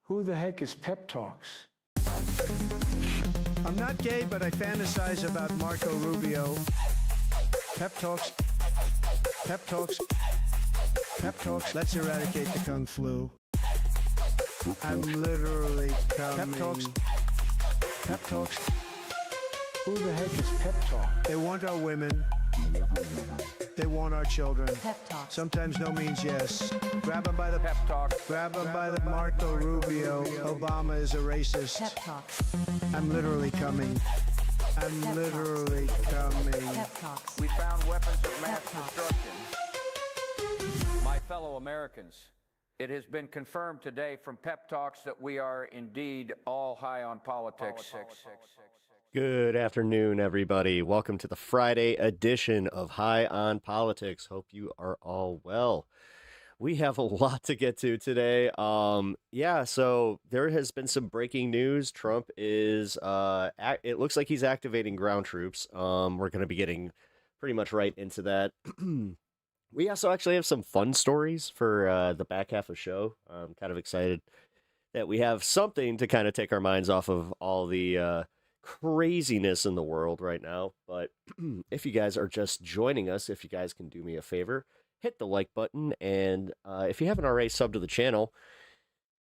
Who the heck is Pep Talks? I'm not gay, but I fantasize about Marco Rubio. Pep Talks. Pep Talks. Pep Talks. Let's eradicate the Kung Flu. I'm literally coming. Pep Talks. Pep Talks. Who the heck is Pep Talk? They want our women. They want our children. Pep Talk. Sometimes no means yes. Grab them by the pep talk. Grab them by the Marco Rubio. Obama is a racist. Pep Talk. I'm literally coming. I'm Pep literally coming. Pep Talks. We found weapons of mass Pep Talks. destruction. My fellow Americans, it has been confirmed today from Pep Talks that we are indeed all high on politics. Good afternoon, everybody. Welcome to the Friday edition of High on Politics. Hope you are all well. We have a lot to get to today. So there has been some breaking news. Trump is, it looks like he's activating ground troops. We're going to be getting pretty much right into that. We also actually have some fun stories for the back half of the show. I'm kind of excited that we have something to kind of take our minds off of all the craziness in the world right now. But if you guys are just joining us, if you guys can do me a favor, hit the like button, and if you haven't already subbed to the channel,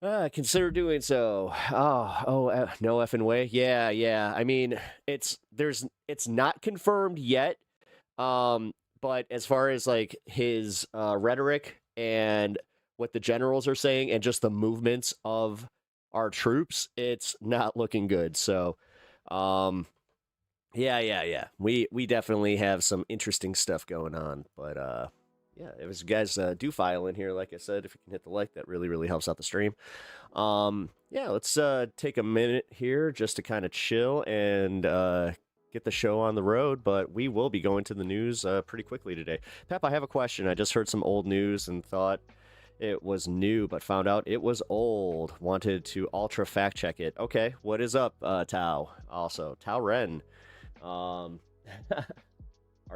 consider doing so. No effing way. Yeah. I mean, it's not confirmed yet. But as far as like his rhetoric and what the generals are saying and just the movements of our troops, it's not looking good. So yeah. We definitely have some interesting stuff going on, but if you guys do file in here, like I said, if you can hit the like, that really helps out the stream. Let's take a minute here just to kind of chill and get the show on the road, but we will be going to the news pretty quickly today. Pep, I have a question. I just heard some old news and thought it was new, but found out it was old. Wanted to ultra fact check it. Okay, what is up, Tao? Also, Tao Ren. Are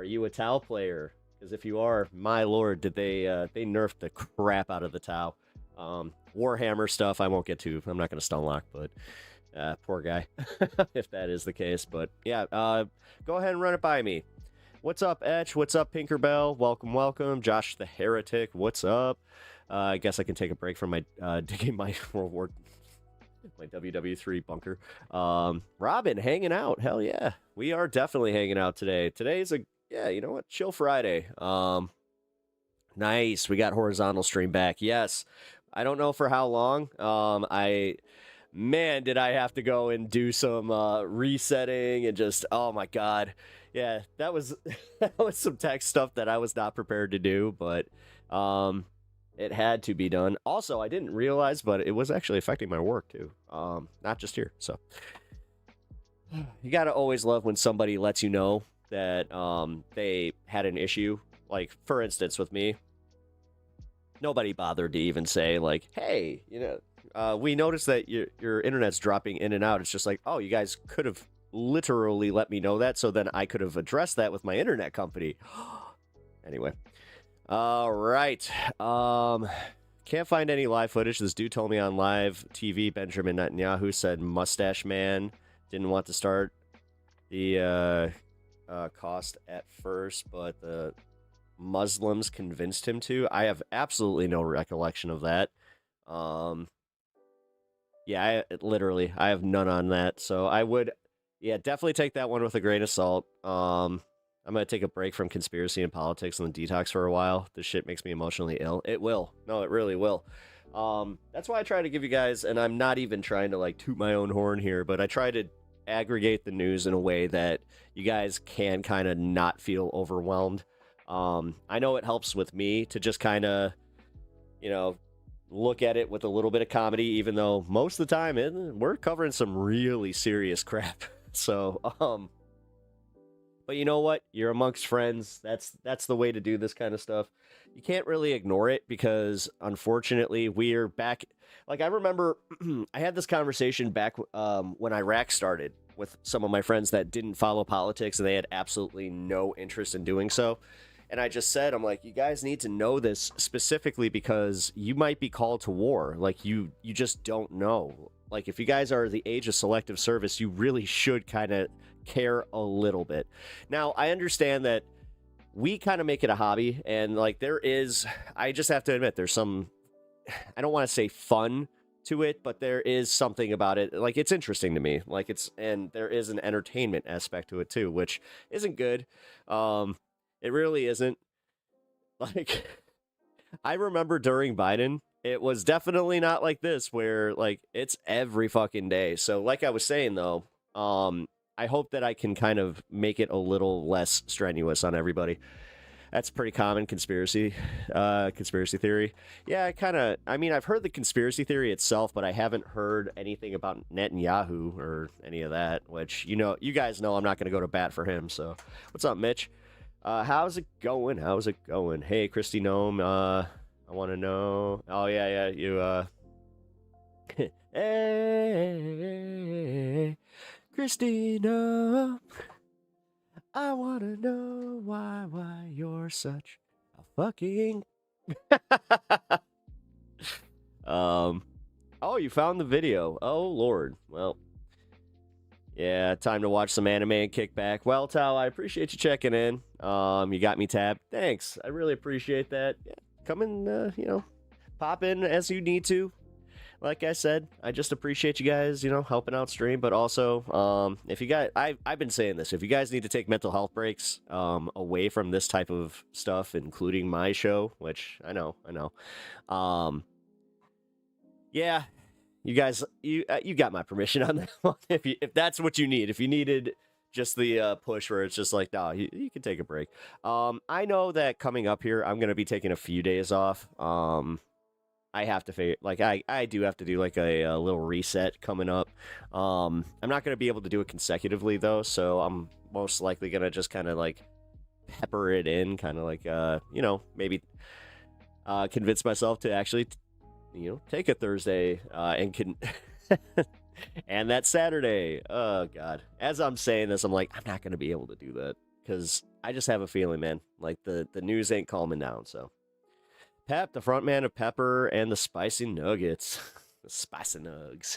you a Tao player? Because if you are, my lord, did they nerfed the crap out of the Tao. Warhammer stuff I won't get to. I'm not going to stun lock, but poor guy, if that is the case. But yeah, go ahead and run it by me. What's up, Etch? What's up, Pinkerbell? Welcome. Josh the Heretic, what's up? I guess I can take a break from my digging my my WW3 bunker. Robin hanging out. Hell yeah. We are definitely hanging out today. Today's chill Friday. Nice. We got horizontal stream back. Yes. I don't know for how long. Did I have to go and do some resetting and just, oh my God. Yeah, that was some tech stuff that I was not prepared to do, but it had to be done. Also, I didn't realize, but it was actually affecting my work too. Not just here. So you got to always love when somebody lets you know that they had an issue. Like, for instance, with me, nobody bothered to even say like, hey, we noticed that your internet's dropping in and out. It's just like, oh, you guys could have literally let me know that, so then I could have addressed that with my internet company. Anyway. All right. Can't find any live footage. This dude told me on live TV, Benjamin Netanyahu said Mustache Man didn't want to start the cost at first, but the Muslims convinced him to. I have absolutely no recollection of that. I have none on that. So I would, definitely take that one with a grain of salt. I'm going to take a break from conspiracy and politics and the detox for a while. This shit makes me emotionally ill. It will. No, it really will. That's why I try to give you guys, and I'm not even trying to like toot my own horn here, but I try to aggregate the news in a way that you guys can kind of not feel overwhelmed. I know it helps with me to just kind of, look at it with a little bit of comedy, even though most of the time we're covering some really serious crap. So, but you know what? You're amongst friends. That's the way to do this kind of stuff. You can't really ignore it because, unfortunately, we're back. Like, I remember I had this conversation back when Iraq started with some of my friends that didn't follow politics, and they had absolutely no interest in doing so. And I just said, I'm like, you guys need to know this specifically because you might be called to war. Like, you just don't know. Like, if you guys are the age of selective service, you really should kind of care a little bit. Now, I understand that we kind of make it a hobby, and like I just have to admit, there's some, I don't want to say fun to it, but there is something about it. Like, it's interesting to me. Like, and there is an entertainment aspect to it too, which isn't good. It really isn't. Like, I remember during Biden, it was definitely not like this, where like it's every fucking day. So like I was saying though, I hope that I can kind of make it a little less strenuous on everybody. That's pretty common conspiracy theory. Yeah, I mean, I've heard the conspiracy theory itself, but I haven't heard anything about Netanyahu or any of that, which, you guys know I'm not going to go to bat for him. So what's up, Mitch? How's it going? Hey, Christy Gnome, I want to know. Oh, yeah, you, hey, Christina, I want to know why you're such a fucking... Oh, you found the video. Oh, Lord. Well, yeah, time to watch some anime and kick back. Well, Tao, I appreciate you checking in. You got me tabbed. Thanks. I really appreciate that. Yeah, come and, pop in as you need to. Like I said, I just appreciate you guys, helping out stream. But also, if you guys, I've been saying this, if you guys need to take mental health breaks away from this type of stuff, including my show, which I know. Yeah, you guys, you got my permission on that one. If that's what you need, if you needed just the push where it's just like, no, you can take a break. I know that coming up here, I'm gonna be taking a few days off. I have to figure, like, I do have to do like a little reset coming up. I'm not going to be able to do it consecutively though, so I'm most likely going to just kind of like pepper it in, kind of like, maybe convince myself to actually, take a Thursday and and that Saturday. Oh, God. As I'm saying this, I'm like, I'm not going to be able to do that because I just have a feeling, man, like the news ain't calming down, so. Pep, the front man of Pepper and the Spicy Nuggets. The Spicy Nugs.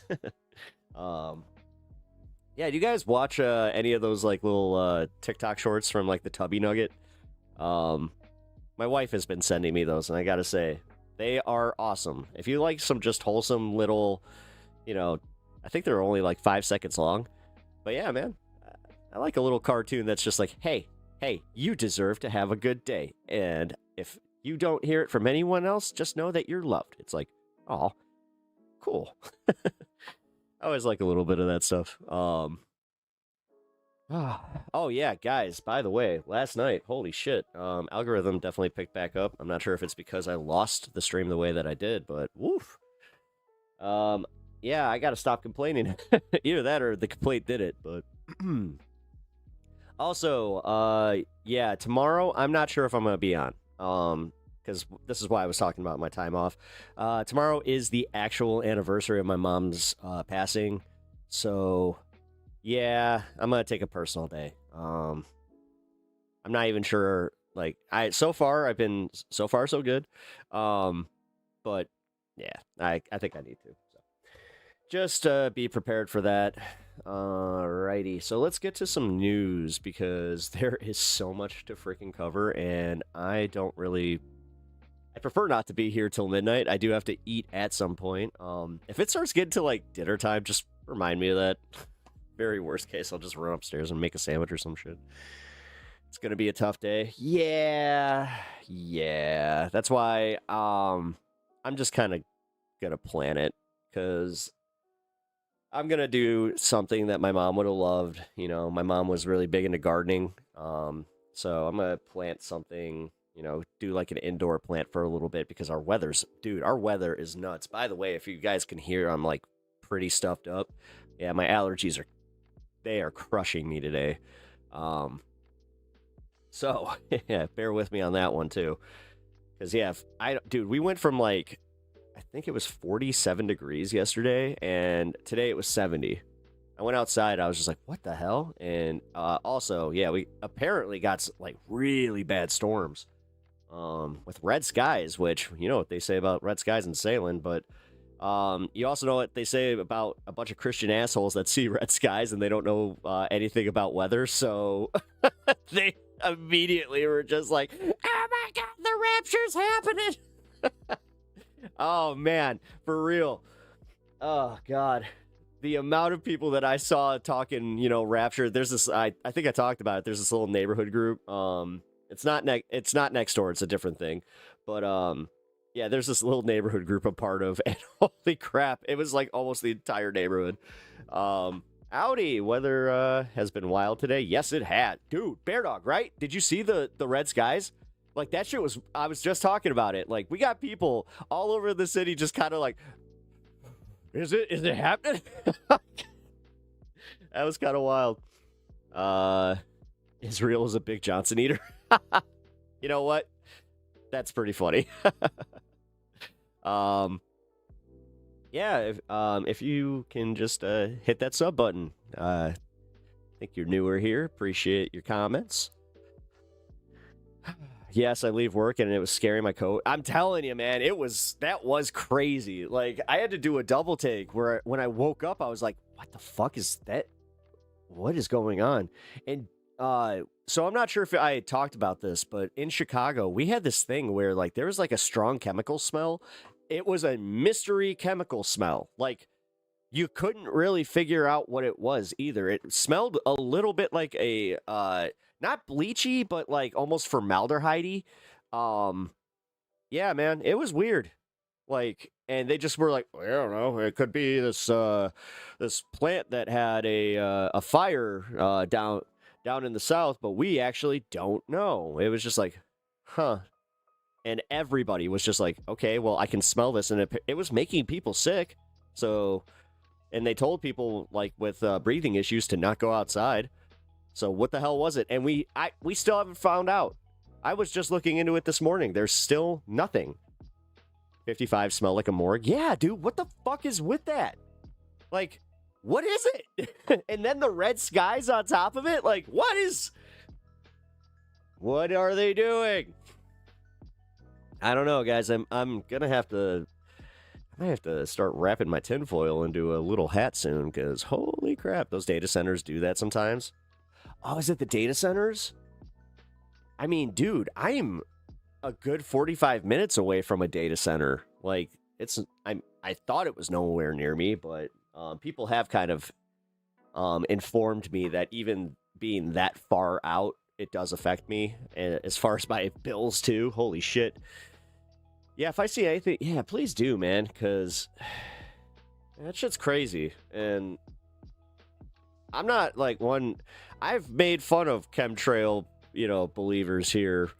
Yeah, do you guys watch any of those like little TikTok shorts from like the Tubby Nugget? My wife has been sending me those, and I gotta say, they are awesome. If you like some just wholesome little, I think they're only like 5 seconds long. But yeah, man, I like a little cartoon that's just like, hey, you deserve to have a good day. And if you don't hear it from anyone else, just know that you're loved. It's like, oh, cool. I always like a little bit of that stuff. Oh yeah, guys, by the way, last night, holy shit, algorithm definitely picked back up. I'm not sure if it's because I lost the stream the way that I did, but woof. Yeah, I gotta stop complaining. Either that or the complaint did it, but also, yeah, tomorrow I'm not sure if I'm gonna be on. Because this is why I was talking about my time off. Tomorrow is the actual anniversary of my mom's passing, so yeah, I'm gonna take a personal day. I'm not even sure. Like, so far so good. But yeah, I think I need to. So just be prepared for that. Alrighty, so let's get to some news because there is so much to freaking cover, and I prefer not to be here till midnight. I do have to eat at some point. If it starts getting to like dinner time, just remind me of that. Very worst case, I'll just run upstairs and make a sandwich or some shit. It's gonna be a tough day. Yeah. That's why I'm just kind of gonna plan it because I'm going to do something that my mom would have loved. My mom was really big into gardening. So I'm going to plant something, do like an indoor plant for a little bit because our weather is nuts. By the way, if you guys can hear, I'm like pretty stuffed up. Yeah, my allergies they are crushing me today. So yeah, bear with me on that one too. Cause yeah, we went from like, I think it was 47 degrees yesterday, and today it was 70. I went outside. I was just like, what the hell? And also, yeah, we apparently got like really bad storms with red skies, which you know what they say about red skies in Salem, but you also know what they say about a bunch of Christian assholes that see red skies and they don't know anything about weather. So they immediately were just like, oh my God, the rapture's happening. Oh man, for real. Oh God. The amount of people that I saw talking, you know, rapture. There's this. I think I talked about it. There's this little neighborhood group. It's not next door. It's a different thing. But yeah, there's this little neighborhood group I'm part of, and holy crap, it was like almost the entire neighborhood. Howdy, weather has been wild today. Yes, it had, dude. Bear dog, right? Did you see the red skies? Like that shit was. I was just talking about it. Like we got people all over the city, just kind of like. Is it happening? That was kind of wild. Israel is a big Johnson eater. You know what? That's pretty funny. Yeah, if you can just hit that sub button. I think you're newer here. Appreciate your comments. Yes, I leave work and it was scaring my coat. I'm telling you, man, that was crazy. Like I had to do a double take where when I woke up, I was like, what the fuck is that? What is going on? And so I'm not sure if I had talked about this, but in Chicago, we had this thing where like there was like a strong chemical smell. It was a mystery chemical smell. Like you couldn't really figure out what it was either. It smelled a little bit like a not bleachy, but like almost formaldehyde-y. Yeah, man, it was weird. Like, and they just were like, well, I don't know, it could be this this plant that had a fire down in the south, but we actually don't know. It was just like, huh. And everybody was just like, okay, well, I can smell this, and it was making people sick. So, and they told people like with breathing issues to not go outside. So what the hell was it? And we still haven't found out. I was just looking into it this morning. There's still nothing. 55 smell like a morgue. Yeah, dude, what the fuck is with that? Like, what is it? And then the red skies on top of it? Like, what are they doing? I don't know, guys. I'm gonna have to I might have to start wrapping my tinfoil into a little hat soon, because holy crap, those data centers do that sometimes. Oh, is it the data centers? I mean, dude, I am a good 45 minutes away from a data center. Like, I thought it was nowhere near me, but people have kind of informed me that even being that far out, it does affect me. And as far as my bills, too. Holy shit. Yeah, if I see anything, yeah, please do, man, because that shit's crazy. And I'm not like one. I've made fun of chemtrail, believers here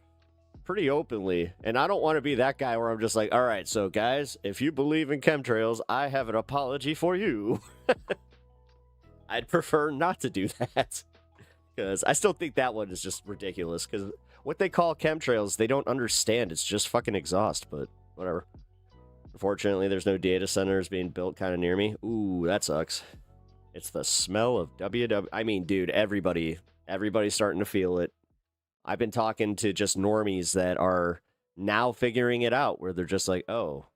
pretty openly, and I don't want to be that guy where I'm just like, all right, so guys, if you believe in chemtrails, I have an apology for you. I'd prefer not to do that, because I still think that one is just ridiculous, because what they call chemtrails, they don't understand. It's just fucking exhaust, but whatever. Unfortunately, there's no data centers being built kind of near me. Ooh, that sucks. It's the smell of WW. I mean, dude, everybody's starting to feel it. I've been talking to just normies that are now figuring it out, where they're just like, oh,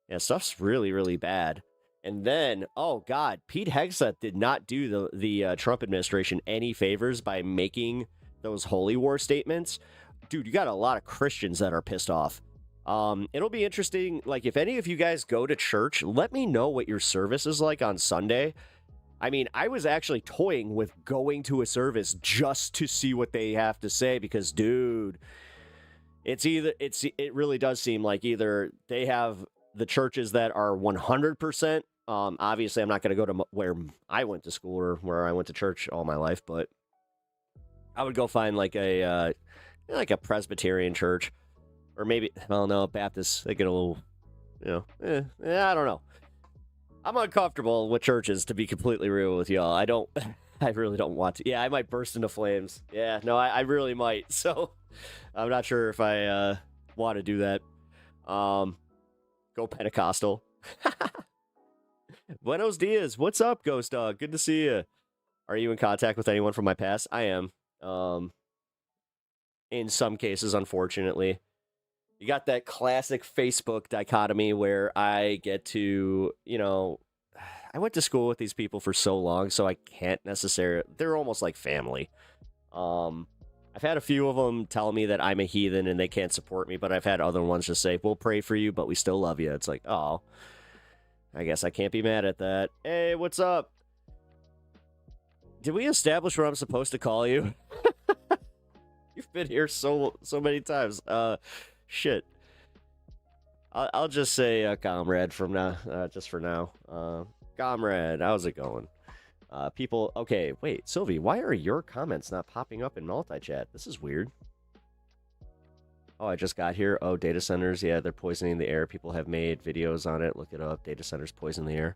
yeah, stuff's really, really bad. And then, oh, God, Pete Hegseth did not do the Trump administration any favors by making those holy war statements. Dude, you got a lot of Christians that are pissed off. It'll be interesting. Like, if any of you guys go to church, let me know what your service is like on Sunday. I mean, I was actually toying with going to a service just to see what they have to say, because, dude, it really does seem like either they have the churches that are 100%. Obviously, I'm not going to go to where I went to school or where I went to church all my life, but I would go find like a Presbyterian church, or maybe, I don't know, Baptist. They get a little, I don't know. I'm uncomfortable with churches, to be completely real with y'all. I really don't want to. Yeah, I might burst into flames. Yeah, no, I really might. So I'm not sure if I want to do that. Go Pentecostal. Buenos dias. What's up, Ghost Dog? Good to see you. Are you in contact with anyone from my past? I am. In some cases, unfortunately. You got that classic Facebook dichotomy where I get to, I went to school with these people for so long, so I can't necessarily, they're almost like family. I've had a few of them tell me that I'm a heathen and they can't support me, but I've had other ones just say, we'll pray for you, but we still love you. It's like, oh, I guess I can't be mad at that. Hey, what's up? Did we establish what I'm supposed to call you? You've been here so many times. Shit. I'll just say comrade from now, just for now. Comrade, how's it going? People, okay, wait, Sylvie, why are your comments not popping up in multi-chat? This is weird. Oh, I just got here. Oh, data centers, yeah, they're poisoning the air. People have made videos on it. Look it up. Data centers poison the air.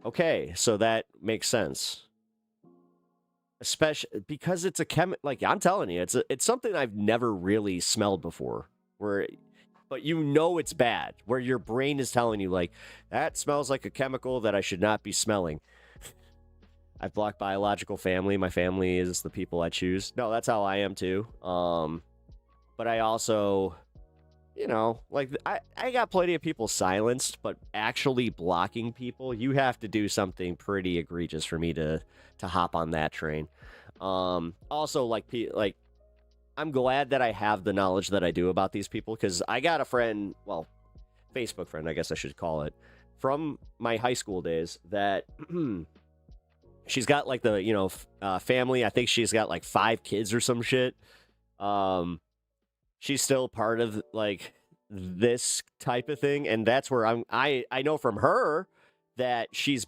Okay, so that makes sense. Especially because it's a like I'm telling you, it's something I've never really smelled before. But it's bad. Where your brain is telling you like that smells like a chemical that I should not be smelling. I've blocked biological family. My family is the people I choose. No, that's how I am too. But I also, I got plenty of people silenced, but actually blocking people, you have to do something pretty egregious for me to hop on that train. Also, I'm glad that I have the knowledge that I do about these people, because I got a friend, well, Facebook friend, I guess I should call it, from my high school days that she's got like the, family. I think she's got like 5 kids or some shit. She's still part of like this type of thing. And that's where I know from her that she's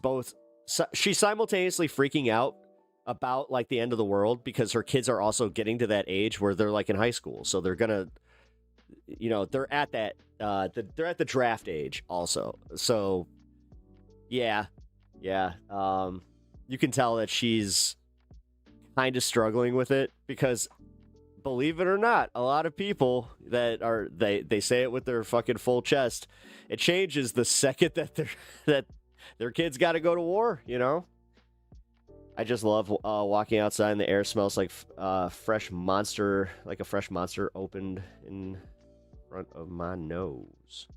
simultaneously freaking out about like the end of the world, because her kids are also getting to that age where they're like in high school. So they're gonna, they're at that, they're at the draft age also. So yeah. You can tell that she's kind of struggling with it, because believe it or not, a lot of people that are, they say it with their fucking full chest. It changes the second that their kids got to go to war, I just love walking outside and the air smells like fresh monster, like a fresh monster opened in front of my nose.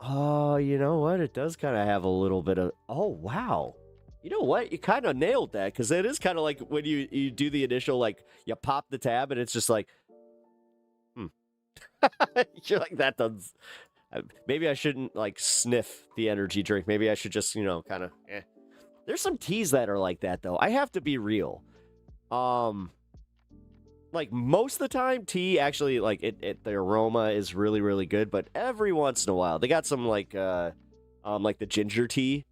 Oh, you know what? It does kind of have a little bit of, oh, wow. You know what? You kind of nailed that, because it is kind of like when you do the initial, like, you pop the tab and it's just like, You're like, that does. Maybe I shouldn't, like, sniff the energy drink. Maybe I should just, kind of, There's some teas that are like that, though. I have to be real. Like, most of the time, tea actually, like, the aroma is really, really good. But every once in a while, they got some, like the ginger tea.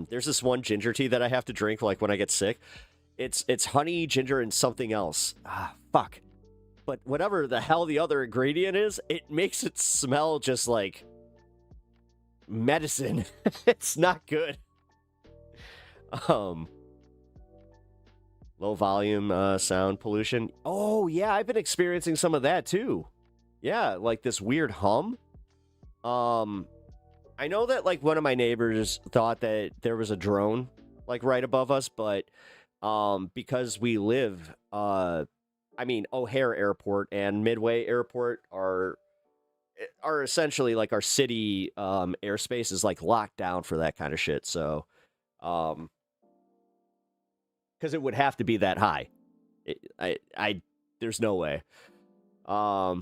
There's this one ginger tea that I have to drink, like, when I get sick. It's honey, ginger, and something else. Fuck. But whatever the hell the other ingredient is, it makes it smell just like medicine. It's not good. Low volume sound pollution. Oh, yeah, I've been experiencing some of that too. Yeah, like this weird hum. I know that, like, one of my neighbors thought that there was a drone, like, right above us, but because we live, O'Hare Airport and Midway Airport are essentially, like, our city airspace is, like, locked down for that kind of shit, so, because it would have to be that high. There's no way. But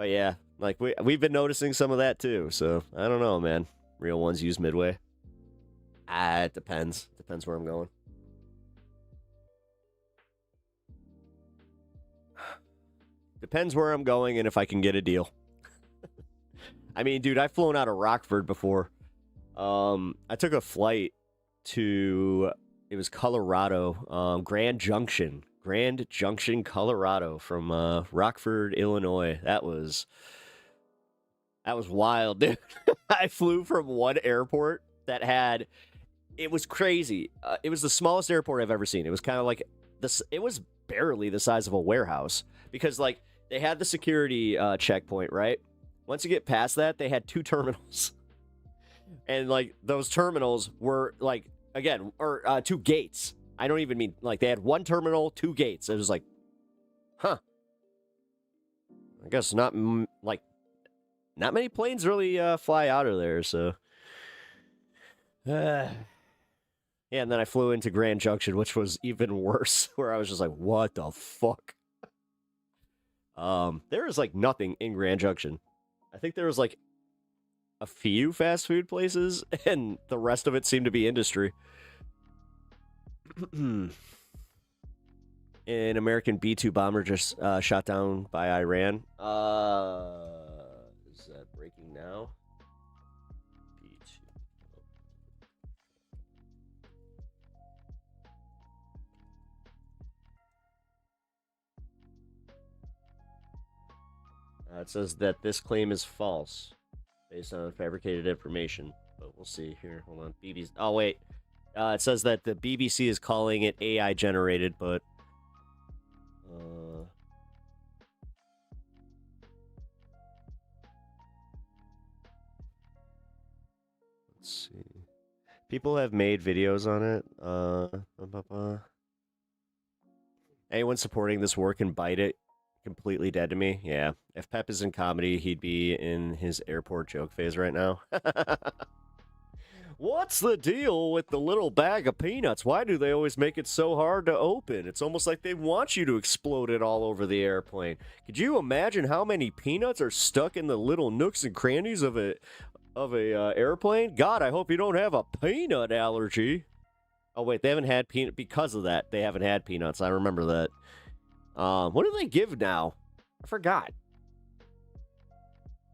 yeah, like, we've been noticing some of that too, so I don't know, man. Real ones use Midway. It depends. Depends where I'm going. Depends where I'm going and if I can get a deal. I mean, dude, I've flown out of Rockford before. I took a flight to, it was Colorado, Grand Junction, Colorado, from Rockford, Illinois. That was wild, dude. I flew from one airport that had, it was crazy. It was the smallest airport I've ever seen. It was kind of like this. It was barely the size of a warehouse, because, like, they had the security checkpoint, right? Once you get past that, they had 2 terminals. And like those terminals were like, again, or 2 gates. I don't even mean like they had 1 terminal, 2 gates. It was like, huh. I guess not like not many planes really fly out of there. So, yeah. And then I flew into Grand Junction, which was even worse, where I was just like, what the fuck? There is like nothing in Grand Junction. I think there was like a few fast food places, and the rest of it seemed to be industry. An American B-2 bomber just shot down by Iran. Is that breaking now? B-2. It says that this claim is false based on fabricated information, but we'll see here. Hold on. BBC. Oh, wait. It says that the BBC is calling it AI generated, but let's see. People have made videos on it. Anyone supporting this work can bite it. Completely dead to me. Yeah. If Pep is in comedy, he'd be in his airport joke phase right now. What's the deal with the little bag of peanuts? Why do they always make it so hard to open? It's almost like they want you to explode it all over the airplane. Could you imagine how many peanuts are stuck in the little nooks and crannies of a airplane? God, I hope you don't have a peanut allergy. Oh wait, they haven't had peanut because of that. They haven't had peanuts. I remember that. What do they give now? I forgot.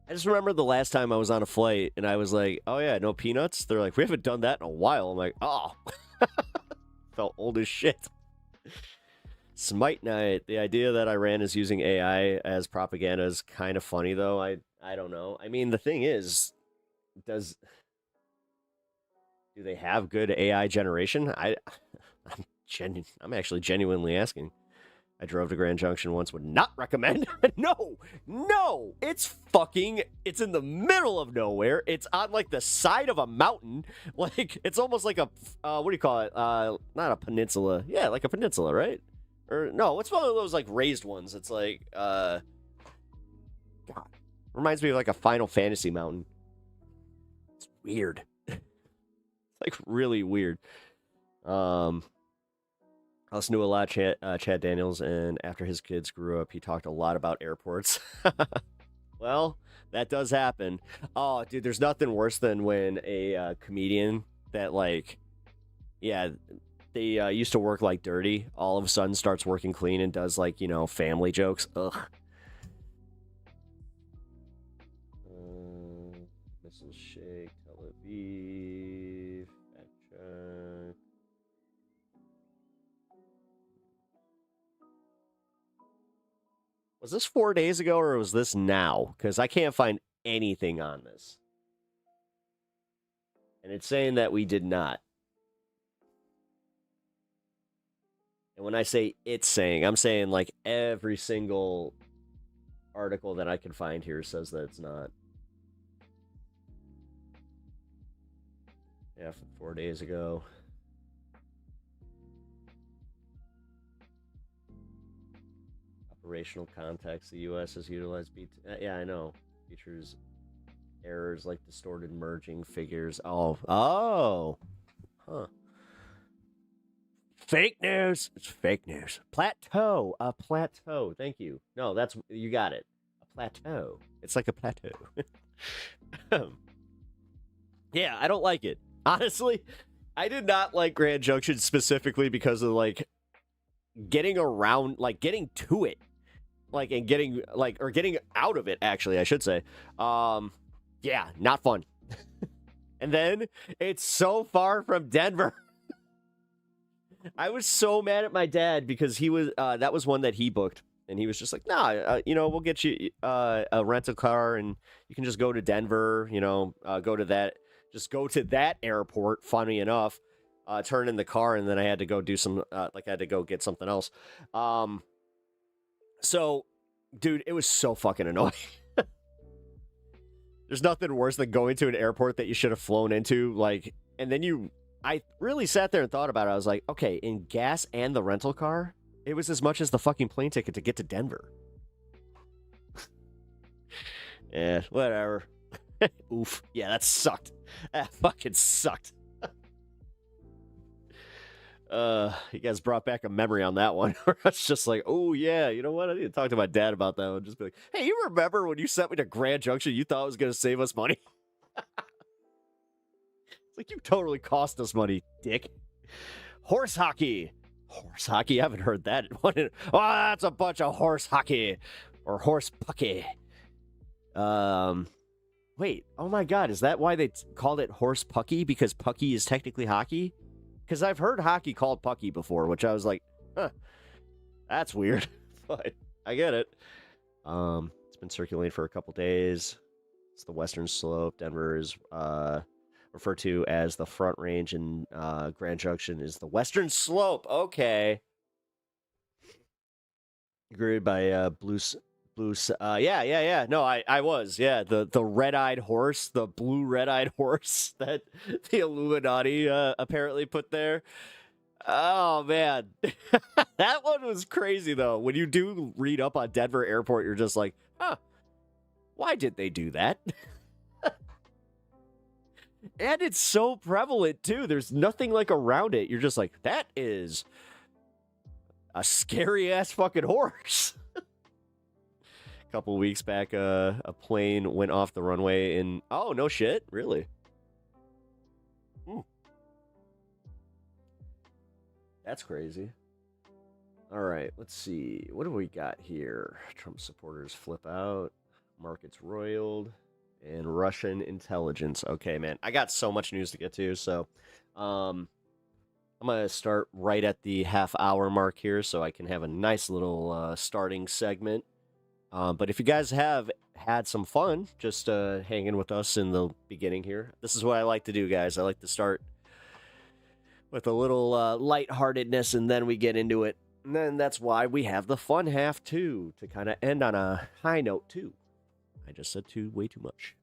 I just remember the last time I was on a flight and I was like, oh yeah, no peanuts? They're like, we haven't done that in a while. I'm like, oh. Felt old as shit. Smite Night. The idea that Iran is using AI as propaganda is kind of funny, though. I don't know. I mean, the thing is, do they have good AI generation? I'm actually genuinely asking. I drove to Grand Junction once, would not recommend. No, it's in the middle of nowhere. It's on like the side of a mountain. Like, it's almost like a, what do you call it? Not a peninsula. Yeah, like a peninsula, right? Or no, what's one of those like raised ones? It's like, God, reminds me of like a Final Fantasy mountain. It's weird. It's like really weird. I also knew a lot of Chad Daniels, and after his kids grew up, he talked a lot about airports. Well, that does happen. Oh, dude, there's nothing worse than when a comedian that, like, yeah, they used to work, like, dirty, all of a sudden starts working clean and does, like, you know, family jokes. Ugh. Missile Shake, Tel Aviv, fact check. Was this 4 days ago or was this now? Because I can't find anything on this. And it's saying that we did not. And when I say it's saying, I'm saying like every single article that I can find here says that it's not. Yeah, 4 days ago. Operational context, the U.S. has utilized yeah, I know. Features errors like distorted merging figures. Oh. Huh. Fake news. It's fake news. Plateau. A plateau. Thank you. No, you got it. A plateau. It's like a plateau. Yeah, I don't like it. Honestly, I did not like Grand Junction specifically because of, like, getting around, like, getting to it. Like, and getting, like, or getting out of it, actually, I should say. Yeah, not fun. And then, it's so far from Denver. I was so mad at my dad because he was, that was one that he booked. And he was just like, nah, we'll get you a rental car and you can just go to Denver, go to that airport, funny enough, turn in the car, and then I had to go do some, I had to go get something else. So, dude, it was so fucking annoying. There's nothing worse than going to an airport that you should have flown into, like, and then I really sat there and thought about it. I was like, okay, in gas and the rental car, it was as much as the fucking plane ticket to get to Denver. Yeah, whatever. Oof. Yeah, that sucked. That fucking sucked. You guys brought back a memory on that one. It's just like, oh yeah, you know what? I need to talk to my dad about that one. Just be like, hey, you remember when you sent me to Grand Junction? You thought it was gonna save us money. It's like, you totally cost us money, dick. Horse hockey. Horse hockey? I haven't heard that. Oh, that's a bunch of horse hockey or horse pucky. Wait. Oh my God, is that why they called it horse pucky? Because pucky is technically hockey. Because I've heard hockey called pucky before, which I was like, huh, that's weird. But I get it. It's been circulating for a couple days. It's the Western Slope. Denver is referred to as the Front Range, and Grand Junction is the Western Slope. Okay. Agreed by Blue. Yeah. No, I was. Yeah, the red-eyed horse, the blue red-eyed horse that the Illuminati apparently put there. Oh man, that one was crazy though. When you do read up on Denver Airport, you're just like, huh, why did they do that? And it's so prevalent too. There's nothing like around it. You're just like, that is a scary ass fucking horse. A couple weeks back, a plane went off the runway in... Oh, no shit? Really? That's crazy. All right, let's see. What do we got here? Trump supporters flip out. Markets roiled. And Russian intelligence. Okay, man. I got so much news to get to, so... I'm going to start right at the half-hour mark here so I can have a nice little starting segment. But if you guys have had some fun just hanging with us in the beginning here, this is what I like to do, guys. I like to start with a little lightheartedness, and then we get into it. And then that's why we have the fun half, too, to kind of end on a high note, too. I just said too way too much.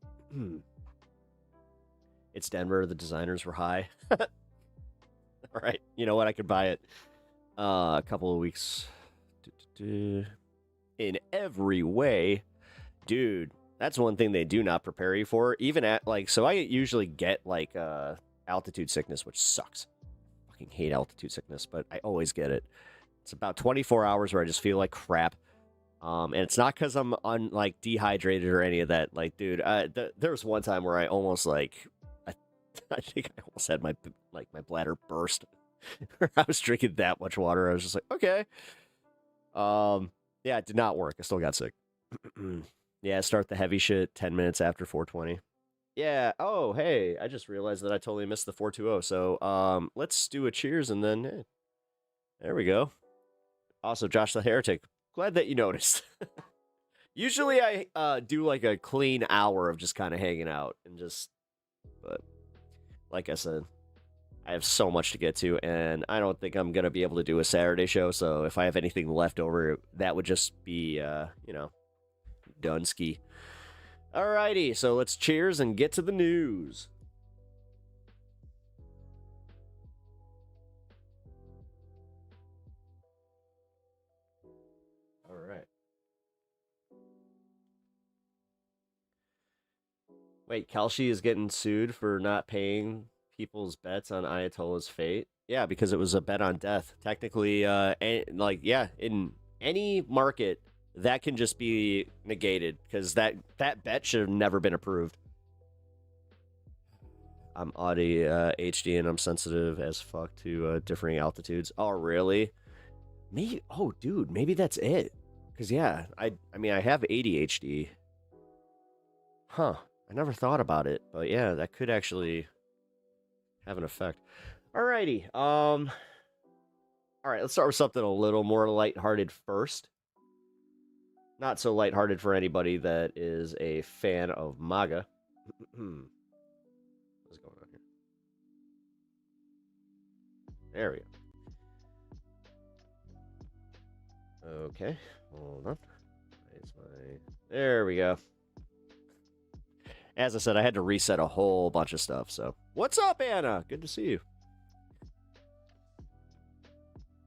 It's Denver. The designers were high. All right. You know what? I could buy it a couple of weeks. In every way, dude, that's one thing they do not prepare you for. Even at, like, so I usually get, like, altitude sickness, which sucks. Fucking hate altitude sickness, but I always get it. It's about 24 hours where I just feel like crap. And it's not because I'm like dehydrated or any of that. Like, dude, there was one time where I almost like, I think I almost had my bladder burst. I was drinking that much water. I was just like, okay. Yeah, it did not work. I still got sick. Yeah, start the heavy shit 10 minutes after 420. Yeah. Oh, hey, I just realized that I totally missed the 420. So, let's do a cheers and then, hey, there we go. Also, Josh the Heretic. Glad that you noticed. Usually I do like a clean hour of just kind of hanging out and just, but like I said, I have so much to get to, and I don't think I'm going to be able to do a Saturday show, so if I have anything left over, that would just be, done ski. Alrighty, so let's cheers and get to the news. Alright. Wait, Kalshi is getting sued for not paying people's bets on Ayatollah's fate? Yeah, because it was a bet on death. Technically, in any market, that can just be negated because that bet should have never been approved. I'm Audi HD and I'm sensitive as fuck to differing altitudes. Oh, really? Maybe. Oh, dude, maybe that's it. Because yeah, I mean I have ADHD. Huh? I never thought about it, but yeah, that could actually have an effect. Alrighty. All right, let's start with something a little more lighthearted first. Not so lighthearted for anybody that is a fan of MAGA. What's going on here? There we go. Okay, hold on. There we go. As I said, I had to reset a whole bunch of stuff. So, what's up, Anna? Good to see you.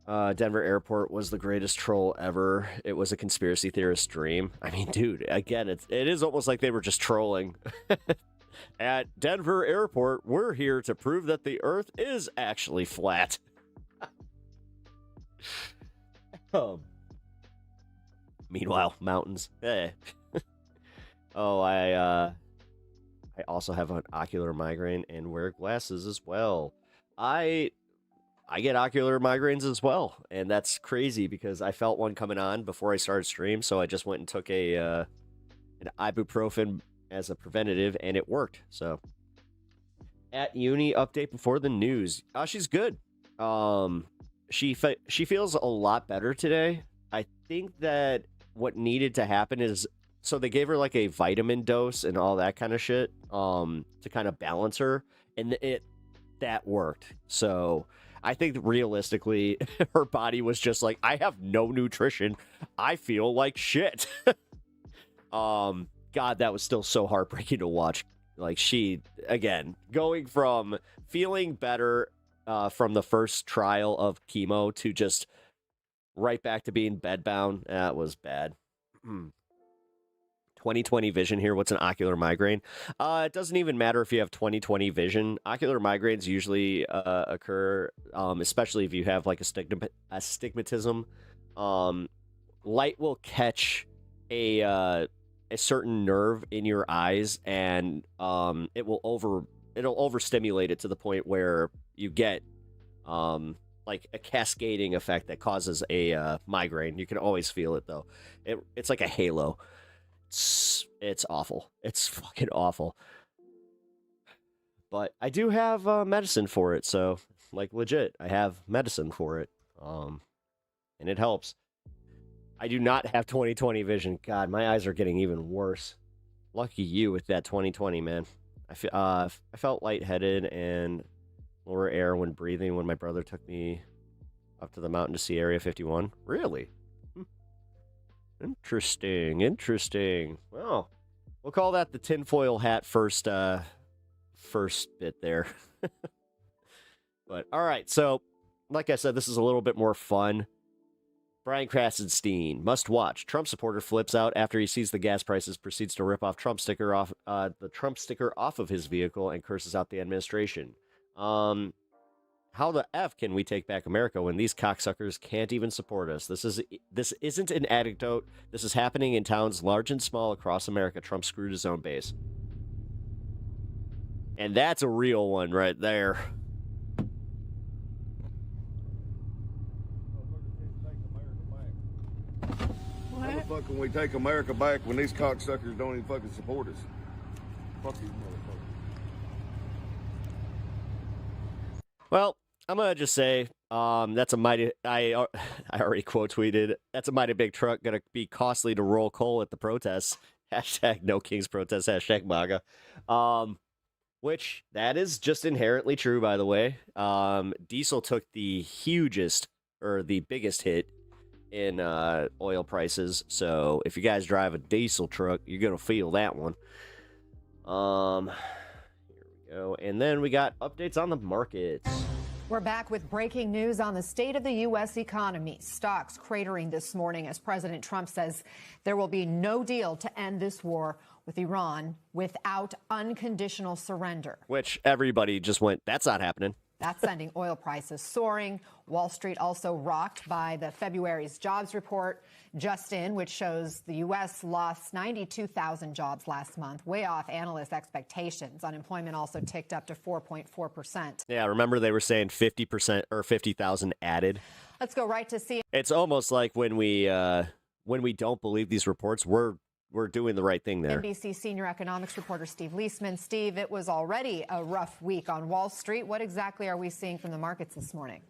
Denver Airport was the greatest troll ever. It was a conspiracy theorist dream. I mean, dude, again, it is almost like they were just trolling. At Denver Airport, we're here to prove that the Earth is actually flat. Meanwhile, mountains. Hey. Oh, I also have an ocular migraine and wear glasses as well. I get ocular migraines as well, and that's crazy because I felt one coming on before I started stream, so I just went and took an ibuprofen as a preventative, and it worked. So, at uni update before the news. She's good. She feels a lot better today. I think that what needed to happen is, so they gave her like a vitamin dose and all that kind of shit to kind of balance her, and that worked. So I think realistically her body was just like, I have no nutrition, I feel like shit. God, that was still so heartbreaking to watch. Like, she, again, going from feeling better from the first trial of chemo to just right back to being bedbound. That was bad. 20/20 vision here. What's an ocular migraine? It doesn't even matter if you have 20/20 vision. Ocular migraines usually occur, especially if you have like astigmatism. Light will catch a certain nerve in your eyes, and it'll overstimulate it to the point where you get like a cascading effect that causes a migraine. You can always feel it though. It's like a halo. It's awful. It's fucking awful. But I do have medicine for it, so like legit, I have medicine for it. And it helps. I do not have 20/20 vision. God, my eyes are getting even worse. Lucky you with that 20/20, man. I felt lightheaded and lower air when breathing when my brother took me up to the mountain to see Area 51. Really? Interesting. Well, we'll call that the tinfoil hat first bit there. But, all right, so, like I said, this is a little bit more fun. Brian Krasenstein, must watch. Trump supporter flips out after he sees the gas prices, proceeds to rip off the Trump sticker off of his vehicle, and curses out the administration. How the F can we take back America when these cocksuckers can't even support us? This isn't an anecdote. This is happening in towns large and small across America. Trump screwed his own base. And that's a real one right there. How the fuck can we take America back when these cocksuckers don't even fucking support us? Fuck these motherfuckers. Well, I'm gonna just say, that's a mighty. I already quote tweeted. That's a mighty big truck. Gonna be costly to roll coal at the protests. Hashtag no kings protest. Hashtag MAGA. Which that is just inherently true, by the way. Diesel took the biggest hit in oil prices. So if you guys drive a diesel truck, you're gonna feel that one. Here we go, and then we got updates on the markets. We're back with breaking news on the state of the U.S. economy. Stocks cratering this morning as President Trump says there will be no deal to end this war with Iran without unconditional surrender. Which everybody just went, that's not happening. That's sending oil prices soaring. Wall Street also rocked by the February's jobs report just in, which shows the U.S. lost 92,000 jobs last month, way off analysts' expectations. Unemployment also ticked up to 4.4%. Yeah, remember they were saying 50% or 50,000 added. Let's go right to see. It's almost like when we don't believe these reports, we're doing the right thing there. NBC senior economics reporter Steve Leisman. Steve, it was already a rough week on Wall Street. What exactly are we seeing from the markets this morning?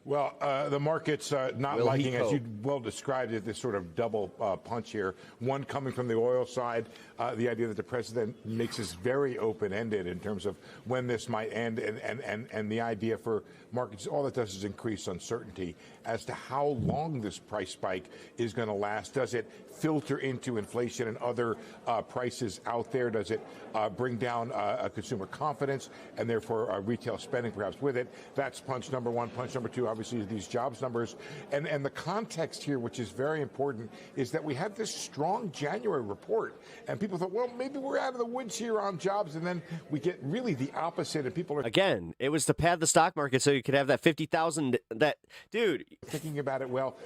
Well, the market's not Will he liking, as cope? you well described it, this sort of double punch here. One coming from the oil side, the idea that the president makes this very open-ended in terms of when this might end, and the idea for markets, all it does is increase uncertainty as to how long this price spike is going to last. Does it filter into inflation and other prices out there? Does it bring down consumer confidence and therefore retail spending perhaps with it? That's punch number one. Punch number two, obviously, is these jobs numbers. And the context here, which is very important, is that we had this strong January report, and people thought, well, maybe we're out of the woods here on jobs, and then we get really the opposite, and people are Again, it was to pad the stock market so you could have that 50,000. That dude. thinking about it. Well,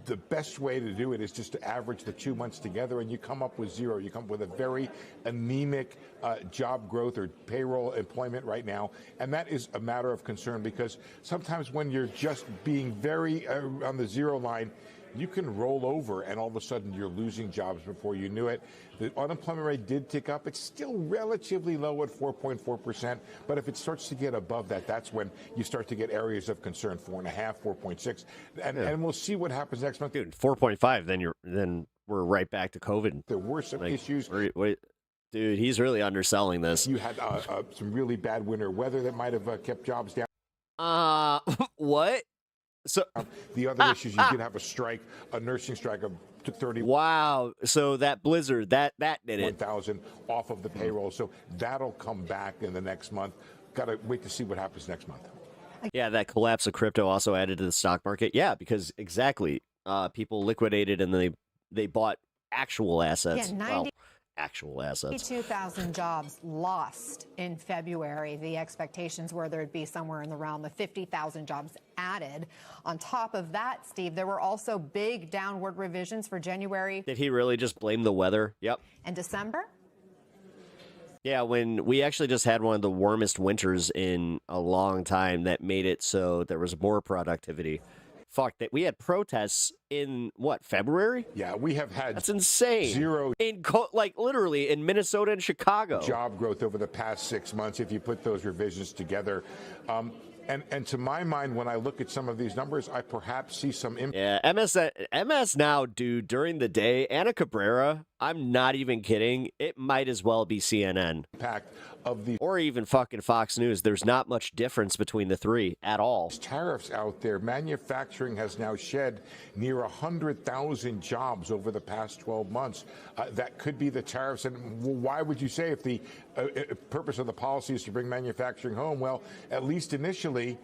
the best way to do it is just to average the 2 months together, and you come up with zero. You come up with a very anemic job growth or payroll employment right now, and that is a matter of concern, because sometimes when you're just being very on the zero line, you can roll over and all of a sudden you're losing jobs before you knew it. The unemployment rate did tick up. It's still relatively low at 4.4%, but if it starts to get above that, that's when you start to get areas of concern, 4.5, 4.6, and we'll see what happens next month. Dude, 4.5. Then we're right back to COVID. There were some issues. Wait, dude, he's really underselling this. You had some really bad winter weather that might have kept jobs down. What? So The other issues, you did have a strike, a nursing strike of took 31,000 wow. So that blizzard, that did it. off of the payroll. So that'll come back in the next month. Got to wait to see what happens next month. Yeah, that collapse of crypto also added to the stock market. Yeah, because exactly, people liquidated and they bought actual assets. Yeah, Well, actual assets. 92,000 jobs lost in February. The expectations were there'd be somewhere in the realm of 50,000 jobs added. On top of that, Steve, there were also big downward revisions for January. Did he really just blame the weather? Yep. And December? Yeah, when we actually just had one of the warmest winters in a long time, that made it so there was more productivity. Fuck that. We had protests in what, February? Yeah, we have had That's insane. zero Like literally in Minnesota and Chicago. job growth over the past 6 months if you put those revisions together. And to my mind, when I look at some of these numbers, I perhaps see some impact. Yeah, MS now, dude, during the day, Ana Cabrera, I'm not even kidding. It might as well be CNN. Of the Or even fucking Fox News. There's not much difference between the three at all. tariffs out there. Manufacturing has now shed near 100,000 jobs over the past 12 months. That could be the tariffs. And why would you say if the purpose of the policy is to bring manufacturing home? Well, at least initially,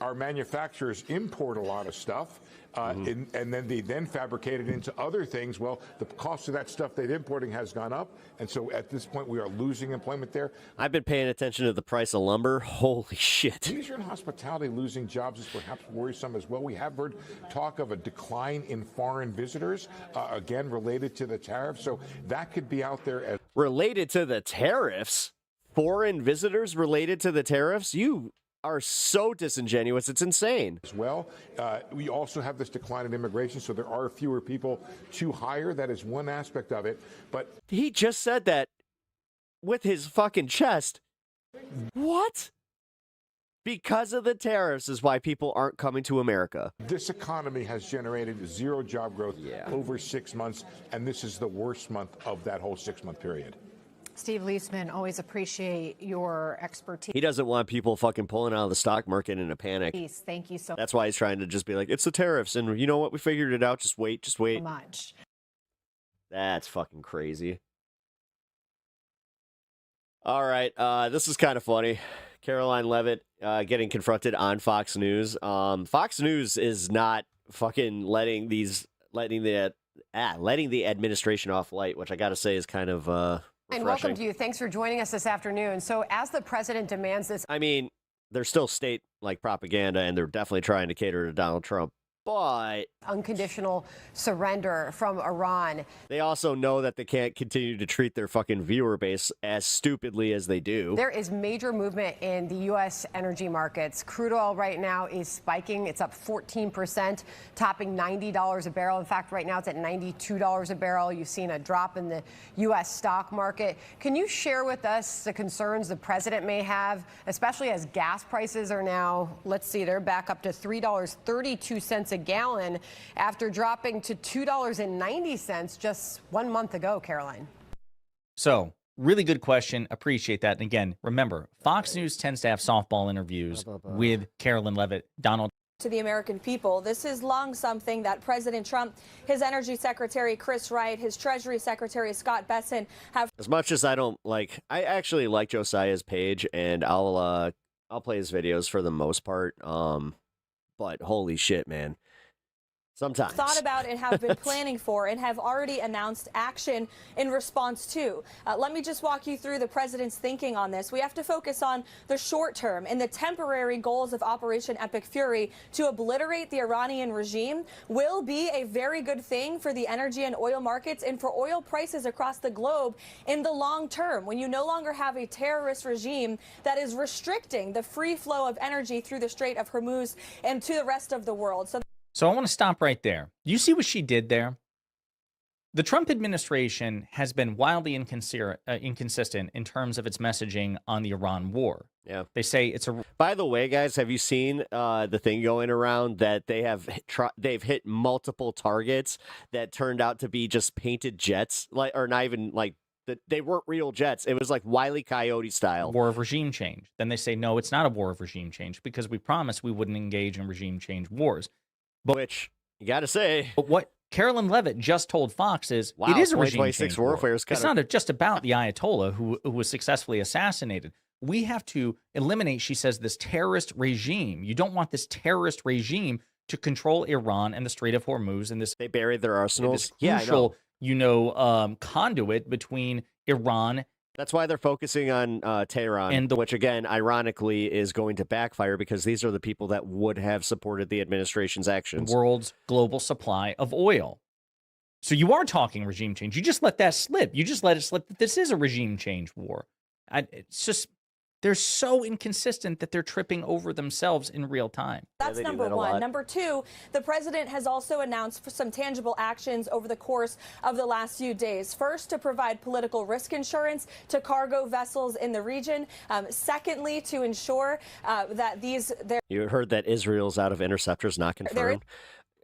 our manufacturers import a lot of stuff. And then they fabricate it into other things. Well, the cost of that stuff they're importing has gone up. And so at this point, we are losing employment there. I've been paying attention to the price of lumber. Holy shit. Leisure and hospitality losing jobs is perhaps worrisome as well. We have heard talk of a decline in foreign visitors, again, related to the tariffs. So that could be out there as Related to the tariffs? Foreign visitors related to the tariffs? You are so disingenuous. It's insane. well. We also have this decline in immigration, so there are fewer people to hire. That is one aspect of it. But He just said that with his fucking chest. What? Because of the tariffs is why people aren't coming to America. this economy has generated zero job growth over 6 months, and this is the worst month of that whole 6-month period. Steve Leisman, always appreciate your expertise. He doesn't want people fucking pulling out of the stock market in a panic. Thank you so That's why he's trying to just be like, it's the tariffs. And you know what? We figured it out. Just wait. much. That's fucking crazy. All right. This is kind of funny. Caroline Levitt getting confronted on Fox News. Fox News is not fucking letting the administration off light, which I got to say is kind of And refreshing. welcome to you. Thanks for joining us this afternoon. So as the president demands this I mean, they're still state like propaganda, and they're definitely trying to cater to Donald Trump. But unconditional surrender from Iran. they also know that they can't continue to treat their fucking viewer base as stupidly as they do. There is major movement in the U.S. energy markets. Crude oil right now is spiking. It's up 14%, topping $90 a barrel. In fact, right now it's at $92 a barrel. You've seen a drop in the U.S. stock market. Can you share with us the concerns the president may have, especially as gas prices are now, let's see, they're back up to $3.32 a gallon after dropping to $2.90 just 1 month ago, Caroline? So, really good question. Appreciate that. And again, remember, Fox News tends to have softball interviews with Carolyn Levitt, Donald. To the American people, this is long something that President Trump, his Energy Secretary Chris Wright, his Treasury Secretary Scott Bessent have. As much as I actually like Josiah's page, and I'll play his videos for the most part. But holy shit, man. Sometimes. Thought about and have been planning for and have already announced action in response to. Let me just walk you through the president's thinking on this. We have to focus on the short term and the temporary goals of Operation Epic Fury to obliterate the Iranian regime will be a very good thing for the energy and oil markets and for oil prices across the globe in the long term, when you no longer have a terrorist regime that is restricting the free flow of energy through the Strait of Hormuz and to the rest of the world. So I want to stop right there. You see what she did there? The Trump administration has been wildly inconsistent in terms of its messaging on the Iran war. Yeah. They say it's a... By the way, guys, have you seen the thing going around that they've hit multiple targets that turned out to be just painted jets, or not even they weren't real jets. It was like Wile E. Coyote style. War of regime change. Then they say, no, it's not a war of regime change because we promised we wouldn't engage in regime change wars. Which, you got to say. But what Carolyn Levitt just told Fox is, wow, it is a regime change warfare. War. It's not just about the Ayatollah who was successfully assassinated. We have to eliminate, she says, this terrorist regime. You don't want this terrorist regime to control Iran and the Strait of Hormuz. And this, they buried their arsenals. This crucial, conduit between Iran. That's why they're focusing on Tehran, which, again, ironically, is going to backfire because these are the people that would have supported the administration's actions. The world's global supply of oil. So you are talking regime change. You just let that slip. You just let it slip that this is a regime change war. It's just, they're so inconsistent that they're tripping over themselves in real time. That's number one. Number two, the president has also announced some tangible actions over the course of the last few days. First, to provide political risk insurance to cargo vessels in the region. Secondly, to ensure that You heard that Israel's out of interceptors, not confirmed.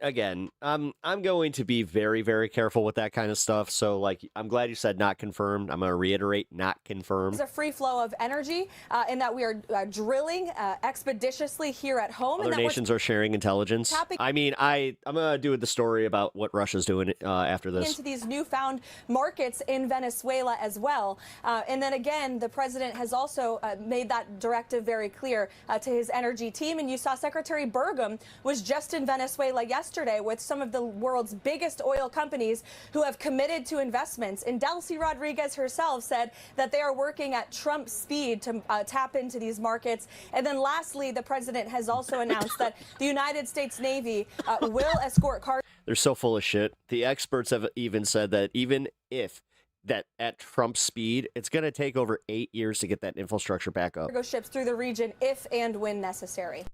Again, I'm going to be very, very careful with that kind of stuff. So, I'm glad you said not confirmed. I'm going to reiterate, not confirmed. There's a free flow of energy and that we are drilling expeditiously here at home. Other nations are sharing intelligence. I'm going to do the story about what Russia's doing after this. Into these newfound markets in Venezuela as well. And then again, the president has also made that directive very clear to his energy team. And you saw Secretary Burgum was just in Venezuela yesterday with some of the world's biggest oil companies who have committed to investments. And Delcy Rodriguez herself said that they are working at Trump speed to tap into these markets. And then lastly, the president has also announced that the United States Navy will escort cargo. They're so full of shit. The experts have even said that even if that at Trump speed, it's going to take over 8 years to get that infrastructure back up. Cargo ships through the region if and when necessary.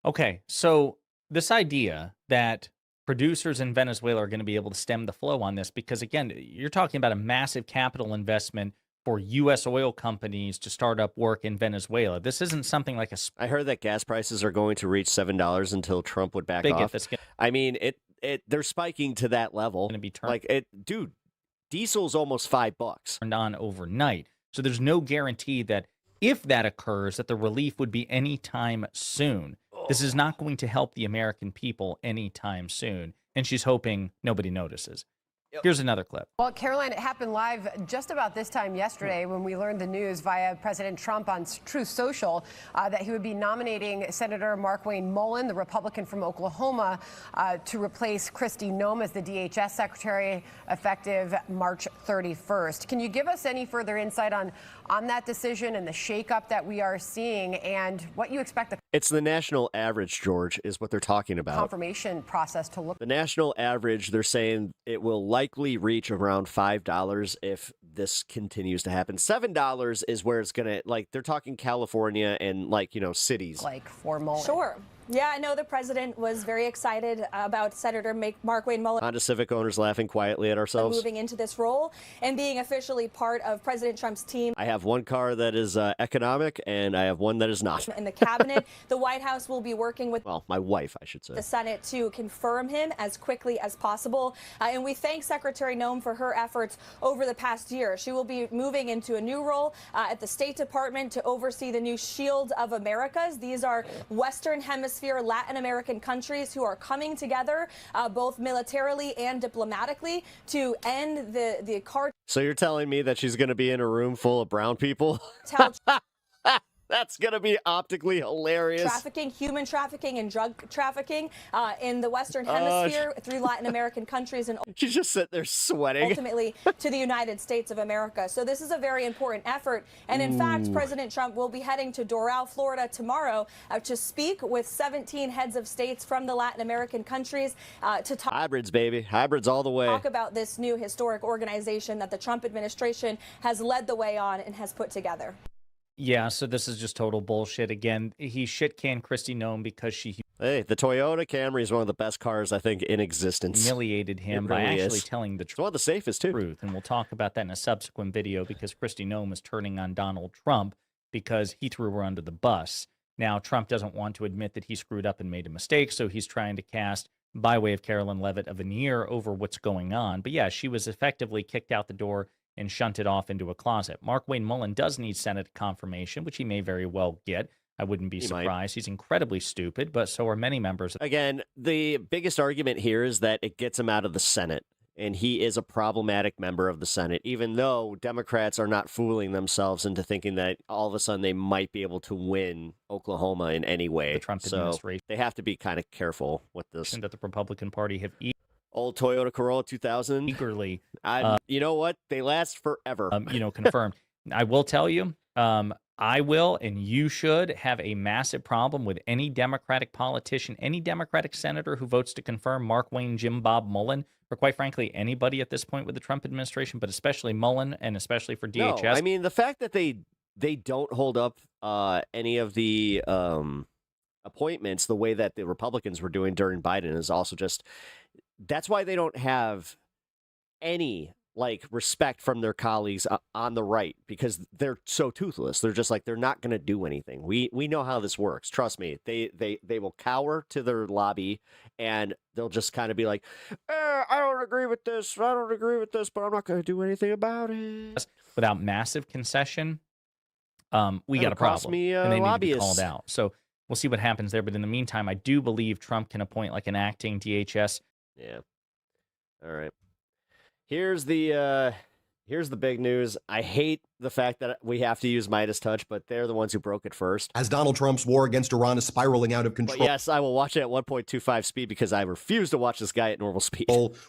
Okay, so this idea that producers in Venezuela are going to be able to stem the flow on this, because again, you're talking about a massive capital investment for U.S. oil companies to start up work in Venezuela. This isn't something like I heard that gas prices are going to reach $7 until Trump would back off. They're spiking to that level. Going to be turned dude, diesel's almost $5. Turned on overnight. So there's no guarantee that if that occurs, that the relief would be anytime soon. This is not going to help the American people anytime soon. And she's hoping nobody notices. Here's another clip. Well, Caroline, it happened live just about this time yesterday when we learned the news via President Trump on Truth Social that he would be nominating Senator Markwayne Mullin, the Republican from Oklahoma, to replace Kristi Noem as the DHS Secretary effective March 31st. Can you give us any further insight on that decision and the shakeup that we are seeing and what you expect the It's the national average, George, is what they're talking about. confirmation process to look. The national average, they're saying it will likely reach around $5 if this continues to happen. $7 is where it's going to, like, they're talking California and, like, you know, cities. Like for Mullen. Sure. Yeah, I know the president was very excited about Senator Mark-Wayne Mullen Honda Civic owners laughing quietly at ourselves. moving into this role and being officially part of President Trump's team. I have one car that is economic, and I have one that is not. In the cabinet, the White House will be working with Well, my wife, I should say. the Senate to confirm him as quickly as possible. And we thank Secretary Noem for her efforts over the past year. She will be moving into a new role at the State Department to oversee the new Shield of Americas. These are Western Hemisphere Latin American countries who are coming together both militarily and diplomatically to end the cartel. So you're telling me that she's going to be in a room full of brown people? That's going to be optically hilarious. Trafficking, human trafficking, and drug trafficking in the Western Hemisphere through Latin American countries and She's just sitting there sweating. ultimately to the United States of America. So this is a very important effort. And in fact, President Trump will be heading to Doral, Florida tomorrow to speak with 17 heads of states from the Latin American countries to talk. Hybrids, baby. Hybrids all the way. Talk about this new historic organization that the Trump administration has led the way on and has put together. Yeah, so this is just total bullshit. Again, he shit-canned Kristi Noem because she Hey, the Toyota Camry is one of the best cars, I think, in existence. humiliated him It by really actually is. telling the It's one of the safest, too. truth. And we'll talk about that in a subsequent video because Kristi Noem is turning on Donald Trump because he threw her under the bus. Now, Trump doesn't want to admit that he screwed up and made a mistake, so he's trying to cast, by way of Carolyn Levitt, a veneer over what's going on. But yeah, she was effectively kicked out the door and shunted off into a closet. Mark-Wayne Mullen does need Senate confirmation, which he may very well get. I wouldn't be surprised. He's incredibly stupid, but so are many members. Again, the biggest argument here is that it gets him out of the Senate, and he is a problematic member of the Senate, even though Democrats are not fooling themselves into thinking that all of a sudden they might be able to win Oklahoma in any way. The Trump so administration. they have to be kind of careful with this. That the Republican Party have Old Toyota Corolla 2000. eagerly, you know what? They last forever. Confirmed. I will tell you, I will, and you should have a massive problem with any Democratic politician, any Democratic senator who votes to confirm Mark-Wayne Jim Bob Mullen, or quite frankly, anybody at this point with the Trump administration, but especially Mullen and especially for DHS. No, I mean, the fact that they don't hold up any of the appointments the way that the Republicans were doing during Biden is also just, that's why they don't have any like respect from their colleagues on the right, because they're so toothless. They're just like, they're not going to do anything. We know how this works. Trust me. They will cower to their lobby and they'll just kind of be like, I don't agree with this. I don't agree with this, but I'm not going to do anything about it. Without massive concession, we got a problem. And they need to be called out. So we'll see what happens there. But in the meantime, I do believe Trump can appoint like an acting DHS. Yeah. All right. Here's the big news. I hate the fact that we have to use Midas touch, but they're the ones who broke it first. As Donald Trump's war against Iran is spiraling out of control. But yes, I will watch it at 1.25 speed because I refuse to watch this guy at normal speed.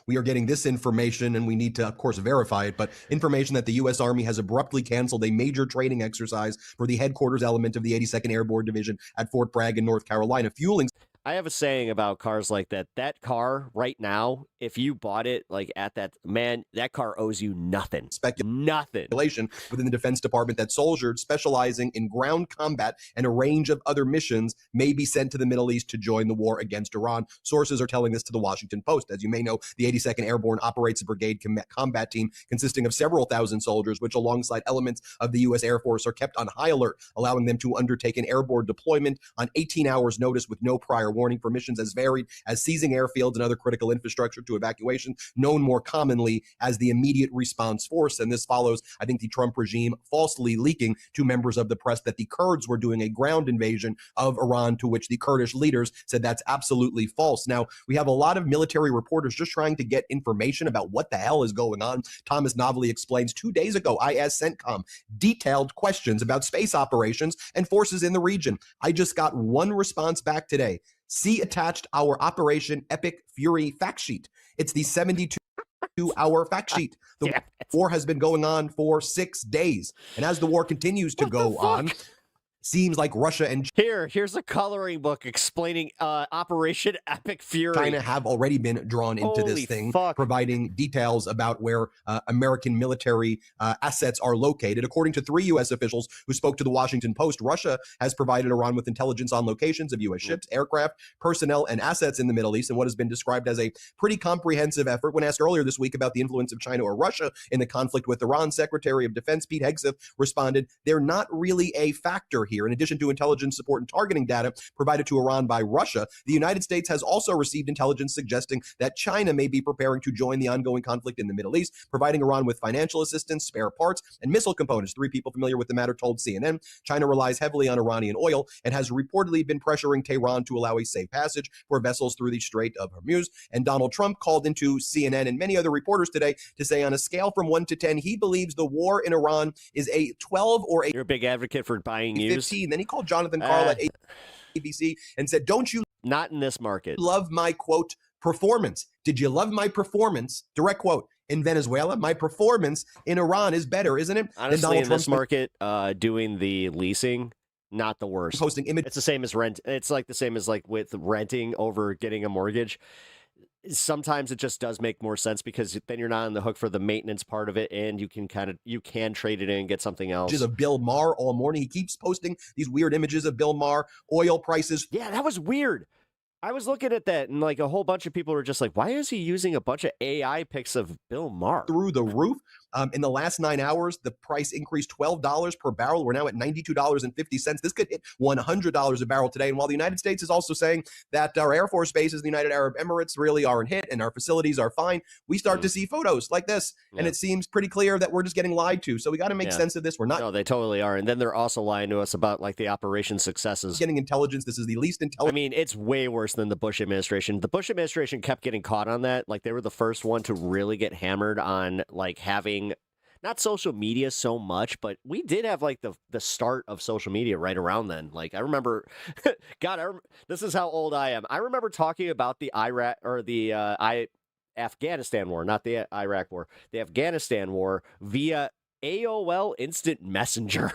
We are getting this information, and we need to, of course, verify it, but information that the U.S. Army has abruptly canceled a major training exercise for the headquarters element of the 82nd Airborne Division at Fort Bragg in North Carolina, fueling... I have a saying about cars like that. That car right now, if you bought it like at that, man, that car owes you nothing. Nothing. Within the Defense Department that soldiers specializing in ground combat and a range of other missions may be sent to the Middle East to join the war against Iran. Sources are telling this to the Washington Post. As you may know, the 82nd Airborne operates a brigade combat team consisting of several thousand soldiers, which alongside elements of the U.S. Air Force are kept on high alert, allowing them to undertake an airborne deployment on 18 hours notice with no prior warning for missions as varied as seizing airfields and other critical infrastructure to evacuation, known more commonly as the Immediate Response Force. And this follows, I think, the Trump regime falsely leaking to members of the press that the Kurds were doing a ground invasion of Iran, to which the Kurdish leaders said that's absolutely false. Now, we have a lot of military reporters just trying to get information about what the hell is going on. Thomas Novelly explains 2 days ago, I asked CENTCOM detailed questions about space operations and forces in the region. I just got one response back today. See attached our Operation Epic Fury fact sheet. It's the 72-hour fact sheet. The war has been going on for 6 days. And as the war continues to go on, seems like Russia and Here's a coloring book explaining Operation Epic Fury. China have already been drawn into Holy this thing, fuck. providing details about where American military assets are located. According to 3 U.S. officials who spoke to the Washington Post, Russia has provided Iran with intelligence on locations of U.S. ships, aircraft, personnel, and assets in the Middle East in what has been described as a pretty comprehensive effort. When asked earlier this week about the influence of China or Russia in the conflict with Iran, Secretary of Defense Pete Hegseth responded, "They're not really a factor here." In addition to intelligence support and targeting data provided to Iran by Russia, the United States has also received intelligence suggesting that China may be preparing to join the ongoing conflict in the Middle East, providing Iran with financial assistance, spare parts, and missile components. 3 people familiar with the matter told CNN China relies heavily on Iranian oil and has reportedly been pressuring Tehran to allow a safe passage for vessels through the Strait of Hormuz. And Donald Trump called into CNN and many other reporters today to say on a scale from 1 to 10, he believes the war in Iran is a 12 or a You're a big advocate for buying 15. Then he called Jonathan Karl at ABC and said, "Don't you not in this market love my, quote, performance? Did you love my performance?" Direct quote. "In Venezuela, my performance in Iran is better, isn't it?" Honestly, in this market, doing the leasing, not the worst. Posting image. It's the same as rent. It's like the same as like with renting over getting a mortgage. Sometimes it just does make more sense because then you're not on the hook for the maintenance part of it, and you can trade it in and get something else. Images of Bill Maher all morning. He keeps posting these weird images of Bill Maher, oil prices. Yeah, that was weird. I was looking at that, and like a whole bunch of people were just like, "Why is he using a bunch of AI pics of Bill Maher?" Through the roof. In the last 9 hours, the price increased $12 per barrel. We're now at $92.50. This could hit $100 a barrel today. And while the United States is also saying that our Air Force bases in the United Arab Emirates really aren't hit and our facilities are fine, we start to see photos like this. And it seems pretty clear that we're just getting lied to. So we got to make sense of this. We're not. No, they totally are. And then they're also lying to us about like the operation successes. Getting intelligence. This is the least intelligent. I mean, it's way worse than the Bush administration. The Bush administration kept getting caught on that. Like they were the first one to really get hammered on like having not social media so much, but we did have like the start of social media right around then. Like I remember, this is how old I am. I remember talking about the Iraq or the Afghanistan war, not the Iraq war, the Afghanistan war via AOL Instant Messenger.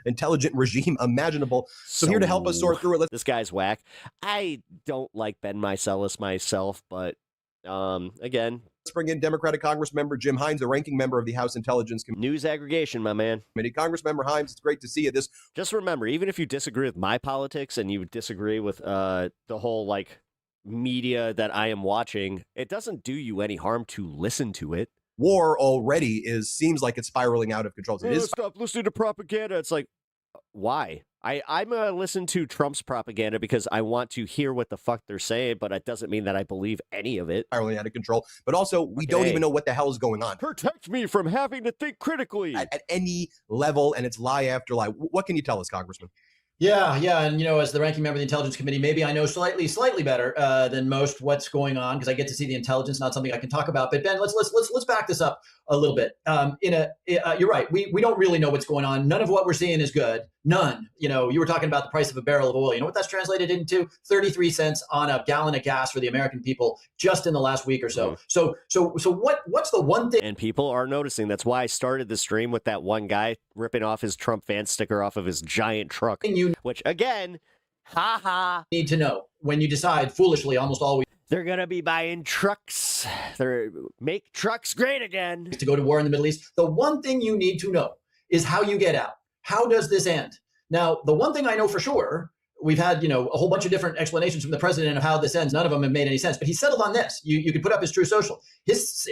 Intelligent regime imaginable. So here to help us sort through it. This guy's whack. I don't like Ben Meiselas myself, but again, let's bring in Democratic Congress member Jim Himes, the ranking member of the House Intelligence Committee. News aggregation, my man. Congressmember Himes, it's great to see you. Just remember, even if you disagree with my politics and you disagree with the whole like media that I am watching, it doesn't do you any harm to listen to it. War already seems like it's spiraling out of control. Stop listening to propaganda. It's like, why? I'm going to listen to Trump's propaganda because I want to hear what the fuck they're saying, but it doesn't mean that I believe any of it. Spiraling out of control. But also, we don't even know what the hell is going on. Protect me from having to think critically. At any level, and it's lie after lie. What can you tell us, Congressman? Yeah, and as the ranking member of the Intelligence Committee, maybe I know slightly better than most what's going on because I get to see the intelligence, not something I can talk about. But Ben, let's back this up a little bit. You're right. We don't really know what's going on. None of what we're seeing is good. None. You were talking about the price of a barrel of oil. You know what that's translated into? 33 cents on a gallon of gas for the American people just in the last week or so. So what's the one thing? And people are noticing. That's why I started the stream with that one guy ripping off his Trump fan sticker off of his giant truck. Which again, need to know when you decide foolishly almost always. They're going to be buying trucks. Make trucks great again. To go to war in the Middle East. The one thing you need to know is how you get out. How does this end? Now, the one thing I know for sure, we've had, a whole bunch of different explanations from the president of how this ends. None of them have made any sense, but he settled on this. You could put up his True Social. His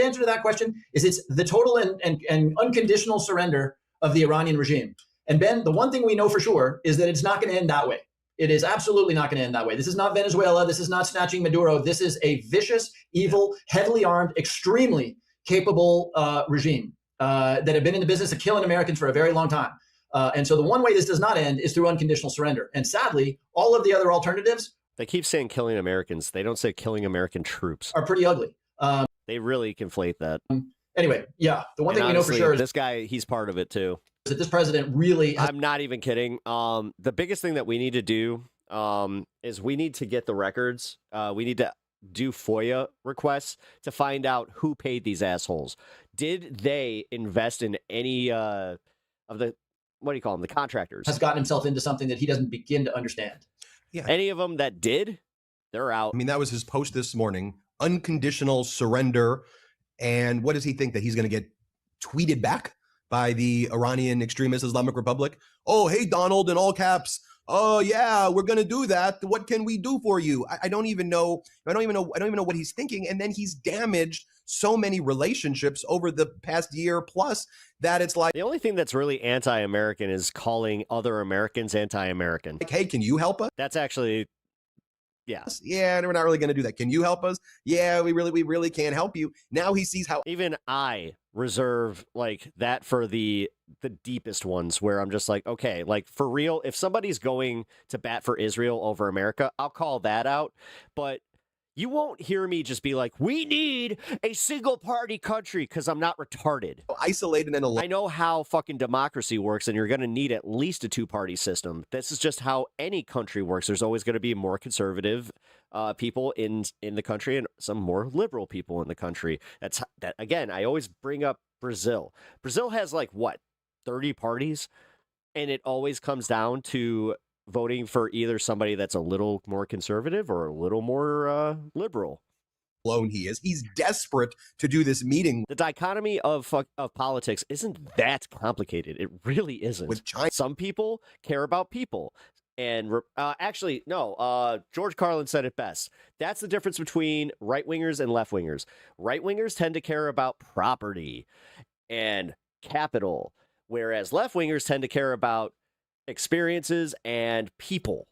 answer to that question is it's the total and unconditional surrender of the Iranian regime. And Ben, the one thing we know for sure is that it's not going to end that way. It is absolutely not going to end that way. This is not Venezuela. This is not snatching Maduro. This is a vicious, evil, heavily armed, extremely capable regime that have been in the business of killing Americans for a very long time. And so the one way this does not end is through unconditional surrender. And sadly, all of the other alternatives. They keep saying killing Americans. They don't say killing American troops. Are pretty ugly. They really conflate that. Anyway, the one thing we know for sure is this guy, he's part of it too. That this president really I'm not even kidding. The biggest thing that we need to do is we need to get the records. We need to do FOIA requests to find out who paid these assholes. Did they invest in any of the what do you call them? The contractors. Has gotten himself into something that he doesn't begin to understand. Yeah. Any of them that did, they're out. I mean, that was his post this morning. Unconditional surrender. And what does he think, that he's going to get tweeted back by the Iranian extremist Islamic Republic? Oh, hey, Donald, in all caps. Oh, yeah, we're going to do that. What can we do for you? I don't even know. I don't even know what he's thinking. And then he's damaged so many relationships over the past year plus that it's like, the only thing that's really anti-American is calling other Americans anti-American. Like, hey, can you help us? That's actually, yeah. Yeah, we're not really going to do that. Can you help us? Yeah, we really can't help you. Now he sees how even I reserve like that for the deepest ones, where I'm just like, okay, like for real, if somebody's going to bat for Israel over America, I'll call that out. But you won't hear me just be like, we need a single party country, because I'm not retarded. Isolated and alone. I know how fucking democracy works, and you're going to need at least a two-party system. This is just how any country works. There's always going to be more conservative people in the country and some more liberal people in the country. That again, I always bring up Brazil. Brazil has like what, 30 parties, and it always comes down to voting for either somebody that's a little more conservative or a little more liberal. Alone he is. He's desperate to do this meeting. The dichotomy of politics isn't that complicated. It really isn't. With China. Some people care about people. And actually, no, George Carlin said it best. That's the difference between right-wingers and left-wingers. Right-wingers tend to care about property and capital, whereas left-wingers tend to care about experiences and people.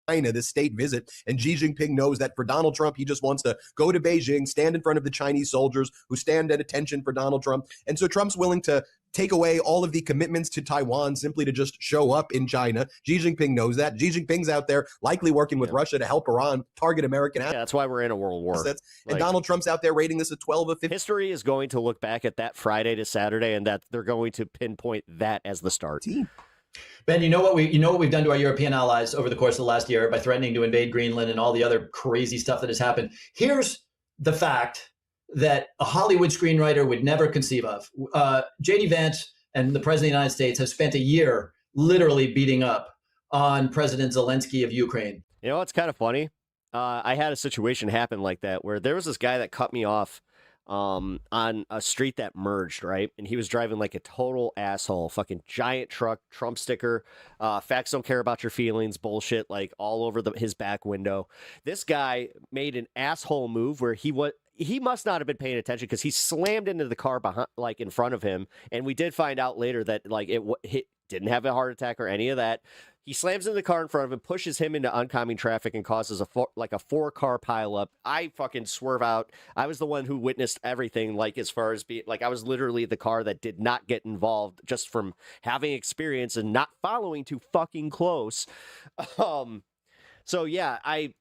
China, this state visit, and Xi Jinping knows that for Donald Trump, he just wants to go to Beijing, stand in front of the Chinese soldiers who stand at attention for Donald Trump. And so Trump's willing to take away all of the commitments to Taiwan simply to just show up in China. Xi Jinping knows that. Xi Jinping's out there likely working with Russia to help Iran target American assets. Yeah, that's why we're in a world war. And Donald Trump's out there rating this a 12 of 15. History is going to look back at that Friday to Saturday, and that they're going to pinpoint that as the start. Ben, you know what we've done to our European allies over the course of the last year by threatening to invade Greenland and all the other crazy stuff that has happened. Here's the fact that a Hollywood screenwriter would never conceive of. J.D. Vance and the President of the United States have spent a year literally beating up on President Zelensky of Ukraine. You know, it's kind of funny. I had a situation happen like that where there was this guy that cut me off on a street that merged, right? And he was driving like a total asshole, fucking giant truck, Trump sticker, facts don't care about your feelings, bullshit, like all over his back window. This guy made an asshole move where he must not have been paying attention, because he slammed into the car behind, like in front of him. And we did find out later that like it didn't have a heart attack or any of that. He slams into the car in front of him, pushes him into oncoming traffic, and causes a 4-car pileup. I fucking swerve out. I was the one who witnessed everything, like as far as being like, I was literally the car that did not get involved just from having experience and not following too fucking close. So yeah, I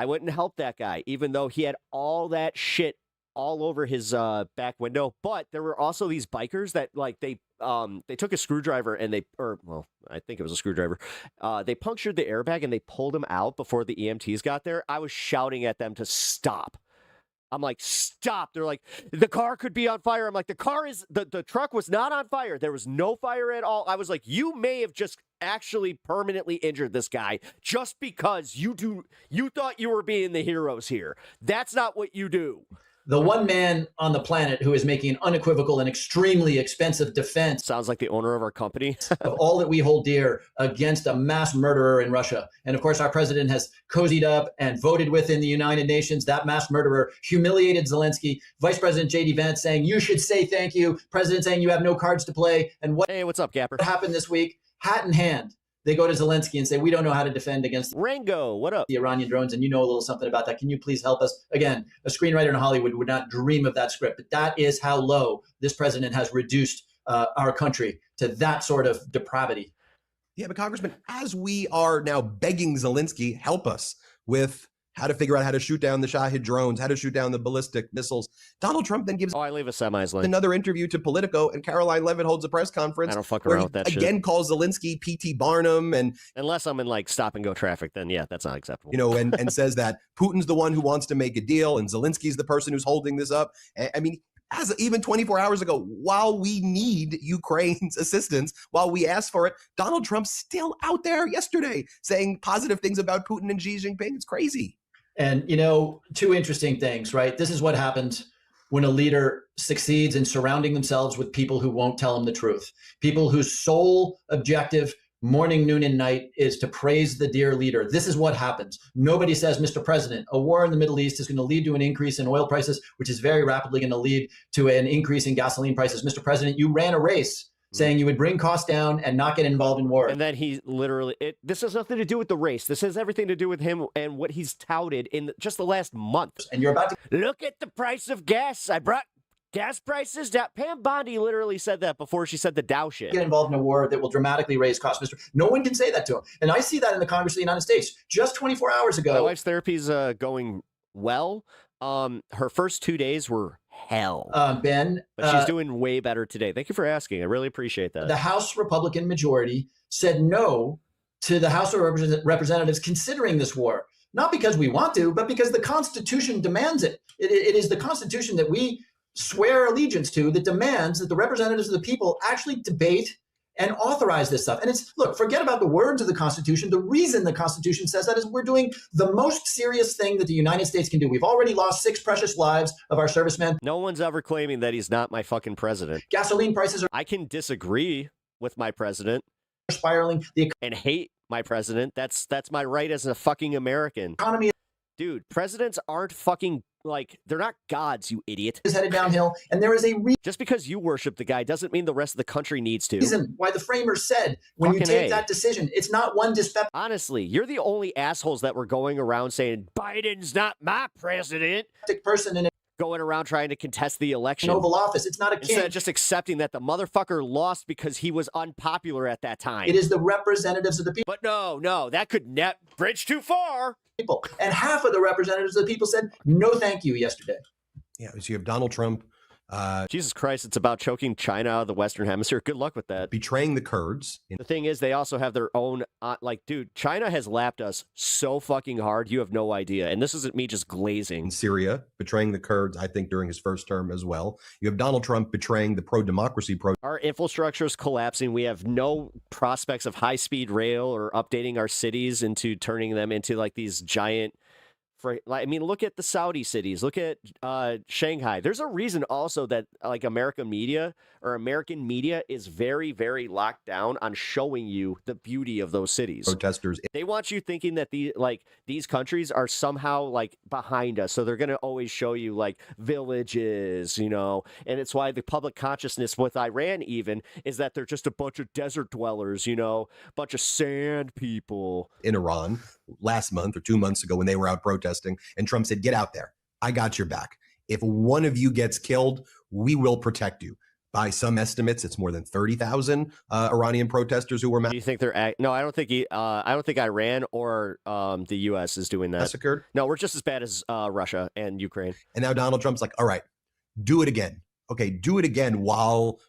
went and helped that guy, even though he had all that shit all over his back window. But there were also these bikers that like they took a screwdriver and I think it was a screwdriver. They punctured the airbag and they pulled him out before the EMTs got there. I was shouting at them to stop. I'm like, stop. They're like, the car could be on fire. I'm like, the truck was not on fire. There was no fire at all. I was like, you may have just actually permanently injured this guy just because you thought you were being the heroes here. That's not what you do. The one man on the planet who is making an unequivocal and extremely expensive defense. Sounds like the owner of our company. Of all that we hold dear against a mass murderer in Russia. And of course, our president has cozied up and voted within the United Nations. That mass murderer humiliated Zelensky. Vice President J.D. Vance saying, you should say thank you. President saying you have no cards to play. And hey, what's up, Gapper? What happened this week? Hat in hand. They go to Zelensky and say, we don't know how to defend against Rango. What up? The Iranian drones. And you know a little something about that. Can you please help us? Again, a screenwriter in Hollywood would not dream of that script. But that is how low this president has reduced our country, to that sort of depravity. Yeah, but Congressman, as we are now begging Zelensky, help us with how to figure out how to shoot down the Shahid drones, how to shoot down the ballistic missiles. Donald Trump then gives I leave a semis link. Another interview to Politico, and Caroline Levitt holds a press conference. I don't fuck around with that shit. Again, calls Zelensky P.T. Barnum, and unless I'm in like stop and go traffic, then yeah, that's not acceptable. You know, and says that Putin's the one who wants to make a deal, and Zelensky's the person who's holding this up. I mean, as even 24 hours ago, while we need Ukraine's assistance, while we ask for it, Donald Trump's still out there yesterday saying positive things about Putin and Xi Jinping. It's crazy. And, two interesting things, right? This is what happens when a leader succeeds in surrounding themselves with people who won't tell them the truth, people whose sole objective morning, noon, and night is to praise the dear leader. This is what happens. Nobody says, Mr. President, a war in the Middle East is going to lead to an increase in oil prices, which is very rapidly going to lead to an increase in gasoline prices. Mr. President, you ran a race saying you would bring costs down and not get involved in war. And then he literally, this has nothing to do with the race. This has everything to do with him and what he's touted in just the last month. And you're about to look at the price of gas. I brought gas prices down. Pam Bondi literally said that before she said the Dow shit. Get involved in a war that will dramatically raise costs. No one can say that to him. And I see that in the Congress of the United States. Just 24 hours ago. My wife's therapy is going well. Her first 2 days were hell. Ben. But she's doing way better today. Thank you for asking. I really appreciate that. The House Republican majority said no to the House of Representatives considering this war. Not because we want to, but because the Constitution demands it. It is the Constitution that we swear allegiance to that demands that the representatives of the people actually debate and authorize this stuff. And look, forget about the words of the Constitution. The reason the Constitution says that is we're doing the most serious thing that the United States can do. We've already lost 6 precious lives of our servicemen. No one's ever claiming that he's not my fucking president. Gasoline prices are... I can disagree with my president. Spiraling. And hate my president. That's my right as a fucking American. Economy. Dude, presidents aren't fucking, they're not gods, you idiot. Is headed downhill, and there is a just because you worship the guy doesn't mean the rest of the country needs to. Reason why the framers said when you take that decision, it's not one dyspeptic. Honestly, you're the only assholes that were going around saying Biden's not my president. Person in going around trying to contest the election. An Oval Office. It's not a king. Instead of just accepting that the motherfucker lost because he was unpopular at that time. It is the representatives of the people. But no, that could bridge too far. People. And half of the representatives of the people said no thank you yesterday. Yeah, so you have Donald Trump. Jesus Christ, it's about choking China out of the Western Hemisphere. Good luck with that. Betraying the Kurds. The thing is, they also have their own, dude, China has lapped us so fucking hard, you have no idea. And this isn't me just glazing. In Syria, betraying the Kurds, I think, during his first term as well. You have Donald Trump betraying the pro-democracy. Our infrastructure is collapsing. We have no prospects of high-speed rail or updating our cities into turning them into these giant... look at the Saudi cities. Look at Shanghai. There's a reason also that American media is very, very locked down on showing you the beauty of those cities. Protesters. They want you thinking that these countries are somehow behind us. So they're going to always show you villages, and it's why the public consciousness with Iran even is that they're just a bunch of desert dwellers, bunch of sand people. In Iran last month or 2 months ago when they were out protesting, and Trump said, get out there. I got your back. If one of you gets killed, we will protect you. By some estimates, it's more than 30,000 Iranian protesters who were Do you think they're no? I don't think I don't think Iran or the U.S. is doing that. Massacred? No, we're just as bad as Russia and Ukraine. And now Donald Trump's like, all right, do it again. Okay, do it again while.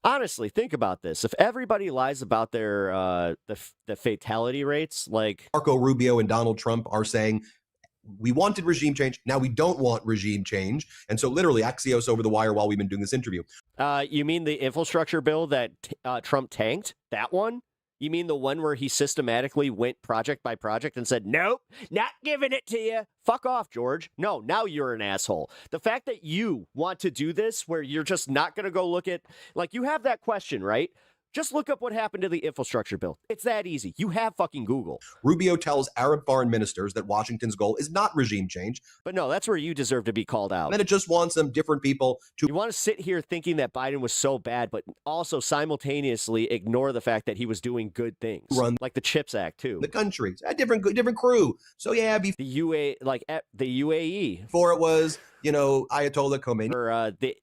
Honestly, think about this. If everybody lies about their the fatality rates, Marco Rubio and Donald Trump are saying, we wanted regime change. Now we don't want regime change. And so literally Axios over the wire while we've been doing this interview. You mean the infrastructure bill that Trump tanked? That one? You mean the one where he systematically went project by project and said, nope, not giving it to you. Fuck off, George. No, now you're an asshole. The fact that you want to do this where you're just not going to go look at, you have that question, right? Just look up what happened to the infrastructure bill. It's that easy. You have fucking Google. Rubio tells Arab foreign ministers that Washington's goal is not regime change. But no, that's where you deserve to be called out. And it just wants some different people to... You want to sit here thinking that Biden was so bad, but also simultaneously ignore the fact that he was doing good things. Run like the CHIPS Act, too. The countries. A different crew. So yeah, the UAE. Before it was, Ayatollah Khomeini. Or the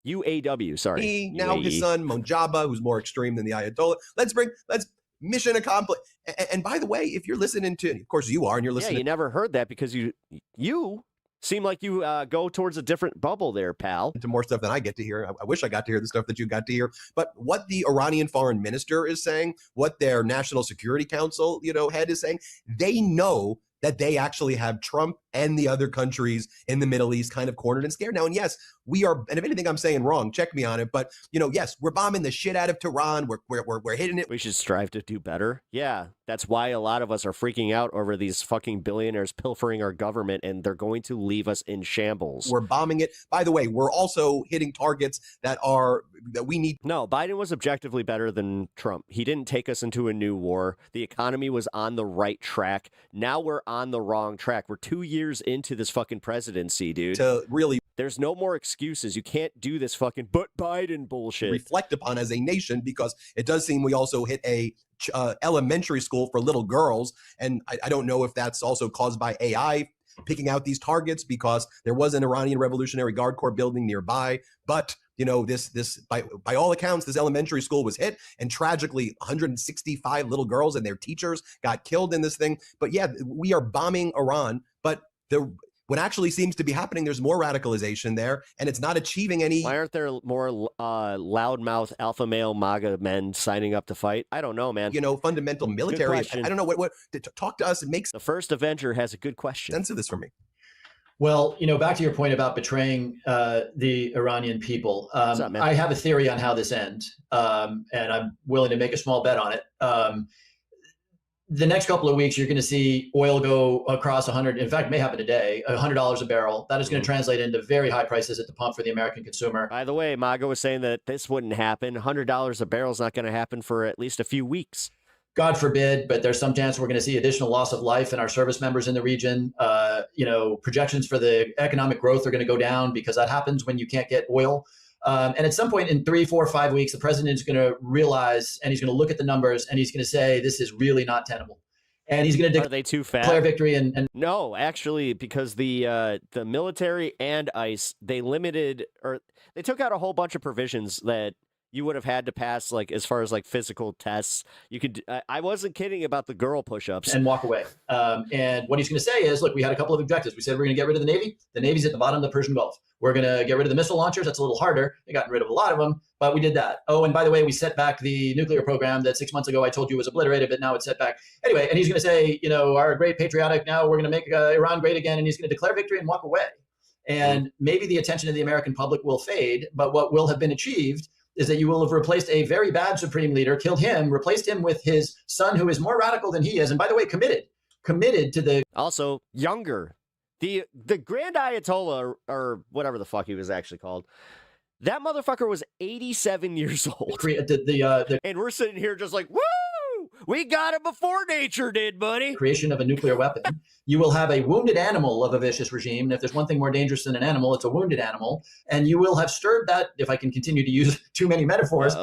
UAW, sorry. Now his son, Mojaba, who's more extreme than the Ayatollah. Let's mission accomplished. And by the way, if you're listening to, of course you are, and you're listening. Yeah, you never heard that because you seem like you go towards a different bubble there, pal. To more stuff than I get to hear. I wish I got to hear the stuff that you got to hear. But what the Iranian foreign minister is saying, what their National Security Council, head is saying, they know that they actually have Trump and the other countries in the Middle East kind of cornered and scared now. And yes, we are, and if anything I'm saying wrong, check me on it. But, yes, we're bombing the shit out of Tehran. We're hitting it. We should strive to do better. Yeah, that's why a lot of us are freaking out over these fucking billionaires pilfering our government, and they're going to leave us in shambles. We're bombing it. By the way, we're also hitting targets that we need. No, Biden was objectively better than Trump. He didn't take us into a new war. The economy was on the right track. Now we're on the wrong track. We're 2 years into this fucking presidency, dude. There's no more excuses. You can't do this fucking but Biden bullshit. Reflect upon as a nation, because it does seem we also hit a elementary school for little girls. And I don't know if that's also caused by AI picking out these targets, because there was an Iranian Revolutionary Guard Corps building nearby. But, this by all accounts, this elementary school was hit, and tragically 165 little girls and their teachers got killed in this thing. But yeah, we are bombing Iran, but what actually seems to be happening, there's more radicalization there, and it's not achieving any. Why aren't there more loudmouth alpha male MAGA men signing up to fight? I don't know, man. Fundamental military. I don't know what talk to us. It makes the first Avenger has a good question. Sense of this for me. Well, back to your point about betraying the Iranian people. What's up, man? I have a theory on how this ends, and I'm willing to make a small bet on it. The next couple of weeks, you're going to see oil go across 100. In fact, it may happen today, $100 a barrel. That is going to translate into very high prices at the pump for the American consumer. By the way, MAGA was saying that this wouldn't happen. $100 a barrel is not going to happen for at least a few weeks. God forbid, but there's some chance we're going to see additional loss of life in our service members in the region. Projections for the economic growth are going to go down because that happens when you can't get oil. And at some point in 3, 4, 5 weeks, the president is going to realize, and he's going to look at the numbers, and he's going to say, this is really not tenable. And he's going to Are they too fat? declare victory. And no, actually, because the military and ICE, they took out a whole bunch of provisions that you would have had to pass, like as far as like physical tests. You could. I wasn't kidding about the girl push-ups. And walk away. And what he's going to say is, look, we had a couple of objectives. We said we're going to get rid of the Navy. The Navy's at the bottom of the Persian Gulf. We're going to get rid of the missile launchers. That's a little harder. They gotten rid of a lot of them, but we did that. Oh, and by the way, we set back the nuclear program that 6 months ago I told you was obliterated, but now it's set back. Anyway, and he's going to say, our great patriotic, now we're going to make Iran great again, and he's going to declare victory and walk away. And maybe the attention of the American public will fade, but what will have been achieved is that you will have replaced a very bad supreme leader, killed him, replaced him with his son, who is more radical than he is, and by the way, committed to the also younger. The Grand Ayatollah, or whatever the fuck he was actually called, that motherfucker was 87 years old. And we're sitting here just like, woo! We got it before nature did, buddy. Creation of a nuclear weapon. You will have a wounded animal of a vicious regime. And if there's one thing more dangerous than an animal, it's a wounded animal. And you will have stirred that, if I can continue to use too many metaphors,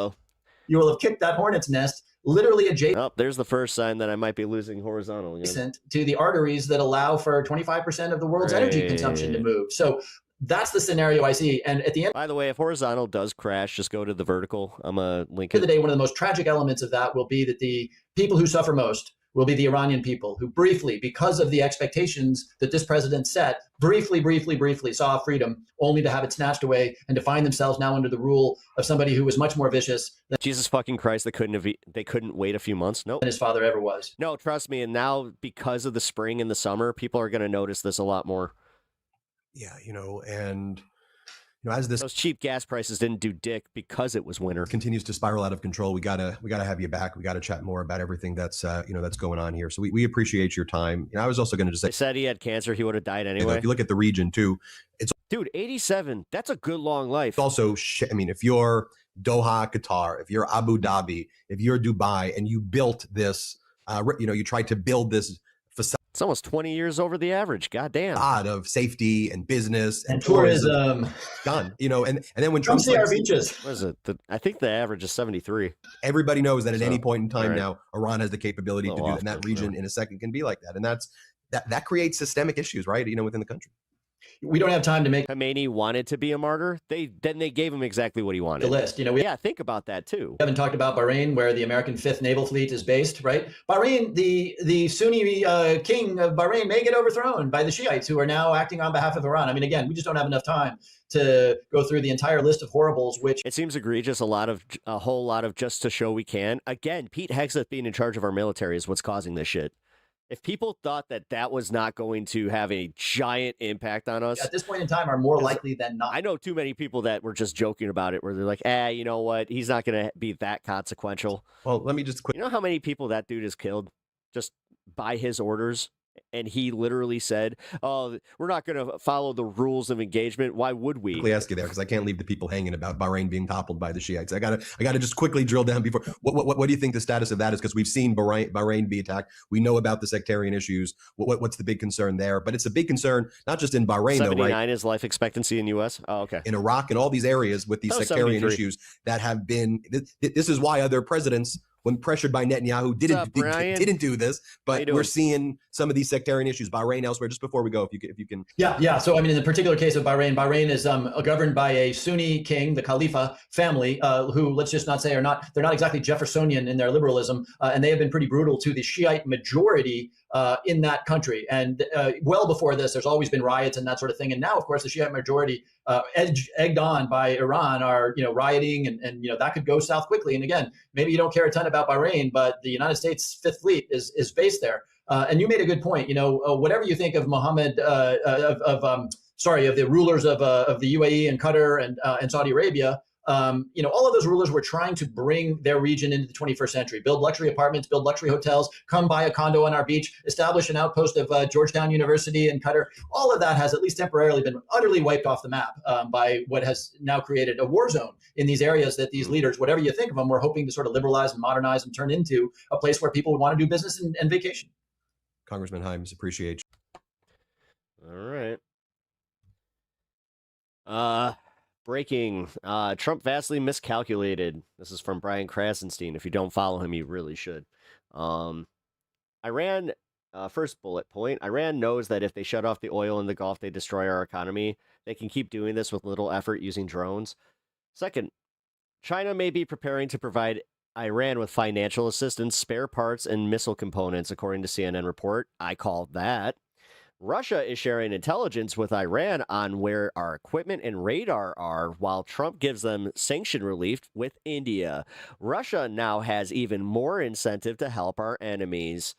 you will have kicked that hornet's nest literally adjacent. Oh, there's the first sign that I might be losing horizontal again. To the arteries that allow for 25% of the world's energy consumption to move. So that's the scenario I see. And at the end, by the way, if horizontal does crash, just go to the vertical. I'm a link. At the end of the day, one of the most tragic elements of that will be that the people who suffer most will be the Iranian people, who briefly, because of the expectations that this president set, briefly saw freedom, only to have it snatched away and to find themselves now under the rule of somebody who was much more vicious than Jesus fucking Christ. They couldn't wait a few months. Nope. Than his father ever was. No, trust me. And now, because of the spring and the summer, people are going to notice this a lot more. Yeah, as those cheap gas prices didn't do dick because it was winter, continues to spiral out of control. We gotta have you back. We gotta chat more about everything that's that's going on here. So we appreciate your time. I was also going to just say, they said he had cancer. He would have died anyway. If you look at the region too, dude, 87. That's a good long life. Also, if you're Doha, Qatar, if you're Abu Dhabi, if you're Dubai, and you built this, you tried to build this facade. It's almost 20 years over the average. Goddamn. Of safety and business and tourism. Gone. And then when Trump see our beaches. What is it? I think the average is 73. Everybody knows that at any point in time now, Iran has the capability to do that. And that region in a second can be like that. And that creates systemic issues, right? Within the country. We don't have time to make. Khomeini wanted to be a martyr. They gave him exactly what he wanted. The list, think about that too. We haven't talked about Bahrain, where the American 5th Naval Fleet is based, right? Bahrain, the Sunni king of Bahrain may get overthrown by the Shiites, who are now acting on behalf of Iran. Again, we just don't have enough time to go through the entire list of horribles, which it seems egregious. A whole lot of just to show we can. Again, Pete Hegseth being in charge of our military is what's causing this shit. If people thought that that was not going to have a giant impact on us, at this point in time, are more likely than not. I know too many people that were just joking about it, where they're like, you know what? He's not going to be that consequential. Well, let me just You know how many people that dude has killed just by his orders? And he literally said, "Oh, we're not going to follow the rules of engagement. Why would we?" quickly ask you there because I can't leave the people hanging about Bahrain being toppled by the Shiites. I gotta just quickly drill down before. What do you think the status of that is? Because we've seen Bahrain be attacked. We know about the sectarian issues. What's the big concern there? But it's a big concern not just in Bahrain, 79 though, right? is life expectancy in U.S. Oh, okay. In Iraq and all these areas with these sectarian 73. issues that have been. This is why other presidents, when pressured by Netanyahu, didn't do this. But we're seeing some of these sectarian issues, Bahrain, elsewhere. Just before we go, if you can. Yeah. So, I mean, in the particular case of Bahrain, Bahrain is governed by a Sunni king, the Khalifa family, who, let's just not say, they're not exactly Jeffersonian in their liberalism, and they have been pretty brutal to the Shiite majority in that country. And well before this, there's always been riots and that sort of thing. And now, of course, the Shiite majority, egged on by Iran, are rioting, and that could go south quickly. And again, maybe you don't care a ton about Bahrain, but the United States Fifth Fleet is based there. And you made a good point. Whatever you think of Mohammed, of the rulers of the UAE and Qatar and Saudi Arabia. All of those rulers were trying to bring their region into the 21st century, build luxury apartments, build luxury hotels, come buy a condo on our beach, establish an outpost of Georgetown University in Qatar. All of that has at least temporarily been utterly wiped off the map by what has now created a war zone in these areas that these leaders, whatever you think of them, were hoping to sort of liberalize and modernize and turn into a place where people would want to do business and vacation. Congressman Hymes, appreciate you. All right. Breaking. Trump vastly miscalculated. This is from Brian Krasenstein. If you don't follow him, you really should. Iran, first bullet point, Iran knows that if they shut off the oil in the Gulf, they destroy our economy. They can keep doing this with little effort using drones. Second, China may be preparing to provide Iran with financial assistance, spare parts, and missile components, according to CNN report. I call that. Russia is sharing intelligence with Iran on where our equipment and radar are, while Trump gives them sanction relief with India. Russia now has even more incentive to help our enemies.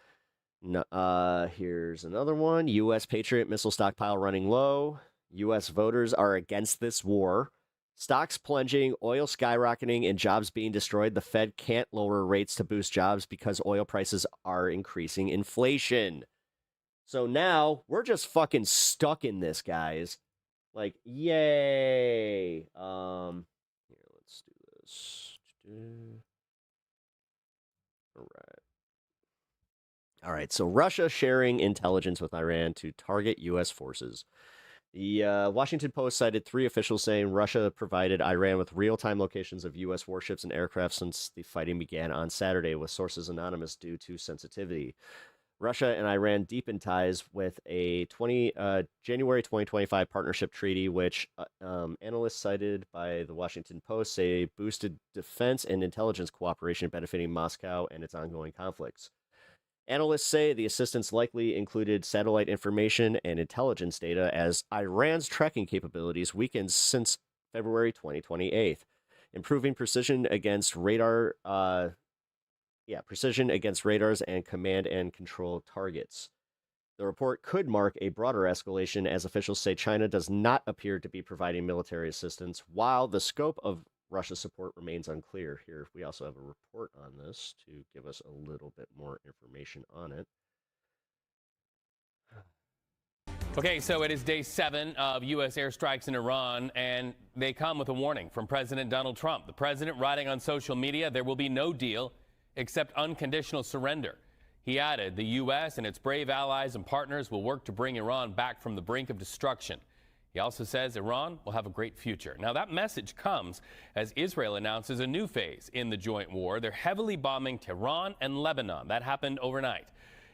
Here's another one. U.S. Patriot missile stockpile running low. U.S. voters are against this war. Stocks plunging, oil skyrocketing, and jobs being destroyed. The Fed can't lower rates to boost jobs because oil prices are increasing inflation. So now we're just fucking stuck in this, guys. Like, yay. Here, let's do this. All right. So Russia sharing intelligence with Iran to target U.S. forces. The Washington Post cited 3 officials saying Russia provided Iran with real-time locations of U.S. warships and aircraft since the fighting began on Saturday, with sources anonymous due to sensitivity. Russia and Iran deepened ties with a January 2025 partnership treaty, which analysts cited by the Washington Post say boosted defense and intelligence cooperation benefiting Moscow and its ongoing conflicts. Analysts say the assistance likely included satellite information and intelligence data as Iran's tracking capabilities weakened since February 2028, improving precision against radars and command and control targets. The report could mark a broader escalation as officials say China does not appear to be providing military assistance, while the scope of Russia's support remains unclear. Here, we also have a report on this to give us a little bit more information on it. Okay, so it is day 7 of U.S. airstrikes in Iran, and they come with a warning from President Donald Trump. The president writing on social media, there will be no deal except unconditional surrender. He added, the U.S. and its brave allies and partners will work to bring Iran back from the brink of destruction. He also says Iran will have a great future. Now, that message comes as Israel announces a new phase in the joint war. They're heavily bombing Tehran and Lebanon. That happened overnight.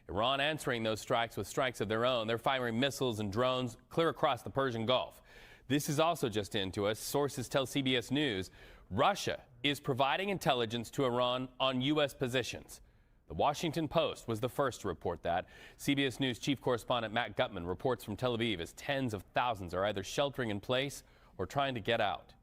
Iran answering those strikes with strikes of their own. They're firing missiles and drones clear across the Persian Gulf. This is also just into us. Sources tell CBS News Russia is providing intelligence to Iran on U.S. positions. The Washington Post was the first to report that. CBS News chief correspondent Matt Gutman reports from Tel Aviv as tens of thousands are either sheltering in place or trying to get out.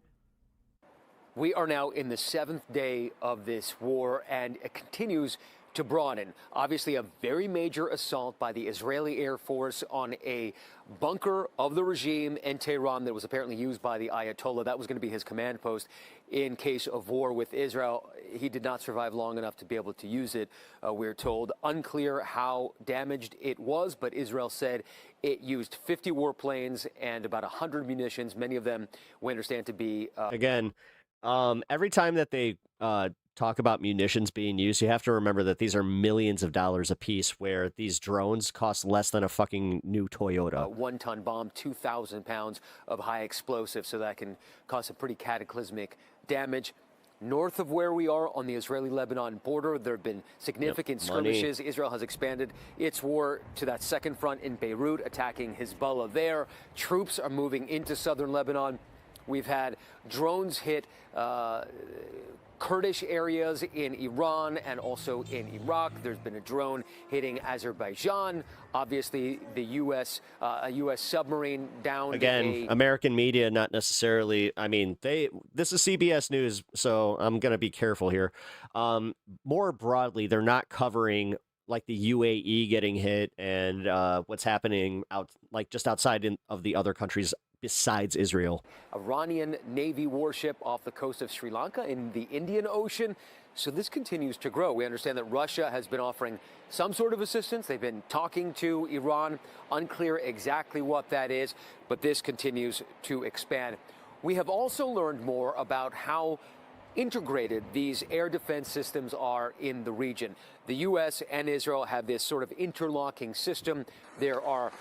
We are now in the 7th day of this war, and it continues to broaden. Obviously, a very major assault by the Israeli Air Force on a bunker of the regime in Tehran that was apparently used by the Ayatollah. That was going to be his command post in case of war with Israel. He did not survive long enough to be able to use it, we're told. Unclear how damaged it was, but Israel said it used 50 warplanes and about 100 munitions, many of them we understand to be... Again, every time that they talk about munitions being used, you have to remember that these are millions of dollars a piece, where these drones cost less than a fucking new Toyota. 1-ton bomb, 2,000 pounds of high explosive, so that can cause some pretty cataclysmic damage. North of where we are on the Israeli-Lebanon border, there have been significant skirmishes. Israel has expanded its war to that second front in Beirut, attacking Hezbollah there. Troops are moving into southern Lebanon. We've had drones hit Kurdish areas in Iran and also in Iraq. There's been a drone hitting Azerbaijan. Obviously, the U.S. A U.S. submarine downed. Again, American media, not necessarily. I mean, this is CBS News, so I'm going to be careful here. More broadly, they're not covering like the UAE getting hit and what's happening just outside of the other countries besides Israel. Iranian Navy warship off the coast of Sri Lanka in the Indian Ocean. So this continues to grow. We understand that Russia has been offering some sort of assistance. They've been talking to Iran. Unclear exactly what that is, but this continues to expand. We have also learned more about how integrated these air defense systems are in the region. The U.S. and Israel have this sort of interlocking system. There are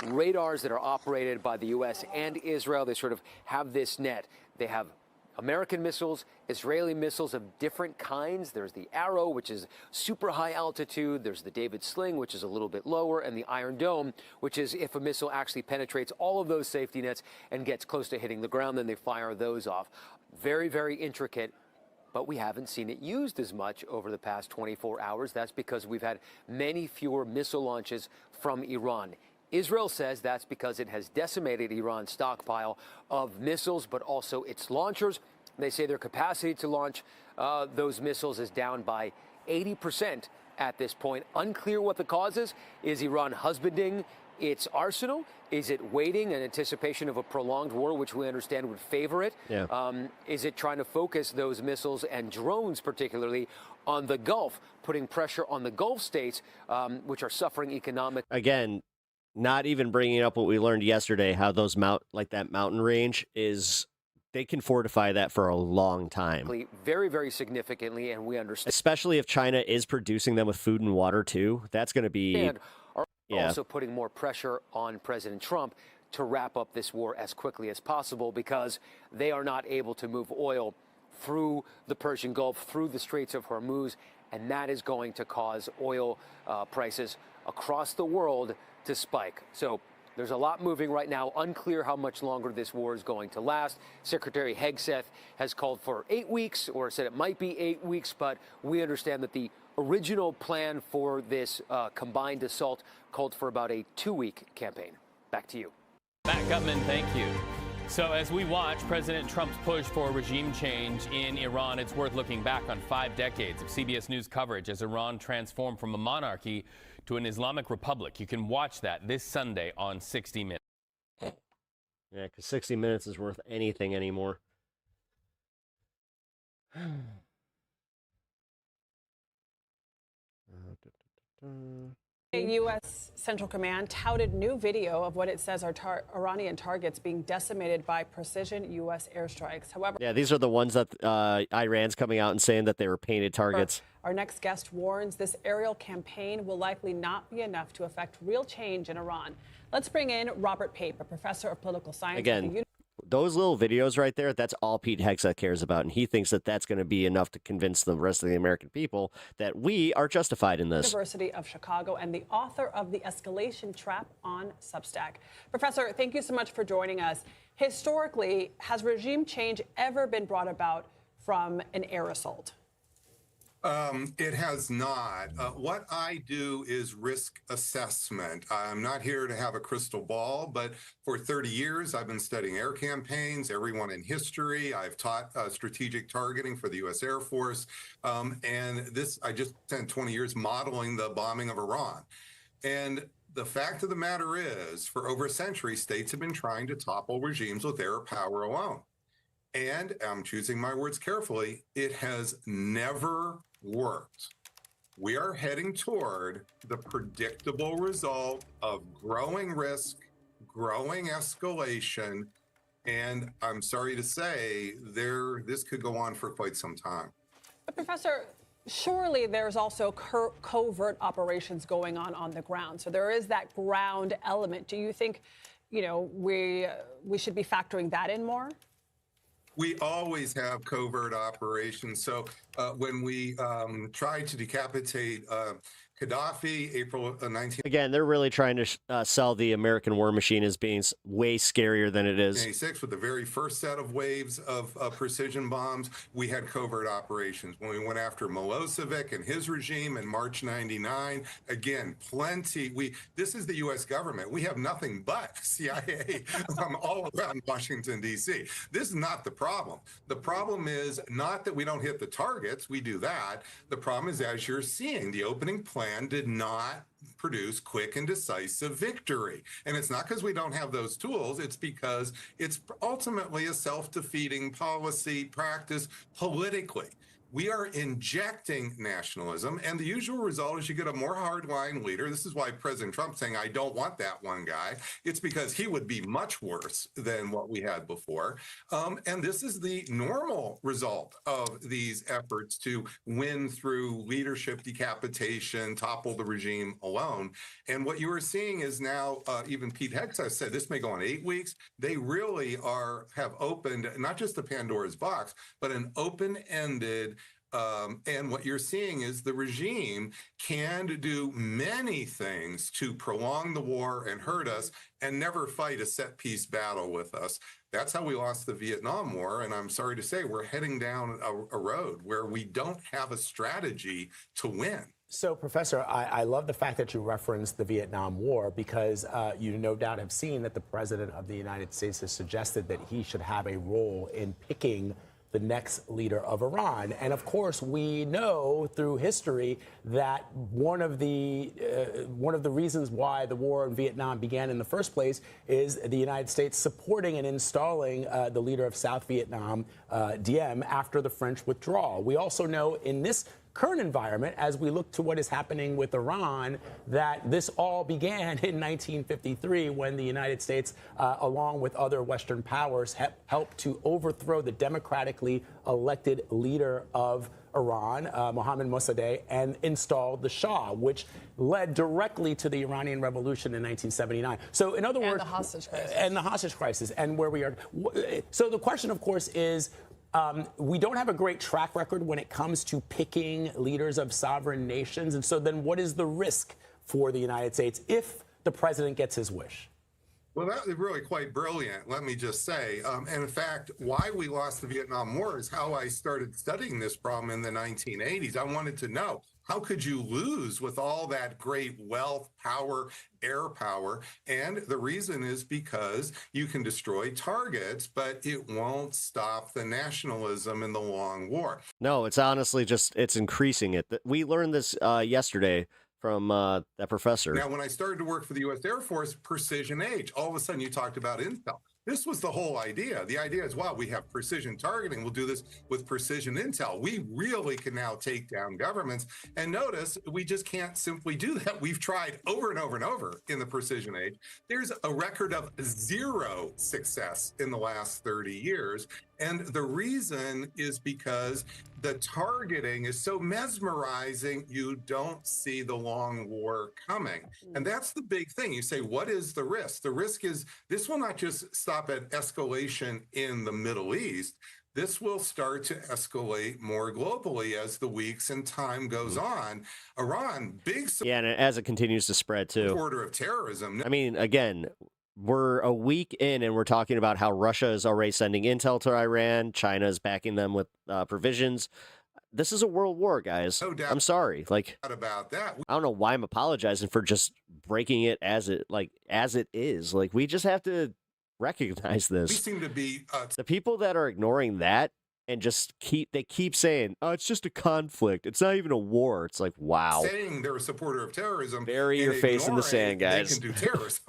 radars that are operated by the U.S. and Israel. They sort of have this net. They have American missiles, Israeli missiles of different kinds. There's the Arrow, which is super high altitude. There's the David Sling, which is a little bit lower, and the Iron Dome, which is if a missile actually penetrates all of those safety nets and gets close to hitting the ground, then they fire those off. Very, very intricate, but we haven't seen it used as much over the past 24 hours. That's because we've had many fewer missile launches from Iran. Israel says that's because it has decimated Iran's stockpile of missiles, but also its launchers. They say their capacity to launch those missiles is down by 80% at this point. Unclear what the cause is. Is Iran husbanding its arsenal? Is it waiting in anticipation of a prolonged war, which we understand would favor it? Yeah. Is it trying to focus those missiles and drones particularly on the Gulf, putting pressure on the Gulf states, which are suffering economic? Again, not even bringing up what we learned yesterday, how those that mountain range is, they can fortify that for a long time. Very, very significantly, and we understand. Especially if China is producing them with food and water too. That's going to be... And are also putting more pressure on President Trump to wrap up this war as quickly as possible, because they are not able to move oil through the Persian Gulf, through the Straits of Hormuz, and that is going to cause oil prices across the world to spike. So there's a lot moving right now. Unclear how much longer this war is going to last. Secretary Hegseth has called for 8 weeks, or said it might be 8 weeks, but we understand that the original plan for this combined assault called for about a 2-week campaign. Back to you. Matt Gutman, thank you. So as we watch President Trump's push for regime change in Iran, it's worth looking back on 5 decades of CBS News coverage as Iran transformed from a monarchy to an Islamic republic. You can watch that this Sunday on 60 Minutes. Yeah, because 60 Minutes is worth anything anymore. U.S. Central Command touted new video of what it says are Iranian targets being decimated by precision U.S. airstrikes. However, yeah, these are the ones that Iran's coming out and saying that they were painted targets. Our next guest warns this aerial campaign will likely not be enough to affect real change in Iran. Let's bring in Robert Pape, a professor of political science. Again, those little videos right there, that's all Pete Hegseth cares about. And he thinks that that's going to be enough to convince the rest of the American people that we are justified in this. University of Chicago and the author of The Escalation Trap on Substack. Professor, thank you so much for joining us. Historically, has regime change ever been brought about from an air assault? It has not. What I do is risk assessment. I'm not here to have a crystal ball, but for 30 years, I've been studying air campaigns, everyone in history. I've taught strategic targeting for the U.S. Air Force. I just spent 20 years modeling the bombing of Iran. And the fact of the matter is, for over a century, states have been trying to topple regimes with air power alone. And I'm choosing my words carefully, it has never worked. We are heading toward the predictable result of growing risk, growing escalation, and I'm sorry to say, this could go on for quite some time. But Professor, surely there's also covert operations going on the ground. So there is that ground element. Do you think, we should be factoring that in more? We always have covert operations. So when we tried to decapitate Gaddafi, April 19th. Again, they're really trying to sell the American war machine as being way scarier than it is. 1986, with the very first set of waves of precision bombs, we had covert operations. When we went after Milosevic and his regime in March 99, again, plenty. This is the U.S. government. We have nothing but CIA all around Washington, D.C. This is not the problem. The problem is not that we don't hit the targets. We do that. The problem is, as you're seeing, the opening plan did not produce quick and decisive victory. And it's not because we don't have those tools. It's because it's ultimately a self-defeating policy practice politically. We are injecting nationalism, and the usual result is you get a more hardline leader. This is why President Trump's saying, I don't want that one guy. It's because he would be much worse than what we had before. And this is the normal result of these efforts to win through leadership decapitation, topple the regime alone. And what you are seeing is now, even Pete Hegseth said this may go on 8 weeks. They really have opened not just the Pandora's box, but an open-ended and what you're seeing is the regime can do many things to prolong the war and hurt us and never fight a set piece battle with us. That's how we lost the Vietnam War. And I'm sorry to say, we're heading down a road where we don't have a strategy to win. So, Professor, I love the fact that you referenced the Vietnam War because you no doubt have seen that the President of the United States has suggested that he should have a role in picking the next leader of Iran. And of course, we know through history that one of the reasons why the war in Vietnam began in the first place is the United States supporting and installing the leader of South Vietnam, Diem, after the French withdrawal. We also know in this current environment, as we look to what is happening with Iran, that this all began in 1953 when the United States, along with other Western powers, helped to overthrow the democratically elected leader of Iran, Mohammad Mossadegh, and installed the Shah, which led directly to the Iranian Revolution in 1979. So, in other words, the hostage crisis. And the hostage crisis, and where we are. So, the question, of course, is. We don't have a great track record when it comes to picking leaders of sovereign nations. And so then what is the risk for the United States if the president gets his wish? Well, that is really quite brilliant, let me just say. And in fact, why we lost the Vietnam War is how I started studying this problem in the 1980s. I wanted to know, how could you lose with all that great wealth, power, air power? And the reason is because you can destroy targets, but it won't stop the nationalism in the long war. No, it's honestly just, it's increasing it. We learned this yesterday from that professor. Now, when I started to work for the U.S. Air Force, precision age, all of a sudden you talked about intel. This was the whole idea. The idea is, wow, we have precision targeting. We'll do this with precision intel. We really can now take down governments. And notice, we just can't simply do that. We've tried over and over and over in the precision age. There's a record of 0 success in the last 30 years. And the reason is because the targeting is so mesmerizing, you don't see the long war coming. And that's the big thing. You say, what is the risk? The risk is this will not just stop at escalation in the Middle East. This will start to escalate more globally as the weeks and time goes on. Iran, big and as it continues to spread too. Supporter of terrorism. I mean, again, we're a week in and we're talking about how Russia is already sending intel to Iran. China is backing them with provisions. this is a world war, guys. No doubt I'm sorry. Like, about that. I don't know why I'm apologizing for just breaking it as it is. Like, we just have to recognize We this. seem to be The people that are ignoring that and just keep saying, "Oh, it's just a conflict. It's not even a war." It's like, wow. saying they're a supporter of terrorism. Bury and your face in the sand, ignoring guys. They can do terrorism.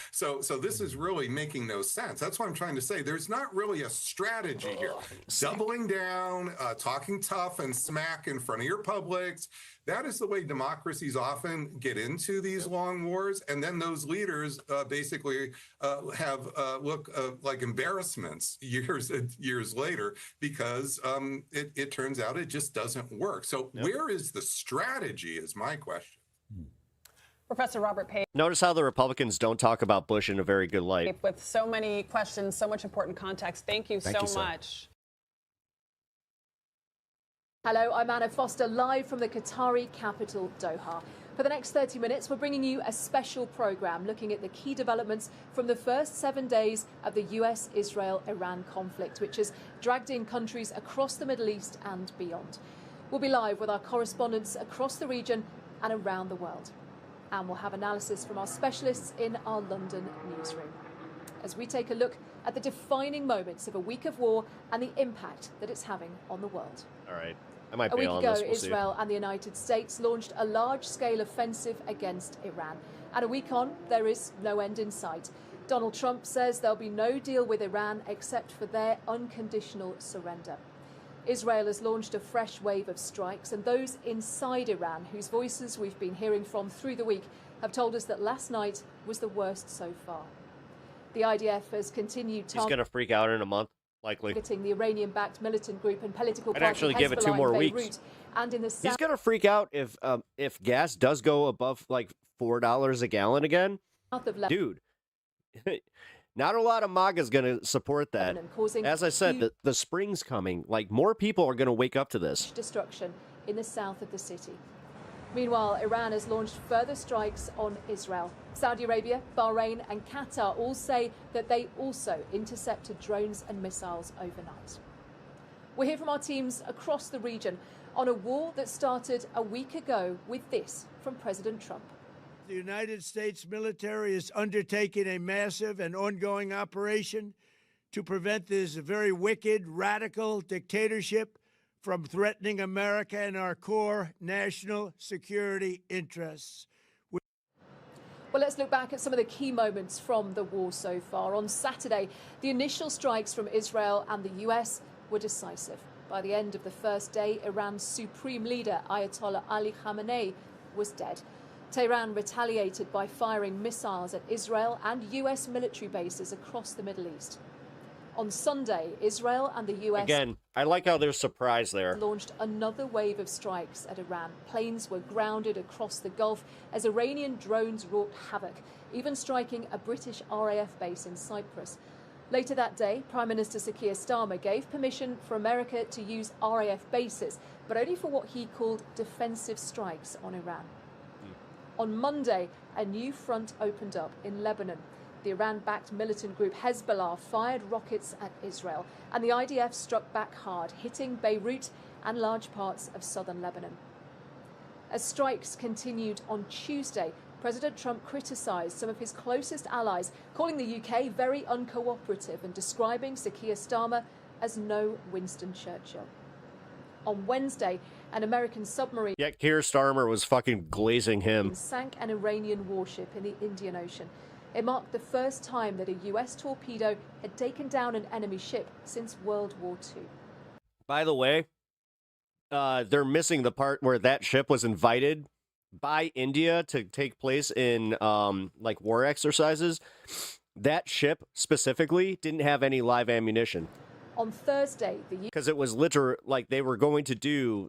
so this is really making no sense. That's what I'm trying to say. There's not really a strategy here. Doubling down, talking tough and smack in front of your publics. That is the way democracies often get into these long wars. And then those leaders basically have look like embarrassments years later because it turns out it just doesn't work. So where is the strategy is my question. Professor Robert Page. Notice how the Republicans don't talk about Bush in a very good light. With so many questions, so much important context. Thank you so much. Hello, I'm Anna Foster, live from the Qatari capital, Doha. For the next 30 minutes, we're bringing you a special program looking at the key developments from the first 7 days of the US, Israel, Iran conflict, which has dragged in countries across the Middle East and beyond. We'll be live with our correspondents across the region and around the world. And we'll have analysis from our specialists in our London newsroom as we take a look at the defining moments of a week of war and the impact that it's having on the world. All right. I might A be week on ago, this. We'll see. Israel and the United States launched a large-scale offensive against Iran. And a week on, there is no end in sight. Donald Trump says there'll be no deal with Iran except for their unconditional surrender. Israel has launched a fresh wave of strikes, and those inside Iran, whose voices we've been hearing from through the week, have told us that last night was the worst so far. The IDF has continued He's going to freak out in a month, likely. targeting the Iranian-backed militant group and political I'd party actually give it 2 Hezbollah more in weeks. Beirut. And in the He's south going to freak out if gas does go above like $4 a gallon again. of Lebanon. Dude, not a lot of MAGA's going to support that. causing As I said, the spring's coming. Like, more people are going to wake up to this. destruction in the south of the city. Meanwhile, Iran has launched further strikes on Israel. Saudi Arabia, Bahrain and Qatar all say that they also intercepted drones and missiles overnight. We'll hear from our teams across the region on a war that started a week ago with this from President Trump. The United States military is undertaking a massive and ongoing operation to prevent this very wicked, radical dictatorship from threatening America and our core national security interests. Well, let's look back at some of the key moments from the war so far. On Saturday, the initial strikes from Israel and the US were decisive. By the end of the first day, Iran's supreme leader, Ayatollah Ali Khamenei, was dead. Tehran retaliated by firing missiles at Israel and US military bases across the Middle East. On Sunday, Israel and the US Again, I like how there's surprise there. launched another wave of strikes at Iran. Planes were grounded across the Gulf as Iranian drones wrought havoc, even striking a British RAF base in Cyprus. Later that day, Prime Minister Sir Keir Starmer gave permission for America to use RAF bases, but only for what he called defensive strikes on Iran. On Monday, a new front opened up in Lebanon. The Iran-backed militant group Hezbollah fired rockets at Israel, and the IDF struck back hard, hitting Beirut and large parts of southern Lebanon. As strikes continued on Tuesday, President Trump criticised some of his closest allies, calling the UK very uncooperative and describing Sir Keir Starmer as no Winston Churchill. On Wednesday, an American submarine Yet Keir Starmer was fucking glazing him. sank an Iranian warship in the Indian Ocean. It marked the first time that a US torpedo had taken down an enemy ship since World War II. By the way, they're missing the part where that ship was invited by India to take place in like war exercises. That ship specifically didn't have any live ammunition On Thursday, the because it was literally like they were going to do,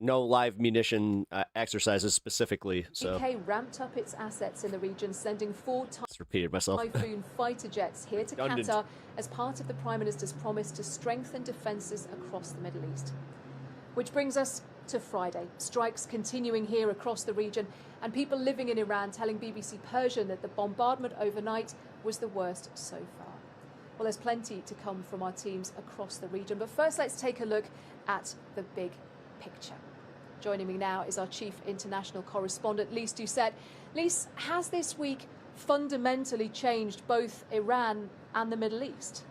no live munition exercises specifically. So UK ramped up its assets in the region, sending 4 just repeated myself. Typhoon fighter jets here to Redundant. Qatar as part of the Prime Minister's promise to strengthen defences across the Middle East. Which brings us to Friday. Strikes continuing here across the region, and people living in Iran telling BBC Persian that the bombardment overnight was the worst so far. Well, there's plenty to come from our teams across the region. But first, let's take a look at the big picture. Joining me now is our chief international correspondent, Lise Doucet. Lise, has this week fundamentally changed both Iran and the Middle East?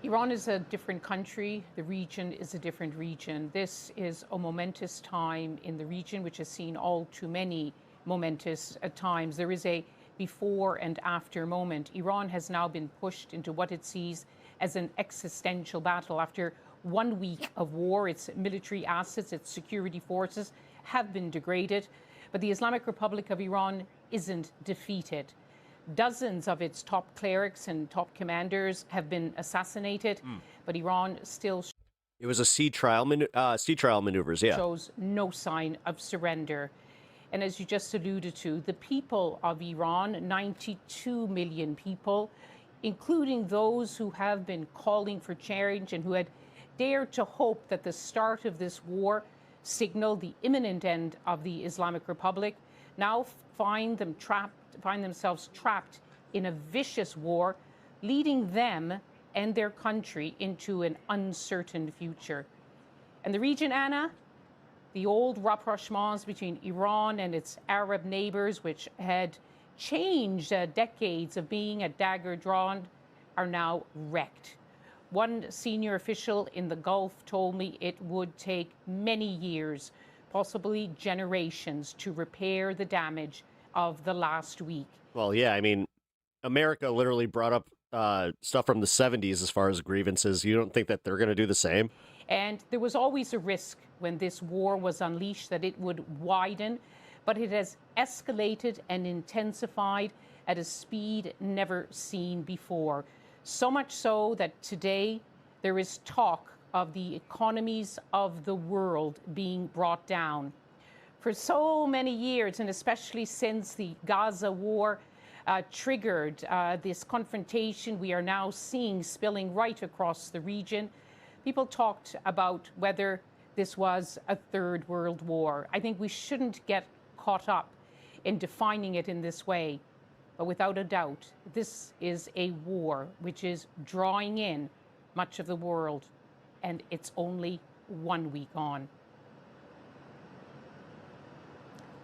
Iran is a different country. The region is a different region. This is a momentous time in the region, which has seen all too many momentous times. There is a before and after moment. Iran has now been pushed into what it sees as an existential battle. After 1 week of war, its military assets, its security forces have been degraded, but the Islamic Republic of Iran isn't defeated. Dozens of its top clerics and top commanders have been assassinated, but Iran still It was a sea trial maneuvers, yeah. shows no sign of surrender. And as you just alluded to, the people of Iran, 92 million people, including those who have been calling for change and who had dared to hope that the start of this war signaled the imminent end of the Islamic Republic, now find themselves trapped in a vicious war, leading them and their country into an uncertain future. And the region, Anna, the old rapprochements between Iran and its Arab neighbors, which had changed decades of being a dagger drawn, are now wrecked. One senior official in the Gulf told me it would take many years, possibly generations, to repair the damage of the last week. Well, yeah, I mean, America literally brought up stuff from the 70s as far as grievances. You don't think that they're going to do the same? And there was always a risk when this war was unleashed that it would widen, but it has escalated and intensified at a speed never seen before. So much so that today there is talk of the economies of the world being brought down. For so many years, and especially since the Gaza war triggered this confrontation we are now seeing spilling right across the region, people talked about whether this was a third world war. I think we shouldn't get caught up in defining it in this way. But without a doubt, this is a war which is drawing in much of the world, and it's only 1 week on.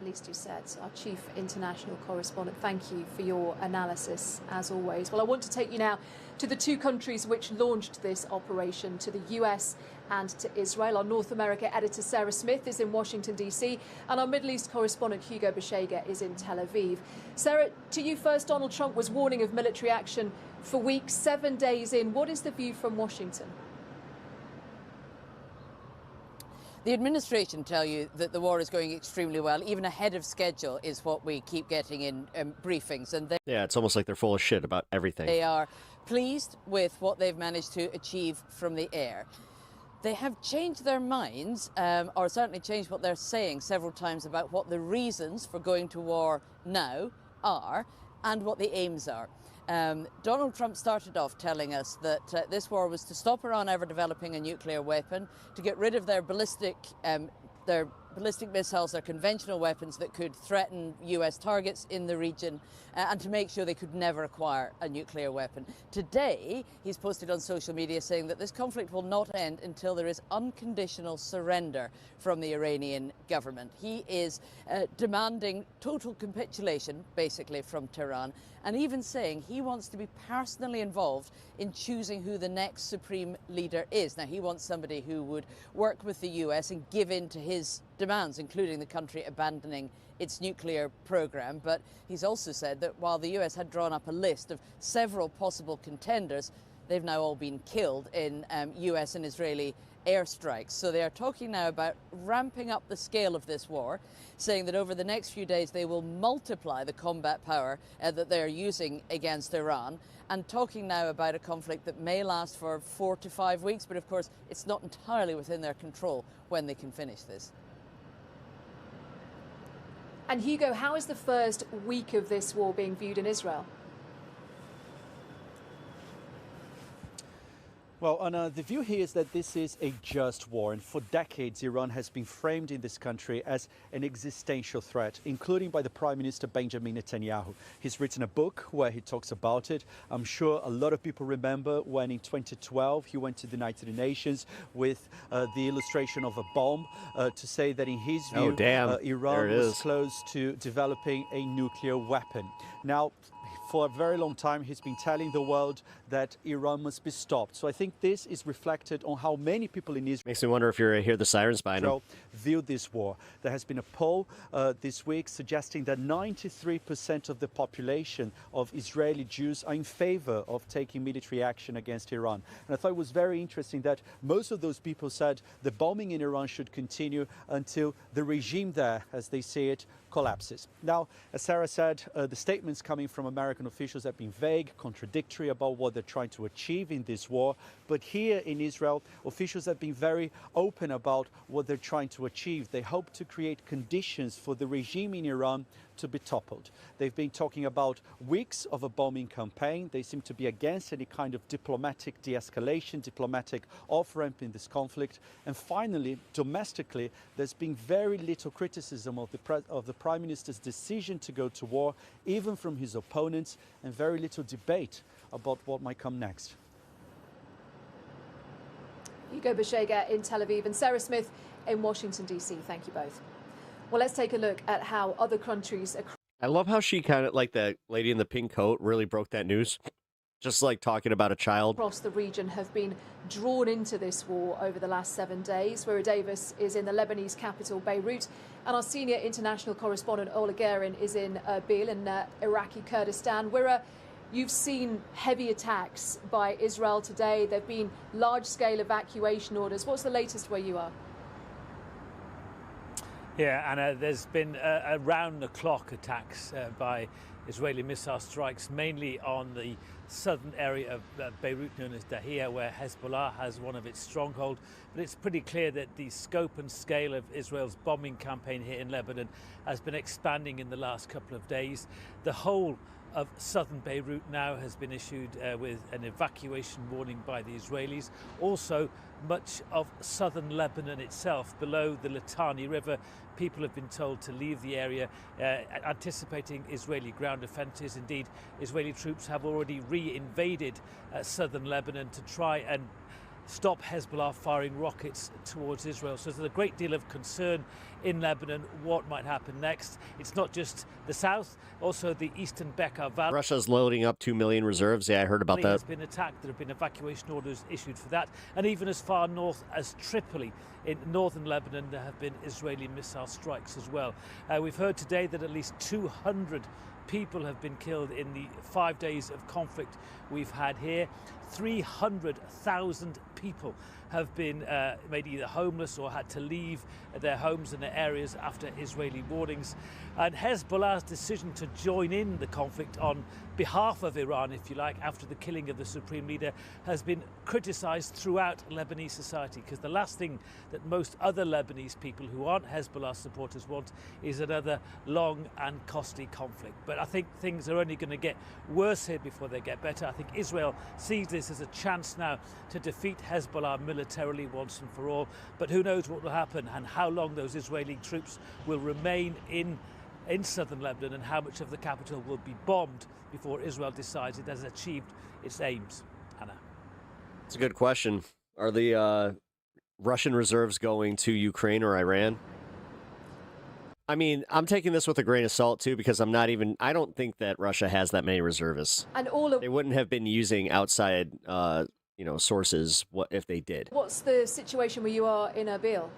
Lise Doucet, our chief international correspondent, thank you for your analysis, as always. Well, I want to take you now to the two countries which launched this operation, to the US and to Israel. Our North America editor, Sarah Smith, is in Washington, D.C., and our Middle East correspondent, Hugo Beshega, is in Tel Aviv. Sarah, to you first, Donald Trump was warning of military action for weeks, 7 days in. What is the view from Washington? The administration tell you that the war is going extremely well, even ahead of schedule is what we keep getting in briefings. And Yeah, it's almost like they're full of shit about everything. They are pleased with what they've managed to achieve from the air. They have changed their minds, or certainly changed what they're saying several times about what the reasons for going to war now are and what the aims are. Donald Trump started off telling us that this war was to stop Iran ever developing a nuclear weapon, to get rid of their ballistic missiles, their conventional weapons that could threaten US targets in the region, and to make sure they could never acquire a nuclear weapon. Today, he's posted on social media saying that this conflict will not end until there is unconditional surrender from the Iranian government. He is demanding total capitulation, basically, from Tehran, and even saying he wants to be personally involved in choosing who the next supreme leader is. Now, he wants somebody who would work with the US and give in to his demands, including the country abandoning its nuclear program. But he's also said that while the US had drawn up a list of several possible contenders, they've now all been killed in US and Israeli airstrikes. So they are talking now about ramping up the scale of this war, saying that over the next few days they will multiply the combat power that they're using against Iran, and talking now about a conflict that may last for 4 to 5 weeks, but of course it's not entirely within their control when they can finish this. And Hugo, how is the first week of this war being viewed in Israel? Well, Anna, the view here is that this is a just war, and for decades Iran has been framed in this country as an existential threat, including by the Prime Minister Benjamin Netanyahu. He's written a book where he talks about it. I'm sure a lot of people remember when in 2012 he went to the United Nations with the illustration of a bomb to say that in his view Iran was close to developing a nuclear weapon. Now, for a very long time, he's been telling the world that Iran must be stopped. So I think this is reflected on how many people in Israel... Makes me wonder if you hear the sirens by now. ...view this war. There has been a poll this week suggesting that 93% of the population of Israeli Jews are in favor of taking military action against Iran. And I thought it was very interesting that most of those people said the bombing in Iran should continue until the regime there, as they say it, collapses. Now, as Sarah said, the statements coming from American officials have been vague, contradictory about what they're trying to achieve in this war. But here in Israel, officials have been very open about what they're trying to achieve. They hope to create conditions for the regime in Iran to be toppled. They've been talking about weeks of a bombing campaign. They seem to be against any kind of diplomatic de-escalation, diplomatic off-ramp in this conflict. And finally, domestically, there's been very little criticism of the Prime Minister's decision to go to war, even from his opponents, and very little debate about what might come next. Hugo Bashega in Tel Aviv and Sarah Smith in Washington, D.C. Thank you both. Well, let's take a look at how other countries... I love how she kind of, like that lady in the pink coat, really broke that news. Just like talking about a child. ...across the region have been drawn into this war over the last 7 days. Wira Davis is in the Lebanese capital, Beirut, and our senior international correspondent, Ola Gerin, is in Erbil in Iraqi Kurdistan. Wira, you've seen heavy attacks by Israel today. There have been large-scale evacuation orders. What's the latest where you are? Yeah, Anna, there's been around-the-clock attacks by Israeli missile strikes, mainly on the southern area of Beirut known as Dahia, where Hezbollah has one of its strongholds. But it's pretty clear that the scope and scale of Israel's bombing campaign here in Lebanon has been expanding in the last couple of days. The whole of southern Beirut now has been issued with an evacuation warning by the Israelis. Also, much of southern Lebanon itself, below the Litani River, people have been told to leave the area, anticipating Israeli ground offences. Indeed, Israeli troops have already re-invaded southern Lebanon to try and stop Hezbollah firing rockets towards Israel. So there's a great deal of concern in Lebanon what might happen next. It's not just the south, also the eastern Bekaa Valley. Russia's loading up 2 million reserves. Yeah, I heard about that. Has been attacked. There have been evacuation orders issued for that. And even as far north as Tripoli in northern Lebanon, there have been Israeli missile strikes as well. We've heard today that at least 200 people have been killed in the 5 days of conflict we've had here. 300,000 people have been made either homeless or had to leave their homes and their areas after Israeli warnings. And Hezbollah's decision to join in the conflict on behalf of Iran, if you like, after the killing of the supreme leader, has been criticized throughout Lebanese society, because the last thing that most other Lebanese people who aren't Hezbollah supporters want is another long and costly conflict. But I think things are only going to get worse here before they get better. I think Israel sees this as a chance now to defeat Hezbollah militarily once and for all. But who knows what will happen and how long those Israeli troops will remain in southern Lebanon, and how much of the capital will be bombed before Israel decides it has achieved its aims. Anna. It's a good question. Are the Russian reserves going to Ukraine or Iran? I mean, I'm taking this with a grain of salt, too, because I don't think that Russia has that many reservists. And all of... They wouldn't have been using outside, sources if they did. What's the situation where you are in Erbil?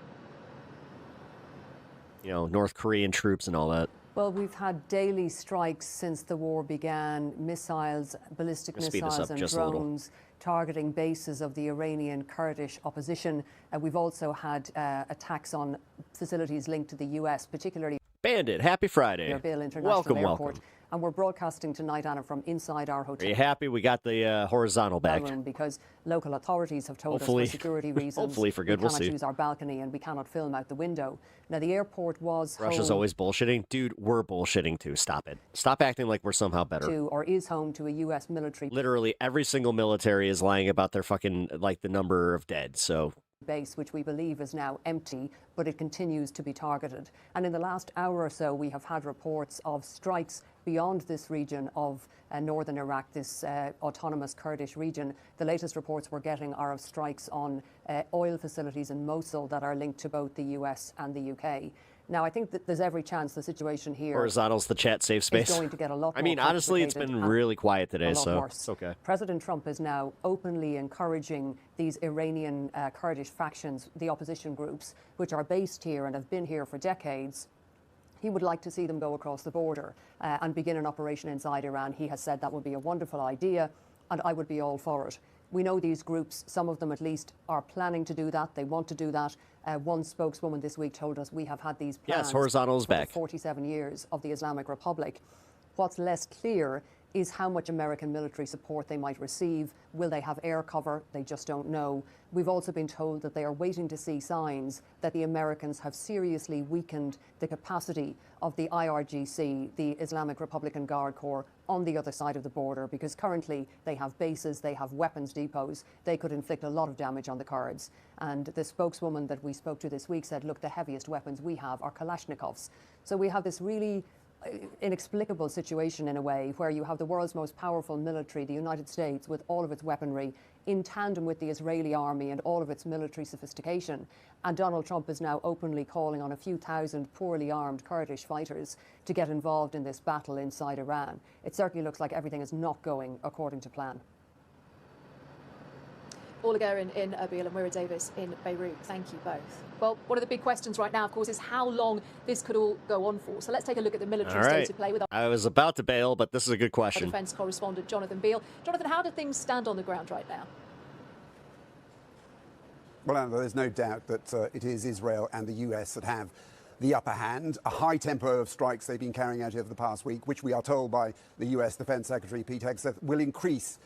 North Korean troops and all that. Well, we've had daily strikes since the war began, missiles, ballistic missiles and drones targeting bases of the Iranian Kurdish opposition. We've also had attacks on facilities linked to the US, particularly Bandit, happy Friday. Erbil International Welcome, Airport. welcome. And we're broadcasting tonight, Anna, from inside our Are hotel you happy we got the horizontal back? room because local authorities have told Hopefully- us for security reasons hopefully for good, we we'll cannot see. use our balcony and we cannot film out the window. Now, the airport was Russia's home always bullshitting. Dude, we're bullshitting too. Stop it. Stop acting like we're somehow better. to, or is home to, a U.S. military Literally every single military is lying about their fucking, like, the number of dead, so... base, which we believe is now empty, but it continues to be targeted. And in the last hour or so, we have had reports of strikes beyond this region of northern Iraq, this autonomous Kurdish region. The latest reports we're getting are of strikes on oil facilities in Mosul that are linked to both the US and the UK. Now, I think that there's every chance the situation here Horizontal's the chat safe space. is going to get a lot I more mean, honestly, it's complicated been and really quiet a today, lot so worse. it's okay. President Trump is now openly encouraging these Iranian Kurdish factions, the opposition groups, which are based here and have been here for decades. He would like to see them go across the border and begin an operation inside Iran. He has said that would be a wonderful idea, and I would be all for it. We know these groups, some of them at least, are planning to do that. They want to do that. One spokeswoman this week told us we have had these plans Yes, horizontal is for the back. 47 years of the Islamic Republic. What's less clear is how much American military support they might receive. Will they have air cover? They just don't know. We've also been told that they are waiting to see signs that the Americans have seriously weakened the capacity of the IRGC, the Islamic Republican Guard Corps, on the other side of the border, because currently they have bases, they have weapons depots. They could inflict a lot of damage on the Kurds. And the spokeswoman that we spoke to this week said, look, the heaviest weapons we have are Kalashnikovs. So we have this really inexplicable situation in a way where you have the world's most powerful military, the United States, with all of its weaponry, in tandem with the Israeli army and all of its military sophistication. And Donald Trump is now openly calling on a few thousand poorly armed Kurdish fighters to get involved in this battle inside Iran. It certainly looks like everything is not going according to plan. Orla Guerin in Erbil and Mira Davis in Beirut. Thank you both. Well, one of the big questions right now, of course, is how long this could all go on for. So let's take a look at the military state of play with our I was about to bail, but this is a good question. defence correspondent, Jonathan Beale. Jonathan, how do things stand on the ground right now? Well, Anna, there's no doubt that it is Israel and the US that have the upper hand. A high tempo of strikes they've been carrying out over the past week, which we are told by the US Defense Secretary Pete Hegseth will increase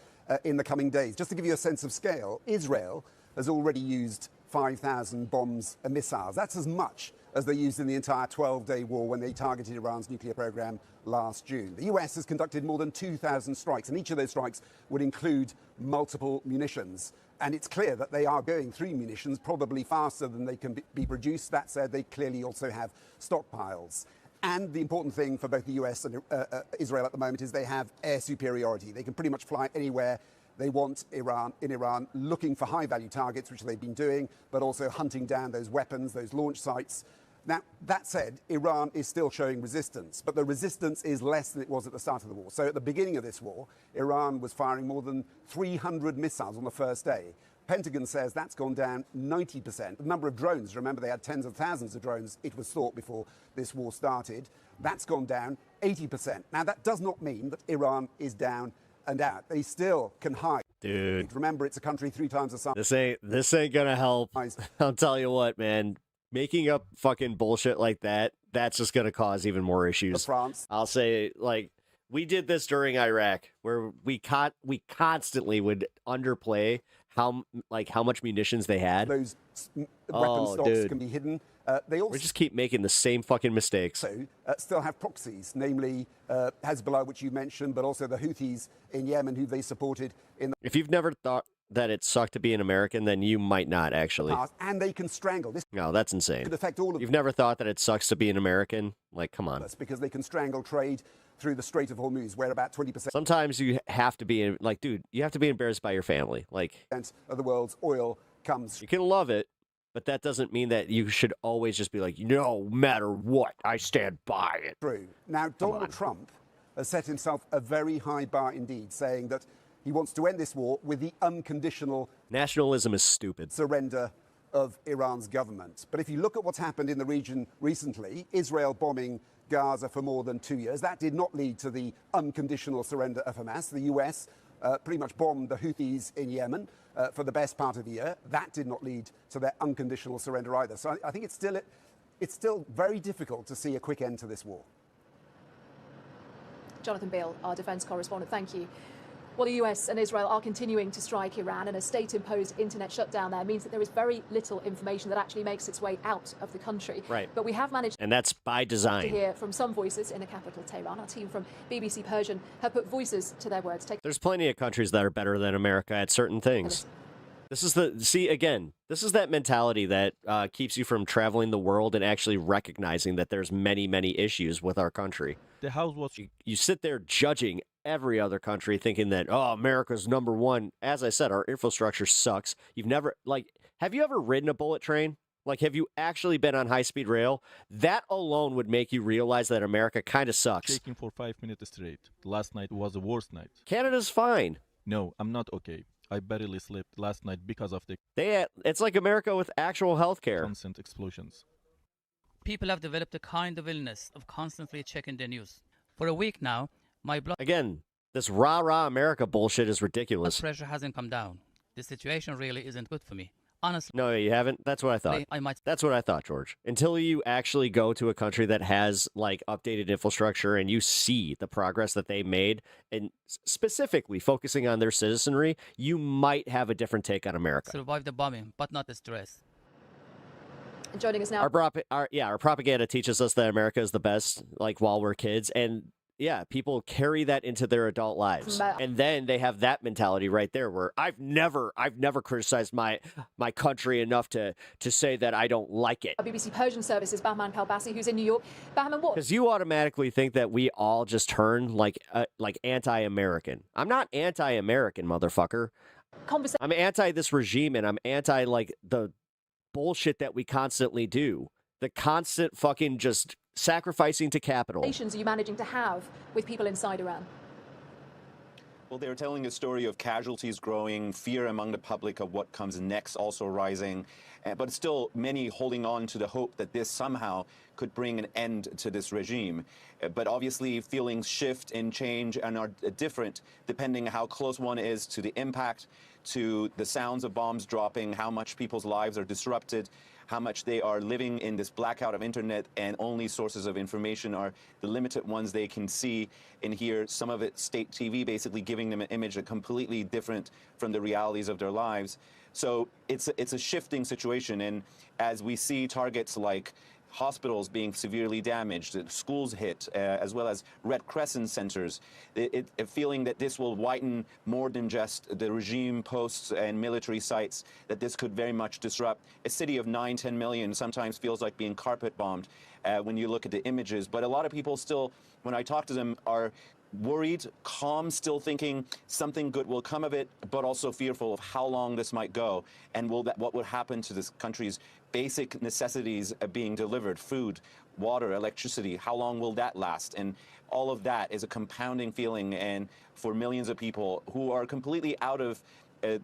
in the coming days. Just to give you a sense of scale, Israel has already used 5,000 bombs and missiles. That's as much as they used in the entire 12-day war when they targeted Iran's nuclear program last June. The US has conducted more than 2,000 strikes, and each of those strikes would include multiple munitions. And it's clear that they are going through munitions probably faster than they can be produced. That said, they clearly also have stockpiles. And the important thing for both the US and Israel at the moment is they have air superiority. They can pretty much fly anywhere they want in Iran, looking for high-value targets, which they've been doing, but also hunting down those weapons, those launch sites. Now, that said, Iran is still showing resistance, but the resistance is less than it was at the start of the war. So at the beginning of this war, Iran was firing more than 300 missiles on the first day. Pentagon says that's gone down 90%. The number of drones, remember they had tens of thousands of drones, it was thought, before this war started. That's gone down 80%. Now, that does not mean that Iran is down and out. They still can hide. Dude. Remember, it's a country 3 times the size. This ain't gonna help. I'll tell you what, man. Making up fucking bullshit like that, that's just gonna cause even more issues. France. I'll say, like, we did this during Iraq, where we constantly would underplay how much munitions they had. Those weapon stocks can be hidden. They also we just keep making the same fucking mistakes. Still have proxies, namely Hezbollah, which you mentioned, but also the Houthis in Yemen, who they supported in the If you've never thought that it sucked to be an American, then you might not actually. past, and they can strangle. This No, that's insane. could affect all of You've never thought that it sucks to be an American? Like, come on. us because they can strangle trade through the Strait of Hormuz, where about 20% Sometimes you have to be like, dude, you have to be embarrassed by your family. Like, of the world's oil comes. You can love it, but that doesn't mean that you should always just be like, no matter what, I stand by it. True. Now, Donald Trump has set himself a very high bar indeed, saying that he wants to end this war with the unconditional nationalism is stupid surrender of Iran's government. But if you look at what's happened in the region recently, Israel bombing Gaza for more than 2 years, that did not lead to the unconditional surrender of Hamas. The US pretty much bombed the Houthis in Yemen for the best part of the year. That did not lead to their unconditional surrender either. So I think it's still it's still very difficult to see a quick end to this war. Jonathan Beale, our defence correspondent, thank you. Well, the US and Israel are continuing to strike Iran, and a state-imposed internet shutdown there means that there is very little information that actually makes its way out of the country. Right. But we have managed And that's by design. to hear from some voices in the capital, Tehran. Our team from BBC Persian have put voices to their words. There's plenty of countries that are better than America at certain things. This is this is that mentality that keeps you from traveling the world and actually recognizing that there's many, many issues with our country. The house was You sit there judging every other country thinking that, oh, America's number one. As I said, our infrastructure sucks. You've never, have you ever ridden a bullet train? Have you actually been on high-speed rail? That alone would make you realize that America kind of sucks. shaking for 5 minutes straight. Last night was the worst night. Canada's fine. No, I'm not okay. I barely slept last night because of the It's like America with actual health care. constant explosions. People have developed a kind of illness of constantly checking the news. For a week now, my blood Again, this rah-rah America bullshit is ridiculous. pressure hasn't come down. The situation really isn't good for me. Honestly, No, you haven't? That's what I thought. I might. That's what I thought, George. Until you actually go to a country that has updated infrastructure and you see the progress that they made, and specifically focusing on their citizenry, you might have a different take on America. survive the bombing, but not the stress. And joining us now. Our propaganda teaches us that America is the best, while we're kids, and yeah, people carry that into their adult lives, and then they have that mentality right there, where I've never criticized my country enough to say that I don't like it. Our BBC Persian services, Bahman Kalbasi, who's in New York. Bahman, what? Because you automatically think that we all just turn anti-American. I'm not anti-American, motherfucker. I'm anti this regime, and I'm anti the bullshit that we constantly do. The constant fucking just sacrificing to capital. Relations are you managing to have with people inside Iran? Well, they're telling a story of casualties growing, fear among the public of what comes next also rising, but still many holding on to the hope that this somehow could bring an end to this regime. But obviously feelings shift and change and are different depending how close one is to the impact, to the sounds of bombs dropping, how much people's lives are disrupted, how much they are living in this blackout of internet, and only sources of information are the limited ones they can see and hear. Some of it state TV basically giving them an image that completely different from the realities of their lives. So it's a shifting situation, and as we see targets like hospitals being severely damaged, schools hit, as well as Red Crescent centers, a feeling that this will widen more than just the regime posts and military sites, that this could very much disrupt a city of 9-10 million. Sometimes feels like being carpet bombed when you look at the images. But a lot of people still, when I talk to them, are worried, calm, still thinking something good will come of it, but also fearful of how long this might go, and what would happen to this country's basic necessities being delivered: food, water, electricity. How long will that last? And all of that is a compounding feeling, and for millions of people who are completely out of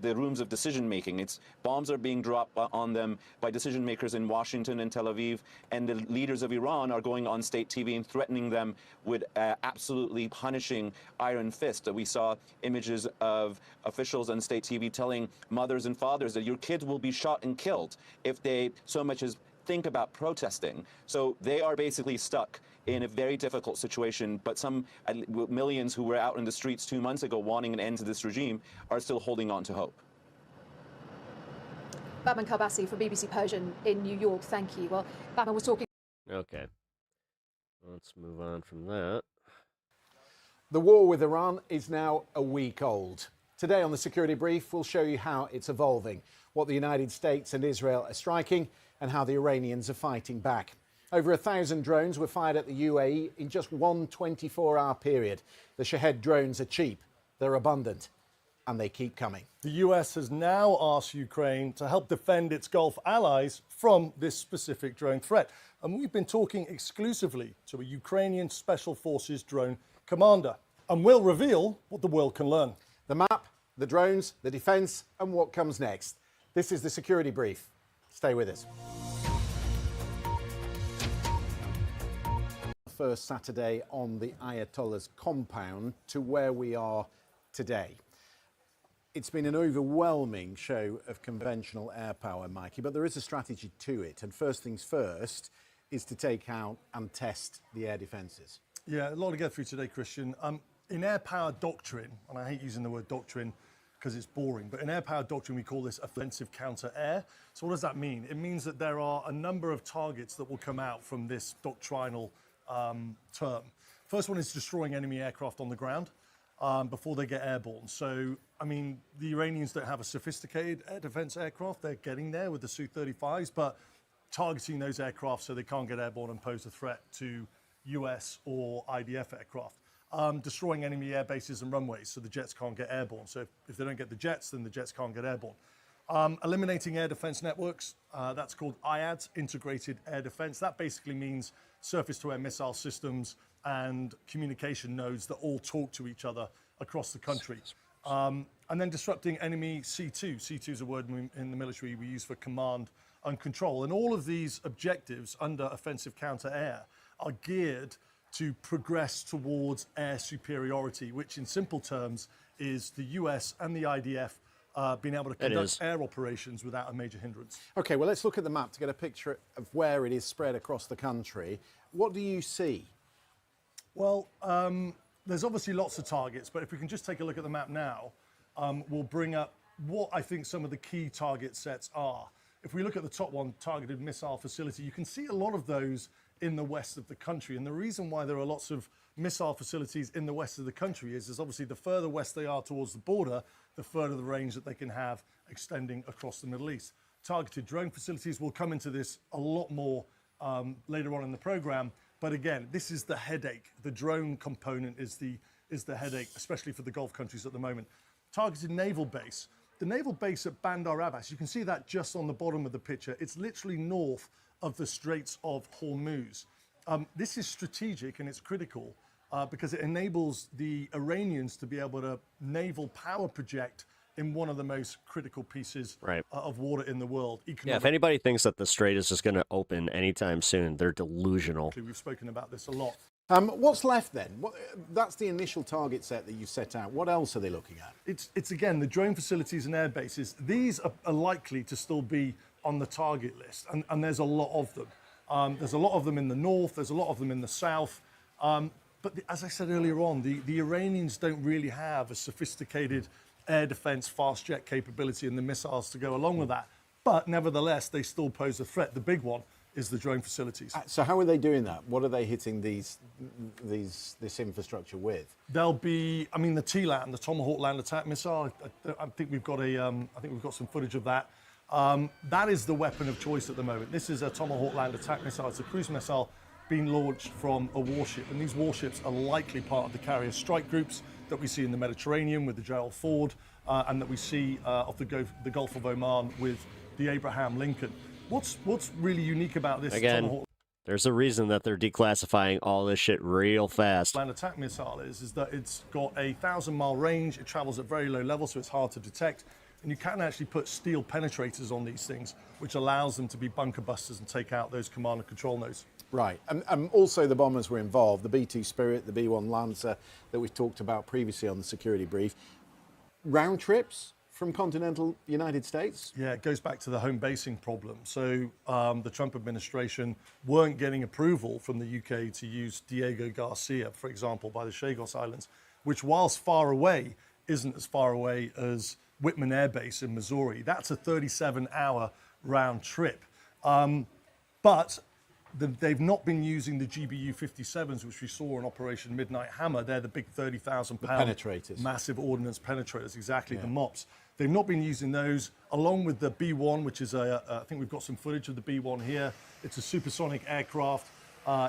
the rooms of decision making. Bombs are being dropped on them by decision makers in Washington and Tel Aviv, and the leaders of Iran are going on state TV and threatening them with absolutely punishing iron fist. We saw images of officials on state TV telling mothers and fathers that your kids will be shot and killed if they so much as think about protesting. So they are basically stuck in a very difficult situation, but some millions who were out in the streets 2 months ago wanting an end to this regime are still holding on to hope. Bahman Kalbasi from BBC Persian in New York, thank you. Well, Bahman was talking. Okay. Let's move on from that. The war with Iran is now a week old. Today on the Security Brief, we'll show you how it's evolving, what the United States and Israel are striking, and how the Iranians are fighting back. Over 1,000 drones were fired at the UAE in just one 24-hour period. The Shahed drones are cheap, they're abundant, and they keep coming. The US has now asked Ukraine to help defend its Gulf allies from this specific drone threat. And we've been talking exclusively to a Ukrainian Special Forces drone commander. And we'll reveal what the world can learn. The map, the drones, the defense, and what comes next. This is the Security Brief. Stay with us. First Saturday on the Ayatollah's compound to where we are today. It's been an overwhelming show of conventional air power, Mikey, but there is a strategy to it. And first things first, is to take out and test the air defences. Yeah, a lot to get through today, Christian. In air power doctrine, and I hate using the word doctrine because it's boring, but in air power doctrine we call this offensive counter-air. So what does that mean? It means that there are a number of targets that will come out from this doctrinal term. First one is destroying enemy aircraft on the ground before they get airborne. So, I mean, the Iranians don't have a sophisticated air defense aircraft. They're getting there with the Su-35s, but targeting those aircraft so they can't get airborne and pose a threat to US or IDF aircraft. Destroying enemy air bases and runways so the jets can't get airborne. So if they don't get the jets, then the jets can't get airborne. Eliminating air defense networks, that's called IADS, Integrated Air Defense. That basically means surface-to-air missile systems and communication nodes that all talk to each other across the country. And then disrupting enemy C2. C2 is a word in the military we use for command and control. And all of these objectives under offensive counter-air are geared to progress towards air superiority, which in simple terms is the US and the IDF being able to conduct air operations without a major hindrance. OK, well, let's look at the map to get a picture of where it is spread across the country. What do you see? Well, there's obviously lots of targets, but if we can just take a look at the map now, we'll bring up what I think some of the key target sets are. If we look at the top one, targeted missile facility, you can see a lot of those in the west of the country. And the reason why there are lots of missile facilities in the west of the country is obviously the further west they are towards the border, the further the range that they can have extending across the Middle East. Targeted drone facilities will come into this a lot more later on in the program. But again, this is the headache. The drone component is the headache, especially for the Gulf countries at the moment. Targeted naval base. The naval base at Bandar Abbas, you can see that just on the bottom of the picture. It's literally north of the Straits of Hormuz. This is strategic and it's critical because it enables the Iranians to be able to naval power project in one of the most critical pieces of water in the world. Yeah, if anybody thinks that the Strait is just going to open anytime soon, they're delusional. We've spoken about this a lot. What's left then? That's the initial target set that you set out. What else are they looking at? It's again, the drone facilities and air bases. These are likely to still be on the target list, and there's a lot of them. There's a lot of them in the north, there's a lot of them in the south. But as I said earlier on, the Iranians don't really have a sophisticated air defense fast jet capability and the missiles to go along with that. But nevertheless, they still pose a threat. The big one is the drone facilities. So how are they doing that? What are they hitting this infrastructure with? There'll be, I mean, the TLAM, the Tomahawk Land Attack Missile. I think we've got some footage of that. That is the weapon of choice at the moment. This is a Tomahawk Land Attack Missile. It's a cruise missile being launched from a warship, and these warships are likely part of the carrier strike groups that we see in the Mediterranean with the Gerald Ford, and that we see off the Gulf of Oman with the Abraham Lincoln. What's really unique about this Tomahawk There's a reason that they're declassifying all this shit real fast. Land attack missile is that it's got a 1,000-mile range. It travels at very low level, so it's hard to detect. And you can actually put steel penetrators on these things, which allows them to be bunker busters and take out those command and control nodes. Right, and also the bombers were involved, the B-2 Spirit, the B-1 Lancer that we've talked about previously on the security brief. Round trips from continental United States? Yeah, it goes back to the home basing problem. So the Trump administration weren't getting approval from the UK to use Diego Garcia, for example, by the Chagos Islands, which whilst far away, isn't as far away as Whitman Air Base in Missouri. That's a 37-hour round trip. But they've not been using the GBU-57s, which we saw in Operation Midnight Hammer. They're the big 30,000-pound penetrators, massive ordnance penetrators, exactly, the MOPS. They've not been using those, along with the B-1, which is I think we've got some footage of the B-1 here. It's a supersonic aircraft.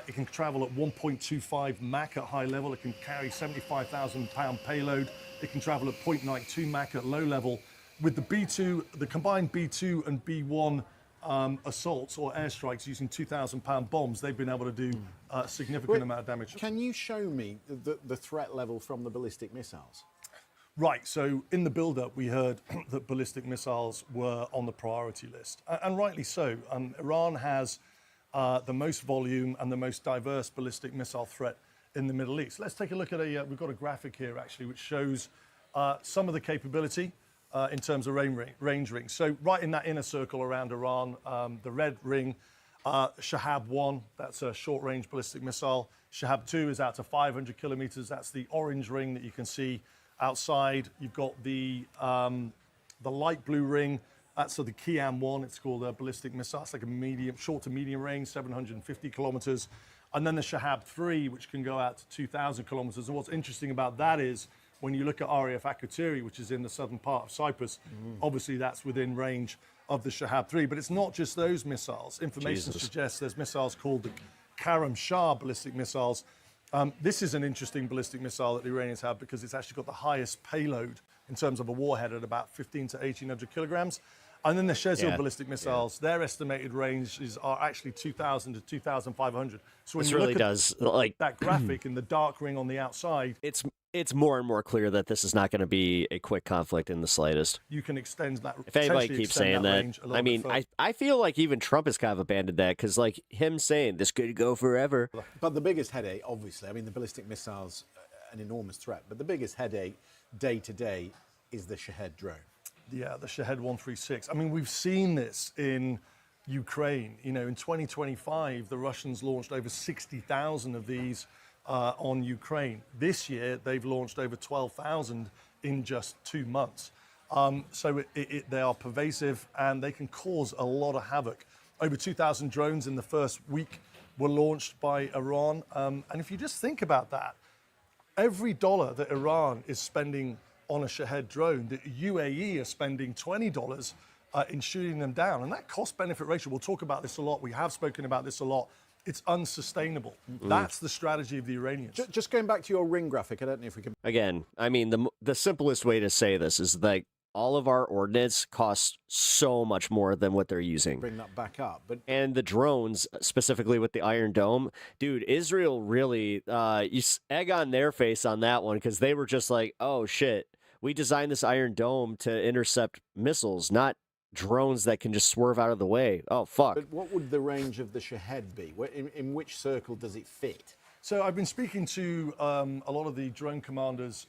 It can travel at 1.25 Mach at high level. It can carry 75,000-pound payload. It can travel at 0.92 Mach at low level. With the B-2, the combined B-2 and B-1 assaults or airstrikes using 2,000-pound bombs, they've been able to do a significant amount of damage. Can you show me the threat level from the ballistic missiles? Right, so in the build-up, we heard that ballistic missiles were on the priority list, and rightly so. Iran has the most volume and the most diverse ballistic missile threat in the Middle East. Let's take a look at we've got a graphic here, actually, which shows some of the capability in terms of range rings. So right in that inner circle around Iran, the red ring, Shahab 1, that's a short-range ballistic missile. Shahab 2 is out to 500 kilometers. That's the orange ring that you can see outside. You've got the light blue ring. That's the Kiam 1. It's called a ballistic missile. It's like a short to medium range, 750 kilometers. And then the Shahab 3, which can go out to 2,000 kilometers. And what's interesting about that is when you look at RAF Akrotiri, which is in the southern part of Cyprus, obviously that's within range of the Shahab 3. But it's not just those missiles. Information suggests there's missiles called the Karam Shah ballistic missiles. This is an interesting ballistic missile that the Iranians have because it's actually got the highest payload in terms of a warhead at about 1,500 to 1,800 kilograms. And then the Shezil ballistic missiles, their estimated ranges are actually 2,000 to 2,500. So when This you really look at does, like that graphic and the dark ring on the outside, it's more and more clear that this is not going to be a quick conflict in the slightest. you can extend that. If anybody potentially keeps extend saying range that, a little I bit mean, further. I feel like even Trump has kind of abandoned that because, like, him saying this could go forever. But the biggest headache, obviously, I mean, the ballistic missiles, an enormous threat, but the biggest headache day to day is the Shahed drone. Yeah, the Shahed 136. I mean, we've seen this in Ukraine. You know, in 2025, the Russians launched over 60,000 of these on Ukraine. This year, they've launched over 12,000 in just 2 months. So they are pervasive and they can cause a lot of havoc. Over 2,000 drones in the first week were launched by Iran. And if you just think about that, every dollar that Iran is spending on a Shahed drone, the UAE are spending $20 in shooting them down. And that cost-benefit ratio, we'll talk about this a lot. We have spoken about this a lot. It's unsustainable. That's the strategy of the Iranians. Just going back to your ring graphic, I don't know if we can... Again, I mean, the simplest way to say this is like all of our ordnance costs so much more than what they're using. Bring that back up. And the drones, specifically with the Iron Dome, dude, Israel really, you egg on their face on that one because they were just like, oh, shit. We designed this Iron Dome to intercept missiles, not drones that can just swerve out of the way. Oh, fuck. But what would the range of the Shahed be? In which circle does it fit? So I've been speaking to a lot of the drone commanders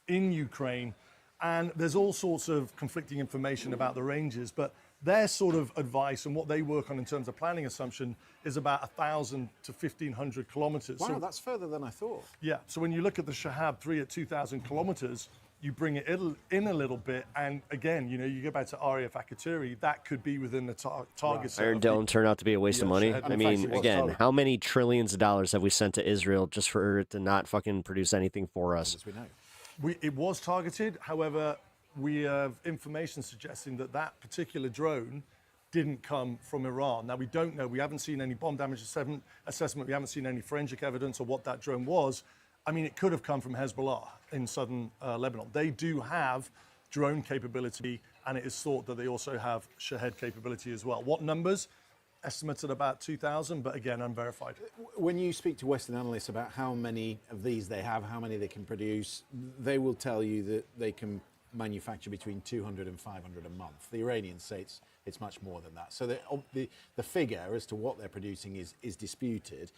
in Ukraine, and there's all sorts of conflicting information about the ranges, but their sort of advice and what they work on in terms of planning assumption is about 1,000 to 1,500 kilometers. Wow, So, that's further than I thought. yeah, so when you look at the Shahab 3 at 2,000 kilometers, you bring it in a little bit, and again, you know, you go back to RAF Akrotiri, that could be within the target. set Iron of Dome turned out to be a waste of money. Shahed I mean, again, how many trillions of dollars have we sent to Israel just for it to not fucking produce anything for us? As we know. It was targeted. However, we have information suggesting that that particular drone didn't come from Iran. Now, we don't know. We haven't seen any bomb damage assessment. We haven't seen any forensic evidence of what that drone was. I mean, it could have come from Hezbollah in southern Lebanon. They do have drone capability, and it is thought that they also have Shahed capability as well. What numbers? Estimated about 2,000, but again, unverified. When you speak to Western analysts about how many of these they have, how many they can produce, they will tell you that they can manufacture between 200 and 500 a month. The Iranians say it's much more than that. So the figure as to what they're producing is disputed.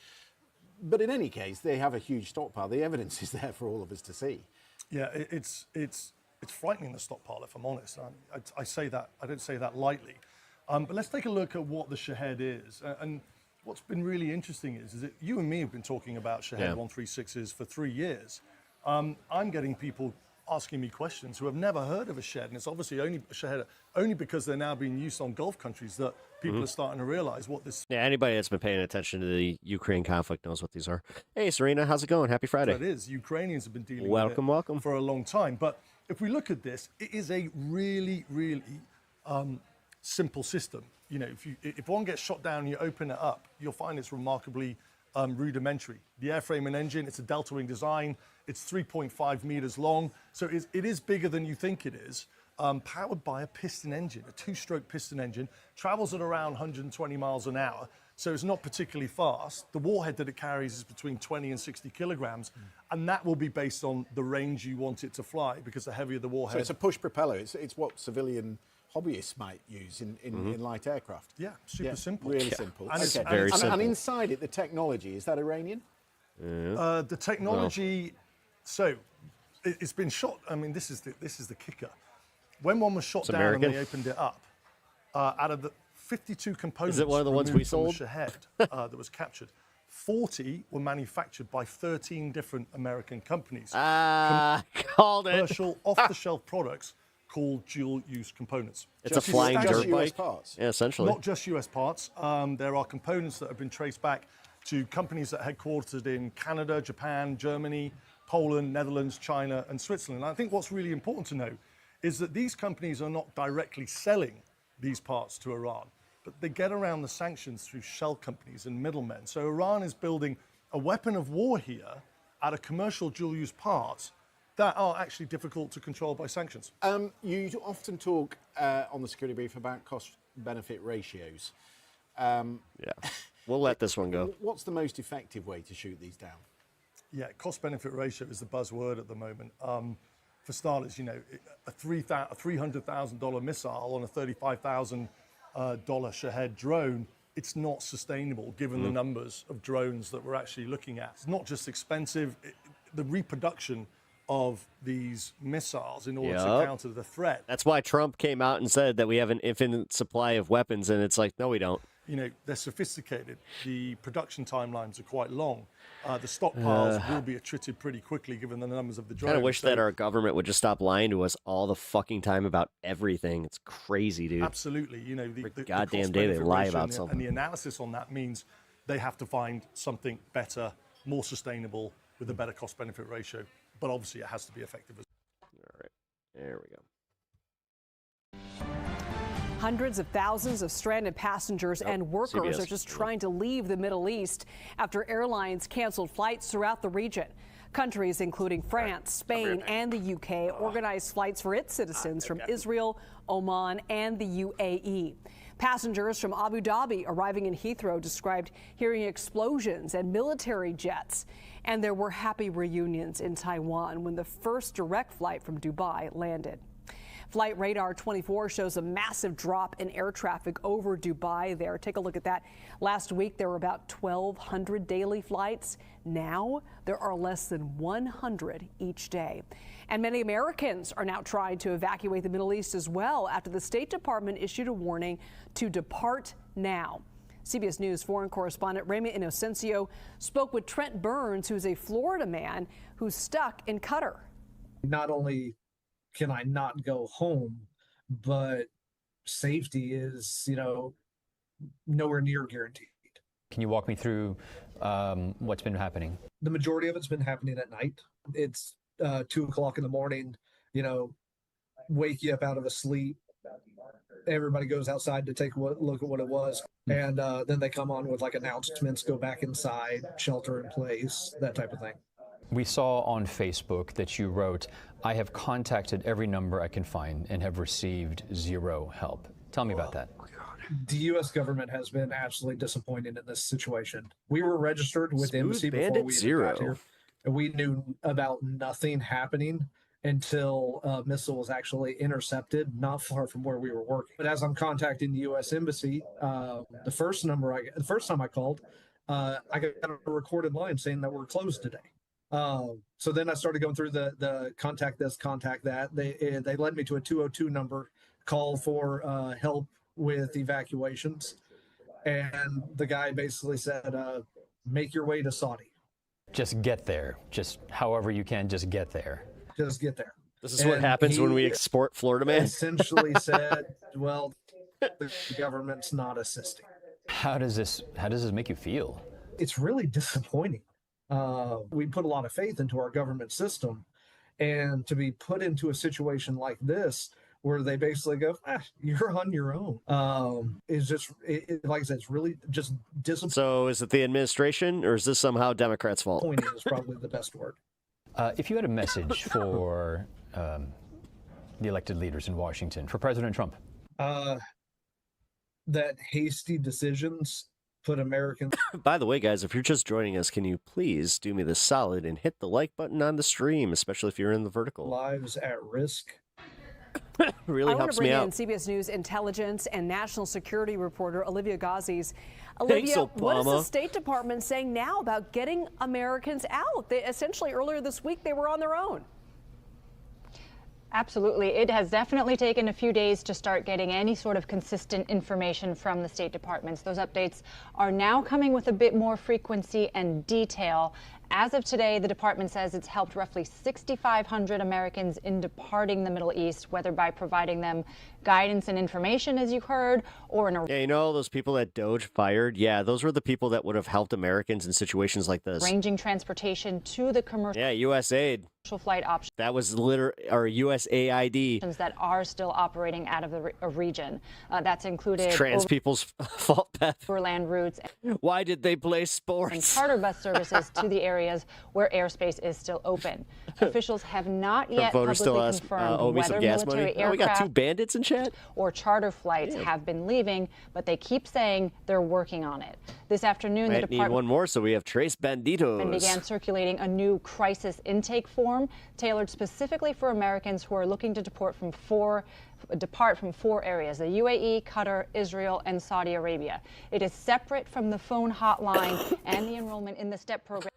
But in any case, they have a huge stockpile. The evidence is there for all of us to see. Yeah, it's frightening, the stockpile, if I'm honest. I say that, I don't say that lightly. But let's take a look at what the Shahed is. And what's been really interesting is that you and me have been talking about Shahed 136s for 3 years. I'm getting people asking me questions who have never heard of a Shahed, and it's obviously only because they're now being used on Gulf countries that people are starting to realize what this. Yeah, anybody that's been paying attention to the Ukraine conflict knows what these are. Hey, Serena, how's it going? Happy Friday. That is. Ukrainians have been dealing Welcome, with it welcome. for a long time. But if we look at this, it is a really, really simple system. You know, if one gets shot down and you open it up, you'll find it's remarkably rudimentary. The airframe and engine, it's a delta wing design. It's 3.5 meters long, so it is bigger than you think it is. Powered by a piston engine, a two-stroke piston engine, travels at around 120 miles an hour, so it's not particularly fast. The warhead that it carries is between 20 and 60 kilograms, and that will be based on the range you want it to fly, because the heavier the warhead. So it's a push propeller. It's what civilian hobbyists might use in light aircraft. Yeah, super simple. Really simple. And it's Okay. very simple. And inside it, the technology, is that Iranian? The technology, so it's been shot. I mean, this is the kicker. When one was shot It's down American. and they opened it up, out of the 52 components. Is it one of the ones we removed from sold? the Shahed that was captured. 40 were manufactured by 13 different American companies. Called it. Commercial, off-the-shelf products called dual-use components. It's a flying dirt bike. Parts. Yeah, essentially. Not just US parts. There are components that have been traced back to companies that are headquartered in Canada, Japan, Germany, Poland, Netherlands, China, and Switzerland. And I think what's really important to know is that these companies are not directly selling these parts to Iran, but they get around the sanctions through shell companies and middlemen. So Iran is building a weapon of war here out of commercial dual-use parts that are actually difficult to control by sanctions. You often talk on the security brief about cost-benefit ratios. Yeah, we'll let this one go. What's the most effective way to shoot these down? Yeah, cost-benefit ratio is the buzzword at the moment. For starters, you know, a $300,000 missile on a $35,000 Shahed drone, it's not sustainable given the numbers of drones that we're actually looking at. It's not just expensive, the reproduction of these missiles in order to counter the threat. That's why Trump came out and said that we have an infinite supply of weapons, and it's like, no, we don't. You know, they're sophisticated. The production timelines are quite long. The stockpiles will be attrited pretty quickly given the numbers of the drones. I kind of wish that our government would just stop lying to us all the fucking time about everything. It's crazy, dude. Absolutely. You know, the goddamn day they lie about and something. And the analysis on that means they have to find something better, more sustainable, with a better cost-benefit ratio. But obviously, it has to be effective as well. All right. There we go. Hundreds of thousands of stranded passengers and workers CBS. are just trying to leave the Middle East after airlines canceled flights throughout the region. Countries including France, Spain, and the UK organized flights for its citizens from Israel, Oman, and the UAE. Passengers from Abu Dhabi arriving in Heathrow described hearing explosions and military jets. And there were happy reunions in Taiwan when the first direct flight from Dubai landed. Flight Radar 24 shows a massive drop in air traffic over Dubai there. Take a look at that. Last week, there were about 1,200 daily flights. Now, there are less than 100 each day. And many Americans are now trying to evacuate the Middle East as well after the State Department issued a warning to depart now. CBS News foreign correspondent Raymond Inocencio spoke with Trent Burns, who's a Florida man who's stuck in Qatar. Not only can I not go home, but safety is, nowhere near guaranteed. Can you walk me through what's been happening? The majority of it's been happening at night. It's 2 o'clock in the morning, wake you up out of a sleep. Everybody goes outside to take a look at what it was. And then they come on with announcements, go back inside, shelter in place, that type of thing. We saw on Facebook that you wrote, I have contacted every number I can find and have received zero help. Tell me about that. The U.S. government has been absolutely disappointing in this situation. We were registered with the embassy before we got here, and we knew about nothing happening until a missile was actually intercepted not far from where we were working. But as I'm contacting the U.S. embassy, the first time I called, I got a recorded line saying that we're closed today. So then I started going through the contact this, contact that. They led me to a 202 number, call for help with evacuations. And the guy basically said, make your way to Saudi. Just get there. Just however you can, just get there. Just get there. This is what happens when we export Florida Man. Essentially said, well, the government's not assisting. How does this make you feel? It's really disappointing. We put a lot of faith into our government system, and to be put into a situation like this where they basically go, you're on your own, is just, like I said, it's really just disappointing. So is it the administration, or is this somehow Democrats' fault? Disappointing is probably the best word. If you had a message for the elected leaders in Washington, for President Trump? That hasty decisions put Americans... By the way, guys, if you're just joining us, can you please do me the solid and hit the like button on the stream, especially if you're in the vertical. Lives at risk. Really helps me out. I want to bring in CBS News intelligence and national security reporter Olivia Gazis. Olivia, Thanks, what is the State Department saying now about getting Americans out? They essentially earlier this week they were on their own. Absolutely. It has definitely taken a few days to start getting any sort of consistent information from the State Departments. Those updates are now coming with a bit more frequency and detail. As of today, the department says it's helped roughly 6,500 Americans in departing the Middle East, whether by providing them guidance and information, as you heard, or an Yeah, you know those people that Doge fired? Yeah, those were the people that would have helped Americans in situations like this. arranging transportation to the commercial Yeah, USAID. flight options. That was or USAID. That are still operating out of the region. That's included Trans people's fault, Beth. overland routes. Why did they play sports? And charter bus services to the areas where airspace is still open. Officials have not yet publicly confirmed whether military we got two aircraft bandits in chat. or charter flights have been leaving, but they keep saying they're working on it. This afternoon, the Might need department one more, so we have Trace Banditos. began circulating a new crisis intake form tailored specifically for Americans who are looking to depart from four areas: the UAE, Qatar, Israel, and Saudi Arabia. It is separate from the phone hotline and the enrollment in the STEP program.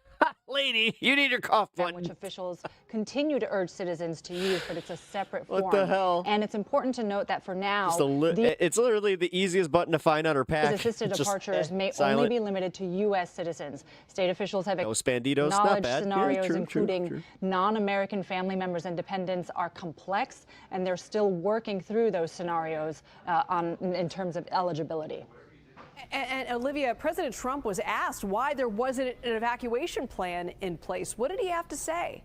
Lady, you need your cough button. Which officials continue to urge citizens to use, but it's a separate form. What the hell? And it's important to note that for now, it's literally the easiest button to find on her pack. These assisted Just departures may silent. only be limited to U.S. citizens. State officials have Banditos, not acknowledged bad. scenarios, Yeah, true, including non-American family members and dependents, are complex, and they're still working through those scenarios in terms of eligibility. And Olivia, President Trump was asked why there wasn't an evacuation plan in place. What did he have to say?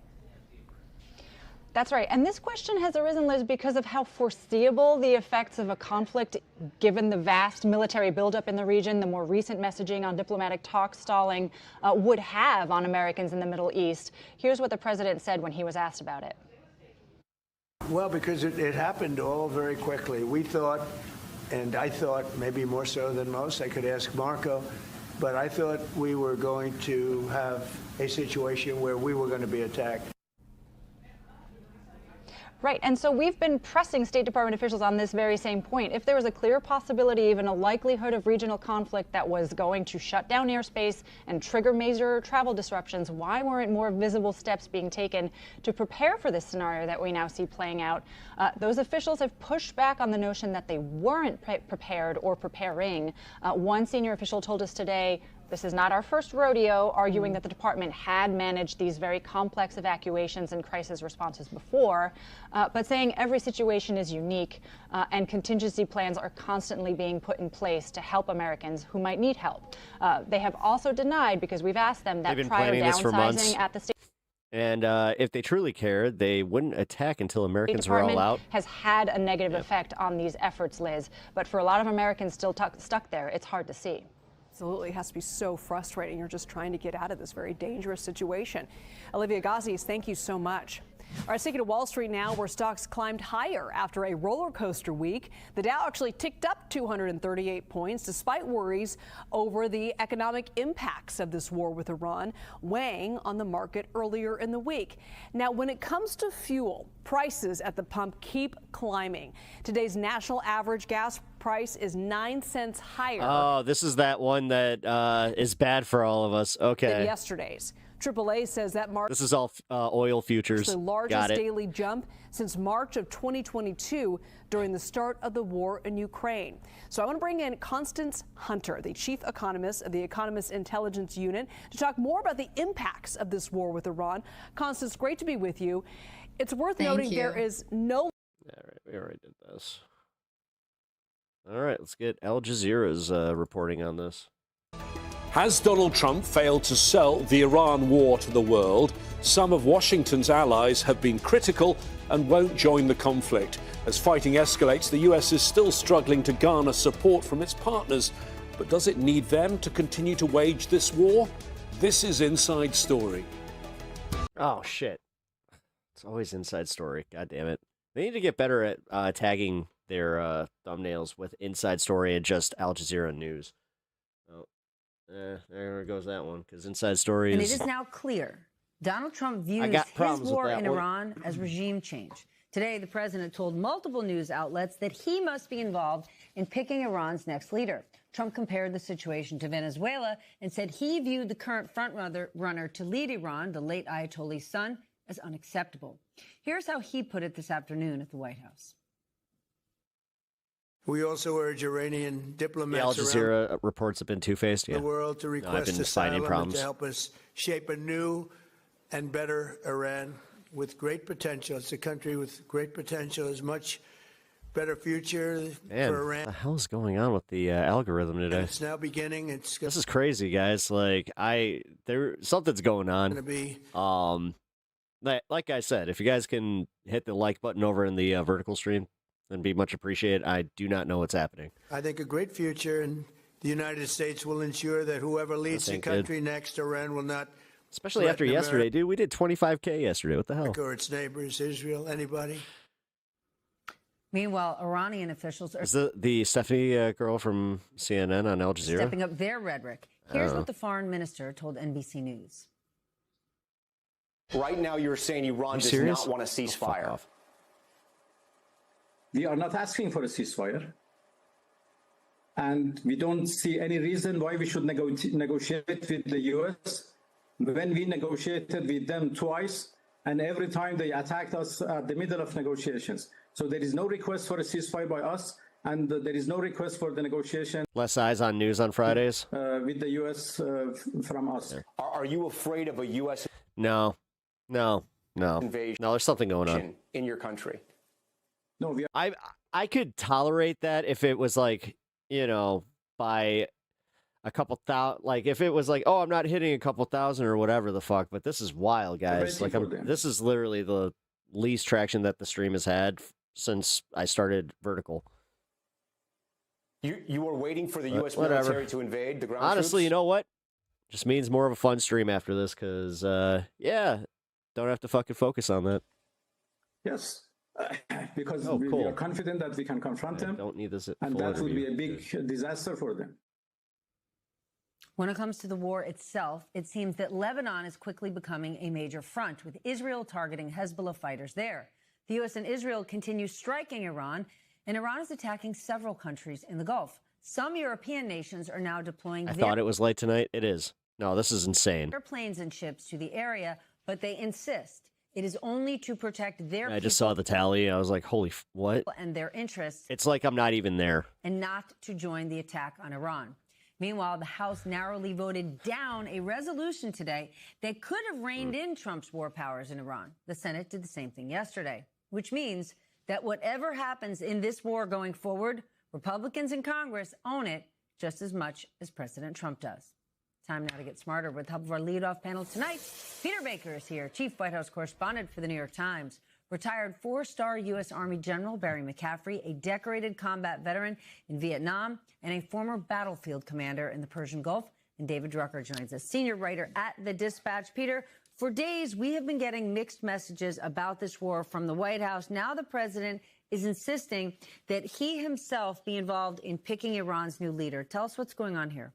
That's right. And this question has arisen, Liz, because of how foreseeable the effects of a conflict, given the vast military buildup in the region, the more recent messaging on diplomatic talk stalling, would have on Americans in the Middle East. Here's what the president said when he was asked about it. Well, because it happened all very quickly. We thought, and I thought maybe more so than most, I could ask Marco, but I thought we were going to have a situation where we were going to be attacked. Right, and so we've been pressing State Department officials on this very same point. If there was a clear possibility, even a likelihood of regional conflict that was going to shut down airspace and trigger major travel disruptions, why weren't more visible steps being taken to prepare for this scenario that we now see playing out? Those officials have pushed back on the notion that they weren't prepared or preparing. One senior official told us today, this is not our first rodeo, arguing that the department had managed these very complex evacuations and crisis responses before, but saying every situation is unique and contingency plans are constantly being put in place to help Americans who might need help. They have also denied, because we've asked them, that prior downsizing at the state. And if they truly cared, they wouldn't attack until Americans were all out. Has had a negative effect on these efforts, Liz. But for a lot of Americans still stuck there, it's hard to see. Absolutely. It has to be so frustrating. You're just trying to get out of this very dangerous situation. Olivia Gazis, thank you so much. All right, taking to Wall Street now, where stocks climbed higher after a roller coaster week. The Dow actually ticked up 238 points despite worries over the economic impacts of this war with Iran weighing on the market earlier in the week. Now, when it comes to fuel, prices at the pump keep climbing. Today's national average gas price is 9 cents higher. Oh, this is that one that is bad for all of us. Okay. Than yesterday's. AAA says that marks this is all oil futures. The largest daily jump since March of 2022 during the start of the war in Ukraine. So I want to bring in Constance Hunter, the chief economist of the Economist Intelligence Unit, to talk more about the impacts of this war with Iran. Constance, great to be with you. It's worth noting there is no. All right, we already did this. All right, let's get Al Jazeera's reporting on this. Has Donald Trump failed to sell the Iran war to the world? Some of Washington's allies have been critical and won't join the conflict. As fighting escalates, the US is still struggling to garner support from its partners. But does it need them to continue to wage this war? This is Inside Story. Oh, shit. It's always Inside Story. God damn it. They need to get better at tagging their thumbnails with Inside Story and just Al Jazeera News. Oh. There goes that one, because Inside Story is... And it is now clear Donald Trump views his war in Iran as regime change. Today, the president told multiple news outlets that he must be involved in picking Iran's next leader. Trump compared the situation to Venezuela and said he viewed the current front runner to lead Iran, the late Ayatollah's son, as unacceptable. Here's how he put it this afternoon at the White House. We also urge Iranian The diplomats Al around Jazeera reports have been two-faced. Yeah. the world to No, I've request been finding asylum and problems. to help us shape a new and better Iran with great potential. It's a country with great potential, as much better future Man, for Iran. what the hell is going on with the algorithm today? It's now beginning. It's This is crazy, guys. Like something's going on. going to be Like I said, if you guys can hit the like button over in the vertical stream, then be much appreciated. I do not know what's happening. I think a great future, and the United States will ensure that whoever leads the ain't good. country next, Iran will not. Especially after threaten yesterday, America dude. We did 25K yesterday. What the hell? or its neighbors, Israel, anybody. Meanwhile, Iranian officials are Is the Stephanie girl from CNN on Al Jazeera? stepping up their rhetoric. Here's Oh. what the foreign minister told NBC News. Right now, you're saying Iran does serious? not want a ceasefire. off. We are not asking for a ceasefire. And we don't see any reason why we should negotiate with the U.S. When we negotiated with them twice, and every time they attacked us at the middle of negotiations. So there is no request for a ceasefire by us, and there is no request for the negotiation Less eyes on news on Fridays? with the U.S. From us. Are you afraid of a U.S. No. invasion No, there's something going on. in your country? No, we are. I could tolerate that if it was like, by a couple thousand, like if it was like, oh, I'm not hitting a couple thousand or whatever the fuck, but this is wild, guys. Like this is literally the least traction that the stream has had since I started vertical. You were waiting for the But U.S. whatever. military to invade the ground Honestly, troops? you know what? Just means more of a fun stream after this because, don't have to fucking focus on that. Yes, because Oh, we cool. are confident that we can confront them, Don't need this. and full that would be interview. a big disaster for them. When it comes to the war itself, it seems that Lebanon is quickly becoming a major front, with Israel targeting Hezbollah fighters there. The U.S. and Israel continue striking Iran, and Iran is attacking several countries in the Gulf. Some European nations are now deploying I thought it was late tonight. It is. No, this is insane. their planes and ships to the area, but they insist it is only to protect their I just saw the tally. I was like, holy, what? people and their interests, It's like I'm not even there. and not to join the attack on Iran. Meanwhile, the House narrowly voted down a resolution today that could have reined in Trump's war powers in Iran. The Senate did the same thing yesterday, which means that whatever happens in this war going forward, Republicans in Congress own it just as much as President Trump does. Time now to get smarter with the help of our leadoff panel tonight. Peter Baker is here, Chief White House Correspondent for The New York Times. Retired four-star U.S. Army General Barry McCaffrey, a decorated combat veteran in Vietnam, and a former battlefield commander in the Persian Gulf. And David Drucker joins us, senior writer at The Dispatch. Peter, for days we have been getting mixed messages about this war from the White House. Now the president is insisting that he himself be involved in picking Iran's new leader. Tell us what's going on here.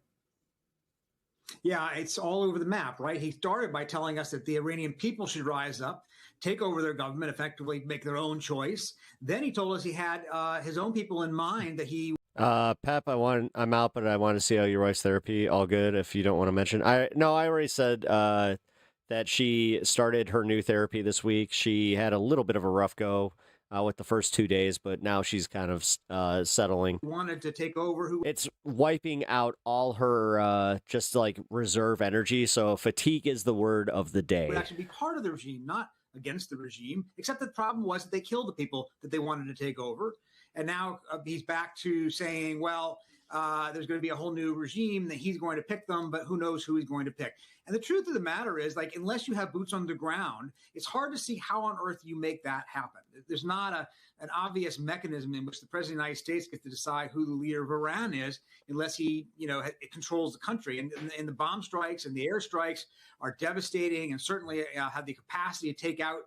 Yeah, it's all over the map, right? He started by telling us that the Iranian people should rise up, take over their government, effectively make their own choice. Then he told us he had his own people in mind that he. Pep, I'm out, but I want to see how your wife's therapy. All good. If you don't want to mention, I already said that she started her new therapy this week. She had a little bit of a rough go with the first 2 days, but now she's kind of settling. Wanted to take over. It's wiping out all her just like reserve energy. So fatigue is the word of the day. would actually be part of the regime, not against the regime, except the problem was that they killed the people that they wanted to take over. And now he's back to saying, well, there's going to be a whole new regime that he's going to pick them, but who knows who he's going to pick. And the truth of the matter is, like, unless you have boots on the ground, it's hard to see how on earth you make that happen. There's not an obvious mechanism in which the president of the United States gets to decide who the leader of Iran is, unless he, it controls the country. And the bomb strikes and the air strikes are devastating, and certainly have the capacity to take out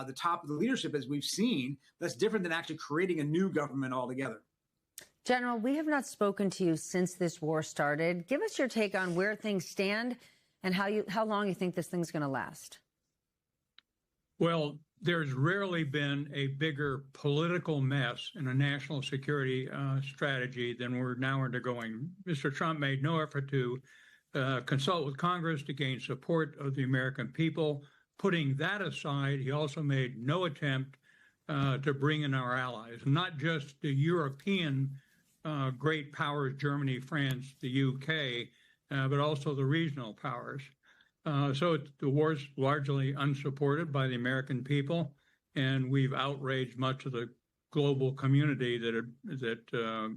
the top of the leadership, as we've seen. That's different than actually creating a new government altogether. General, we have not spoken to you since this war started. Give us your take on where things stand and how long you think this thing's going to last. Well, there's rarely been a bigger political mess in a national security strategy than we're now undergoing. Mr. Trump made no effort to consult with Congress to gain support of the American people. putting that aside, he also made no attempt to bring in our allies, not just the European great powers, Germany, France, the UK, but also the regional powers. So the war's largely unsupported by the American people, and we've outraged much of the global community that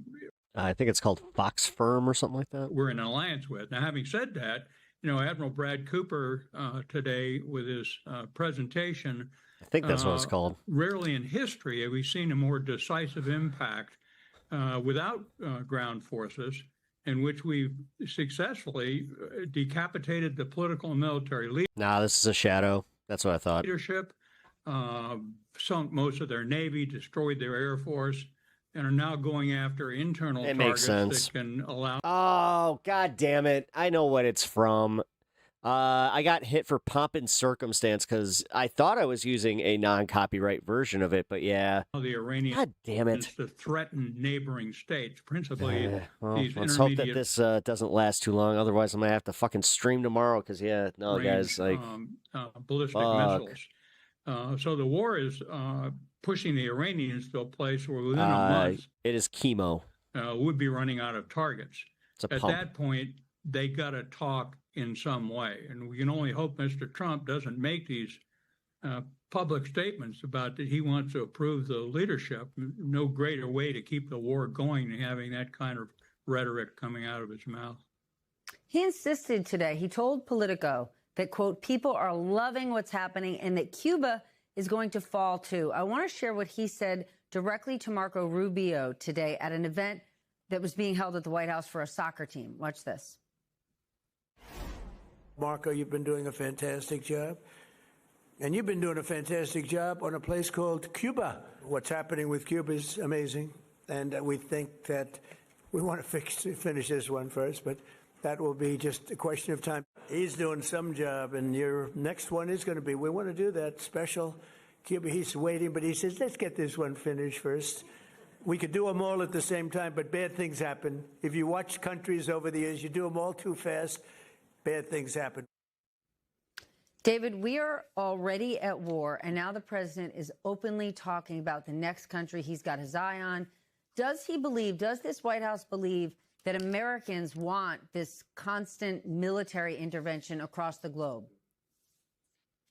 I think it's called Fox Firm or something like that. We're in an alliance with. Now, having said that, Admiral Brad Cooper today with his presentation, I think that's what it's called. Rarely in history have we seen a more decisive impact without ground forces, in which we've successfully decapitated the political and military Nah, this is a shadow. That's what I thought. leadership, sunk most of their Navy, destroyed their Air Force, and are now going after internal It targets makes sense. that can allow. Oh, god damn it. I know what it's from. I got hit for pomp and circumstance because I thought I was using a non-copyright version of it, but yeah. The Iranians God damn it. to threaten neighboring states, principally Well, these let's hope that intermediate this doesn't last too long. Otherwise, I'm going to have to fucking stream tomorrow because, yeah, no, range, guys, like, ballistic fuck. missiles. So the war is pushing the Iranians to a place where within a month it is chemo. would be running out of targets. It's a At pump. that point, they got to talk in some way, and we can only hope Mr. Trump doesn't make these public statements about that he wants to approve the leadership. No greater way to keep the war going than having that kind of rhetoric coming out of his mouth. He insisted today, he told Politico that, quote, people are loving what's happening and that Cuba is going to fall too. I want to share what he said directly to Marco Rubio today at an event that was being held at the White House for a soccer team. Watch this. Marco, you've been doing a fantastic job. And you've been doing a fantastic job on a place called Cuba. What's happening with Cuba is amazing. And we think that we want to finish this one first, but that will be just a question of time. He's doing some job, and your next one is going to be, we want to do that special Cuba. He's waiting, but he says, let's get this one finished first. We could do them all at the same time, but bad things happen. If you watch countries over the years, you do them all too fast, bad things happen. David, we are already at war, and now the president is openly talking about the next country he's got his eye on. Does this White House believe that Americans want this constant military intervention across the globe?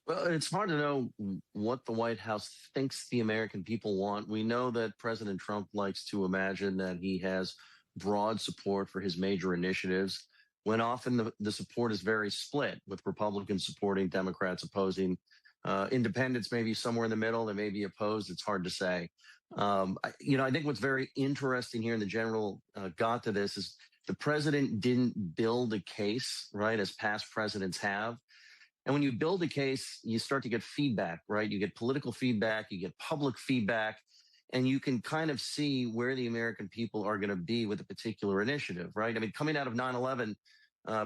Well, it's hard to know what the White House thinks the American people want. We know that President Trump likes to imagine that he has broad support for his major initiatives, when often the support is very split, with Republicans supporting, Democrats opposing. Independents may be somewhere in the middle. They may be opposed. It's hard to say. I think what's very interesting here, and the general got to this, is the president didn't build a case, right, as past presidents have. And when you build a case, you start to get feedback, right? You get political feedback, you get public feedback, and you can kind of see where the American people are going to be with a particular initiative, right? I mean, coming out of 9/11,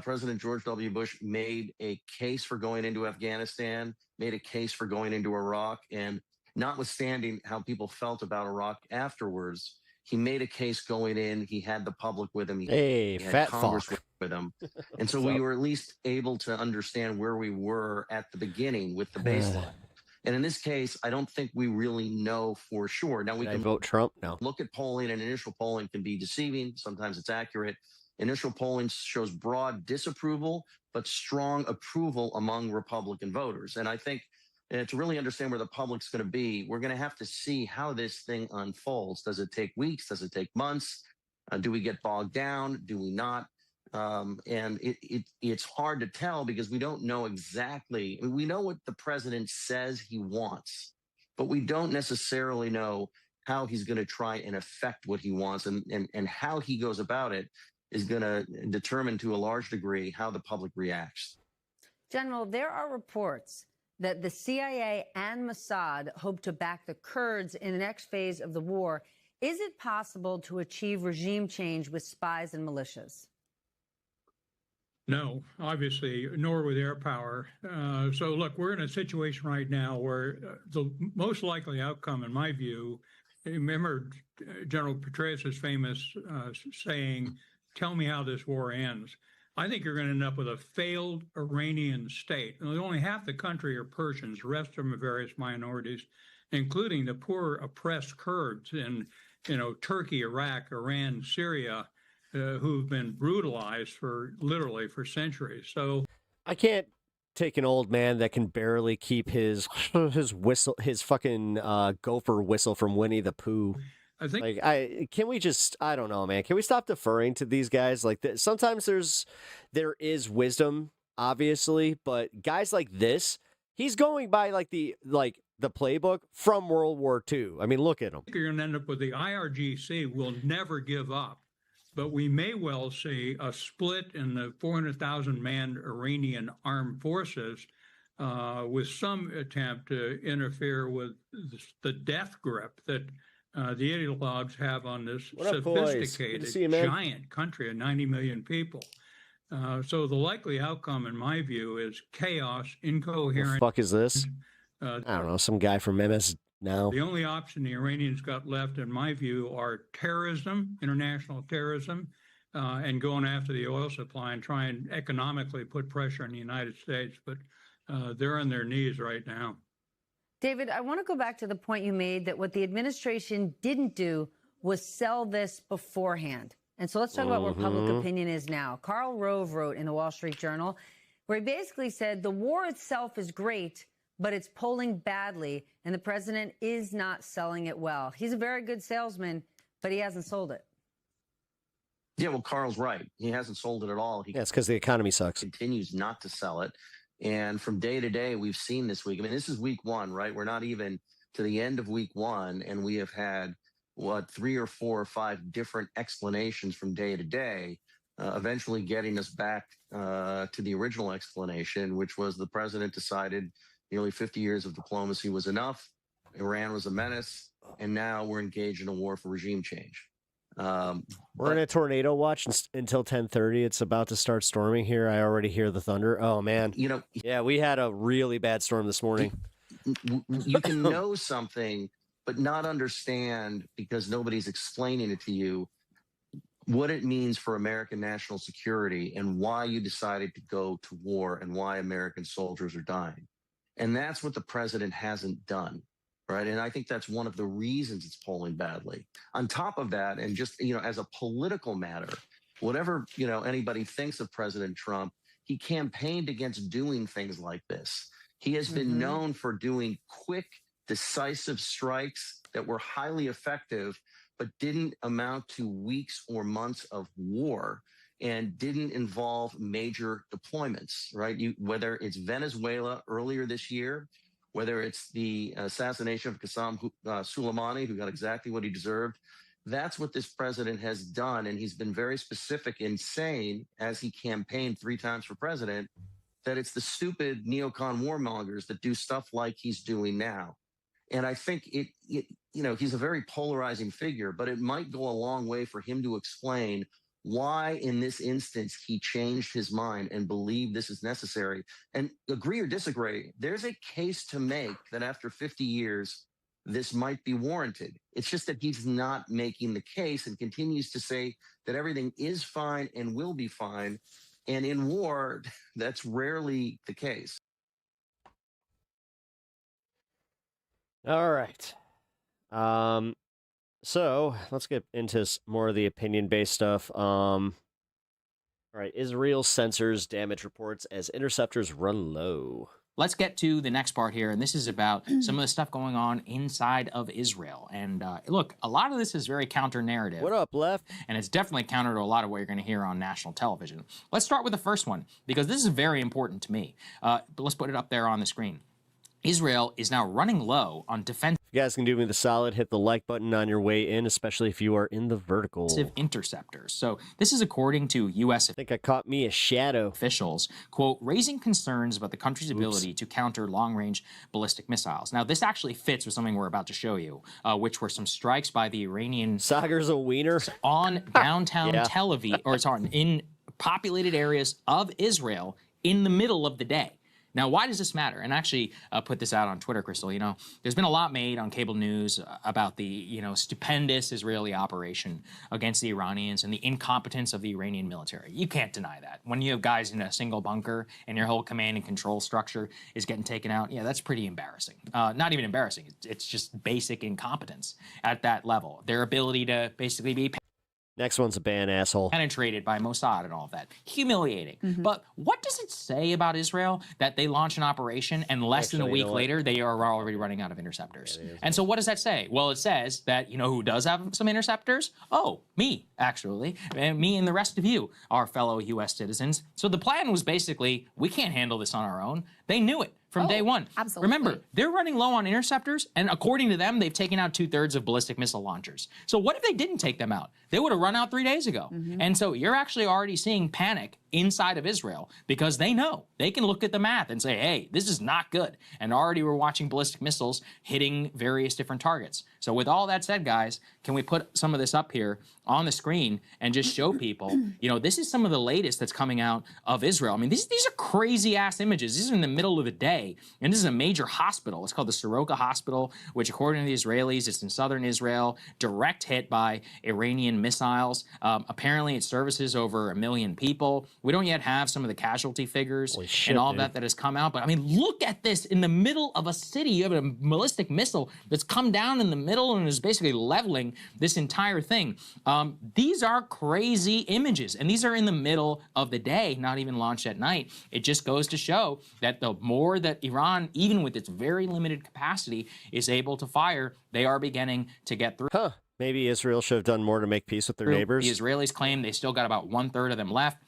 President George W. Bush made a case for going into Afghanistan, made a case for going into Iraq, and notwithstanding how people felt about Iraq afterwards, he made a case going in. He had the public with him. He had fat Congress fuck. with him. And so we were at least able to understand where we were at the beginning with the baseline. And in this case, I don't think we really know for sure. Now, we Did I can vote Trump? No. look at polling, and initial polling can be deceiving. Sometimes it's accurate. Initial polling shows broad disapproval, but strong approval among Republican voters. And I think to really understand where the public's going to be, we're going to have to see how this thing unfolds. Does it take weeks? Does it take months? Do we get bogged down? Do we not? And it's hard to tell because we don't know exactly. We know what the president says he wants, but we don't necessarily know how he's going to try and affect what he wants, and how he goes about it is going to determine to a large degree how the public reacts. General, there are reports that the CIA and Mossad hope to back the Kurds in the next phase of the war. Is it possible to achieve regime change with spies and militias? No, obviously, nor with air power. So, look, we're in a situation right now where the most likely outcome, in my view, remember General Petraeus' famous saying, "Tell me how this war ends." I think you're going to end up with a failed Iranian state. And only half the country are Persians, the rest of them are various minorities, including the poor oppressed Kurds in, Turkey, Iraq, Iran, Syria, who've been brutalized literally for centuries. So I can't take an old man that can barely keep his whistle, his fucking gopher whistle from Winnie the Pooh. I think can we just, I don't know, man. Can we stop deferring to these guys? Like sometimes there is wisdom, obviously, but guys like this, he's going by the playbook from World War II. I mean, look at him. You're going to end up with the IRGC will never give up, but we may well see a split in the 400,000 man Iranian armed forces with some attempt to interfere with the death grip that the ideologues have on this sophisticated, giant country of 90 million people. So the likely outcome, in my view, is chaos, incoherent. What the fuck is this? I don't know, some guy from MS Now. The only option the Iranians got left, in my view, are terrorism, international terrorism, and going after the oil supply and try and economically put pressure on the United States. But they're on their knees right now. David, I want to go back to the point you made that what the administration didn't do was sell this beforehand. And so let's talk about where public opinion is now. Karl Rove wrote in the Wall Street Journal, where he basically said the war itself is great, but it's polling badly, and the president is not selling it well. He's a very good salesman, but he hasn't sold it. Yeah, well, Carl's right. He hasn't sold it at all. It's because the economy sucks. Continues not to sell it. And from day to day, we've seen this week. I mean, this is week one, right? We're not even to the end of week one, and we have had, 3 or 4 or 5 different explanations from day to day, eventually getting us back to the original explanation, which was the president decided nearly 50 years of diplomacy was enough. Iran was a menace, and now we're engaged in a war for regime change. We're in a tornado watch until 10:30. It's about to start storming here. I already hear the thunder. Oh, man. Yeah, we had a really bad storm this morning. You can know something, but not understand, because nobody's explaining it to you, what it means for American national security and why you decided to go to war and why American soldiers are dying. And that's what the president hasn't done. Right. And I think that's one of the reasons it's polling badly. On top of that, and just, as a political matter, whatever, anybody thinks of President Trump, he campaigned against doing things like this. He has been known for doing quick, decisive strikes that were highly effective, but didn't amount to weeks or months of war and didn't involve major deployments. Right. Whether it's Venezuela earlier this year, whether it's the assassination of Qasem Soleimani, who got exactly what he deserved, that's what this president has done. And he's been very specific in saying, as he campaigned 3 times for president, that it's the stupid neocon warmongers that do stuff like he's doing now. And I think he's a very polarizing figure, but it might go a long way for him to explain why in this instance he changed his mind and believed this is necessary. And agree or disagree, there's a case to make that after 50 years, this might be warranted. It's just that he's not making the case and continues to say that everything is fine and will be fine. And in war, that's rarely the case. All right. So let's get into more of the opinion-based stuff. All right, Israel censors damage reports as interceptors run low. Let's get to the next part here, and this is about some of the stuff going on inside of Israel. And look, a lot of this is very counter-narrative. What up, Left? And it's definitely counter to a lot of what you're going to hear on national television. Let's start with the first one, because this is very important to me. But let's put it up there on the screen. Israel is now running low on defensive. If you guys can do me the solid, hit the like button on your way in, especially if you are in the vertical. Interceptors. So this is according to U.S. I think I caught me a shadow. Officials, quote, raising concerns about the country's ability to counter long-range ballistic missiles. Now, this actually fits with something we're about to show you, which were some strikes by the Iranian... Sagar's a wiener. ...on downtown Tel Aviv, or sorry, in populated areas of Israel in the middle of the day. Now, why does this matter? And actually put this out on Twitter, Crystal. You know, there's been a lot made on cable news about the, you know, stupendous Israeli operation against the Iranians and the incompetence of the Iranian military. You can't deny that. When you have guys in a single bunker and your whole command and control structure is getting taken out, yeah, that's pretty embarrassing. Not even embarrassing. It's just basic incompetence at that level. Their ability to basically be Next one's a ban, asshole. penetrated by Mossad and all of that. Humiliating. But what does it say about Israel that they launch an operation and less than a week later they are already running out of interceptors? And so what does that say? Well, it says that, you know, who does have some interceptors? Oh, me, actually. And me and the rest of you, our fellow U.S. citizens. So the plan was basically, we can't handle this on our own. They knew it from day one. Absolutely. Remember, they're running low on interceptors, and according to them, they've taken out 2/3 of ballistic missile launchers. So what if they didn't take them out? They would have run out 3 days ago. And so you're actually already seeing panic inside of Israel because they know. They can look at the math and say, hey, this is not good. And already we're watching ballistic missiles hitting various different targets. So with all that said, guys, can we put some of this up here on the screen and just show people, you know, this is some of the latest that's coming out of Israel. I mean, these are crazy ass images. These are in the middle of the day. And this is a major hospital. It's called the Soroka Hospital, which according to the Israelis, it's in southern Israel, direct hit by Iranian missiles. Apparently it services over 1 million people. We don't yet have some of the casualty figures and all of that has come out. But I mean, look at this in the middle of a city. You have a ballistic missile that's come down in the middle and is basically leveling this entire thing. These are crazy images, and these are in the middle of the day, not even launched at night. It just goes to show that the more that Iran, even with its very limited capacity, is able to fire, they are beginning to get through. Maybe Israel should have done more to make peace with their neighbors. The Israelis claim they still got about 1/3 of them left.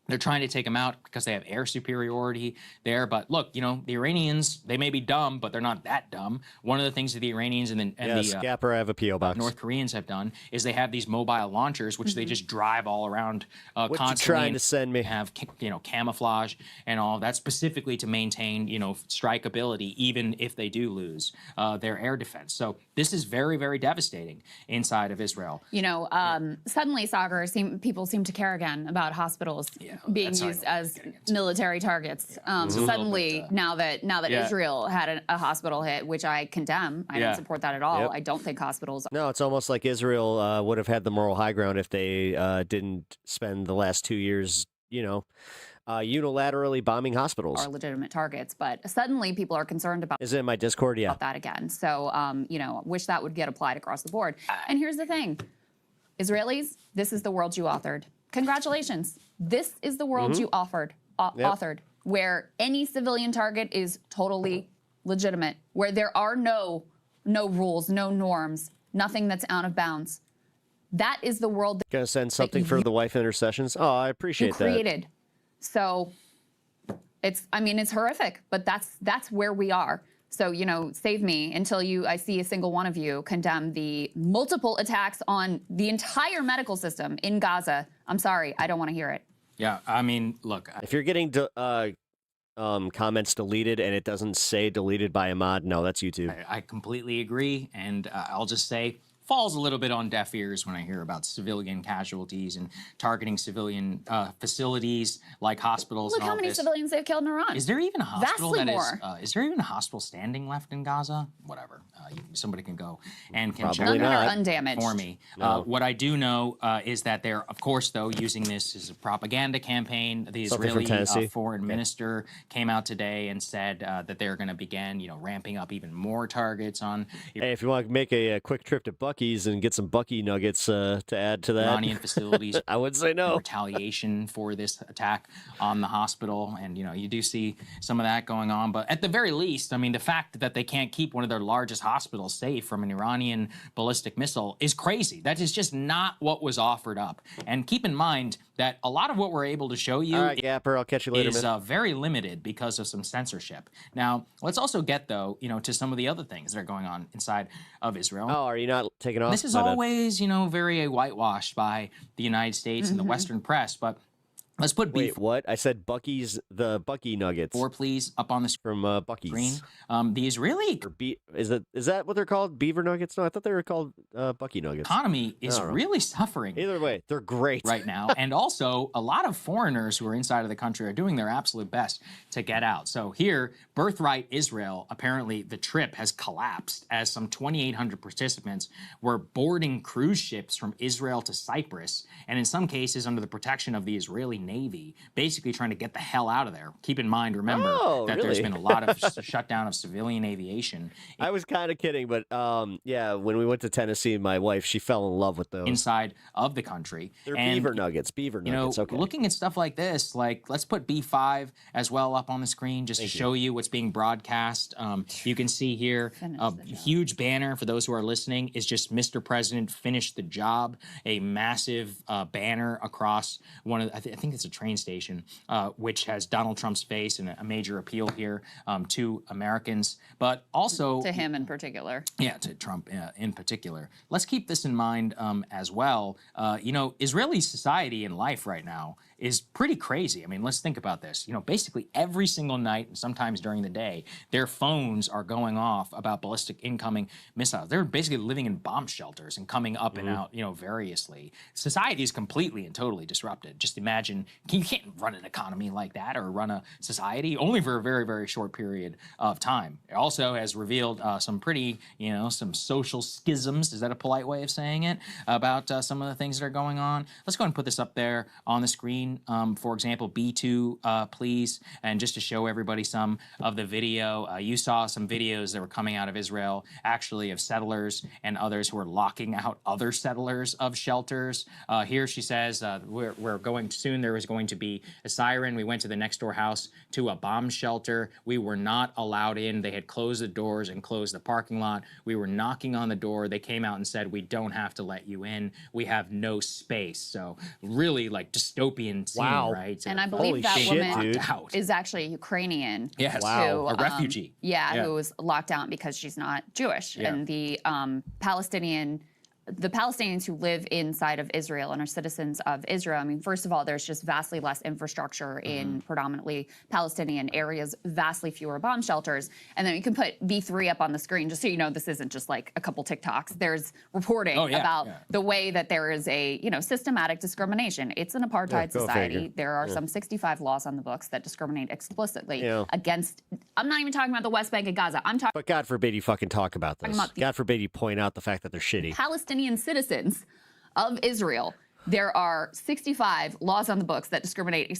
They're trying to take them out because they have air superiority there. But look, you know, the Iranians, they may be dumb, but they're not that dumb. One of the things that the Iranians and the Scapper, I have a P.O. box. North Koreans have done is they have these mobile launchers, which they just drive all around What constantly. you trying to send me? Have, you know, camouflage and all that specifically to maintain, you know, strikeability, even if they do lose their air defense. So this is very, very devastating inside of Israel. You know, suddenly, Sagar, people seem to care again about hospitals being used as military targets. Suddenly, now that Israel had a hospital hit, which I condemn, I don't support that at all. I don't think hospitals. No, it's almost like Israel would have had the moral high ground if they didn't spend the last 2 years, you know, unilaterally bombing hospitals. Are legitimate targets, but suddenly people are concerned about. Is it in my Discord? Yeah. About that again. So, you know, wish that would get applied across the board. And here's the thing, Israelis, this is the world you authored. Congratulations. This is the world you authored, where any civilian target is totally legitimate, where there are no rules, no norms, nothing that's out of bounds. That is the world that Gonna send something for the wife intercessions. Oh, I appreciate you created. So it's horrific, but that's where we are. So, you know, save me until I see a single one of you condemn the multiple attacks on the entire medical system in Gaza. I'm sorry, I don't want to hear it. Yeah, I mean, look. If you're getting comments deleted and it doesn't say deleted by Ahmad, no, that's YouTube. I completely agree, and I'll just say, falls a little bit on deaf ears when I hear about civilian casualties and targeting civilian facilities like hospitals. Look and how all many this. civilians they've killed in Iran. Is there even a hospital Vastly that more. is there even a hospital standing left in Gaza? Whatever. Somebody can go and can check None that are out undamaged. for me. No. What I do know is that they're, of course, though, using this as a propaganda campaign. The Something from Israeli Tennessee. foreign minister came out today and said that they're going to begin, you know, ramping up even more targets on. Hey, if you want to make a quick trip to Buc-ee's and get some Bucky nuggets to add to that. Iranian facilities. I would say no. Retaliation for this attack on the hospital. And, you know, you do see some of that going on. But at the very least, I mean, the fact that they can't keep one of their largest hospitals safe from an Iranian ballistic missile is crazy. That is just not what was offered up. And keep in mind that a lot of what we're able to show you All right, Gapper, I'll catch you later, is man. very limited because of some censorship. Now, let's also get, though, you know, to some of the other things that are going on inside of Israel. Oh, are you not taking off? This is always, you know, very whitewashed by the United States and the Western press, but Let's put B4. Wait, what? I said the Bucky Nuggets. Please, up on the from Bucky's. Screen. The Israeli is that what they're called? Beaver Nuggets? No, I thought they were called Bucky Nuggets. Economy is really suffering. Either way, they're great right now, and also a lot of foreigners who are inside of the country are doing their absolute best to get out. So here, Birthright Israel, apparently the trip has collapsed as some 2,800 participants were boarding cruise ships from Israel to Cyprus, and in some cases under the protection of the Israeli Navy, basically trying to get the hell out of there. Keep in mind, remember that there's been a lot of shutdown of civilian aviation. I was kind of kidding, but yeah, when we went to Tennessee, my wife, she fell in love with those. Inside of the country. They're Beaver Nuggets, okay. Looking at stuff like this, like let's put B5 as well up on the screen just to show you what's being broadcast. You can see here a huge banner for those who are listening is just Mr. President finished the job. A massive banner across one of, I think it's a train station, which has Donald Trump's face and a major appeal here to Americans, but also to him in particular. Yeah, to Trump in particular. Let's keep this in mind as well. Israeli society and life right now is pretty crazy. I mean, let's think about this. Basically every single night and sometimes during the day, their phones are going off about ballistic incoming missiles. They're basically living in bomb shelters and coming up and out, variously. Society is completely and totally disrupted. Just imagine, you can't run an economy like that or run a society only for a very, very short period of time. It also has revealed some pretty, some social schisms, is that a polite way of saying it, about some of the things that are going on. Let's go ahead and put this up there on the screen. For example, B2, please. And just to show everybody some of the video, you saw some videos that were coming out of Israel, actually of settlers and others who are locking out other settlers of shelters. Here she says, we're going soon. There was going to be a siren. We went to the next door house to a bomb shelter. We were not allowed in. They had closed the doors and closed the parking lot. We were knocking on the door. They came out and said, we don't have to let you in. We have no space. So really like dystopian scene, right? And I believe that woman is actually a Ukrainian. Yes, a refugee. Who was locked out because she's not Jewish. And the Palestinians who live inside of Israel and are citizens of Israel, I mean, first of all, there's just vastly less infrastructure in predominantly Palestinian areas, vastly fewer bomb shelters. And then you can put B3 up on the screen, just so you know this isn't just like a couple TikToks. There's reporting about the way that there is a, systematic discrimination. It's an apartheid society. There are some 65 laws on the books that discriminate explicitly against, I'm not even talking about the West Bank and Gaza. I'm talking But God forbid you fucking talk about this. God forbid you point out the fact that they're shitty. Palestinian citizens of Israel. There are 65 laws on the books that discriminate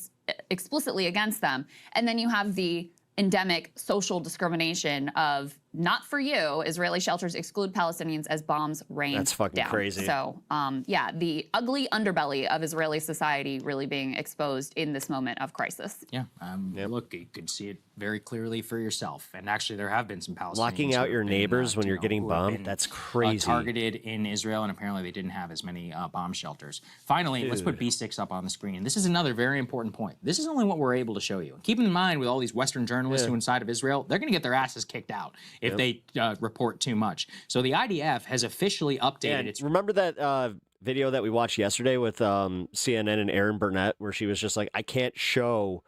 explicitly against them. And then you have the endemic social discrimination of not for you. Israeli shelters exclude Palestinians as bombs rain That's fucking down. crazy. So, the ugly underbelly of Israeli society really being exposed in this moment of crisis. Yeah, look, you could see it very clearly for yourself. And actually, there have been some Palestinians locking out your neighbors when you're getting bombed. That's crazy. Targeted in Israel, and apparently they didn't have as many bomb shelters. Finally, let's put B6 up on the screen. This is another very important point. This is only what we're able to show you. Keep in mind, with all these Western journalists who are inside of Israel, they're going to get their asses kicked out if they report too much. So the IDF has officially updated its... Remember that video that we watched yesterday with CNN and Erin Burnett, where she was just like, I can't show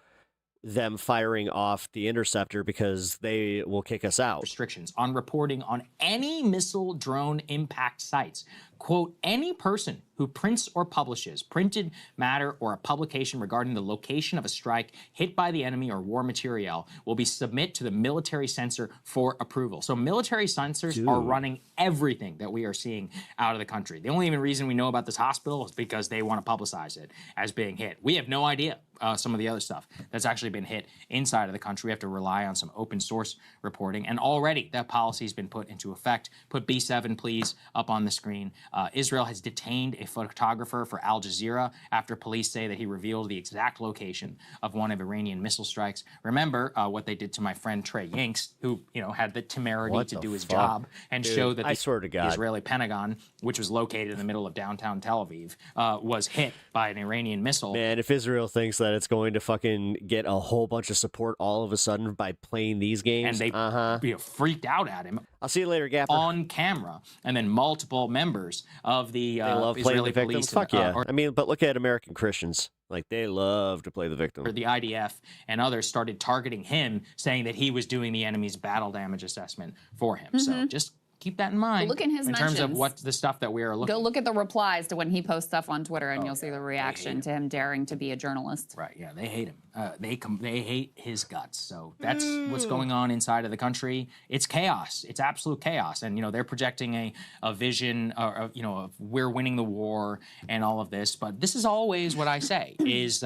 them firing off the interceptor because they will kick us out. Restrictions on reporting on any missile drone impact sites. Quote, any person who prints or publishes printed matter or a publication regarding the location of a strike hit by the enemy or war material will be submit to the military censor for approval. So military censors are running everything that we are seeing out of the country. The only even reason we know about this hospital is because they want to publicize it as being hit. We have no idea some of the other stuff that's actually been hit inside of the country. We have to rely on some open source reporting. And already that policy has been put into effect. Put B7, please, up on the screen. Israel has detained a photographer for Al Jazeera after police say that he revealed the exact location of one of Iranian missile strikes. Remember what they did to my friend Trey Yinks, who had the temerity to do his job and show that the Israeli Pentagon, which was located in the middle of downtown Tel Aviv, was hit by an Iranian missile. Man, if Israel thinks that it's going to fucking get a whole bunch of support all of a sudden by playing these games, and they freaked out at him. I'll see you later, Gaffer. On camera, and then multiple members of the They love playing Israeli the victims. police. Fuck yeah. I mean, but look at American Christians. Like, they love to play the victim. Or the IDF and others started targeting him, saying that he was doing the enemy's battle damage assessment for him. So just keep that in mind. Look in his in terms of mentions. what the stuff that we are looking. Go look at the replies to when he posts stuff on Twitter, and you'll see the reaction to him daring to be a journalist. Right? Yeah, they hate him. They hate his guts. So that's what's going on inside of the country. It's chaos. It's absolute chaos. And they're projecting a vision of of we're winning the war and all of this. But this is always what I say is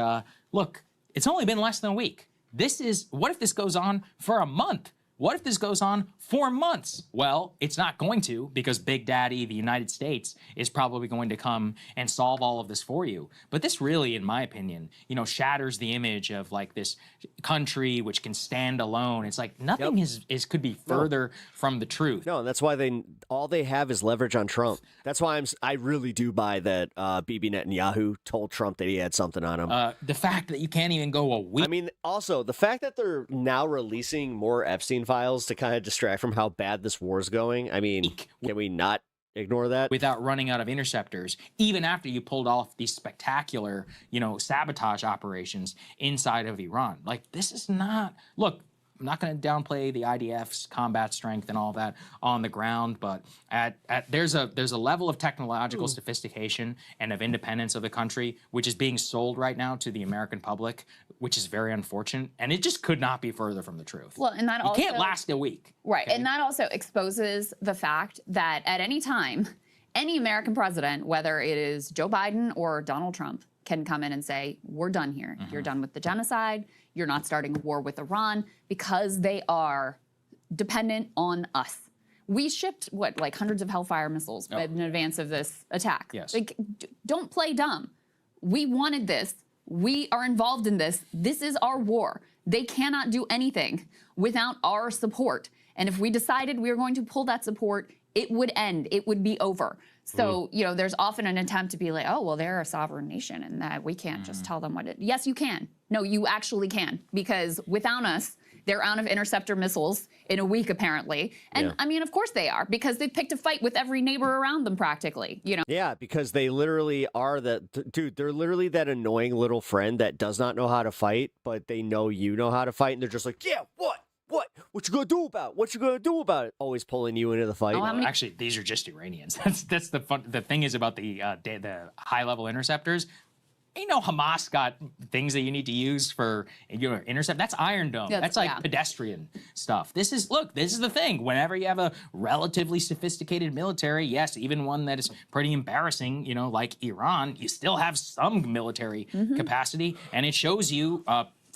look, it's only been less than a week. What if this goes on for a month? What if this goes on 4 months? Well, it's not going to, because Big Daddy, the United States, is probably going to come and solve all of this for you. But this really, in my opinion, shatters the image of like this country which can stand alone. It's like nothing could be further from the truth. No, that's why all they have is leverage on Trump. That's why I really do buy that Bibi Netanyahu told Trump that he had something on him. The fact that you can't even go a week. I mean, also the fact that they're now releasing more Epstein files to kind of distract from how bad this war is going. I mean, can we not ignore that? Without running out of interceptors, even after you pulled off these spectacular, sabotage operations inside of Iran. Like, this is not, look, I'm not going to downplay the IDF's combat strength and all that on the ground, but there's a level of technological sophistication and of independence of the country which is being sold right now to the American public, which is very unfortunate, and it just could not be further from the truth. Well, and that you can't last a week, right? Okay? And that also exposes the fact that at any time, any American president, whether it is Joe Biden or Donald Trump, can come in and say, we're done here. You're done with the genocide. You're not starting a war with Iran, because they are dependent on us. We shipped, like hundreds of Hellfire missiles in advance of this attack. Yes. Like, don't play dumb. We wanted this. We are involved in this. This is our war. They cannot do anything without our support. And if we decided we were going to pull that support, it would end. It would be over. So, there's often an attempt to be like, oh, well, they're a sovereign nation and that we can't just tell them what it. Yes, you can. No, you actually can, because without us, they're out of interceptor missiles in a week, apparently. And I mean, of course they are, because they've picked a fight with every neighbor around them practically, Yeah, because they literally are dude, they're literally that annoying little friend that does not know how to fight, but they know you know how to fight. And they're just like, yeah, what? What you gonna do about it? What you gonna do about it? Always pulling you into the fight. Actually, these are just Iranians. That's the fun. The thing is about the high-level interceptors. Hamas got things that you need to use for intercept. That's Iron Dome. That's like pedestrian stuff. This is the thing. Whenever you have a relatively sophisticated military, yes, even one that is pretty embarrassing, like Iran, you still have some military capacity, and it shows you.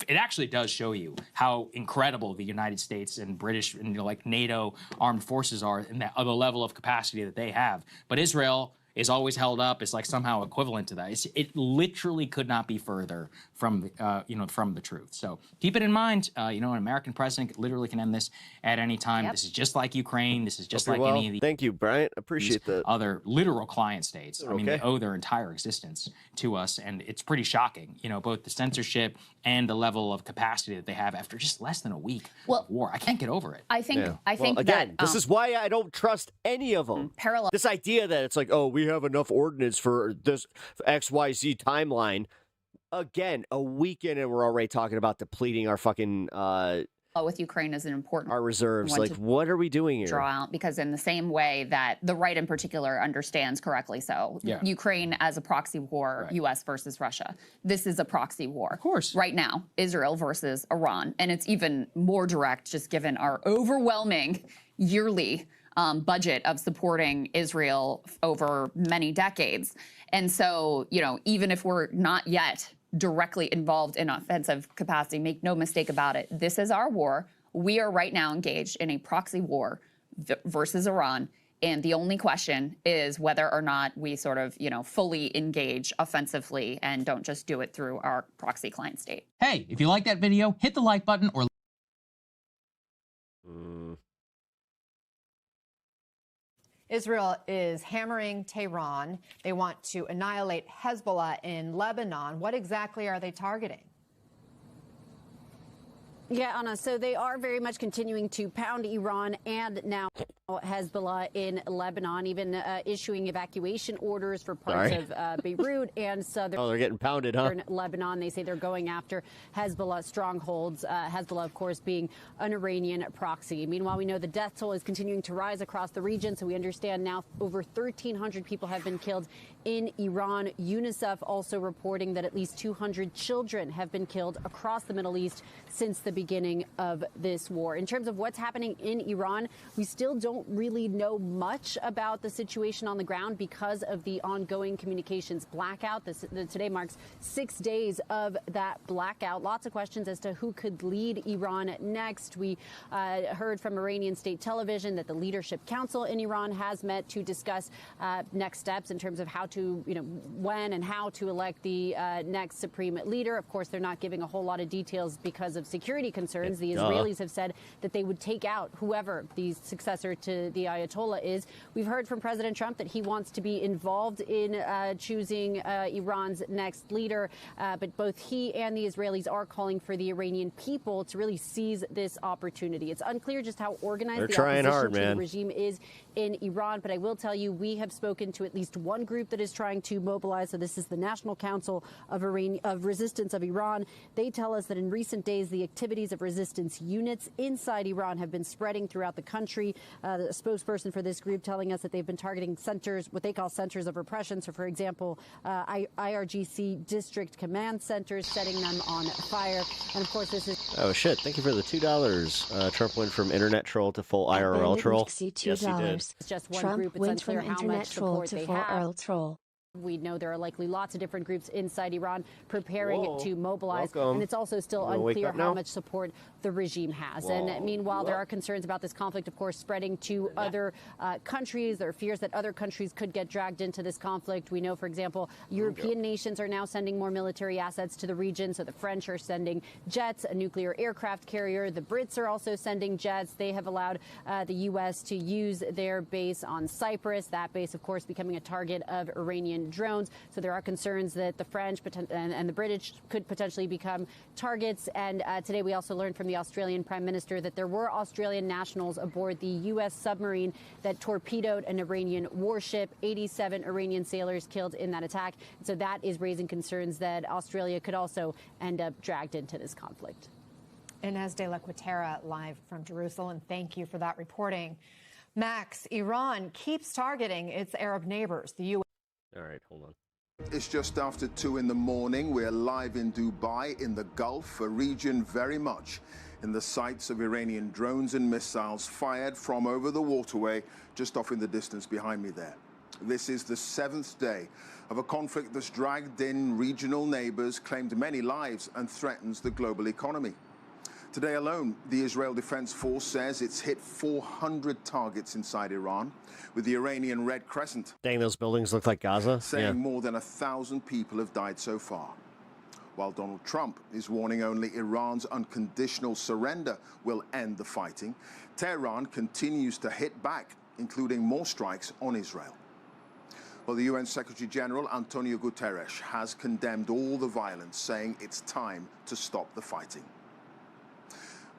It actually does show you how incredible the United States and British and like NATO armed forces are, and the level of capacity that they have. But Israel is always held up as like somehow equivalent to that. It literally could not be further from the truth. So keep it in mind. An American president literally can end this at any time. This is just like Ukraine. This is just like any of the. Thank you, Bryant. Appreciate that. Other literal client states. I mean, they owe their entire existence to us, and it's pretty shocking. Both the censorship and the level of capacity that they have after just less than a week of war. I can't get over it. I think again, this is why I don't trust any of them. Parallel. This idea that it's like, oh, we have enough ordnance for this XYZ timeline. Again, a weekend and we're already talking about depleting our fucking with Ukraine is an important our reserves. Like, what are we doing here? Draw out, because in the same way that the right in particular understands correctly, Ukraine as a proxy war, U.S. versus Russia. This is a proxy war, of course. Right now, Israel versus Iran, and it's even more direct, just given our overwhelming yearly budget of supporting Israel over many decades. And so, even if we're not yet directly involved in offensive capacity, make no mistake about it, this is our war. We are right now engaged in a proxy war versus Iran. And the only question is whether or not we sort of, fully engage offensively and don't just do it through our proxy client state. Hey, if you like that video, hit the like button or. Israel is hammering Tehran. They want to annihilate Hezbollah in Lebanon. What exactly are they targeting? Yeah, Anna, so they are very much continuing to pound Iran and now Hezbollah in Lebanon, even issuing evacuation orders for parts of Beirut and southern. Oh, they're getting pounded, huh? Lebanon. They say they're going after Hezbollah strongholds. Hezbollah, of course, being an Iranian proxy. Meanwhile, we know the death toll is continuing to rise across the region. So we understand now over 1,300 people have been killed in Iran. UNICEF also reporting that at least 200 children have been killed across the Middle East since the beginning of this war. In terms of what's happening in Iran, we still don't really know much about the situation on the ground because of the ongoing communications blackout. Today marks 6 days of that blackout. Lots of questions as to who could lead Iran next. We heard from Iranian state television that the Leadership Council in Iran has met to discuss next steps in terms of how to, when and how to elect the next supreme leader. Of course, they're not giving a whole lot of details because of security concerns. The Israelis have said that they would take out whoever the successor to the Ayatollah is. We've heard from President Trump that he wants to be involved in choosing Iran's next leader, but both he and the Israelis are calling for the Iranian people to really seize this opportunity. It's unclear just how organized the opposition to the regime is in Iran, but I will tell you we have spoken to at least one group that is trying to mobilize. So this is the National Council of Resistance of Iran. They tell us that in recent days the activities of resistance units inside Iran have been spreading throughout the country. The spokesperson for this group telling us that they've been targeting centers, what they call centers of repression. So, for example, IRGC district command centers, setting them on fire. And of course, this is. Oh shit! Thank you for the $2. Trump went from internet troll to full IRL troll. Yes, he did. It's just one Trump group. It's went from unclear how internet much troll support to they full have. IRL troll. We know there are likely lots of different groups inside Iran preparing to mobilize. Welcome. And it's also still unclear how much support the regime has. And meanwhile, there are concerns about this conflict, of course, spreading to other countries. There are fears that other countries could get dragged into this conflict. We know, for example, European nations are now sending more military assets to the region. So the French are sending jets, a nuclear aircraft carrier. The Brits are also sending jets. They have allowed the U.S. to use their base on Cyprus. That base, of course, becoming a target of Iranian drones. So there are concerns that the French and the British could potentially become targets. And today we also learned from the Australian Prime Minister that there were Australian nationals aboard the U.S. submarine that torpedoed an Iranian warship. 87 Iranian sailors killed in that attack. And so that is raising concerns that Australia could also end up dragged into this conflict. Inez de la Quatera live from Jerusalem. Thank you for that reporting. Max, Iran keeps targeting its Arab neighbors. The U.S. All right, hold on. It's just after 2 in the morning. We're live in Dubai in the Gulf, a region very much in the sights of Iranian drones and missiles fired from over the waterway just off in the distance behind me there. This is the 7th day of a conflict that's dragged in regional neighbors, claimed many lives, and threatens the global economy. Today alone, the Israel Defense Force says it's hit 400 targets inside Iran, with the Iranian Red Crescent. Dang, those buildings look like Gaza. Saying more than 1,000 people have died so far. While Donald Trump is warning only Iran's unconditional surrender will end the fighting, Tehran continues to hit back, including more strikes on Israel. Well, the UN Secretary General Antonio Guterres has condemned all the violence, saying it's time to stop the fighting.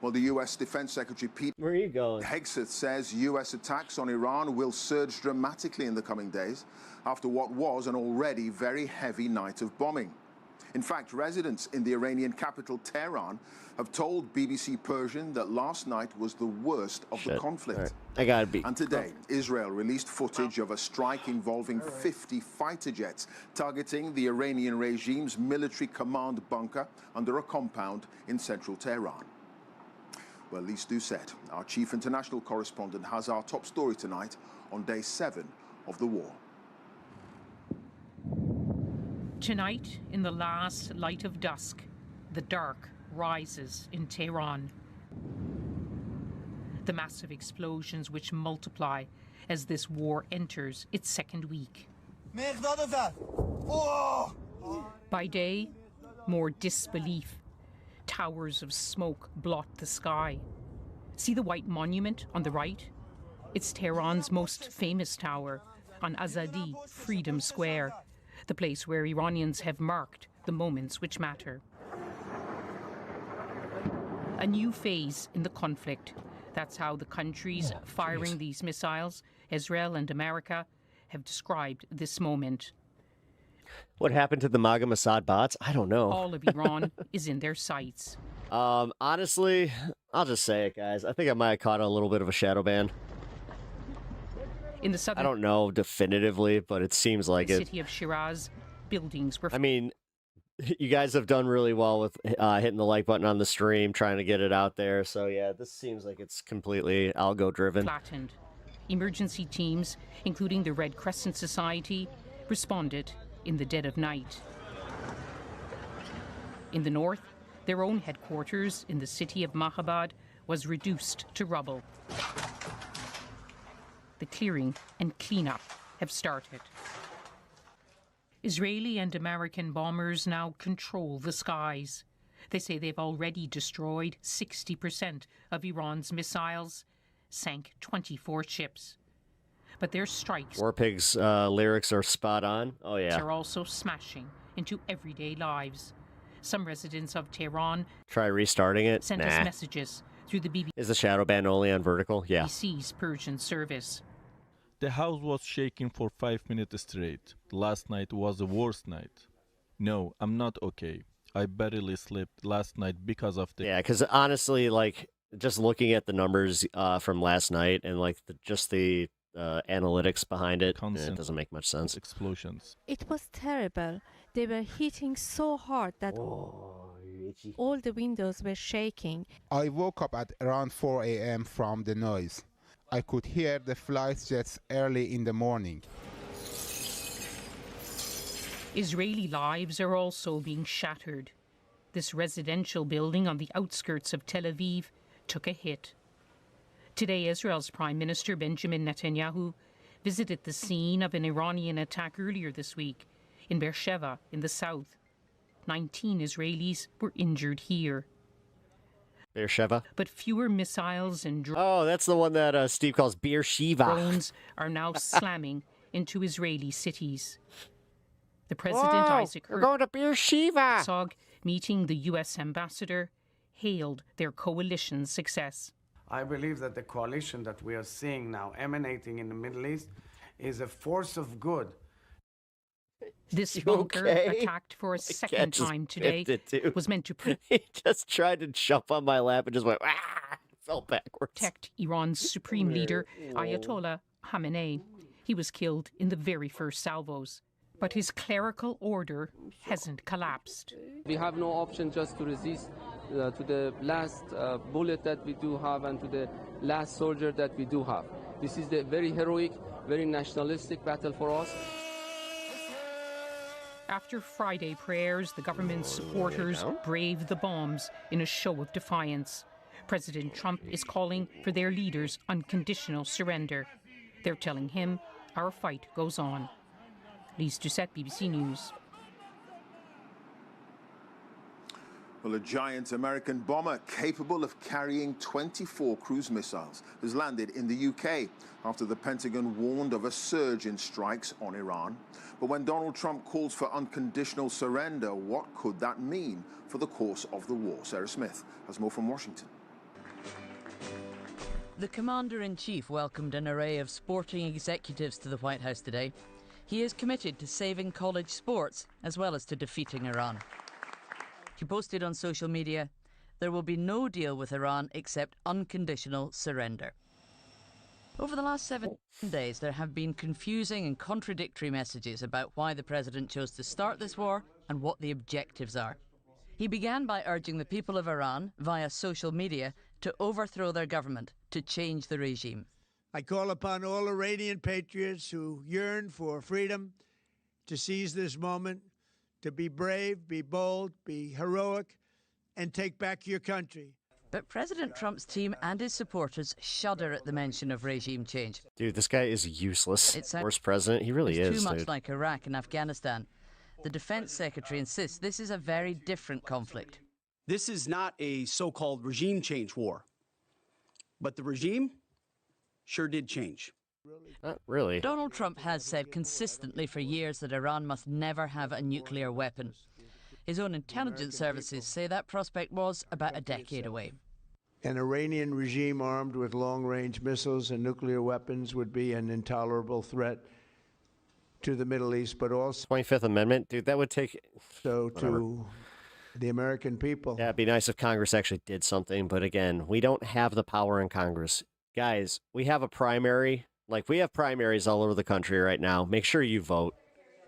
Well, the U.S. Defense Secretary Pete Hegseth says U.S. attacks on Iran will surge dramatically in the coming days after what was an already very heavy night of bombing. In fact, residents in the Iranian capital, Tehran, have told BBC Persian that last night was the worst of the conflict. Right. I gotta be. And today, Israel released footage of a strike involving 50 fighter jets targeting the Iranian regime's military command bunker under a compound in central Tehran. Well, Lise Doucette, our chief international correspondent, has our top story tonight on day 7 of the war. Tonight, in the last light of dusk, the dark rises in Tehran. The massive explosions which multiply as this war enters its second week. By day, more disbelief. Towers of smoke blot the sky. See the white monument on the right? It's Tehran's most famous tower on Azadi, Freedom Square, the place where Iranians have marked the moments which matter. A new phase in the conflict. That's how the countries firing these missiles, Israel and America, have described this moment. What happened to the MAGA Mossad bots? I don't know. All of Iran is in their sights. Honestly, I'll just say it, guys. I think I might have caught a little bit of a shadow ban. In the southern I don't know definitively, but it seems like it. city of Shiraz, buildings were I mean, you guys have done really well with hitting the like button on the stream, trying to get it out there. So yeah, this seems like it's completely algo driven. flattened. Emergency teams, including the Red Crescent Society, responded in the dead of night. In the north, their own headquarters in the city of Mahabad was reduced to rubble. The clearing and cleanup have started. Israeli and American bombers now control the skies. They say they've already destroyed 60% of Iran's missiles, sank 24 ships. But their strikes Warpig's lyrics are spot on. Oh yeah. are also smashing into everyday lives. Some residents of Tehran Try restarting it. sent Nah. us messages through the Is the shadow ban only on vertical? Yeah. BBC's Persian service. The house was shaking for 5 minutes straight. Last night was the worst night. No, I'm not okay. I barely slept last night because of the... Yeah, because honestly, like, just looking at the numbers from last night and, like, just the analytics behind it, it doesn't make much sense. Explosions. It was terrible. They were hitting so hard that all the windows were shaking. I woke up at around 4 a.m. from the noise. I could hear the flight jets early in the morning. Israeli lives are also being shattered. This residential building on the outskirts of Tel Aviv took a hit. Today, Israel's Prime Minister Benjamin Netanyahu visited the scene of an Iranian attack earlier this week in Beersheba in the south. 19 Israelis were injured here. Beersheba. But fewer missiles and Oh, that's the one that Steve calls Beersheba. drones are now slamming into Israeli cities. The President, Whoa, Isaac we're going to Beersheba. Herzog, meeting the U.S. ambassador, hailed their coalition's success. I believe that the coalition that we are seeing now emanating in the Middle East is a force of good. This You bunker, okay? attacked for a My cat second just time today, picked it, too. was meant to He just tried to jump on my lap and just went, ah, fell backwards. protect Iran's supreme leader, Ayatollah Khamenei. He was killed in the very first salvos. But his clerical order hasn't collapsed. We have no option just to resist to the last bullet that we do have and to the last soldier that we do have. This is the very heroic, very nationalistic battle for us. After Friday prayers, the government's supporters braved the bombs in a show of defiance. President Trump is calling for their leaders' unconditional surrender. They're telling him, our fight goes on. Lise Doucette, BBC News. Well, a giant American bomber capable of carrying 24 cruise missiles has landed in the UK after the Pentagon warned of a surge in strikes on Iran. But when Donald Trump calls for unconditional surrender, what could that mean for the course of the war? Sarah Smith has more from Washington. The Commander-in-Chief welcomed an array of sporting executives to the White House today. He is committed to saving college sports as well as to defeating Iran. He posted on social media, there will be no deal with Iran except unconditional surrender. Over the last 7 days, there have been confusing and contradictory messages about why the president chose to start this war and what the objectives are. He began by urging the people of Iran, via social media, to overthrow their government, to change the regime. I call upon all Iranian patriots who yearn for freedom to seize this moment, to be brave, be bold, be heroic, and take back your country. But President Trump's team and his supporters shudder at the mention of regime change. Dude, this guy is useless. It sounds Worst president. He really is, too much dude. like Iraq and Afghanistan. The defense secretary insists this is a very different conflict. This is not a so-called regime change war, but the regime sure did change. Not really. Donald Trump has said consistently for years that Iran must never have a nuclear weapon. His own intelligence services say that prospect was about a decade away. An Iranian regime armed with long-range missiles and nuclear weapons would be an intolerable threat to the Middle East, but also 25th Amendment, dude, that would take to the American people. Yeah, it'd be nice if Congress actually did something, but again, we don't have the power in Congress. Guys, we have a primary. Like, we have primaries all over the country right now. Make sure you vote.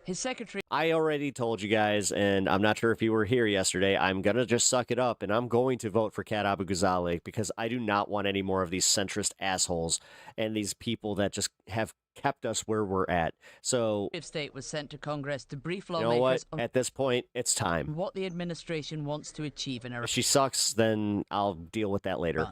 His secretary. I already told you guys, and I'm not sure if you were here yesterday, I'm going to just suck it up, and I'm going to vote for Kat Abu-Ghazaleh because I do not want any more of these centrist assholes and these people that just have kept us where we're at. So, Of state was sent to Congress to brief you lawmakers know what? on At this point, it's time. what the administration wants to achieve in Iraq. If she sucks, then I'll deal with that later.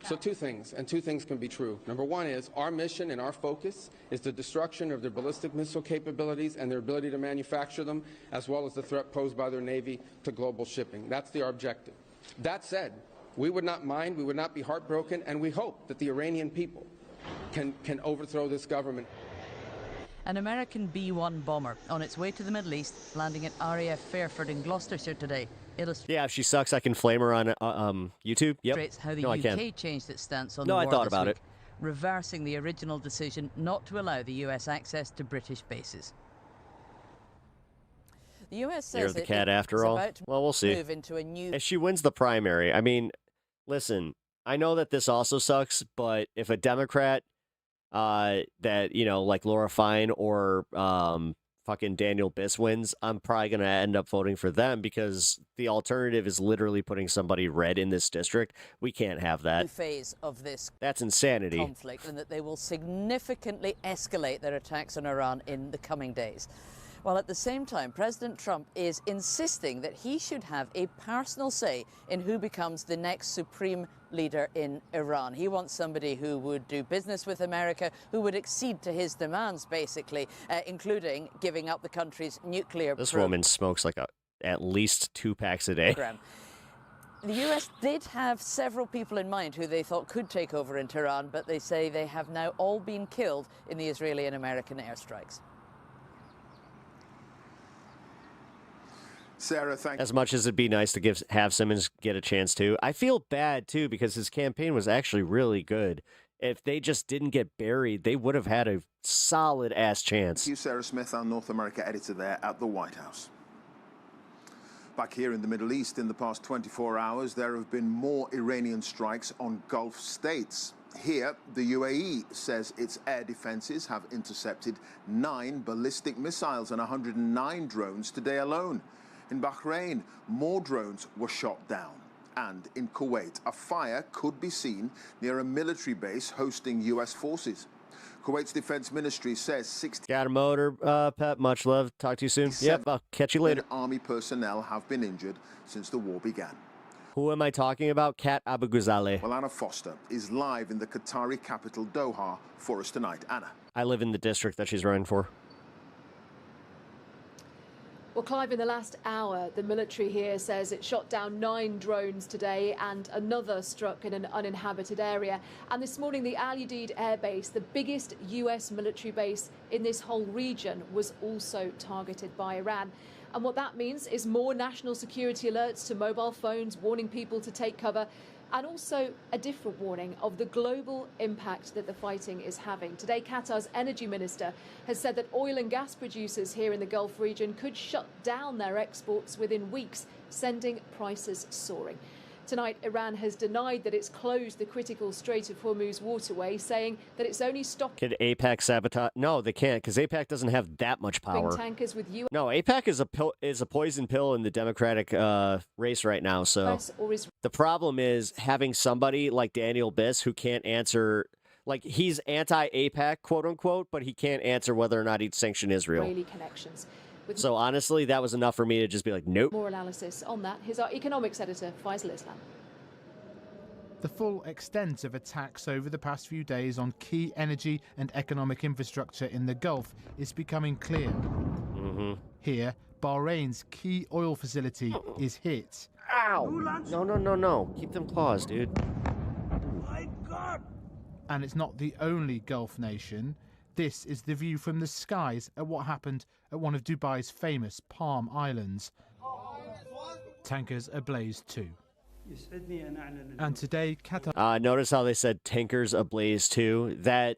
So two things, and two things can be true. Number one is our mission and our focus is the destruction of their ballistic missile capabilities and their ability to manufacture them, as well as the threat posed by their Navy to global shipping. That's our objective. That said, we would not mind, we would not be heartbroken, and we hope that the Iranian people can overthrow this government. An American B-1 bomber on its way to the Middle East, landing at RAF Fairford in Gloucestershire today. Yeah, if she sucks, I can flame her on YouTube. Yep. Illustrates how the No, I UK can. changed its stance on No, the I war thought this about week, it. reversing the original decision not to allow the US access to British bases. The US says You're the it cat is after all. about to Well, we'll see. move into a new If she wins the primary, I mean, listen, I know that this also sucks, but if a Democrat that, you know, like Laura Fine or fucking Daniel Biss wins, I'm probably going to end up voting for them because the alternative is literally putting somebody red in this district. We can't have that. phase of this That's insanity. conflict, and that they will significantly escalate their attacks on Iran in the coming days. While at the same time, President Trump is insisting that he should have a personal say in who becomes the next supreme leader in Iran. He wants somebody who would do business with America, who would accede to his demands, basically, including giving up the country's nuclear This woman smokes like at least 2 packs a day. program. The US did have several people in mind who they thought could take over in Tehran, but they say they have now all been killed in the Israeli and American airstrikes. Sarah, thank you. As much as it'd be nice to have Simmons get a chance to, I feel bad too because his campaign was actually really good. If they just didn't get buried, they would have had a solid ass chance. Thank you, Sarah Smith, our North America editor there at the White House. Back here in the Middle East, in the past 24 hours, there have been more Iranian strikes on Gulf states. Here, the UAE says its air defenses have intercepted 9 ballistic missiles and 109 drones today alone. In Bahrain, more drones were shot down. And in Kuwait, a fire could be seen near a military base hosting U.S. forces. Kuwait's defense ministry says 60 Got a motor, Pep. Much love. Talk to you soon. Yep, I'll catch you later. Army personnel have been injured since the war began. Who am I talking about? Kat Abu-Ghazaleh. Well, Anna Foster is live in the Qatari capital, Doha, for us tonight. Anna. I live in the district that she's running for. Well, Clive, in the last hour, the military here says it shot down 9 drones today and another struck in an uninhabited area. And this morning, the Al Udeid Air Base, the biggest US military base in this whole region, was also targeted by Iran. And what that means is more national security alerts to mobile phones, warning people to take cover, and also a different warning of the global impact that the fighting is having. Today, Qatar's energy minister has said that oil and gas producers here in the Gulf region could shut down their exports within weeks, sending prices soaring. Tonight, Iran has denied that it's closed the critical Strait of Hormuz waterway, saying that it's only stopping Could AIPAC sabotage? No, they can't because AIPAC doesn't have that much power. tankers with US No, AIPAC is a poison pill in the Democratic race right now. So or Israel. the problem is having somebody like Daniel Biss who can't answer, like he's anti-AIPAC, quote unquote, but he can't answer whether or not he'd sanction Israel. Israeli connections. With So honestly, that was enough for me to just be like, nope. more analysis on that, here's our economics editor, Faisal Islam. The full extent of attacks over the past few days on key energy and economic infrastructure in the Gulf is becoming clear. Here, Bahrain's key oil facility is hit. Ow! No. Keep them claws, dude. My God! And it's not the only Gulf nation. This is the view from the skies at what happened at one of Dubai's famous Palm Islands. Tankers ablaze too. And today, Qatar. Notice how they said tankers ablaze too. That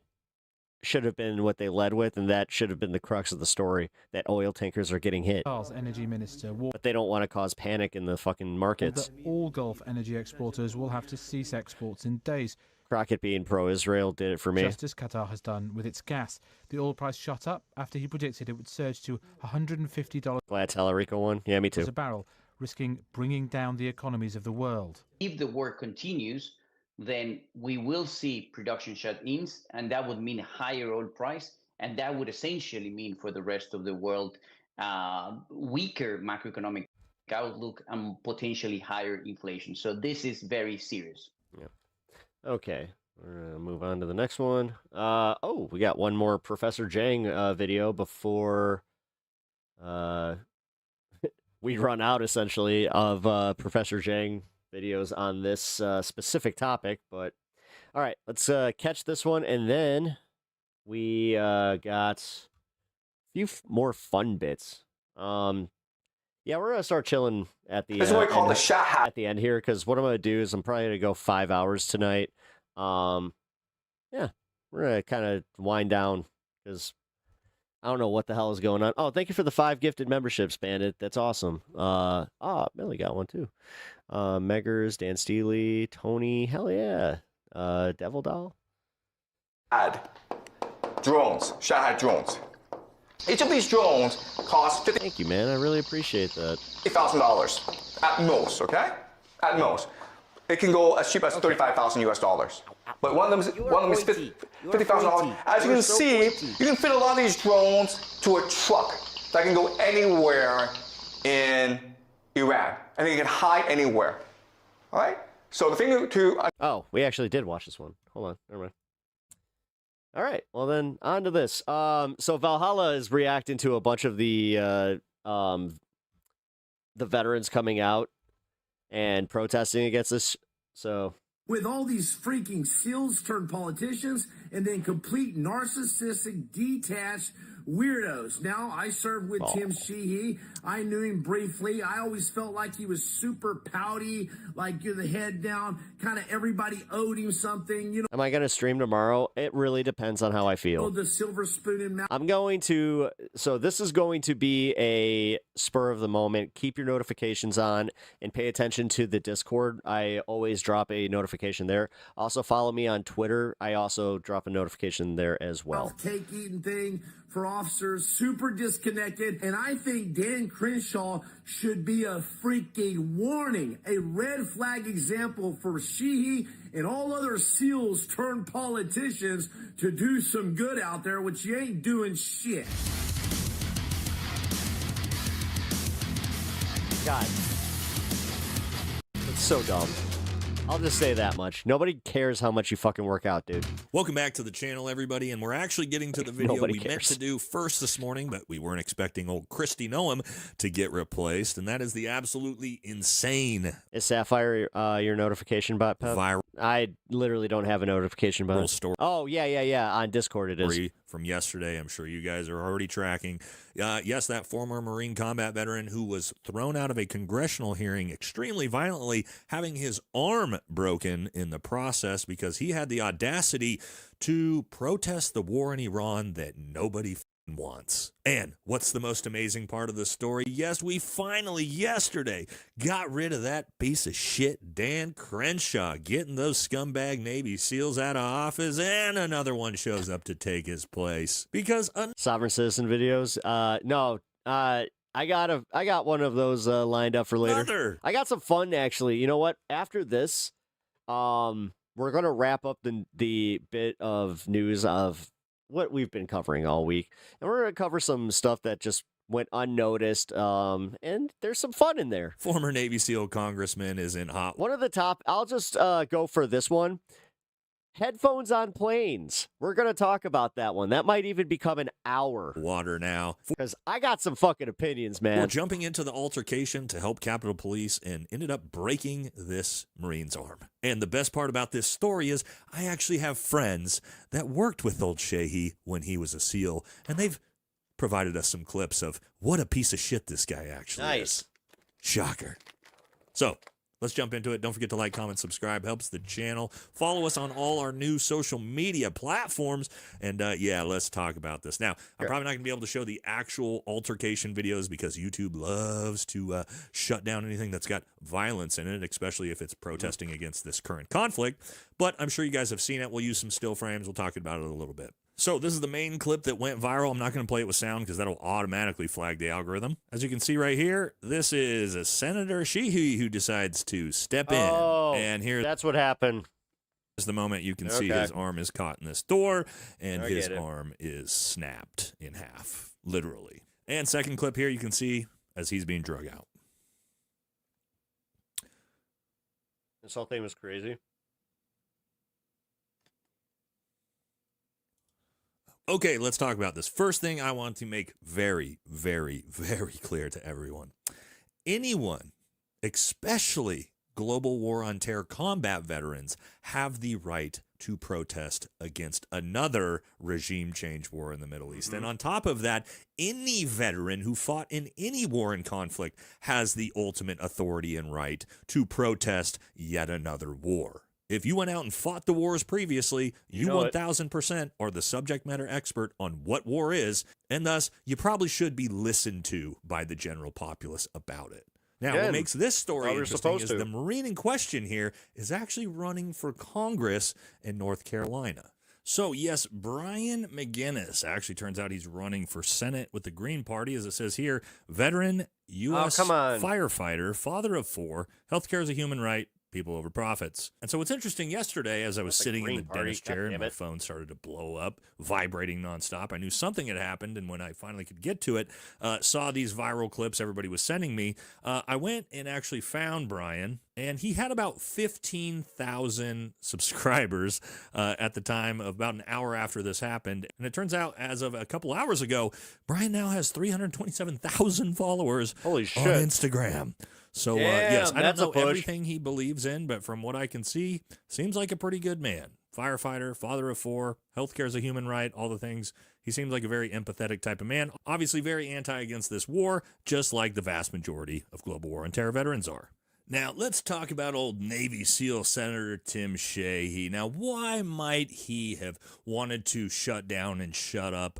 should have been what they led with, and that should have been the crux of the story, that oil tankers are getting hit. Energy Minister warned But they don't want to cause panic in the fucking markets. that all Gulf energy exporters will have to cease exports in days. Crockett being pro-Israel did it for me. Just as Qatar has done with its gas. The oil price shot up after he predicted it would surge to $150 Glad Tallarico won. Yeah, me too. a barrel, risking bringing down the economies of the world. If the war continues, then we will see production shut-ins, and that would mean a higher oil price, and that would essentially mean for the rest of the world weaker macroeconomic outlook and potentially higher inflation. So this is very serious. Yeah. Okay, we're gonna move on to the next one. Oh, we got one more Professor Jang video before we run out, essentially, of Professor Jang videos on this specific topic. But all right, let's catch this one, and then we got a few more fun bits. Yeah, we're gonna start chilling at the at the end here, because what I'm gonna do is I'm probably gonna go 5 hours tonight. Yeah, we're gonna kind of wind down because I don't know what the hell is going on. Oh, thank you for the 5 gifted memberships, Bandit. That's awesome. Millie got one too. Meggers, Dan Steely, Tony, hell yeah. Devil Doll. Drones, Shanghai drones. Each of these drones costs Thank you, man. I really appreciate that. $50,000 at most, okay? At most. It can go as cheap as $35,000 US. But one of them is $50,000. As you can see, you can fit a lot of these drones to a truck that can go anywhere in Iran, and they can hide anywhere. All right. So the thing to oh, we actually did watch this one. Hold on, never mind. All right, well then, on to this. So Valhalla is reacting to a bunch of the veterans coming out and protesting against this. So with all these freaking SEALs turned politicians and then complete narcissistic, detached weirdos. Now, I served with Tim Sheehy. I knew him briefly. I always felt like he was super pouty, like you're the head down, kind of everybody owed him something. You know. Am I going to stream tomorrow? It really depends on how I feel. The silver spoon in mouth. I'm going to, so this is going to be a spur of the moment. Keep your notifications on and pay attention to the Discord. I always drop a notification there. Also follow me on Twitter. I also drop a notification there as well. Cake eating thing for officers, super disconnected. And I think Dan Crenshaw should be a freaking warning, a red flag example for Sheehy and all other SEALs turned politicians to do some good out there, which you ain't doing shit. God. It's so dumb. I'll just say that much. Nobody cares how much you fucking work out, dude. Welcome back to the channel, everybody, and we're actually getting to the video Nobody we meant cares. to do first this morning, but we weren't expecting old Christy Noam to get replaced, and that is the absolutely insane. Is Sapphire your notification bot, Pep? Viral I literally don't have a notification bot. story. Oh, yeah. On Discord it is. From yesterday, I'm sure you guys are already tracking. Yes, that former Marine combat veteran who was thrown out of a congressional hearing extremely violently, having his arm broken in the process because he had the audacity to protest the war in Iran that nobody wants. And what's the most amazing part of the story? Yes, we finally yesterday got rid of that piece of shit Dan Crenshaw, getting those scumbag Navy SEALs out of office, and another one shows up to take his place because Sovereign Citizen videos. No. I got one of those lined up for later. I got some fun actually. You know what? After this, we're gonna wrap up the bit of news of what we've been covering all week, and we're gonna cover some stuff that just went unnoticed. And there's some fun in there. Former Navy SEAL congressman is in hot. One of the top. I'll just go for this one. Headphones on planes. We're going to talk about that one. That might even become an hour. Water now. Because I got some fucking opinions, man. We're jumping into the altercation to help Capitol Police and ended up breaking this Marine's arm. And the best part about this story is I actually have friends that worked with old Sheehy when he was a SEAL, and they've provided us some clips of what a piece of shit this guy actually is. Shocker. So, let's jump into it. Don't forget to like, comment, subscribe. Helps the channel. Follow us on all our new social media platforms. And yeah, let's talk about this. Now, I'm probably not going to be able to show the actual altercation videos because YouTube loves to shut down anything that's got violence in it, especially if it's protesting against this current conflict. But I'm sure you guys have seen it. We'll use some still frames. We'll talk about it a little bit. So this is the main clip that went viral. I'm not going to play it with sound because that'll automatically flag the algorithm. As you can see right here, this is a Senator Sheehy who decides to step in. And here, that's what happened. Is the moment you can see his arm is caught in this door, and his arm is snapped in half, literally. And second clip here, you can see as he's being drug out. This whole thing was crazy. Okay, let's talk about this. First thing I want to make very, very, very clear to everyone. Anyone, especially global war on terror combat veterans, have the right to protest against another regime change war in the Middle East. And on top of that, any veteran who fought in any war and conflict has the ultimate authority and right to protest yet another war. If you went out and fought the wars previously, you 1000% are the subject matter expert on what war is, and thus you probably should be listened to by the general populace about it. Now, what makes this story interesting is the Marine in question here is actually running for Congress in North Carolina. So, yes, Brian McGinnis actually turns out he's running for Senate with the Green Party, as it says here, veteran U.S. firefighter, father of 4, healthcare is a human right, people over profits. And so what's interesting, yesterday, as I was sitting in the dentist chair and my phone started to blow up, vibrating nonstop, I knew something had happened, and when I finally could get to it, saw these viral clips everybody was sending me, I went and actually found Brian, and he had about 15,000 subscribers at the time, of about an hour after this happened. And it turns out, as of a couple hours ago, Brian now has 327,000 followers on Instagram. So, yes, I don't know everything he believes in, but from what I can see, seems like a pretty good man. Firefighter, father of 4, healthcare is a human right, all the things. He seems like a very empathetic type of man. Obviously very anti against this war, just like the vast majority of global war on terror veterans are. Now, let's talk about old Navy SEAL Senator Tim Sheehy. Now, why might he have wanted to shut down and shut up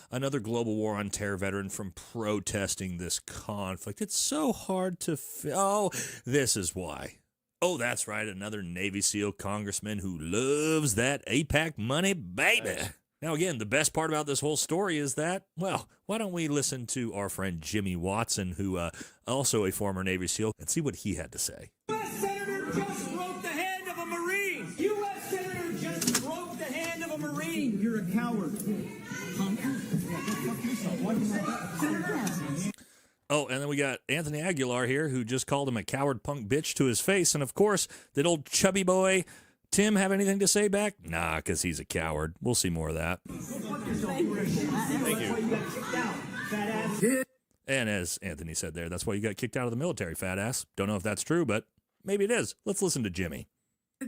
another global war on terror veteran from protesting this conflict? It's so hard to oh, this is why. Oh, that's right, another Navy SEAL congressman who loves that AIPAC money, baby. Now, again, the best part about this whole story is that, well, why don't we listen to our friend Jimmy Watson, who also a former Navy SEAL, and see what he had to say. U.S. Senator just broke the hand of a Marine. U.S. Senator just broke the hand of a Marine. You're a coward. Oh, and then we got Anthony Aguilar here, who just called him a coward punk bitch to his face. And, of course, that old chubby boy Tim have anything to say back? Nah, because he's a coward. We'll see more of that. Thank you. And as Anthony said there, that's why you got kicked out of the military, fat ass. Don't know if that's true, but maybe it is. Let's listen to Jimmy.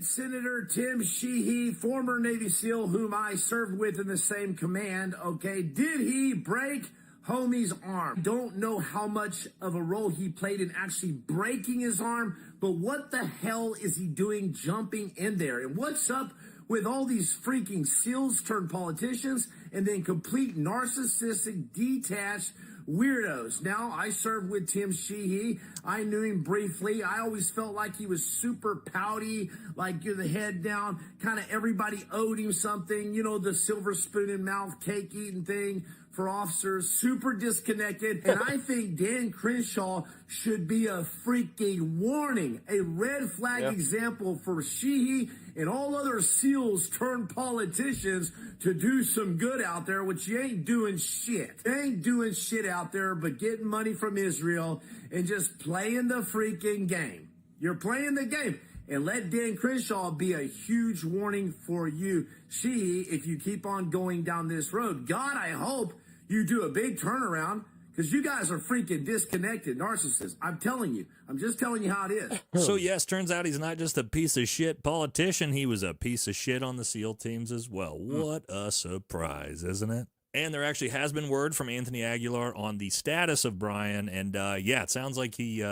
Senator Tim Sheehy, former Navy SEAL whom I served with in the same command, okay, did he break homie's arm? Don't know how much of a role he played in actually breaking his arm, but what the hell is he doing jumping in there? And what's up with all these freaking SEALs turned politicians and then complete narcissistic, detached weirdos? Now, I served with Tim Sheehy. I knew him briefly. I always felt like he was super pouty, like you're the head down, kind of everybody owed him something, you know, the silver spoon in mouth, cake eating thing for officers, super disconnected. And I think Dan Crenshaw should be a freaking warning, a red flag example for Sheehy and all other SEALs turned politicians to do some good out there, which you ain't doing shit. You ain't doing shit out there but getting money from Israel and just playing the freaking game. You're playing the game. And let Dan Crenshaw be a huge warning for you, Sheehy, if you keep on going down this road. God, I hope you do a big turnaround, because you guys are freaking disconnected narcissists. I'm telling you. I'm just telling you how it is. So, yes, turns out he's not just a piece of shit politician. He was a piece of shit on the SEAL teams as well. What a surprise, isn't it? And there actually has been word from Anthony Aguilar on the status of Brian. And, yeah, it sounds like he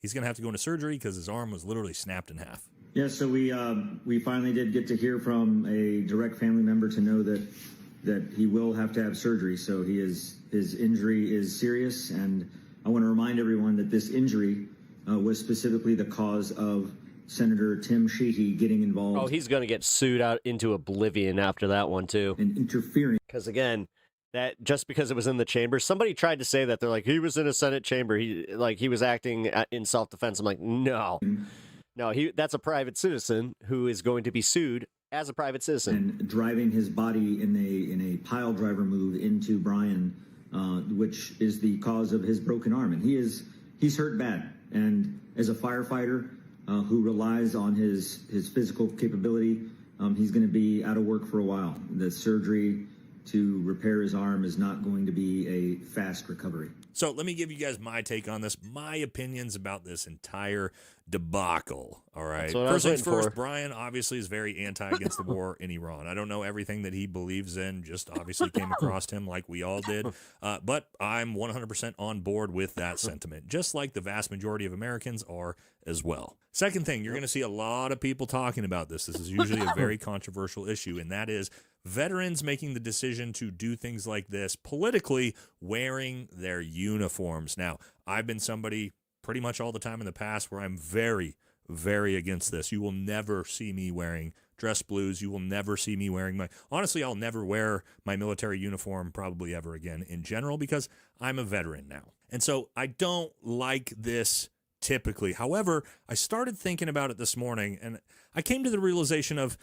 he's going to have to go into surgery because his arm was literally snapped in half. Yeah, so we finally did get to hear from a direct family member to know that he will have to have surgery. So his injury is serious, and I want to remind everyone that this injury was specifically the cause of Senator Tim Sheehy getting involved. Oh, he's going to get sued out into oblivion after that one, too. And interfering. Because, again, that just because it was in the chamber, somebody tried to say that. They're like, he was in a Senate chamber. He was acting in self-defense. I'm like, no. No, that's a private citizen who is going to be sued as a private citizen. And driving his body in a pile driver move into Brian, which is the cause of his broken arm. And he's hurt bad. And as a firefighter who relies on his physical capability, he's going to be out of work for a while. The surgery to repair his arm is not going to be a fast recovery. So let me give you guys my take on this, my opinions about this entire debacle. All right. First things first, Brian obviously is very anti against the war in Iran. I don't know everything that he believes in, just obviously came across him like we all did. But I'm 100% on board with that sentiment, just like the vast majority of Americans are as well. Second thing, you're going to see a lot of people talking about this. This is usually a very controversial issue, and that is veterans making the decision to do things like this politically, wearing their uniforms. Now, I've been somebody pretty much all the time in the past where I'm very, very against this. You will never see me wearing dress blues. You will never see me wearing honestly, I'll never wear my military uniform probably ever again in general because I'm a veteran now. And so I don't like this typically. However, I started thinking about it this morning and I came to the realization of,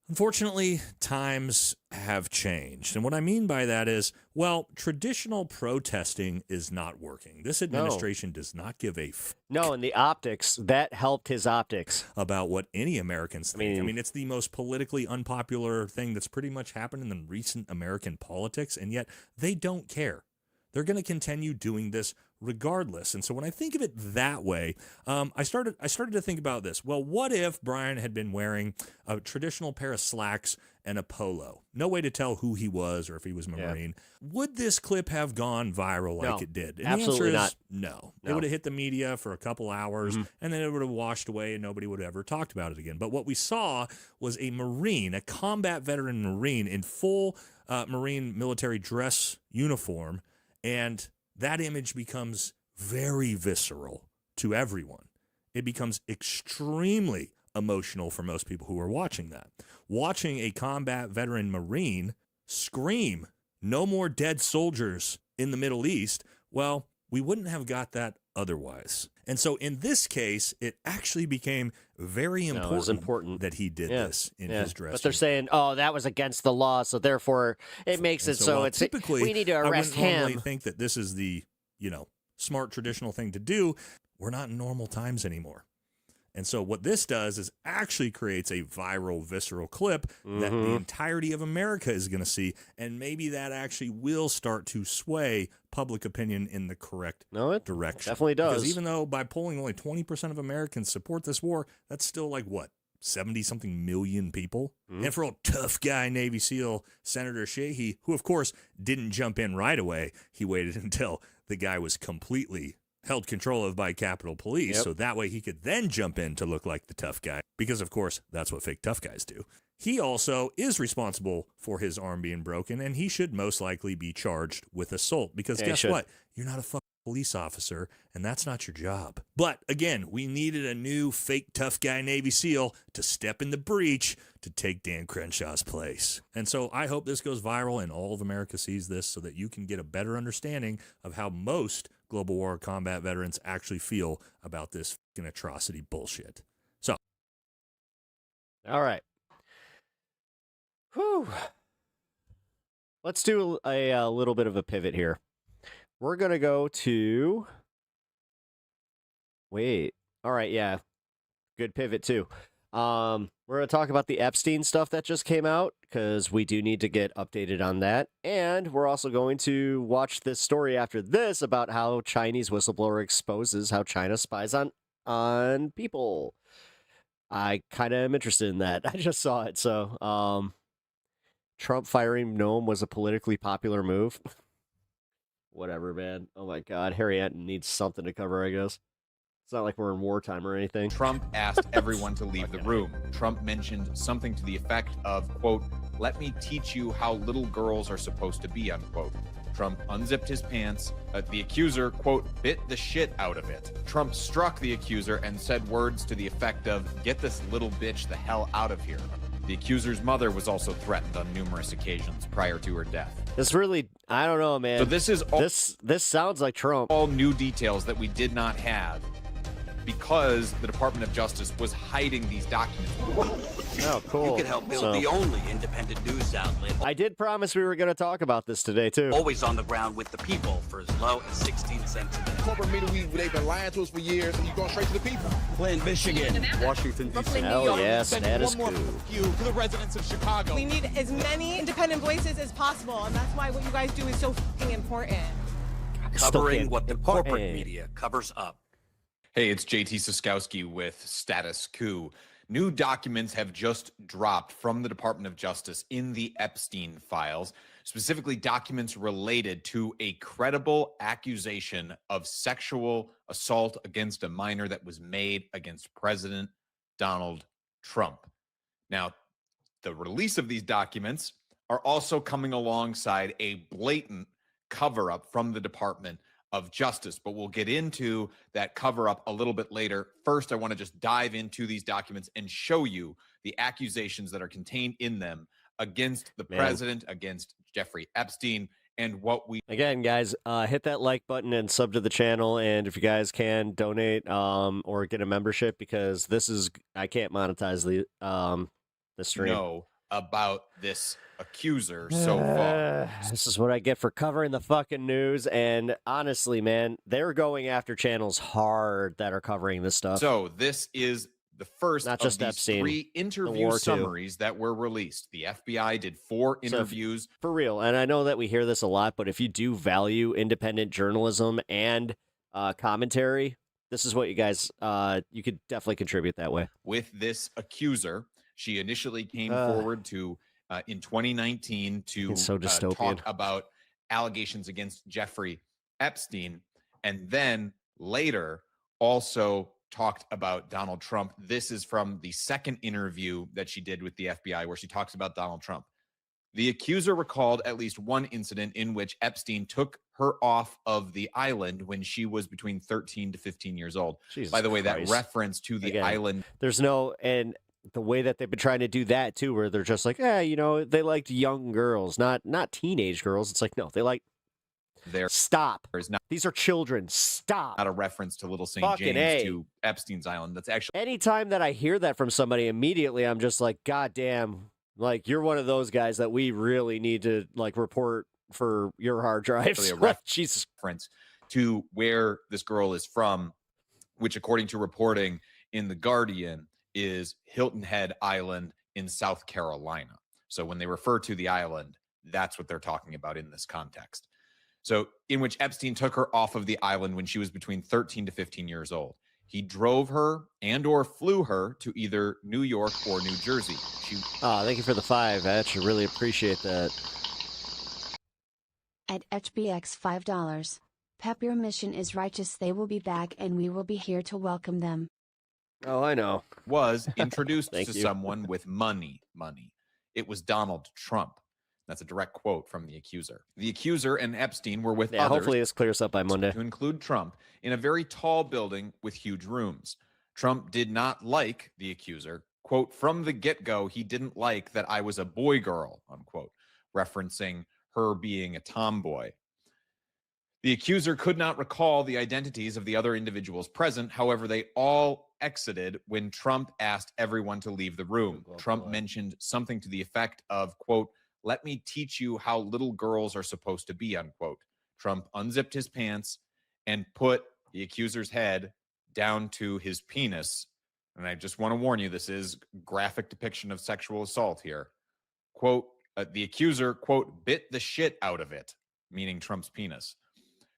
unfortunately, times have changed. And what I mean by that is, well, traditional protesting is not working. This administration does not give a No, and the optics, that helped his optics. About what any Americans think. I mean, it's the most politically unpopular thing that's pretty much happened in the recent American politics, and yet they don't care. They're going to continue doing this regardless. And so when I think of it that way, I started to think about this. Well, what if Brian had been wearing a traditional pair of slacks and a polo? No way to tell who he was or if he was a Marine. Yeah. Would this clip have gone viral like it did? And absolutely the answer is not. No. It would have hit the media for a couple hours, and then it would have washed away and nobody would have ever talked about it again. But what we saw was a Marine, a combat veteran Marine in full Marine military dress uniform, and that image becomes very visceral to everyone. It becomes extremely emotional for most people who are watching that. Watching a combat veteran Marine scream, "No more dead soldiers in the Middle East," well, we wouldn't have got that otherwise. And so in this case, it actually became very important that he did this in his dress. But they're saying, oh, that was against the law, so therefore it makes it so it's typically we need to arrest I wouldn't normally him. think that this is the, smart traditional thing to do. We're not in normal times anymore. And so what this does is actually creates a viral, visceral clip that the entirety of America is going to see, and maybe that actually will start to sway public opinion in the correct direction. Definitely does. Because even though by polling only 20% of Americans support this war, that's still like, what, 70-something million people? And for old tough guy Navy SEAL Senator Sheehy, who, of course, didn't jump in right away, he waited until the guy was completely held control of by Capitol Police, so that way he could then jump in to look like the tough guy, because of course that's what fake tough guys do. He also is responsible for his arm being broken, and he should most likely be charged with assault, because guess what? You're not a fucking police officer, and that's not your job. But again, we needed a new fake tough guy Navy SEAL to step in the breach to take Dan Crenshaw's place. And so I hope this goes viral and all of America sees this so that you can get a better understanding of how most global war combat veterans actually feel about this fucking atrocity bullshit. So. All right. Whew. Let's do a little bit of a pivot here. We're going to go to... Wait. All right, yeah. Good pivot, too. We're going to talk about the Epstein stuff that just came out, because we do need to get updated on that. And we're also going to watch this story after this about how Chinese whistleblower exposes how China spies on people. I kind of am interested in that. I just saw it. So, Trump firing Noam was a politically popular move. Whatever, man. Oh, my God. Harry Enten needs something to cover, I guess. It's not like we're in wartime or anything. Trump asked everyone to leave the room. Trump mentioned something to the effect of, quote, "Let me teach you how little girls are supposed to be," unquote. Trump unzipped his pants. The accuser, quote, "bit the shit out of it." Trump struck the accuser and said words to the effect of, "Get this little bitch the hell out of here." The accuser's mother was also threatened on numerous occasions prior to her death. This really, I don't know, man. So this is all, this sounds like Trump. All new details that we did not have because the Department of Justice was hiding these documents. Oh, cool. You can help build the only independent news outlet. I did promise we were going to talk about this today, too. Always on the ground with the people for as low as 16 cents a day. Corporate media, they've been lying to us for years, and you're going straight to the people. Flint, Michigan, Washington, D.C. Hell yeah, status quo. You to the residents of Chicago. We need as many independent voices as possible, and that's why what you guys do is so fucking important. Covering what the corporate media covers up. Hey, it's JT Siskowski with Status Coup. New documents have just dropped from the Department of Justice in the Epstein files, specifically documents related to a credible accusation of sexual assault against a minor that was made against President Donald Trump. Now, the release of these documents are also coming alongside a blatant cover-up from the Department of Justice, but we'll get into that cover-up a little bit later. First, I want to just dive into these documents and show you the accusations that are contained in them against the president, against Jeffrey Epstein, and what we... Again, guys, hit that like button and sub to the channel, and if you guys can, donate or get a membership, because this is... I can't monetize the stream. Know about this accuser so far. This is what I get for covering the fucking news, and honestly, man, they're going after channels hard that are covering this stuff. So this is the first Not just of these Epstein, 3 interview summaries that were released. The FBI did 4 interviews. For real, and I know that we hear this a lot, but if you do value independent journalism and commentary, this is what you guys, you could definitely contribute that way. With this accuser, she initially came forward to in 2019 to talk about allegations against Jeffrey Epstein, and then later also talked about Donald Trump. This is from the second interview that she did with the FBI, where she talks about Donald Trump. The accuser recalled at least one incident in which Epstein took her off of the island when she was between 13 to 15 years old. Jesus By the way, Christ. that reference to the island. There's no, and the way that they've been trying to do that too, where they're just like, you know, they liked young girls, not teenage girls. It's like, no, they like. Stop. These are children. Stop. Not a reference to Little St. Fucking James A. to Epstein's Island. That's actually Anytime that I hear that from somebody, immediately I'm just like, God damn, like you're one of those guys that we really need to like report for your hard drives. a Jesus. reference to where this girl is from, which according to reporting in The Guardian is Hilton Head Island in South Carolina. So when they refer to the island, that's what they're talking about in this context. So in which Epstein took her off of the island when she was between 13 to 15 years old. He drove her and or flew her to either New York or New Jersey. Thank you for the 5. I actually really appreciate that. At HBX $5. Pep, your mission is righteous. They will be back and we will be here to welcome them. Oh, I know. Was introduced to Thank you. someone with money. It was Donald Trump. That's a direct quote from the accuser. The accuser and Epstein were with others, hopefully this clears up by Monday. to include Trump, in a very tall building with huge rooms. Trump did not like the accuser. Quote, from the get-go, he didn't like that I was a boy girl, unquote, referencing her being a tomboy. The accuser could not recall the identities of the other individuals present. However, they all exited when Trump asked everyone to leave the room. Trump mentioned something to the effect of, quote, let me teach you how little girls are supposed to be, unquote. Trump unzipped his pants and put the accuser's head down to his penis. And I just want to warn you, this is graphic depiction of sexual assault here. Quote, the accuser, quote, bit the shit out of it, meaning Trump's penis.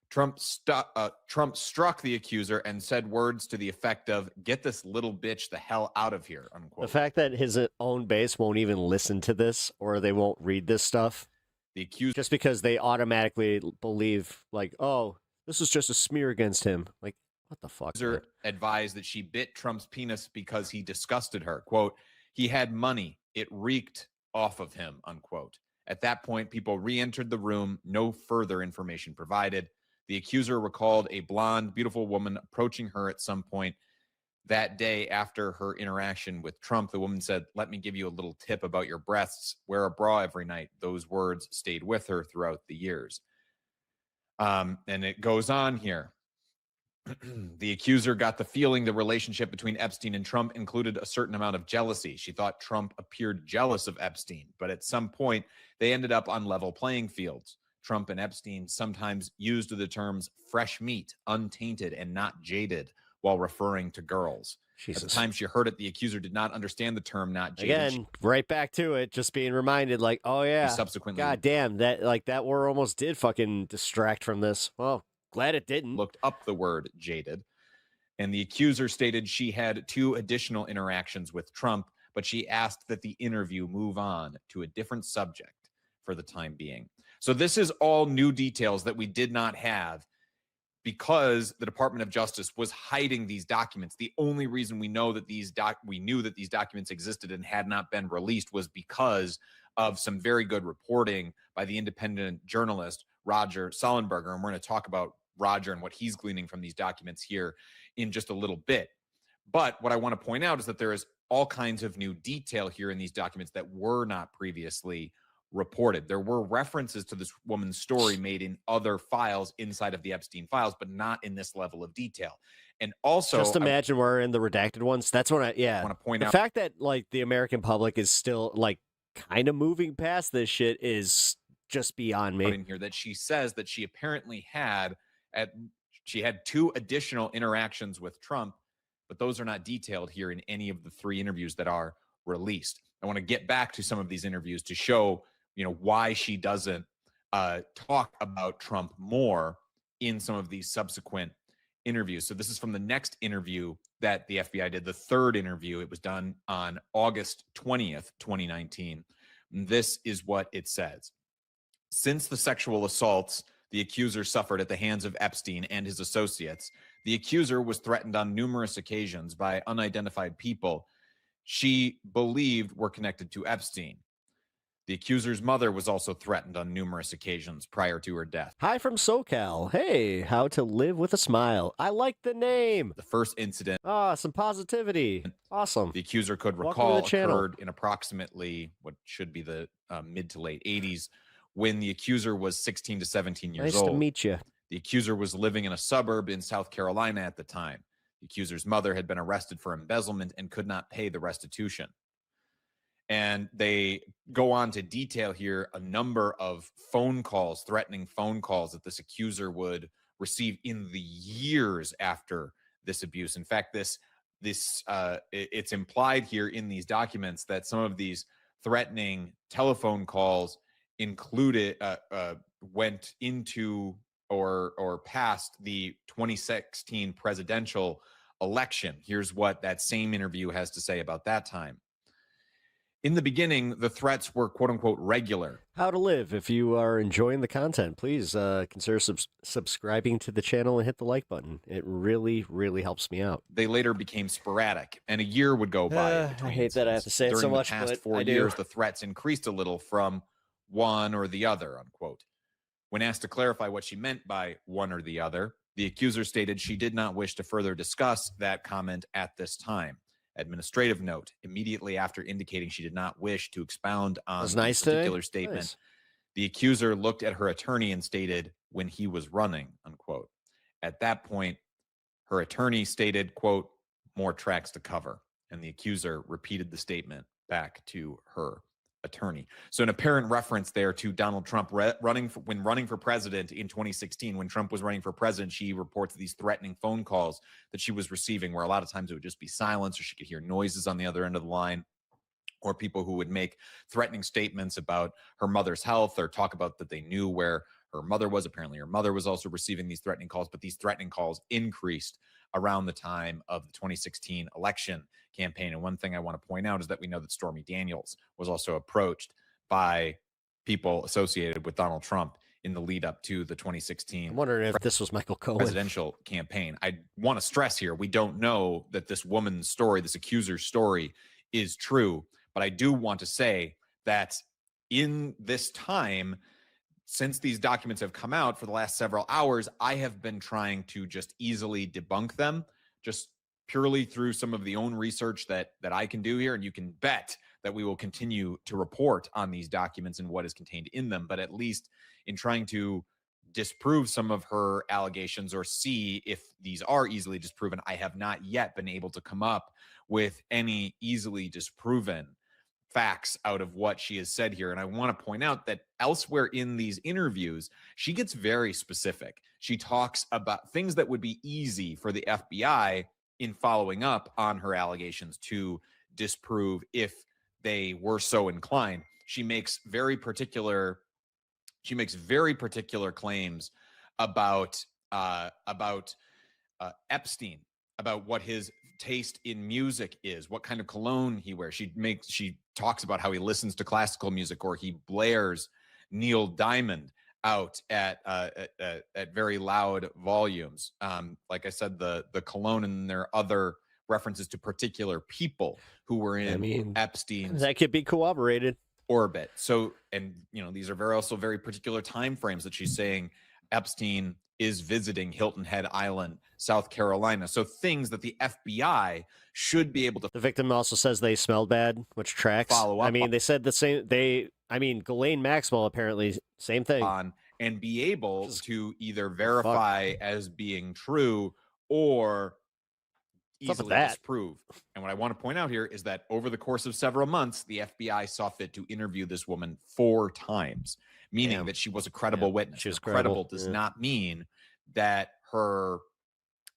Trump struck the accuser and said words to the effect of, get this little bitch the hell out of here, unquote. The fact that his own base won't even listen to this or they won't read this stuff, the accuser, just because they automatically believe like, oh, this is just a smear against him. Like, What the fuck? Accuser advised that she bit Trump's penis because he disgusted her. Quote, he had money. It reeked off of him, unquote. At that point, people re-entered the room. No further information provided. The accuser recalled a blonde, beautiful woman approaching her at some point that day after her interaction with Trump. The woman said, let me give you a little tip about your breasts. Wear a bra every night. Those words stayed with her throughout the years. And it goes on here. The accuser got the feeling the relationship between Epstein and Trump included a certain amount of jealousy. She thought Trump appeared jealous of Epstein, but at some point, they ended up on level playing fields. Trump and Epstein sometimes used the terms fresh meat, untainted, and not jaded while referring to girls. Jesus. At the time she heard it, the accuser did not understand the term not jaded. Again, right back to it, just being reminded, like, oh yeah, subsequently, god damn, that war almost did fucking distract from this. Well, glad it didn't. Looked up the word jaded, and the accuser stated she had 2 additional interactions with Trump, but she asked that the interview move on to a different subject for the time being. So this is all new details that we did not have because the Department of Justice was hiding these documents. The only reason we know that we knew that these documents existed and had not been released was because of some very good reporting by the independent journalist Roger Sullenberger, and we're going to talk about Roger and what he's gleaning from these documents here in just a little bit. But what I want to point out is that there is all kinds of new detail here in these documents that were not previously reported. There were references to this woman's story made in other files inside of the Epstein files, but not in this level of detail. And also, just imagine we're in the redacted ones. That's what I want to point out. The fact that like the American public is still like kind of moving past this shit is just beyond me. In here that she says that she apparently had 2 additional interactions with Trump, but those are not detailed here in any of the 3 interviews that are released. I want to get back to some of these interviews to show, why she doesn't talk about Trump more in some of these subsequent interviews. So this is from the next interview that the FBI did, the 3rd interview. It was done on August 20th, 2019. And this is what it says. Since the sexual assaults the accuser suffered at the hands of Epstein and his associates, the accuser was threatened on numerous occasions by unidentified people she believed were connected to Epstein. The accuser's mother was also threatened on numerous occasions prior to her death. Hi from SoCal. Hey, how to live with a smile. I like the name. The first incident. Some positivity. Awesome. The accuser could recall occurred in approximately what should be the mid to late 80s when the accuser was 16 to 17 years old. Nice to meet you. The accuser was living in a suburb in South Carolina at the time. The accuser's mother had been arrested for embezzlement and could not pay the restitution. And they go on to detail here a number of phone calls, threatening phone calls that this accuser would receive in the years after this abuse. In fact, it's implied here in these documents that some of these threatening telephone calls went into or past the 2016 presidential election. Here's what that same interview has to say about that time. In the beginning, the threats were quote unquote regular. How to live. If you are enjoying the content, please consider subscribing to the channel and hit the like button. It really, really helps me out. They later became sporadic, and a year would go by. I hate that I have to say it so much, during the past but 4 I years, do. the threats increased a little from one or the other, unquote. When asked to clarify what she meant by one or the other, the accuser stated she did not wish to further discuss that comment at this time. Administrative note, immediately after indicating she did not wish to expound on Was the nice particular today? statement, Nice. the accuser looked at her attorney and stated, when he was running, unquote. At that point, her attorney stated, quote, more tracks to cover. And the accuser repeated the statement back to her attorney. So an apparent reference there to Donald Trump running for president in 2016. When Trump was running for president, she reports these threatening phone calls that she was receiving, where a lot of times it would just be silence, or she could hear noises on the other end of the line, or people who would make threatening statements about her mother's health or talk about that they knew where her mother was. Apparently her mother was also receiving these threatening calls, but these threatening calls increased around the time of the 2016 election campaign. And one thing I want to point out is that we know that Stormy Daniels was also approached by people associated with Donald Trump in the lead up to the 2016 I'm wondering if this was Michael Cohen. presidential campaign. I want to stress here, we don't know that this woman's story, this accuser's story, is true. But I do want to say that in this time, since these documents have come out for the last several hours, I have been trying to just easily debunk them, just purely through some of the own research that I can do here. And you can bet that we will continue to report on these documents and what is contained in them. But at least in trying to disprove some of her allegations or see if these are easily disproven, I have not yet been able to come up with any easily disproven facts out of what she has said here. And I want to point out that elsewhere in these interviews, she gets very specific. She talks about things that would be easy for the FBI in following up on her allegations to disprove if they were so inclined. She makes very particular claims about Epstein, about what his taste in music is, what kind of cologne he wears. She talks about how he listens to classical music, or he blares Neil Diamond out at very loud volumes. Like I said, the cologne, and there are other references to particular people who were in Epstein's that could be corroborated orbit. So, and these are also very particular time frames that she's saying Epstein is visiting Hilton Head Island, South Carolina. So things that the FBI should be able to. The victim also says they smelled bad, which tracks. Follow up. They said the same. Ghislaine Maxwell apparently same thing. And be able to either verify as being true or easily disprove. And what I want to point out here is that over the course of several months, the FBI saw fit to interview this woman 4 times, meaning that she was a credible witness. She was credible does not mean that her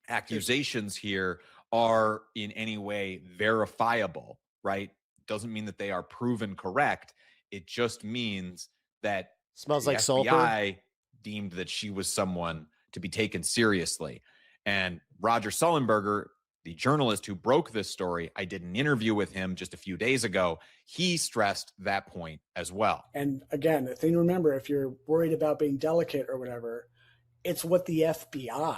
accusations here are in any way verifiable, right? Doesn't mean that they are proven correct. It just means that smells the like FBI sulfur. Deemed that she was someone to be taken seriously. And Roger Sullenberger, the journalist who broke this story, I did an interview with him just a few days ago. He stressed that point as well. And again, the thing to remember, if you're worried about being delicate or whatever, it's what the FBI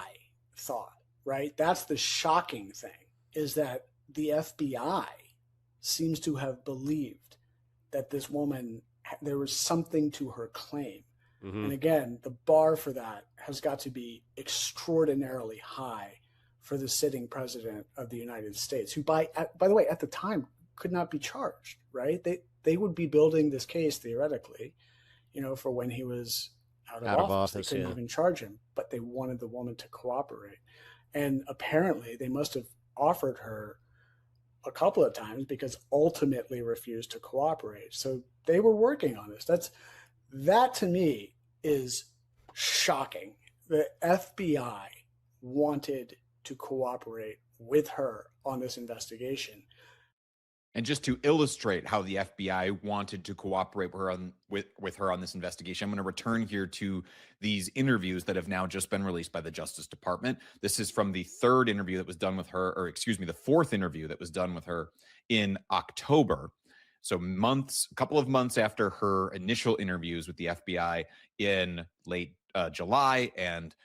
thought, right? That's the shocking thing, is that the FBI seems to have believed that this woman, there was something to her claim. Mm-hmm. And again, the bar for that has got to be extraordinarily high for the sitting president of the United States, who by the way, at the time could not be charged, right? They would be building this case theoretically, for when he was out of office. They couldn't even charge him, but they wanted the woman to cooperate. And apparently they must have offered her a couple of times, because ultimately refused to cooperate. So they were working on this. That to me is shocking. The FBI wanted to cooperate with her on this investigation. And just to illustrate how the FBI wanted to cooperate with her on this investigation, I'm going to return here to these interviews that have now just been released by the Justice Department. This is from the 4th interview that was done with her in October. So a couple of months after her initial interviews with the FBI in late July and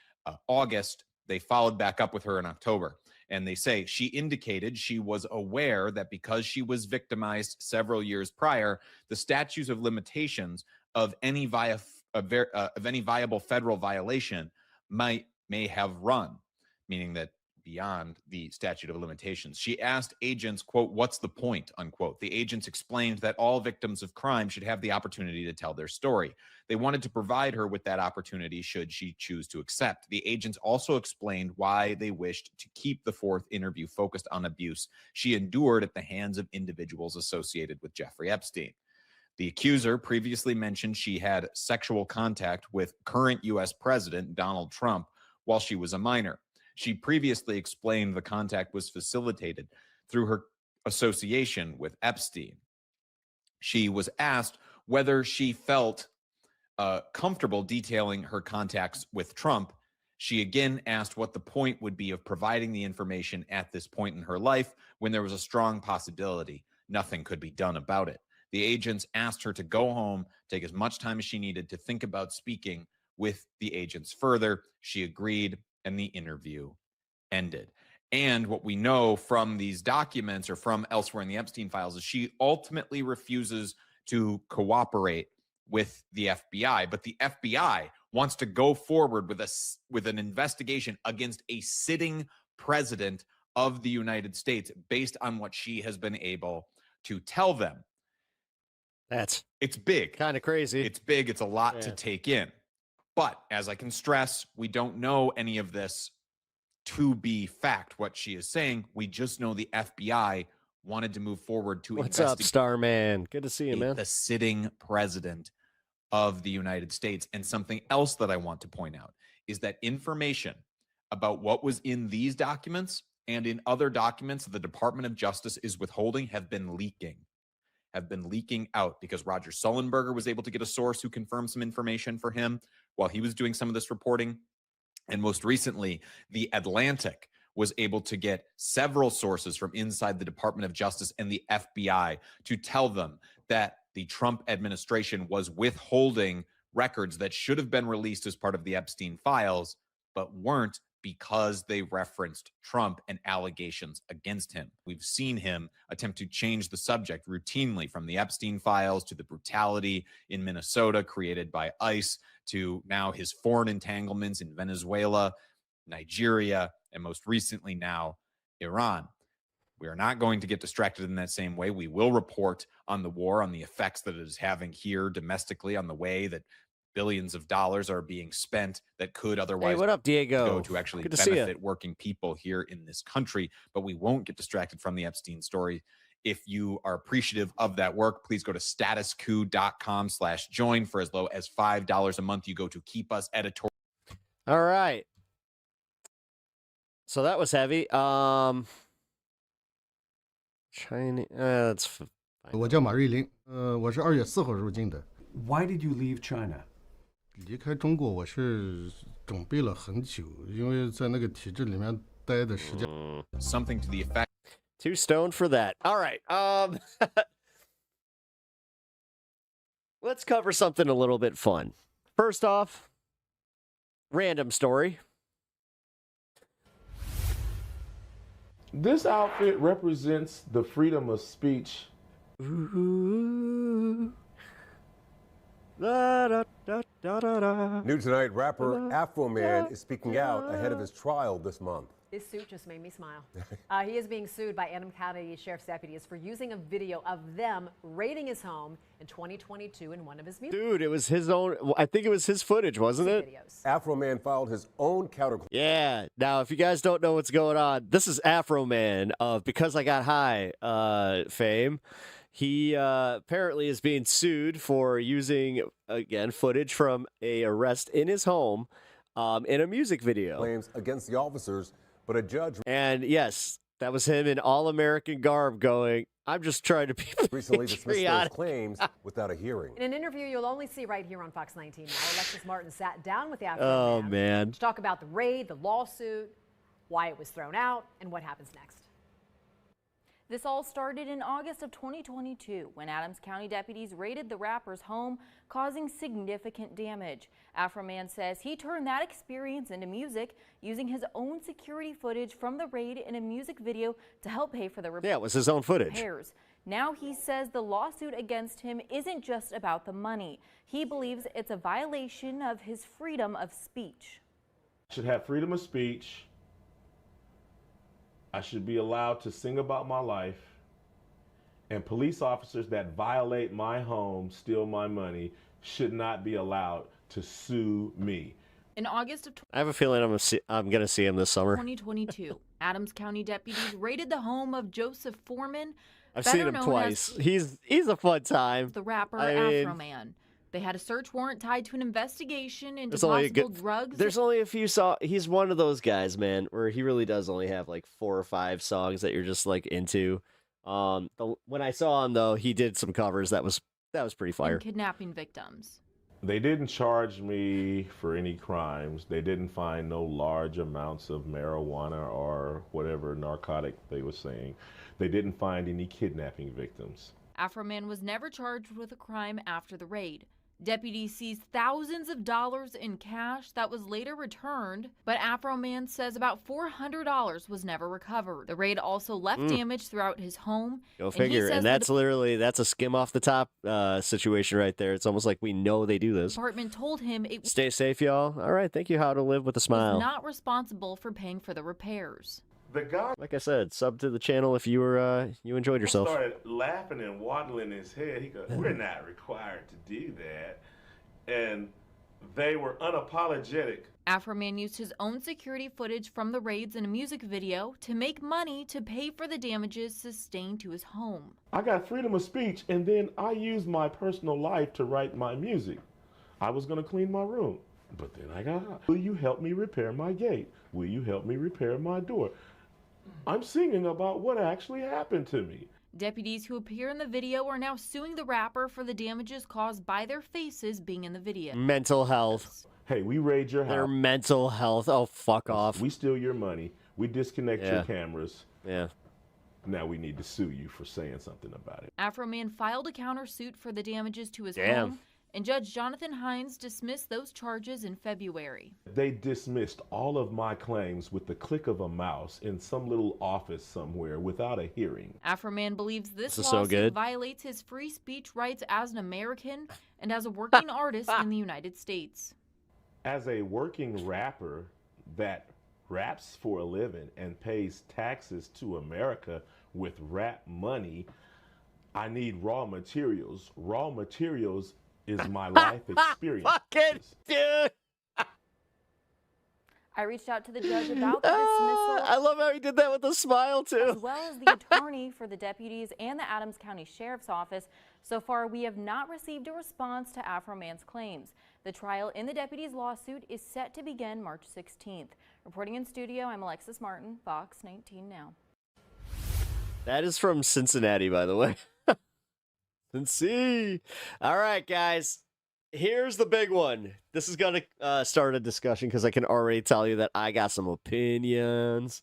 August, they followed back up with her in October. And they say she indicated she was aware that because she was victimized several years prior, the statutes of limitations of any viable federal violation may have run, meaning that beyond the statute of limitations. She asked agents, quote, "What's the point?" unquote. The agents explained that all victims of crime should have the opportunity to tell their story. They wanted to provide her with that opportunity should she choose to accept. The agents also explained why they wished to keep the 4th interview focused on abuse she endured at the hands of individuals associated with Jeffrey Epstein. The accuser previously mentioned she had sexual contact with current U.S. President Donald Trump while she was a minor. She previously explained the contact was facilitated through her association with Epstein. She was asked whether she felt comfortable detailing her contacts with Trump. She again asked what the point would be of providing the information at this point in her life when there was a strong possibility nothing could be done about it. The agents asked her to go home, take as much time as she needed to think about speaking with the agents further. She agreed, and the interview ended. And what we know from these documents or from elsewhere in the Epstein files is she ultimately refuses to cooperate with the FBI. But the FBI wants to go forward with an investigation against a sitting president of the United States based on what she has been able to tell them. It's big. Kind of crazy. It's big. It's a lot to take in. But as I can stress, we don't know any of this to be fact, what she is saying. We just know the FBI wanted to move forward to What's up, Starman? Good to see you, man. The sitting president of the United States. And something else that I want to point out is that information about what was in these documents and in other documents that the Department of Justice is withholding have been leaking out because Roger Sullenberger was able to get a source who confirmed some information for him while he was doing some of this reporting. And most recently, The Atlantic was able to get several sources from inside the Department of Justice and the FBI to tell them that the Trump administration was withholding records that should have been released as part of the Epstein files, but weren't because they referenced Trump and allegations against him. We've seen him attempt to change the subject routinely, from the Epstein files to the brutality in Minnesota created by ICE to now his foreign entanglements in Venezuela, Nigeria, and most recently now Iran. We are not going to get distracted in that same way. We will report on the war, on the effects that it is having here domestically, on the way that billions of dollars are being spent that could otherwise Hey, what up, Diego? go to actually Good to see ya. benefit working people here in this country. But we won't get distracted from the Epstein story. If you are appreciative of that work, please go to statuscoup.com/join. For as low as $5 a month, you go to Keep Us Editorial. All right. So that was heavy. China, that's fine. 我叫马瑞林，我是2月4号入境的。 Why did you leave China? 离开中国我是准备了很久，因为在那个体制里面待的时间。Something to the effect. Too stoned for that. All right. Let's cover something a little bit fun. First off, random story. This outfit represents the freedom of speech. Ooh. New tonight, rapper Afro Man is speaking out ahead of his trial this month. This suit just made me smile. He is being sued by Adams County Sheriff's deputies for using a video of them raiding his home in 2022 in one of his music. Dude, it was his own. I think it was his footage, wasn't it? Videos. Afro Man filed his own counterclaim. Yeah. Now, if you guys don't know what's going on, this is Afro Man of Because I Got High fame. He apparently is being sued for using, again, footage from a arrest in his home in a music video. Claims against the officers, but a judge... And yes, that was him in all-American garb going, I'm just trying to be recently dismissed those patriotic. claims without a hearing. In an interview you'll only see right here on Fox 19 now, Alexis Martin sat down with the Afro Oh, Man man. to talk about the raid, the lawsuit, why it was thrown out, and what happens next. This all started in August of 2022 when Adams County deputies raided the rapper's home, causing significant damage. Afro Man says he turned that experience into music, using his own security footage from the raid in a music video to help pay for the repairs. Yeah, it was his own footage. Now he says the lawsuit against him isn't just about the money. He believes it's a violation of his freedom of speech. I should have freedom of speech. I should be allowed to sing about my life, and police officers that violate my home, steal my money, should not be allowed to sue me. In August of I have a feeling I'm going to see him this summer. 2022, Adams County deputies raided the home of Joseph Foreman. I've seen him twice. He's a fun time. The rapper I mean, Afro Man. They had a search warrant tied to an investigation into There's only possible drugs. There's only a few songs. He's one of those guys, man, where he really does only have like 4 or 5 songs that you're just like into. When I saw him though, he did some covers. That was pretty fire. And kidnapping victims. They didn't charge me for any crimes. They didn't find no large amounts of marijuana or whatever narcotic they were saying. They didn't find any kidnapping victims. Afro Man was never charged with a crime after the raid. Deputies seized thousands of dollars in cash that was later returned, but Afro Man says about $400 was never recovered. The raid also left damage throughout his home. Go figure. And that's that's a skim off the top situation right there. It's almost like we know they do this. The department told him it Stay safe, y'all. All right, thank you. How to live with a was smile. not responsible for paying for the repairs. The guy, Like I said, sub to the channel if you were you enjoyed yourself. started laughing and waddling his head. He goes, "We're not required to do that," and they were unapologetic. Afro Man used his own security footage from the raids in a music video to make money to pay for the damages sustained to his home. I got freedom of speech, and then I used my personal life to write my music. I was going to clean my room, but then I got out. Will you help me repair my gate? Will you help me repair my door? I'm singing about what actually happened to me. Deputies who appear in the video are now suing the rapper for the damages caused by their faces being in the video. Mental health. Hey, we raid your house. Their mental health. Oh, fuck off. We steal your money. We disconnect your cameras. Yeah. Now we need to sue you for saying something about it. Afro Man filed a countersuit for the damages to his Damn. home, and Judge Jonathan Hines dismissed those charges in February. They dismissed all of my claims with the click of a mouse in some little office somewhere without a hearing. Afro Man believes this is so lawsuit good. violates his free speech rights as an American and as a working artist in the United States. As a working rapper that raps for a living and pays taxes to America with rap money, I need raw materials. Raw materials is my life experience. Fucking dude. I reached out to the judge about the dismissal. I love how he did that with a smile, too. As well as the attorney for the deputies and the Adams County Sheriff's Office. So far, we have not received a response to Afro Man's claims. The trial in the deputies' lawsuit is set to begin March 16th. Reporting in studio, I'm Alexis Martin, Fox 19 Now. That is from Cincinnati, by the way. Cincy. All right, guys. Here's the big one. This is going to start a discussion because I can already tell you that I got some opinions.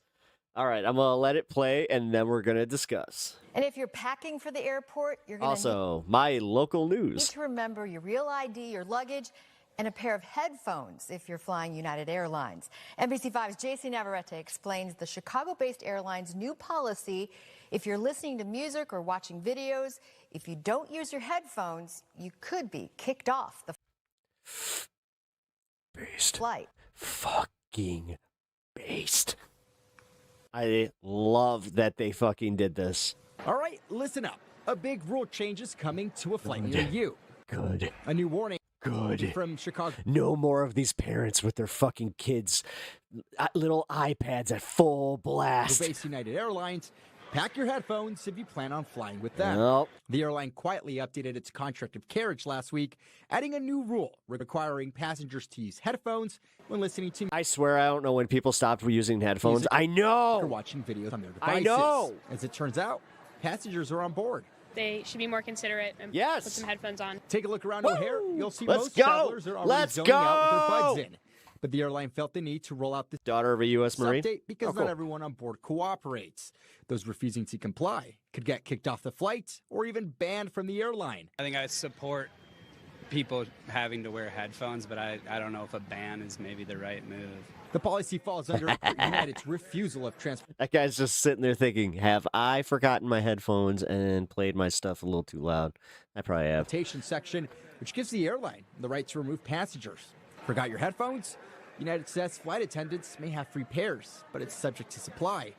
All right, I'm going to let it play, and then we're going to discuss. And if you're packing for the airport, you're going Also, my local need news. to remember your real ID, your luggage, and a pair of headphones if you're flying United Airlines. NBC5's JC Navarrete explains the Chicago-based airline's new policy. If you're listening to music or watching videos, if you don't use your headphones, you could be kicked off the flight. Fucking based. I love that they fucking did this. All right, listen up. A big rule change is coming to a flight near you. Good. A new warning. Good. From Chicago. No more of these parents with their fucking kids' little iPads at full blast. Base United Airlines. Pack your headphones if you plan on flying with them. Nope. The airline quietly updated its contract of carriage last week, adding a new rule requiring passengers to use headphones when listening to. I swear I don't know when people stopped using headphones. music I know. or watching videos on their devices. I know. As it turns out, passengers are on board. They should be more considerate and Yes. put some headphones on. Take a look around O'Hare. You'll see Let's most go. travelers are already Let's zoning out with their go. buds in. But the airline felt the need to roll out this Daughter of a U.S. Marine. update because Oh, cool. not everyone on board cooperates. Those refusing to comply could get kicked off the flight or even banned from the airline. I think I support people having to wear headphones, but I don't know if a ban is maybe the right move. The policy falls under United's refusal of transport. That guy's just sitting there thinking, have I forgotten my headphones and played my stuff a little too loud? I probably have. Transportation section, which gives the airline the right to remove passengers. Forgot your headphones? United says flight attendants may have free pairs, but it's subject to supply.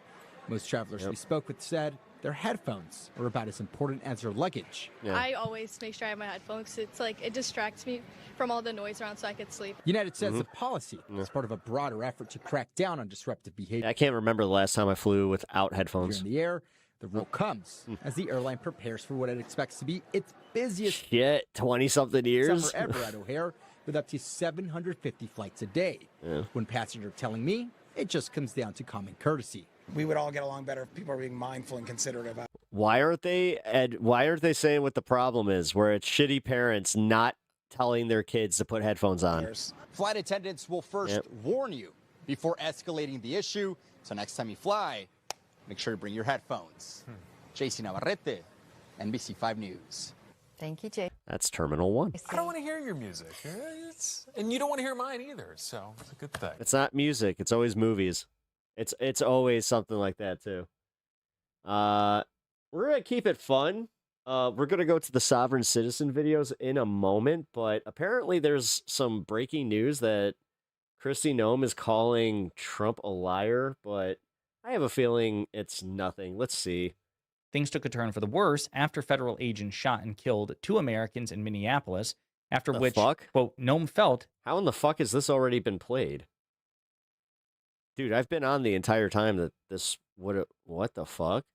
Most travelers we spoke with said their headphones are about as important as their luggage. I always make sure I have my headphones. It's like it distracts me from all the noise around so I could sleep. United says the policy is part of a broader effort to crack down on disruptive behavior. I can't remember the last time I flew without headphones. Here in the air, the rule comes as the airline prepares for what it expects to be its busiest Shit, 20-something years. summer ever at O'Hare, with up to 750 flights a day. One passenger telling me it just comes down to common courtesy. We would all get along better if people are being mindful and considerate about. Why aren't they, Ed? Why aren't they saying what the problem is? Where it's shitty parents not telling their kids to put headphones on. Flight attendants will first warn you before escalating the issue. So next time you fly, make sure to bring your headphones. JC Navarrete, NBC5 News. Thank you, Jay. That's Terminal 1. I don't want to hear your music. And you don't want to hear mine either, so it's a good thing. It's not music. It's always movies. It's always something like that, too. We're going to keep it fun. We're going to go to the Sovereign Citizen videos in a moment, but apparently there's some breaking news that Kristi Noem is calling Trump a liar, but I have a feeling it's nothing. Let's see. Things took a turn for the worse after federal agents shot and killed 2 Americans in Minneapolis, after which, quote, Noem felt... How in the fuck has this already been played? Dude, I've been on the entire time that this... What the fuck?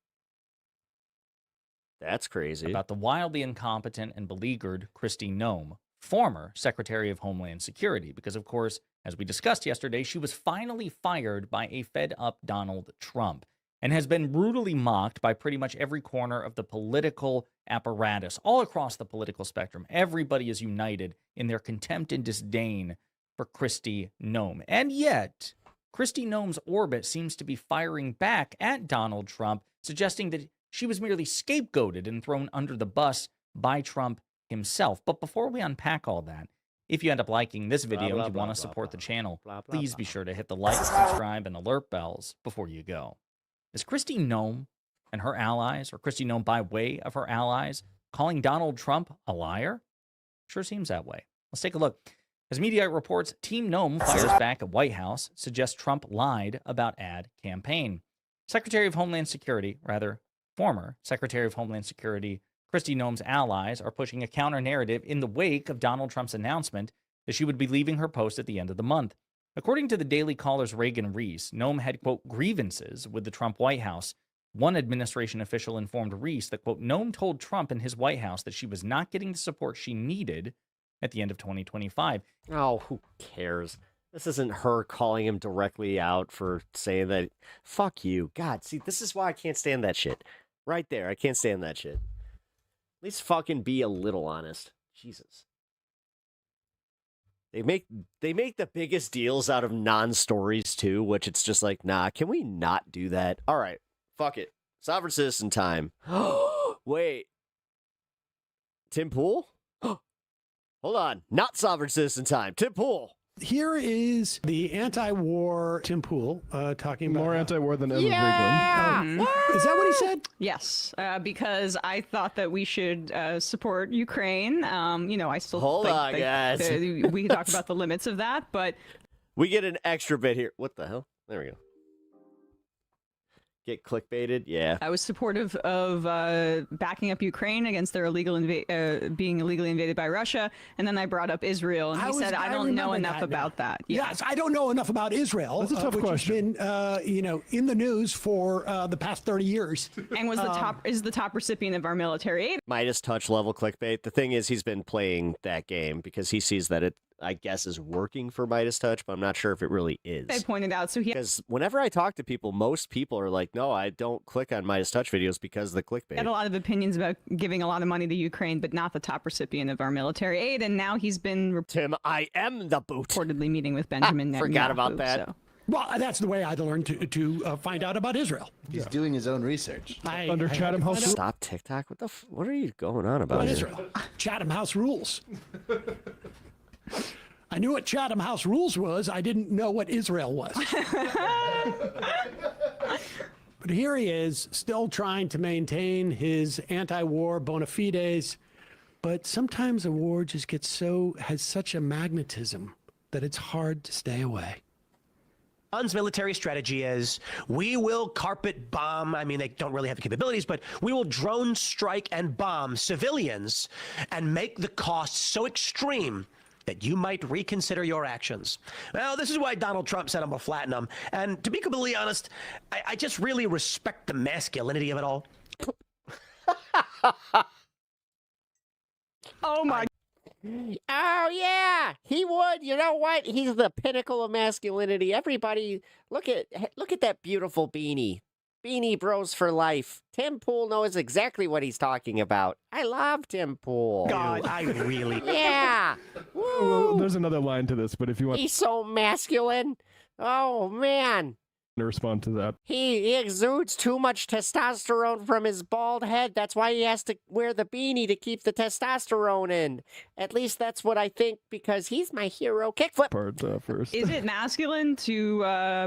That's crazy. About the wildly incompetent and beleaguered Kristi Noem, former Secretary of Homeland Security, because, of course, as we discussed yesterday, she was finally fired by a fed-up Donald Trump and has been brutally mocked by pretty much every corner of the political apparatus, all across the political spectrum. Everybody is united in their contempt and disdain for Kristi Noem. And yet, Kristi Noem's orbit seems to be firing back at Donald Trump, suggesting that she was merely scapegoated and thrown under the bus by Trump himself. But before we unpack all that, if you end up liking this video and you want to support the channel, please be sure to hit the like, subscribe, and alert bells before you go. Is Kristi Noem and her allies, or Kristi Noem by way of her allies, calling Donald Trump a liar? Sure seems that way. Let's take a look. As media reports, Team Noem fires back at White House, suggests Trump lied about ad campaign. Secretary of Homeland Security, former Secretary of Homeland Security, Kristi Noem's allies are pushing a counter-narrative in the wake of Donald Trump's announcement that she would be leaving her post at the end of the month. According to the Daily Caller's Reagan Reese, Noem had, quote, grievances with the Trump White House. One administration official informed Reese that, quote, Noem told Trump and his White House that she was not getting the support she needed at the end of 2025. Oh, who cares? This isn't her calling him directly out for saying that, fuck you. God, see, this is why I can't stand that shit. Right there, I can't stand that shit. At least fucking be a little honest. Jesus. They make the biggest deals out of non-stories too, which it's just like, nah, can we not do that? All right, fuck it. Sovereign Citizen time. Wait. Tim Pool? Hold on. Not Sovereign Citizen time. Tim Pool. Here is the anti-war Tim Pool talking about... More anti-war than Evan Friedland. Is that what he said? Yes, because I thought that we should support Ukraine. I still Hold on, guys. We can talk about the limits of that, but... We get an extra bit here. What the hell? There we go. Get clickbaited? Yeah. I was supportive of backing up Ukraine against their being illegally invaded by Russia, and then I brought up Israel, and he said, I don't know enough about that. Yeah. Yes, I don't know enough about Israel. That's a tough question. Which has been, in the news for the past 30 years. And was the top recipient of our military aid. Midas touch level clickbait. The thing is, he's been playing that game because he sees that it, I guess, is working for Midas touch, but I'm not sure if it really is. I pointed out, so because whenever I talk to people, most people are like, no, I don't click on Midas touch videos because of the clickbait. He had a lot of opinions about giving a lot of money to Ukraine, but not the top recipient of our military aid, and now he's been Tim, I am the boot. Reportedly meeting with Benjamin Netanyahu. Forgot about that. So. Well, that's the way I learned to find out about Israel. He's doing his own research. Under Chatham House. Stop TikTok. What are you going on about here? Israel? Chatham House rules. I knew what Chatham House rules was. I didn't know what Israel was. But here he is, still trying to maintain his anti-war bona fides. But sometimes a war just has such a magnetism that it's hard to stay away. Iran's military strategy is we will carpet bomb. I mean, they don't really have the capabilities, but we will drone strike and bomb civilians and make the cost so extreme that you might reconsider your actions. Well, this is why Donald Trump said I'm a flatten him. And to be completely honest, I just really respect the masculinity of it all. Oh, my. Oh, yeah, he would. You know what? He's the pinnacle of masculinity. Everybody, look at that beautiful beanie. Beanie Bros for life. Tim Pool knows exactly what he's talking about. I love Tim Pool. God, I really... Yeah. Well, there's another line to this, but if you want... He's so masculine. Oh, man. to respond to that. He exudes too much testosterone from his bald head. That's why he has to wear the beanie to keep the testosterone in. At least that's what I think, because he's my hero. Kickflip. Part first. Is it masculine to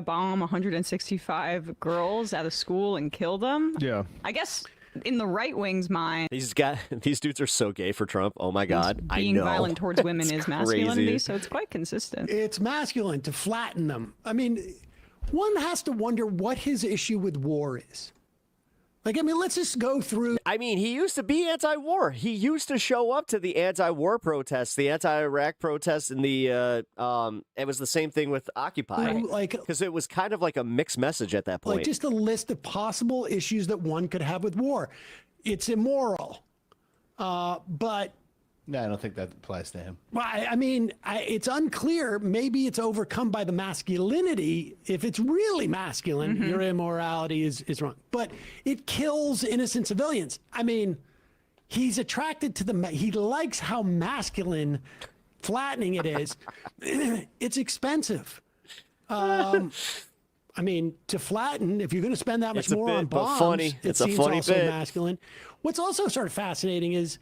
bomb 165 girls out of school and kill them? Yeah. I guess in the right wing's mind, These dudes are so gay for Trump. Oh my God. being I know. violent towards women It's is masculinity, crazy. so it's quite consistent. It's masculine to flatten them. I mean, one has to wonder what his issue with war is. Like, I mean, let's just go through. I mean, he used to be anti-war. He used to show up to the anti-war protests, the anti-Iraq protests, and the it was the same thing with Occupy. Like, because it was kind of like a mixed message at that point. Like just a list of possible issues that one could have with war. It's immoral, but No, I don't think that applies to him. well, I mean, it's unclear. Maybe it's overcome by the masculinity. If it's really masculine, your immorality is wrong. But it kills innocent civilians. I mean, he's attracted to he likes how masculine flattening it is. It's expensive. I mean, to flatten, if you're going to spend that much more on but bombs, funny. it It's a seems funny also bit. masculine. What's also sort of fascinating is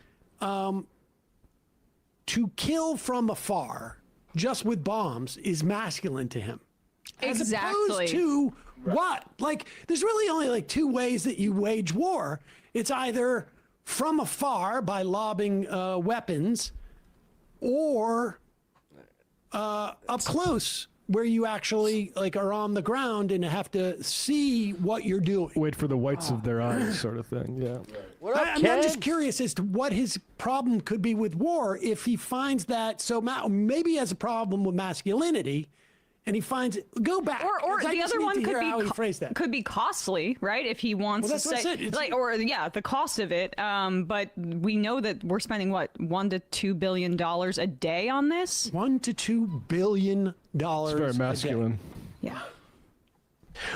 to kill from afar, just with bombs, is masculine to him. As Exactly. opposed to what? Like, there's really only like two ways that you wage war. It's either from afar by lobbing weapons, or up close, where you actually like are on the ground and have to see what you're doing. Wait for the whites of their eyes, sort of thing. Yeah. I'm just curious as to what his problem could be with war if he finds that so maybe he has a problem with masculinity, and he finds it. Go back. Or 'cause I the just other need one to could hear be how he phrased that. could be costly, right? If he wants Well, to that's what I say, said. It's- like, or yeah, the cost of it. But we know that we're spending what, $1 to $2 billion a day on this. $1 to $2 billion. It's very masculine. Yeah.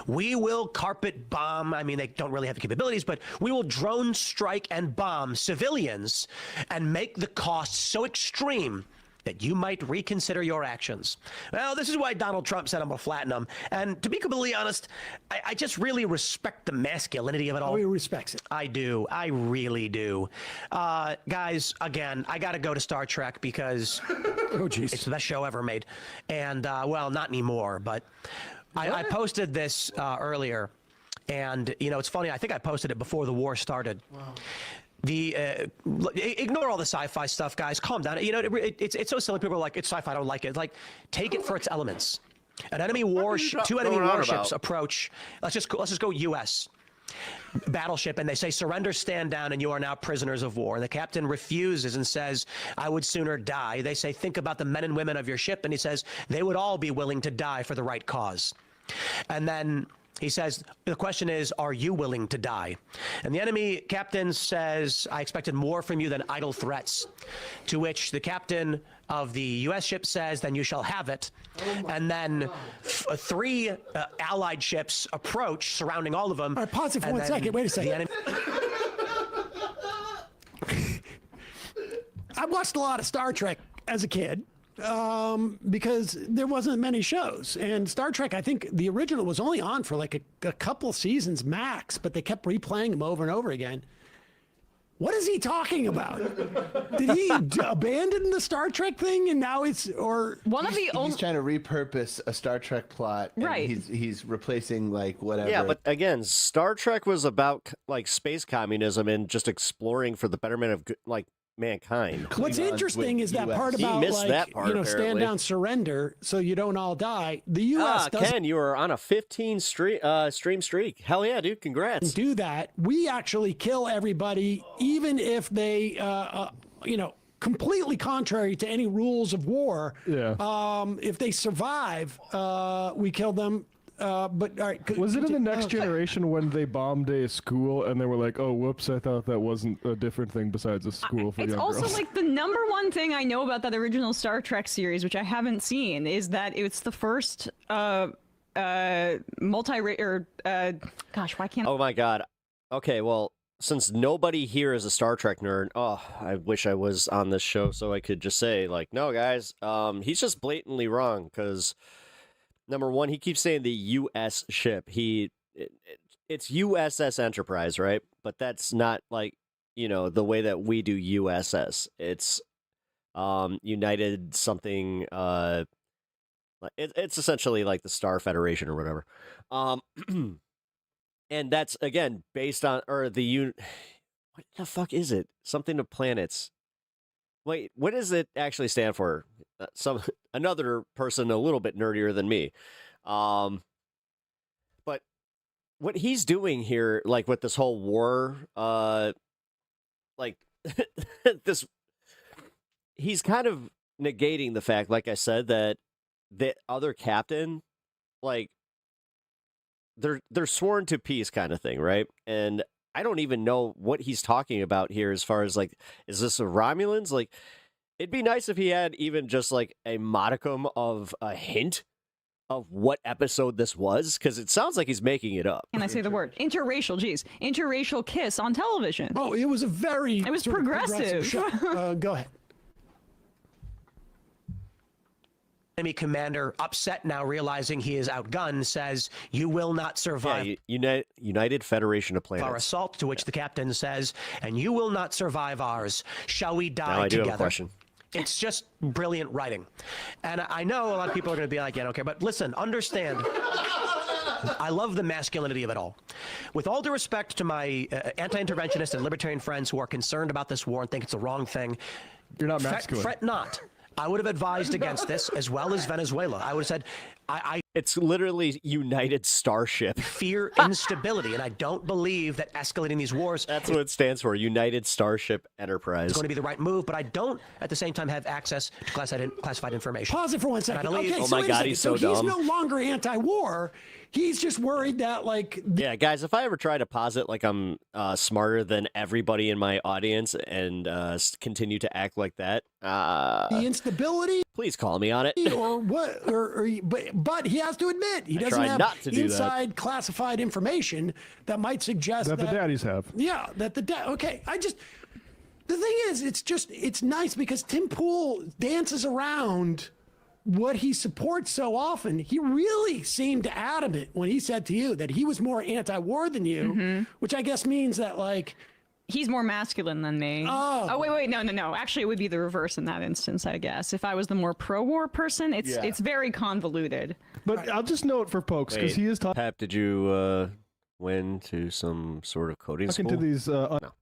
We will carpet bomb. I mean, they don't really have the capabilities, but we will drone strike and bomb civilians and make the cost so extreme that you might reconsider your actions. Well, this is why Donald Trump said I'm going to flatten them. And to be completely honest, I just really respect the masculinity of it all. Oh, he respects it. I do. I really do. Guys, again, I got to go to Star Trek because it's the best show ever made. And, well, not anymore, but I posted this earlier. And, you know, it's funny. I think I posted it before the war started. Wow. Ignore all the sci-fi stuff, guys. Calm down. You know, it's so silly. People are like, it's sci-fi. I don't like it. Like, take it for its elements. An enemy two enemy warships approach. Let's just go U.S. battleship, and they say, surrender, stand down, and you are now prisoners of war. And the captain refuses and says, I would sooner die. They say, think about the men and women of your ship. And he says, they would all be willing to die for the right cause. And then he says, the question is, are you willing to die? And the enemy captain says, I expected more from you than idle threats. To which the captain of the U.S. ship says, then you shall have it. And then three allied ships approach, surrounding all of them. All right, pause it for 1 second. Wait a second. I watched a lot of Star Trek as a kid. Because there wasn't many shows, and Star Trek, I think the original was only on for like a couple seasons max, but they kept replaying them over and over again. What is he talking about? Did he abandon the Star Trek thing and now it's or one of the he's trying to repurpose a Star Trek plot, and right? He's replacing like whatever. Yeah, but again, Star Trek was about like space communism and just exploring for the betterment of like mankind. What's interesting is that part about like stand down, surrender, so you don't all die. The U.S. doesn't. Ken, you are on a 15 stream streak. Hell yeah, dude! Congrats. Do that. We actually kill everybody, even if they, completely contrary to any rules of war. Yeah. If they survive, we kill them. But all right, was it in the Next Generation when they bombed a school and they were like, "Oh, whoops! I thought that wasn't a different thing besides a school for young girls." It's also like the number one thing I know about that original Star Trek series, which I haven't seen, is that it's the first multi-racial. Gosh, why can't? Oh my God. Okay, well, since nobody here is a Star Trek nerd, I wish I was on this show so I could just say, like, no, guys, he's just blatantly wrong because number one, he keeps saying the U.S. ship. It's USS Enterprise, right? But that's not like, the way that we do USS. It's United something. It's essentially like the Star Federation or whatever. And that's, again, based on, what the fuck is it? Something of planets. Wait, what does it actually stand for? Another person a little bit nerdier than me. But what he's doing here, like with this whole war, he's kind of negating the fact, like I said, that the other captain, like, they're sworn to peace kind of thing, right? And I don't even know what he's talking about here as far as, like, is this a Romulans? Like, it'd be nice if he had even just, like, a modicum of a hint of what episode this was, because it sounds like he's making it up. Can I say the word? Interracial, geez. Interracial kiss on television. Oh, it was It was progressive. Go ahead. Enemy commander, upset now, realizing he is outgunned, says, "You will not survive." Yeah, United Federation of Planets. Our assault, to which the captain says, "And you will not survive ours. Shall we die now I do together?" have a question. It's just brilliant writing. And I know a lot of people are going to be like, yeah, I don't care. But listen, understand, I love the masculinity of it all. With all due respect to my anti-interventionist and libertarian friends who are concerned about this war and think it's the wrong thing, you're not masculine. Fret not. I would have advised against this, as well as Venezuela. I would have said, it's literally United Starship. Fear instability, and I don't believe that escalating these wars. That's what it stands for, United Starship Enterprise. It's going to be the right move, but I don't, at the same time, have access to classified information. Pause it for 1 second. Okay, oh my God, he's so dumb. He's no longer anti-war. He's just worried that, like... Yeah, guys, if I ever try to posit like I'm smarter than everybody in my audience and continue to act like that... the instability? Please call me on it. Or what? But he has to admit, he doesn't have inside classified information that might suggest that the daddies have. Yeah, okay, the thing is, it's nice because Tim Pool dances around what he supports so often. He really seemed adamant when he said to you that he was more anti-war than you, which I guess means that, like... He's more masculine than me. Oh, wait, no. Actually, it would be the reverse in that instance, I guess. If I was the more pro-war person, it's very convoluted. But I'll just note for folks, because he is talking... Pep, did you went to some sort of coding school? Talking to these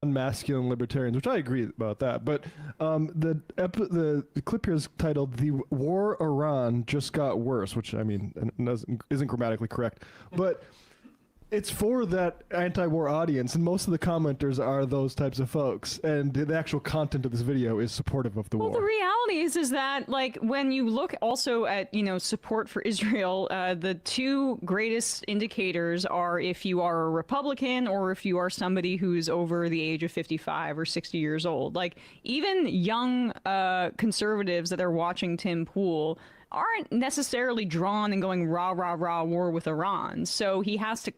unmasculine libertarians, which I agree about that. But the clip here is titled "The War Iran Just Got Worse," which I mean isn't grammatically correct, but it's for that anti-war audience, and most of the commenters are those types of folks, and the actual content of this video is supportive of the war. Well, the reality is that, like, when you look also at, support for Israel, the two greatest indicators are if you are a Republican or if you are somebody who's over the age of 55 or 60 years old. Like, even young conservatives that are watching Tim Pool aren't necessarily drawn and going rah, rah, rah, war with Iran. So he has to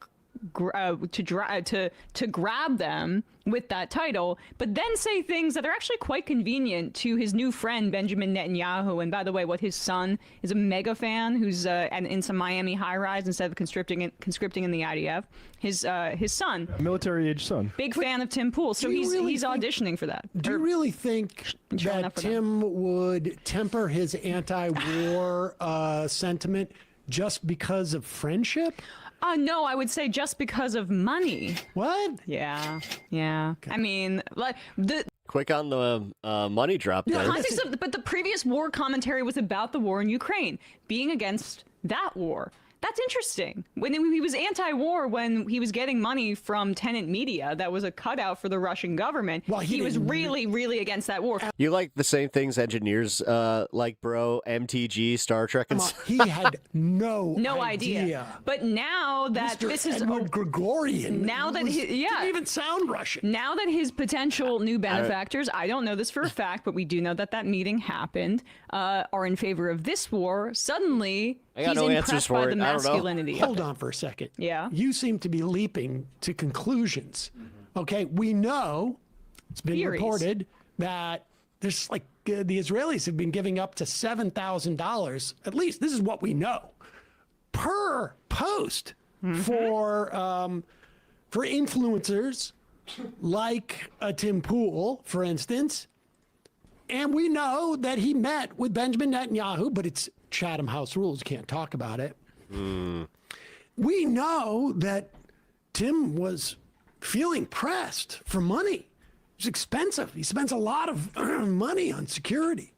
grab them with that title, but then say things that are actually quite convenient to his new friend Benjamin Netanyahu. And by the way, his son is a mega fan who's in some Miami high-rise instead of conscripting in the IDF. His son, military-age son, big fan of Tim Pool, so he's auditioning for that. Do you really think that Tim would temper his anti-war sentiment just because of friendship? No, I would say just because of money. What? Yeah. Okay. I mean, like quick on the money drop there. But the previous war commentary was about the war in Ukraine, being against that war. That's interesting. When he was anti-war, when he was getting money from tenant media, that was a cutout for the Russian government. Well, he was really, really against that war. You like the same things engineers like, bro? MTG, Star Trek, and he had no idea. But now that Mr. this is Edward Gregorian, now that didn't even sound Russian. Now that his potential new benefactors, I don't know this for a fact, but we do know that meeting happened, are in favor of this war. Suddenly, he's impressed by the masculinity. Hold on for a second. Yeah. You seem to be leaping to conclusions. Okay, we know it's been reported that there's the Israelis have been giving up to $7,000. At least this is what we know per post for influencers like Tim Pool, for instance. And we know that he met with Benjamin Netanyahu, but it's Chatham House rules. You can't talk about it. We know that Tim was feeling pressed for money. It's expensive. He spends a lot of money on security.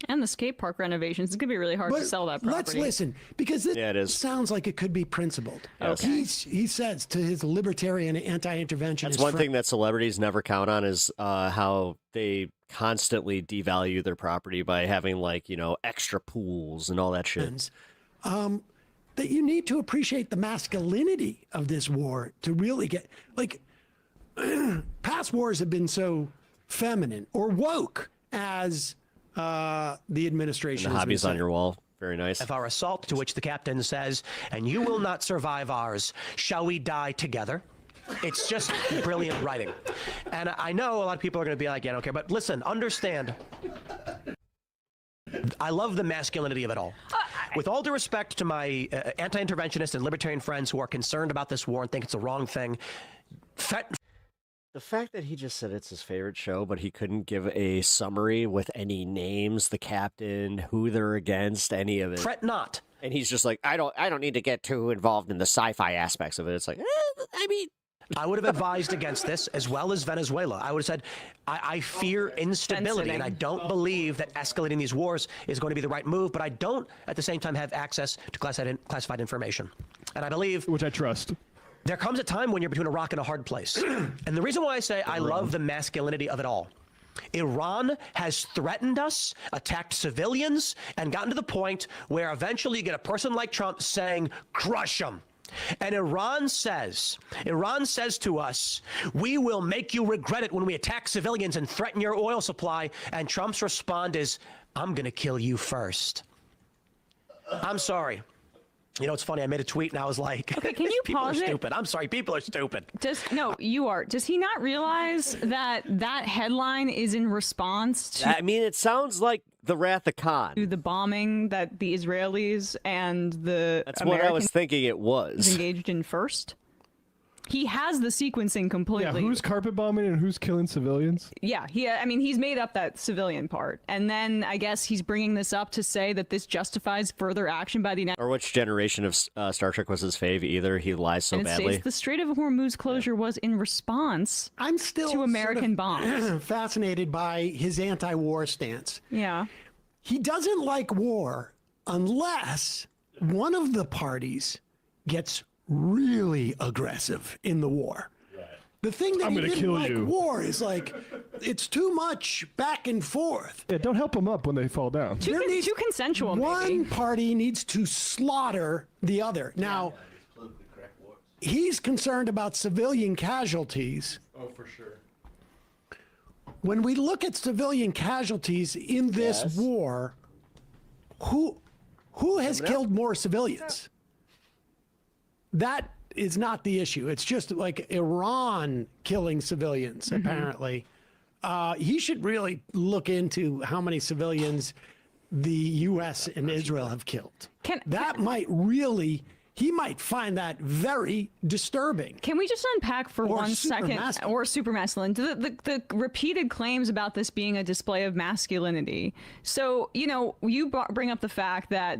And the skate park renovations. It's going to be really hard to sell that property. Let's listen, because this sounds like it could be principled. Okay. He says to his libertarian anti-interventionist That's one friend, thing that celebrities never count on is how they constantly devalue their property by having, like, you know, extra pools and all that shit. that you need to appreciate the masculinity of this war to really get, like, past wars have been so feminine or woke as the administration. And the hobbies on your wall. Very nice. Of our assault, to which the captain says, and you will not survive ours. Shall we die together? It's just brilliant writing. And I know a lot of people are going to be like, yeah, I don't care. But listen, understand. I love the masculinity of it all. With all due respect to my anti-interventionist and libertarian friends who are concerned about this war and think it's the wrong thing, the fact that he just said it's his favorite show, but he couldn't give a summary with any names, the captain, who they're against, any of it. Fret not. And he's just like, I don't need to get too involved in the sci-fi aspects of it. It's like, I mean, I would have advised against this, as well as Venezuela. I would have said, I fear instability, and I don't believe that escalating these wars is going to be the right move, but I don't, at the same time, have access to classified information. And I believe... Which I trust. There comes a time when you're between a rock and a hard place. And the reason why I say I love the masculinity of it all, Iran has threatened us, attacked civilians, and gotten to the point where eventually you get a person like Trump saying, crush them. And Iran says to us, we will make you regret it when we attack civilians and threaten your oil supply. And Trump's response is, I'm going to kill you first. I'm sorry. You know, it's funny. I made a tweet and I was like, okay, can you people pause are it? stupid. I'm sorry. People are stupid. No, you are. Does he not realize that headline is in response to... I mean, it sounds like the Wrath of Khan. To the bombing that the Israelis and the That's Americans what I was thinking it was. engaged in first. He has the sequencing completely. Yeah, who's carpet bombing and who's killing civilians? Yeah, I mean, he's made up that civilian part. And then I guess he's bringing this up to say that this justifies further action by the United States. Or which generation of Star Trek was his fave either? He lies so badly. The Strait of Hormuz closure was in response to American bombs. Fascinated by his anti-war stance. Yeah. He doesn't like war unless one of the parties gets really aggressive in the war. Right. The thing that he didn't like war is like, it's too much back and forth. Yeah, don't help them up when they fall down. Too consensual. One party needs to slaughter the other. Now, he's concerned about civilian casualties. Oh, for sure. When we look at civilian casualties in this war, who has killed more civilians? That is not the issue. It's just like Iran killing civilians, apparently. He should really look into how many civilians the U.S. and Israel have killed. He might find that very disturbing. Can we just unpack for 1 second, or super masculine, the repeated claims about this being a display of masculinity? So, you know, you bring up the fact that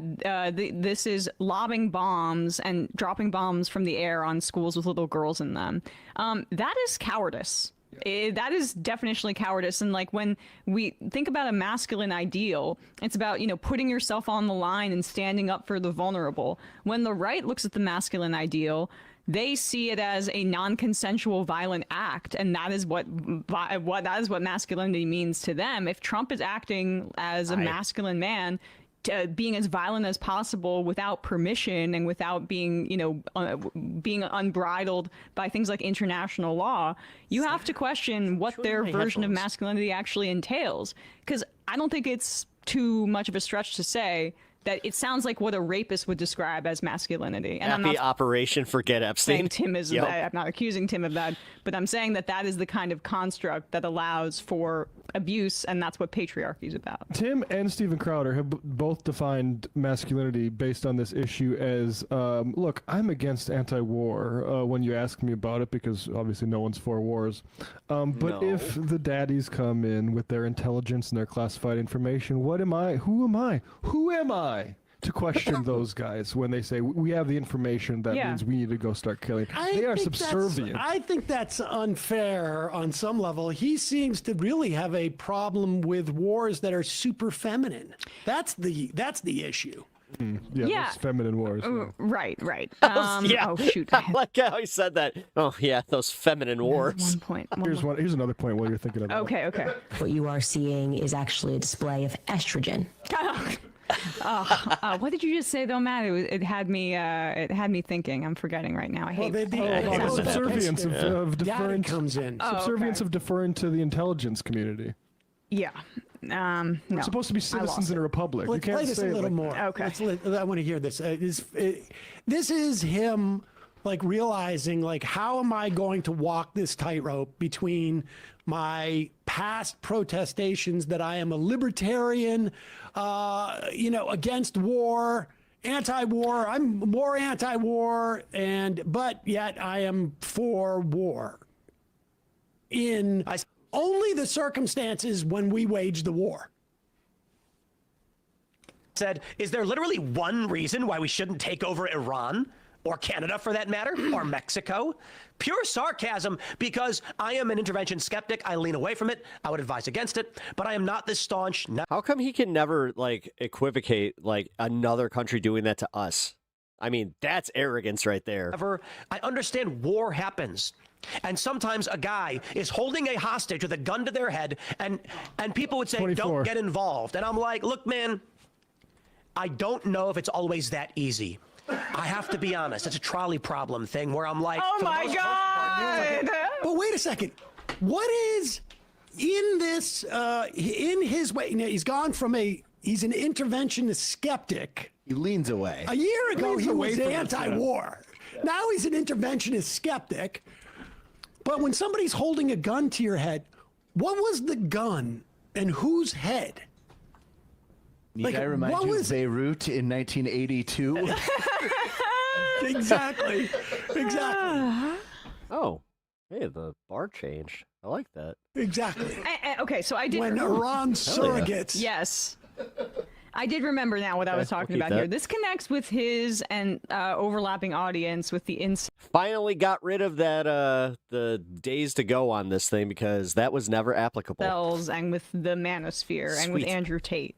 this is lobbing bombs and dropping bombs from the air on schools with little girls in them. That is cowardice. That is definitionally cowardice. And like when we think about a masculine ideal, it's about, you know, putting yourself on the line and standing up for the vulnerable. When the right looks at the masculine ideal, they see it as a non-consensual violent act, and that is what masculinity means to them. If Trump is acting as a masculine man, being as violent as possible without permission and without being, you know, being unbridled by things like international law, you have to question what their version of masculinity actually entails. Because I don't think it's too much of a stretch to say that it sounds like what a rapist would describe as masculinity. And Happy Operation Forget Epstein. saying Tim is, Yep. I'm not accusing Tim of that, but I'm saying that that is the kind of construct that allows for abuse, and that's what patriarchy is about. Tim and Steven Crowder have both defined masculinity based on this issue as, look, I'm against anti-war when you ask me about it, because obviously no one's for wars. But if the daddies come in with their intelligence and their classified information, what am I? Who am I? Who am I to question those guys when they say we have the information that means we need to go start killing? They are subservient. I think that's unfair on some level. He seems to really have a problem with wars that are super feminine. That's the issue. Yeah. Those feminine wars. Right. Yeah. Oh shoot. I like how he said that. Oh yeah, those feminine wars. 1 point. Here's another point while you're thinking of that. Okay. What you are seeing is actually a display of estrogen. What did you just say though, Matt? It had me thinking. I'm forgetting right now. I hate subservience of deferring comes in. Subservience of deferring to the intelligence community. Yeah. No. We're supposed to be citizens in a republic. Let's you can't play this say a little more. Okay. I want to hear this. This is him like realizing like, how am I going to walk this tightrope between my past protestations that I am a libertarian, against war, anti-war. I'm more anti-war, but yet I am for war. In only the circumstances when we wage the war. Said, is there literally one reason why we shouldn't take over Iran? Or Canada, for that matter, or Mexico? Pure sarcasm, because I am an intervention skeptic. I lean away from it. I would advise against it, but I am not this staunch. How come he can never, equivocate, another country doing that to us? I mean, that's arrogance right there. I understand war happens. And sometimes a guy is holding a hostage with a gun to their head, and people would say, 24. don't get involved. And I'm like, look, man, I don't know if it's always that easy. I have to be honest. It's a trolley problem thing where I'm like, oh my God. But wait a second. What is in this, in his way? He's gone from he's an interventionist skeptic. He leans away. A year ago, he was anti-war. Now he's an interventionist skeptic. But when somebody's holding a gun to your head, what was the gun and whose head? Need I remind you of Beirut in 1982? Exactly. Oh, hey, the bar changed. I like that. Exactly. Okay, so I did. When Iran surrogates. Yes. I did remember now what I was talking about here. This connects with his and overlapping audience with the Finally got rid of that the days to go on this thing, because that was never applicable. And with the manosphere and with Andrew Tate.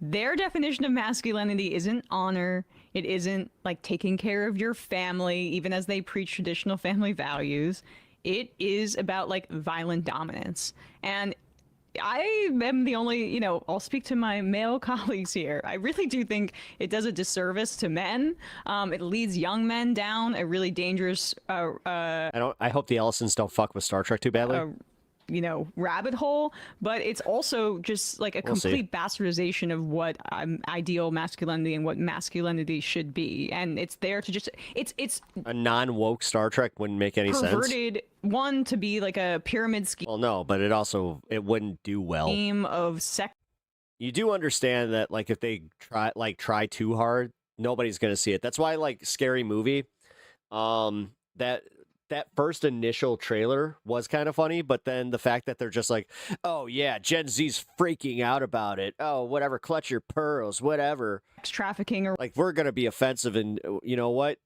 Their definition of masculinity isn't honor. It isn't like taking care of your family, even as they preach traditional family values. It is about like violent dominance. And I am the only, I'll speak to my male colleagues here. I really do think it does a disservice to men. It leads young men down a really dangerous I hope the Ellisons don't fuck with Star Trek too badly. Rabbit hole, but it's also just like a complete bastardization of what ideal masculinity and what masculinity should be. And it's there to just, it's a non-woke Star Trek wouldn't make any sense. Perverted, one, to be like a pyramid scheme. Well, no, but it wouldn't do well. Scheme of sex. You do understand that, if they try too hard, nobody's going to see it. That's why, Scary Movie, that first initial trailer was kind of funny, but then the fact that they're just like, oh yeah, Gen Z's freaking out about it. Oh, whatever, clutch your pearls, whatever. Trafficking or we're going to be offensive, and you know what?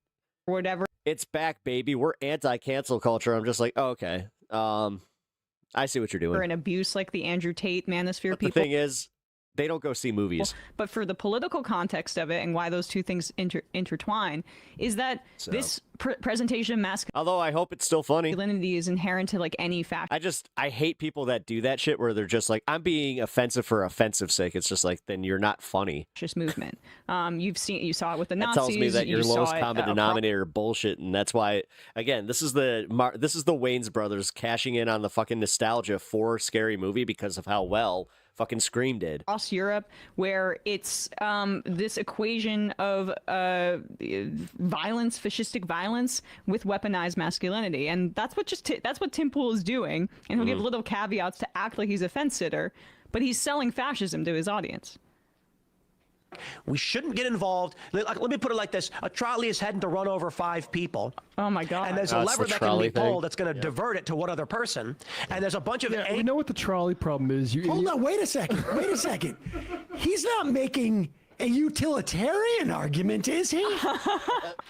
Whatever. It's back, baby. We're anti-cancel culture. I'm just like, oh, okay. I see what you're doing. Or an abuse like the Andrew Tate manosphere people. The thing is, they don't go see movies. But for the political context of it and why those two things intertwine is that this presentation of masculinity. Although I hope it's still funny. Masculinity is inherent to any fact. I hate people that do that shit where they're just like, I'm being offensive for offensive sake. It's just like, then you're not funny. Movement. You saw it with the Nazis. That tells me that your lowest common denominator bullshit, and that's why. Again, this is the Wayans brothers cashing in on the fucking nostalgia for Scary Movie because of how well fucking Scream did. Across Europe, where it's this equation of violence, fascistic violence, with weaponized masculinity, and that's what Tim Pool is doing. And he'll give little caveats to act like he's a fence sitter, but he's selling fascism to his audience. We shouldn't get involved. Let me put it like this. A trolley is heading to run over 5 people. Oh, my God. And there's a lever that can be pulled that's going to divert it to one other person. And there's a bunch of... We know what the trolley problem is. Hold on, wait a second. Wait a second. He's not making a utilitarian argument, is he?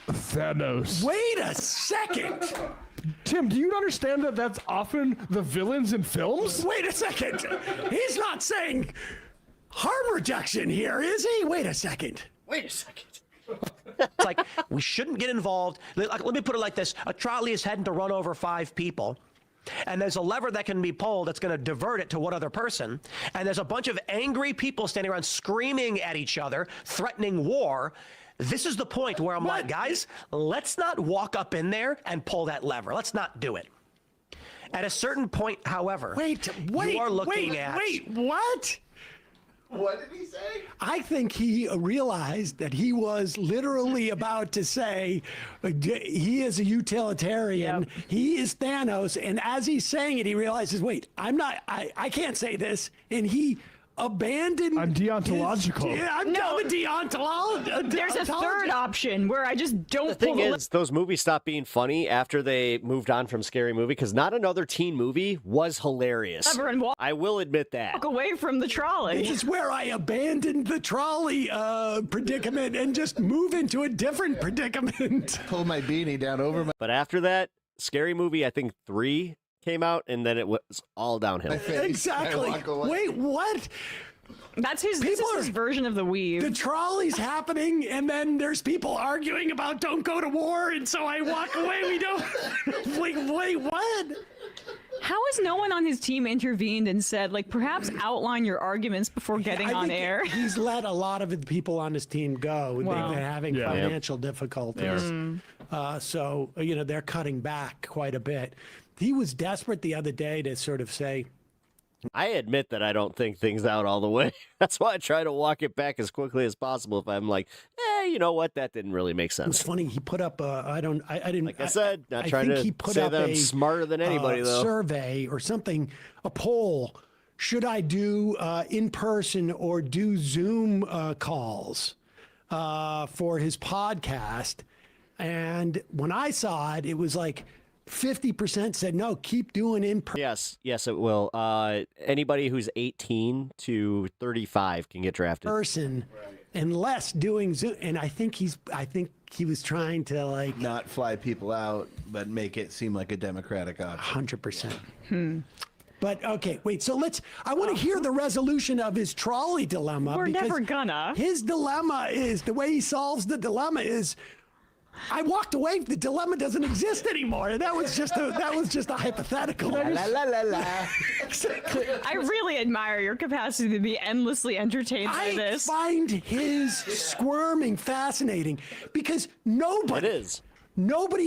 Thanos. Wait a second. Tim, do you understand that that's often the villains in films? Wait a second. He's not saying harm reduction here, is he? Wait a second. Wait a second. It's like, we shouldn't get involved. Let me put it like this. A trolley is heading to run over 5 people. And there's a lever that can be pulled that's going to divert it to one other person. And there's a bunch of angry people standing around screaming at each other, threatening war. This is the point where I'm like, guys, let's not walk up in there and pull that lever. Let's not do it. At a certain point, however, you are looking at... Wait, what? What did he say? I think he realized that he was literally about to say he is a utilitarian. Yep. He is Thanos. And as he's saying it, he realizes, wait, I can't say this. And he abandoned. I'm deontological. I'm a deontological. There's a third option where I just don't. The thing is, those movies stopped being funny after they moved on from Scary Movie, because not another teen movie was hilarious. I will admit that. Walk away from the trolley. This is where I abandoned the trolley predicament and just move into a different predicament. Pull my beanie down over my... But after that, Scary Movie, I think 3 came out, and then it was all downhill. Exactly. Wait, what? This is his version of the weave. The trolley's happening, and then there's people arguing about don't go to war, and so I walk away. We don't. Wait, what? How has no one on his team intervened and said, like, perhaps outline your arguments before getting on air? He's let a lot of the people on his team go. Wow. They've been having financial difficulties. So, they're cutting back quite a bit. He was desperate the other day to sort of say, I admit that I don't think things out all the way. That's why I try to walk it back as quickly as possible. If I'm like, you know what, that didn't really make sense. It's funny. He put up I didn't. Like I said, not trying to say that I'm smarter than anybody, though. Survey or something, a poll. Should I do in person or do Zoom calls for his podcast? And when I saw it, it was like 50% said no, keep doing in person. Yes, it will. Anybody who's 18 to 35 can get drafted. And less doing Zoom. And I think he was trying to not fly people out, but make it seem like a democratic option. 100%. But okay, wait. So I want to hear the resolution of his trolley dilemma. We're never gonna. His dilemma is the way he solves the dilemma is. I walked away. The dilemma doesn't exist anymore. That was just a hypothetical. La la la la. I really admire your capacity to be endlessly entertained by this. I find his squirming fascinating because nobody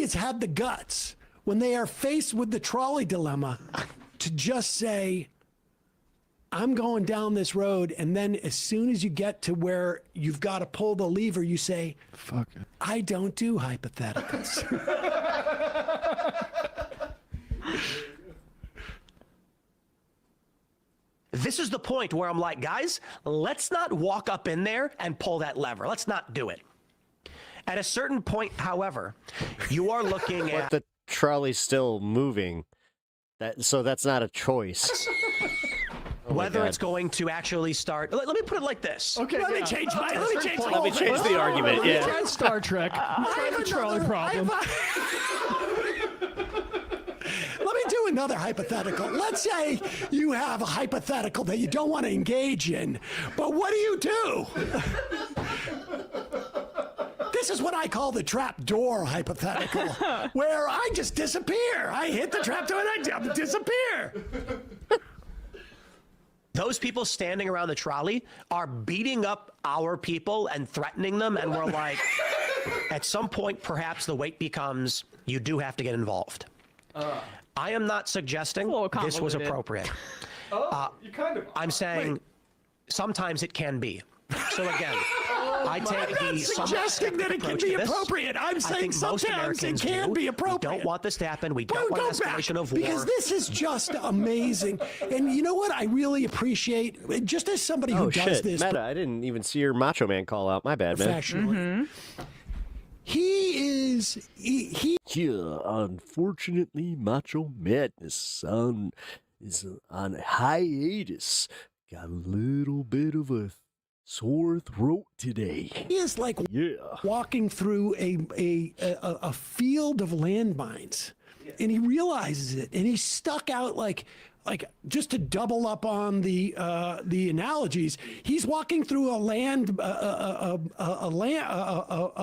has had the guts when they are faced with the trolley dilemma to just say, I'm going down this road, and then as soon as you get to where you've got to pull the lever, you say, fuck it. I don't do hypotheticals. This is the point where I'm like, guys, let's not walk up in there and pull that lever. Let's not do it. At a certain point, however, you are looking at... But the trolley's still moving. So that's not a choice. Whether it's going to actually start. Let me put it like this. Okay, let me change the argument. Yeah. Star Trek. Try the trolley problem. Let me do another hypothetical. Let's say you have a hypothetical that you don't want to engage in, but what do? This is what I call the trap door hypothetical, where I just disappear. I hit the trap door and I disappear. Those people standing around the trolley are beating up our people and threatening them, and we're like, at some point, perhaps the weight becomes, you do have to get involved. I am not suggesting this was appropriate. You kind of. I'm saying sometimes it can be. So again, I take I'm the not suggesting that it can be appropriate. I'm saying sometimes it can be appropriate. We don't want this to happen. We don't want an escalation of war. Because this is just amazing. And you know what I really appreciate? Just as somebody who does this. Meta, I didn't even see your Macho Man call out. My bad, man. Professionally. He is. Yeah, unfortunately, Macho Madness is on hiatus. Got a little bit of a sore throat today. He is like walking through a field of landmines, and he realizes it, and he's stuck out like just to double up on the analogies. He's walking through a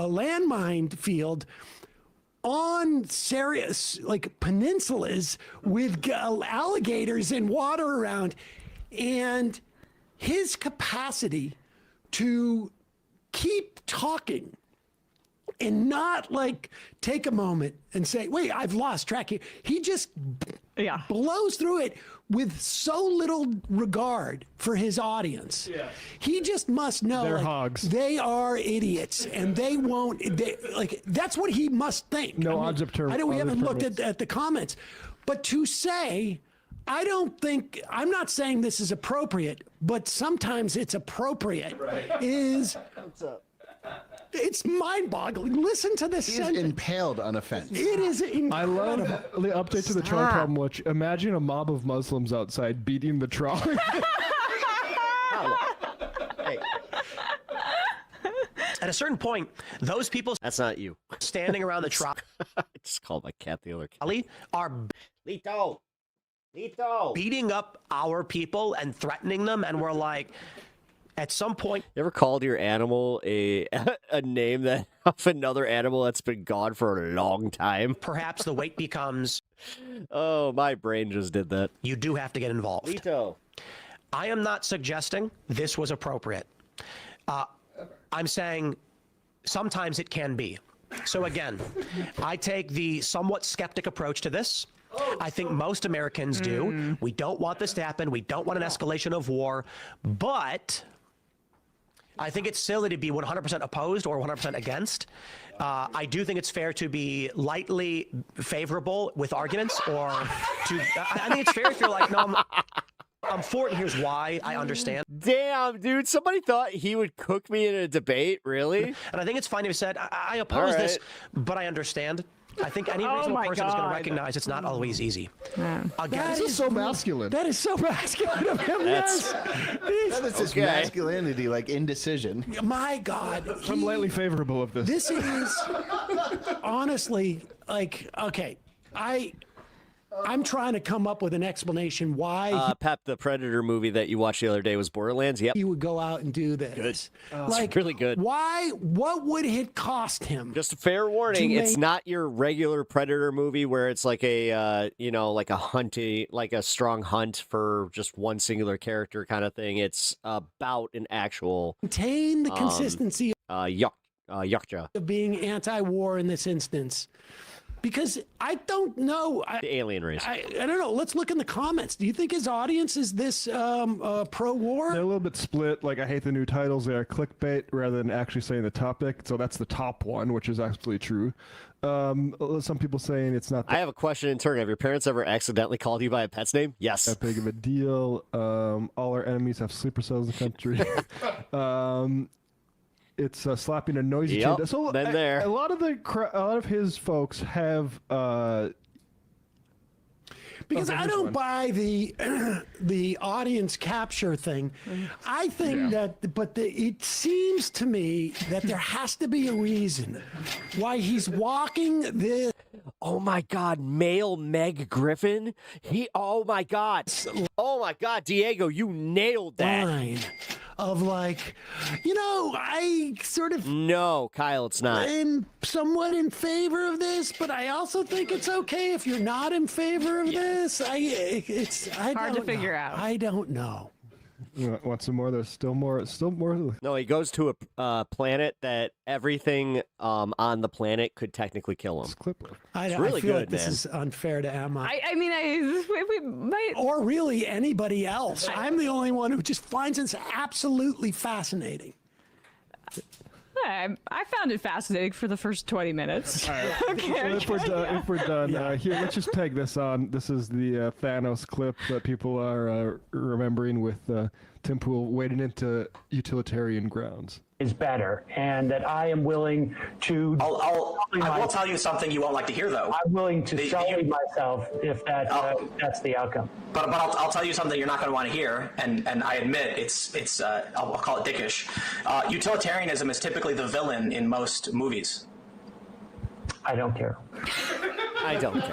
landmine field on serious like peninsulas with alligators and water around, and his capacity to keep talking and not like take a moment and say, wait, I've lost track here. He just blows through it with so little regard for his audience. Yeah. He just must know they're hogs. They are idiots and they won't, that's what he must think. No odds of term. I know we haven't looked at the comments, but to say, I'm not saying this is appropriate, but sometimes it's appropriate. It's mind-boggling. Listen to this sentence. He's impaled on a fence. It is incredible. I love the update to the troll problem, which imagine a mob of Muslims outside beating the troll. Hey. At a certain point, those people that's not you standing around the trolley. I just called my cat the other cat. Are Lito beating up our people and threatening them, and we're like, at some point, you ever called your animal a name that of another animal that's been gone for a long time? Perhaps the weight becomes. Oh, my brain just did that. You do have to get involved. Lito. I am not suggesting this was appropriate. I'm saying sometimes it can be. So again, I take the somewhat skeptic approach to this. I think most Americans do. We don't want this to happen. We don't want an escalation of war. But I think it's silly to be 100% opposed or 100% against. I do think it's fair to be lightly favorable with arguments, or to. I think it's fair if you're like, no, I'm for it, and here's why. I understand. Damn, dude. Somebody thought he would cook me in a debate, really? And I think it's fine if he said, I oppose this, but I understand. I think any reasonable person is going to recognize it's not always easy. Again, this is so masculine. That is so masculine of him. Yes. That is just masculinity, like indecision. My God. I'm lightly favorable of this. This is honestly like, okay, I'm trying to come up with an explanation why Pep, the Predator movie that you watched the other day was Borderlands. Yep. he would go out and do this. Good. Like, it's really good. Why? What would it cost him? Just a fair warning, it's not your regular Predator movie where it's like a, like a strong hunt for just one singular character kind of thing. It's about an actual maintain the consistency Yakja of being anti-war in this instance. Because I don't know. The alien race. I don't know. Let's look in the comments. Do you think his audience is this pro-war? They're a little bit split. Like, I hate the new titles. They are clickbait rather than actually saying the topic. So that's the top one, which is absolutely true. Some people saying it's not. I have a question in turn. Have your parents ever accidentally called you by a pet's name? Yes. That big of a deal. All our enemies have sleeper cells in the country. It's slapping a noisy chain. So been there. A lot of his folks have. Because I don't buy the audience capture thing. I think it seems to me that there has to be a reason why he's walking this. Oh my God, male Meg Griffin. Oh my God, Diego, you nailed that. Line of like, I sort of. No, Kyle, it's not. I'm somewhat in favor of this, but I also think it's okay if you're not in favor of this. It's hard to figure out. I don't know. Want some more? There's still more. Still more. No, he goes to a planet that everything on the planet could technically kill him. I really feel good, like this man. is unfair to Emma. we might... Or really anybody else. I'm the only one who just finds this absolutely fascinating. I found it fascinating for the first 20 minutes. Okay. If we're done, here, let's just peg this on. This is the Thanos clip that people are remembering with Tim Pool wading into utilitarian grounds. Is better, and that I am willing to. I will tell you something you won't like to hear, though. I'm willing to sully myself if that's the outcome. But I'll tell you something you're not going to want to hear, and I admit it's I'll call it dickish. Utilitarianism is typically the villain in most movies. I don't care. I don't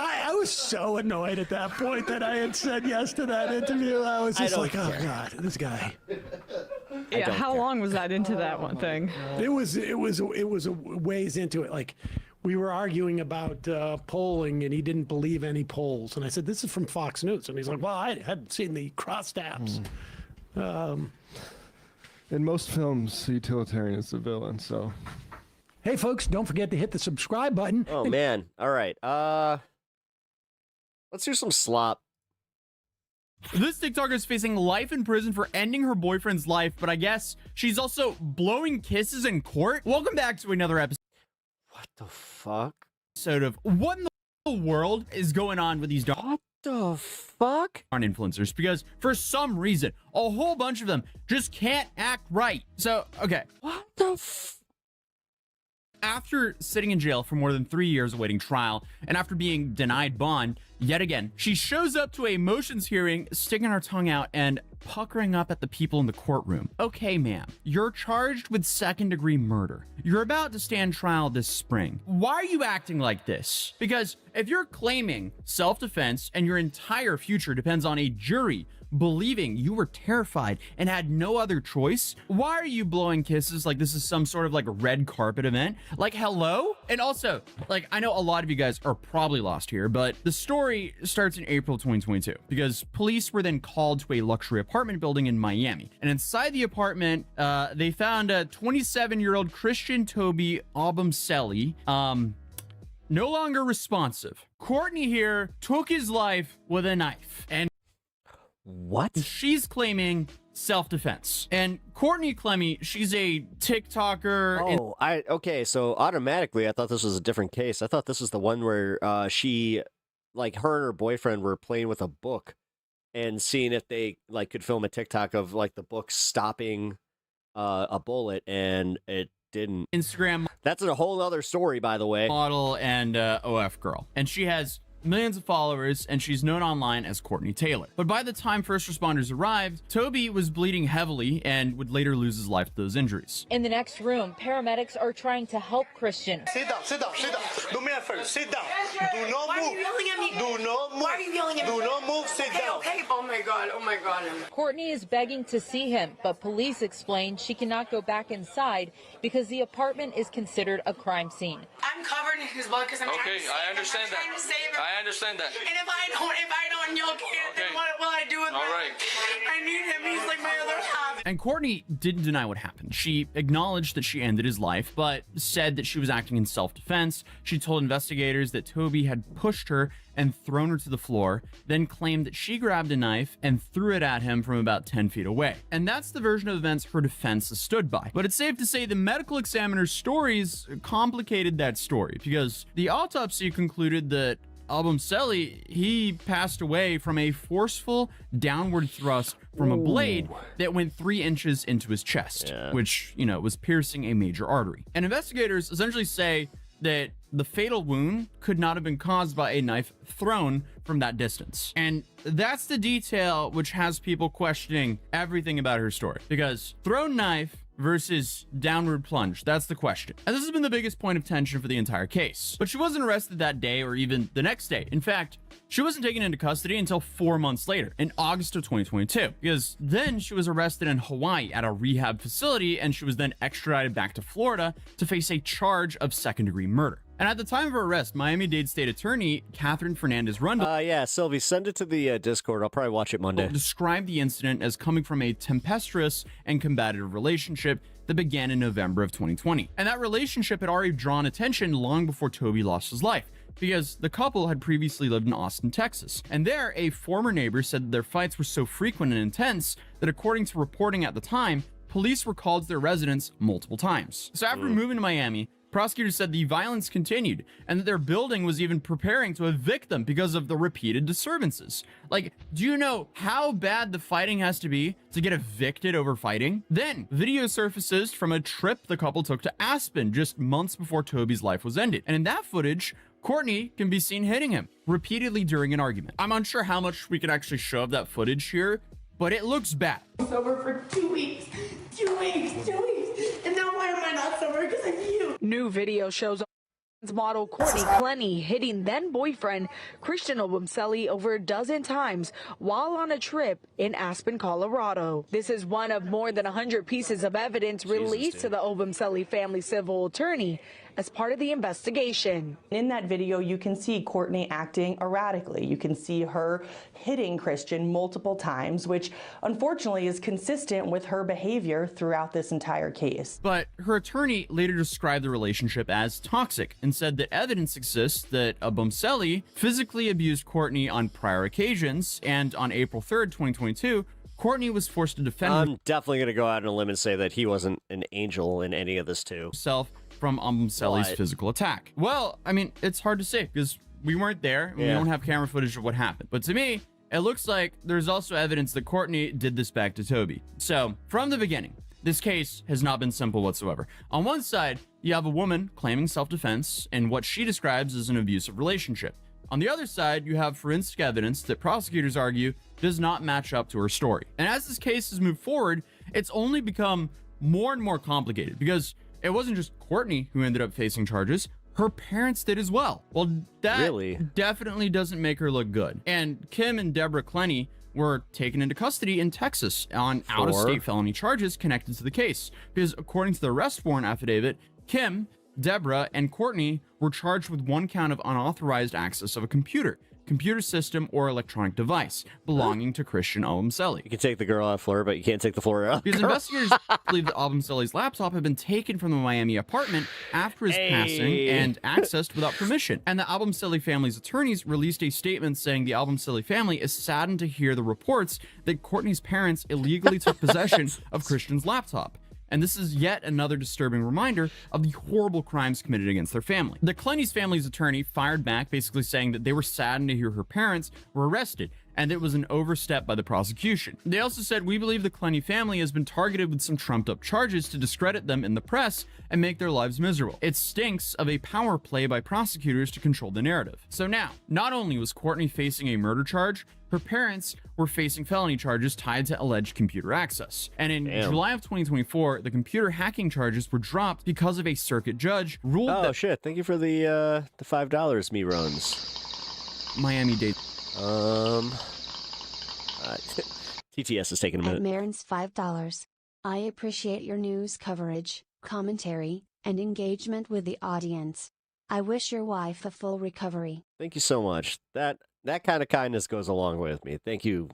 I was so annoyed at that point that I had said yes to that interview. I was just like, oh God, this guy. Yeah, how long was that into that one thing? It was a ways into it. Like, we were arguing about polling, and he didn't believe any polls. And I said, this is from Fox News. And he's like, well, I hadn't seen the crosstabs. In most films, utilitarian is the villain, so. Hey, folks, don't forget to hit the subscribe button. Oh, man. All right. Let's do some slop. This TikToker is facing life in prison for ending her boyfriend's life, but I guess she's also blowing kisses in court. Welcome back to another episode. What the fuck? Episode of what in the world is going on with these What the fuck? on influencers, because for some reason, a whole bunch of them just can't act right. So, okay. What the After sitting in jail for more than 3 years awaiting trial, and after being denied bond, yet again, she shows up to a motions hearing, sticking her tongue out and puckering up at the people in the courtroom. Okay, ma'am, you're charged with second-degree murder. You're about to stand trial this spring. Why are you acting like this? Because if you're claiming self-defense and your entire future depends on a jury believing you were terrified and had no other choice, why are you blowing kisses like this is some sort of like red carpet event? Like, hello? And also, like, I know a lot of you guys are probably lost here, but the story starts in April 2022 because police were then called to a luxury apartment building in Miami. And inside the apartment, they found a 27-year-old Christian Toby Obumseli, no longer responsive. Courtney here took his life with a knife. And what? She's claiming self-defense. And Courtney Clemmy, she's a TikToker. Oh, okay, so automatically I thought this was a different case. I thought this was the one where she, like, her and her boyfriend were playing with a book and seeing if they, like, could film a TikTok of, like, the book stopping a bullet, and it didn't. Instagram. That's a whole other story, by the way. Model and OF girl. And she has millions of followers, and she's known online as Courtney Taylor. But by the time first responders arrived, Toby was bleeding heavily and would later lose his life to those injuries. In the next room, paramedics are trying to help Christian. Sit down, sit down, sit down. Do me a favor, sit down. Do not move. Why are you yelling at me? Do not move. Why are you yelling at me? Do not move, sit down. Okay, oh my God, oh my God. Courtney is begging to see him, but police explain she cannot go back inside because the apartment is considered a crime scene. I'm covered in his blood because I'm trying to save him. I understand that. I'm trying to save him. I understand that. And if I don't, you can't, then what will I do with my life? I need him. He's like my other half. And Courtney didn't deny what happened. She acknowledged that she ended his life, but said that she was acting in self-defense. She told investigators that Toby had pushed her and thrown her to the floor, then claimed that she grabbed a knife and threw it at him from about 10 feet away. And that's the version of events her defense has stood by. But it's safe to say the medical examiner's stories complicated that story, because the autopsy concluded that Obumseli, he passed away from a forceful downward thrust from a blade that went 3 inches into his chest, which, you know, was piercing a major artery. And investigators essentially say that the fatal wound could not have been caused by a knife thrown from that distance. And that's the detail which has people questioning everything about her story, because thrown knife versus downward plunge, that's the question. And this has been the biggest point of tension for the entire case. But she wasn't arrested that day or even the next day. In fact, she wasn't taken into custody until 4 months later, in August of 2022, because then she was arrested in Hawaii at a rehab facility, and she was then extradited back to Florida to face a charge of second-degree murder. And at the time of her arrest, Miami-Dade State Attorney Catherine Fernandez Rundle yeah, Sylvie, send it to the Discord. I'll probably watch it Monday. described the incident as coming from a tempestuous and combative relationship that began in November of 2020. And that relationship had already drawn attention long before Toby lost his life, because the couple had previously lived in Austin, Texas. And there, a former neighbor said that their fights were so frequent and intense that, according to reporting at the time, police were called to their residence multiple times. So after moving to Miami, prosecutors said the violence continued and that their building was even preparing to evict them because of the repeated disturbances. Like, do you know how bad the fighting has to be to get evicted over fighting? Then, video surfaces from a trip the couple took to Aspen just months before Toby's life was ended. And in that footage, Courtney can be seen hitting him repeatedly during an argument. I'm unsure how much we can actually show of that footage here, but it looks bad. Sober for 2 weeks. 2 weeks. 2 weeks. And now why am I not sober? Because of you. New video shows model Courtney Clenny hitting then boyfriend Christian Obumseli over a dozen times while on a trip in Aspen, Colorado. This is one of more than 100 pieces of evidence released to the Obumseli family civil attorney as part of the investigation. In that video, you can see Courtney acting erratically. You can see her hitting Christian multiple times, which unfortunately is consistent with her behavior throughout this entire case. But her attorney later described the relationship as toxic and said that evidence exists that Obumseli physically abused Courtney on prior occasions, and on April 3rd, 2022, Courtney was forced to defend I'm definitely going to go out on a limb and say that he wasn't an angel in any of this too. himself from Obumseli's physical attack. Well, I mean, it's hard to say because we weren't there and we don't have camera footage of what happened. But to me, it looks like there's also evidence that Courtney did this back to Toby. So from the beginning, this case has not been simple whatsoever. On one side, you have a woman claiming self-defense in what she describes as an abusive relationship. On the other side, you have forensic evidence that prosecutors argue does not match up to her story. And as this case has moved forward, it's only become more and more complicated because it wasn't just Courtney who ended up facing charges. Her parents did as well. Well, that definitely doesn't make her look good. And Kim and Deborah Clenny were taken into custody in Texas on out-of-state felony charges connected to the case. Because according to the arrest warrant affidavit, Kim, Deborah, and Courtney were charged with one count of unauthorized access of a computer system, or electronic device belonging to Christian Obumseli. You can take the girl off floor, but you can't take the floor out. Because investigators believe that Obumseli's laptop had been taken from the Miami apartment after his passing and accessed without permission. And the Obumseli family's attorneys released a statement saying the Obumseli family is saddened to hear the reports that Courtney's parents illegally took possession of Christian's laptop. And this is yet another disturbing reminder of the horrible crimes committed against their family. The Clenny's family's attorney fired back, basically saying that they were saddened to hear her parents were arrested, and it was an overstep by the prosecution. They also said, "We believe the Clenny family has been targeted with some trumped up charges to discredit them in the press and make their lives miserable. It stinks of a power play by prosecutors to control the narrative." So now, not only was Courtney facing a murder charge, her parents were facing felony charges tied to alleged computer access. And in July of 2024, the computer hacking charges were dropped because of a circuit judge ruled that... Oh, shit. Thank you for the $5 me runs. Miami-Dade. TTS is taking a minute. Marin's $5. I appreciate your news coverage, commentary, and engagement with the audience. I wish your wife a full recovery. Thank you so much. That kind of kindness goes a long way with me. Thank you.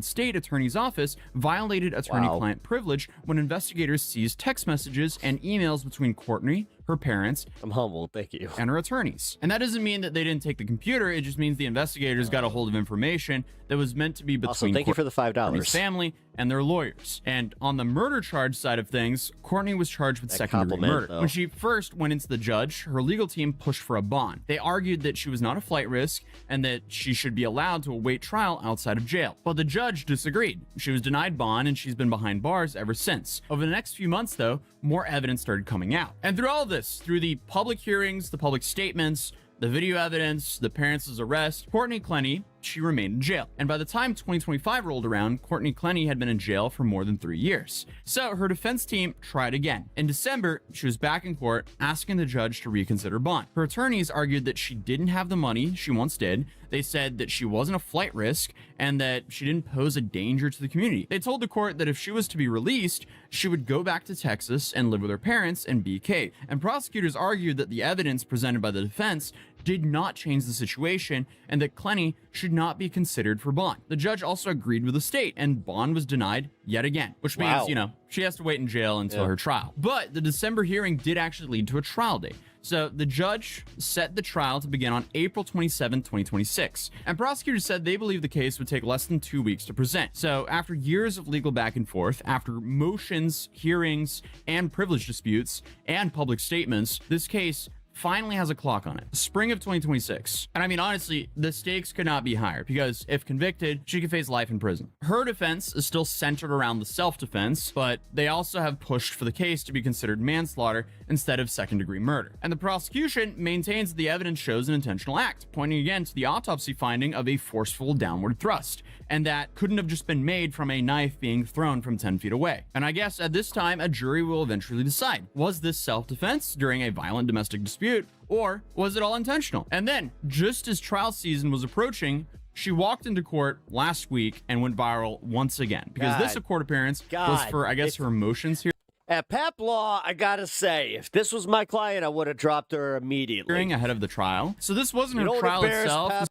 State attorney's office violated attorney-client privilege when investigators seized text messages and emails between Courtney, her parents, I'm humbled, thank you, and her attorneys. And that doesn't mean that they didn't take the computer. It just means the investigators got a hold of information that was meant to be between also, thank you for the $5. family and their lawyers. And on the murder charge side of things, Courtney was charged with second-degree murder. Though. When she first went into the judge, her legal team pushed for a bond. They argued that she was not a flight risk and that she should be allowed to await trial outside of jail. But the judge disagreed. She was denied bond and she's been behind bars ever since. Over the next few months, though, more evidence started coming out. And through all this, through the public hearings, the public statements, the video evidence, the parents' arrest, Courtney Clenny she remained in jail. And by the time 2025 rolled around, Courtney Clenny had been in jail for more than 3 years. So her defense team tried again. In December, she was back in court asking the judge to reconsider bond. Her attorneys argued that she didn't have the money she once did. They said that she wasn't a flight risk and that she didn't pose a danger to the community. They told the court that if she was to be released, she would go back to Texas and live with her parents in BK. And prosecutors argued that the evidence presented by the defense did not change the situation and that Clenny should not be considered for bond. The judge also agreed with the state and bond was denied yet again, which means, she has to wait in jail until her trial. But the December hearing did actually lead to a trial date. So the judge set the trial to begin on April 27, 2026. And prosecutors said they believe the case would take less than 2 weeks to present. So after years of legal back and forth, after motions, hearings, and privilege disputes, and public statements, this case finally has a clock on it. Spring of 2026. And I mean, honestly, the stakes could not be higher because if convicted, she could face life in prison. Her defense is still centered around the self-defense, but they also have pushed for the case to be considered manslaughter instead of second-degree murder. And the prosecution maintains that the evidence shows an intentional act, pointing again to the autopsy finding of a forceful downward thrust. And that couldn't have just been made from a knife being thrown from 10 feet away. And I guess at this time, a jury will eventually decide, was this self-defense during a violent domestic dispute, or was it all intentional? And then, just as trial season was approaching, she walked into court last week and went viral once again. Because this court appearance was for, I guess, her emotions here. At Pap Law, I gotta say, if this was my client, I would have dropped her immediately. Ahead of the trial. So this wasn't her trial itself.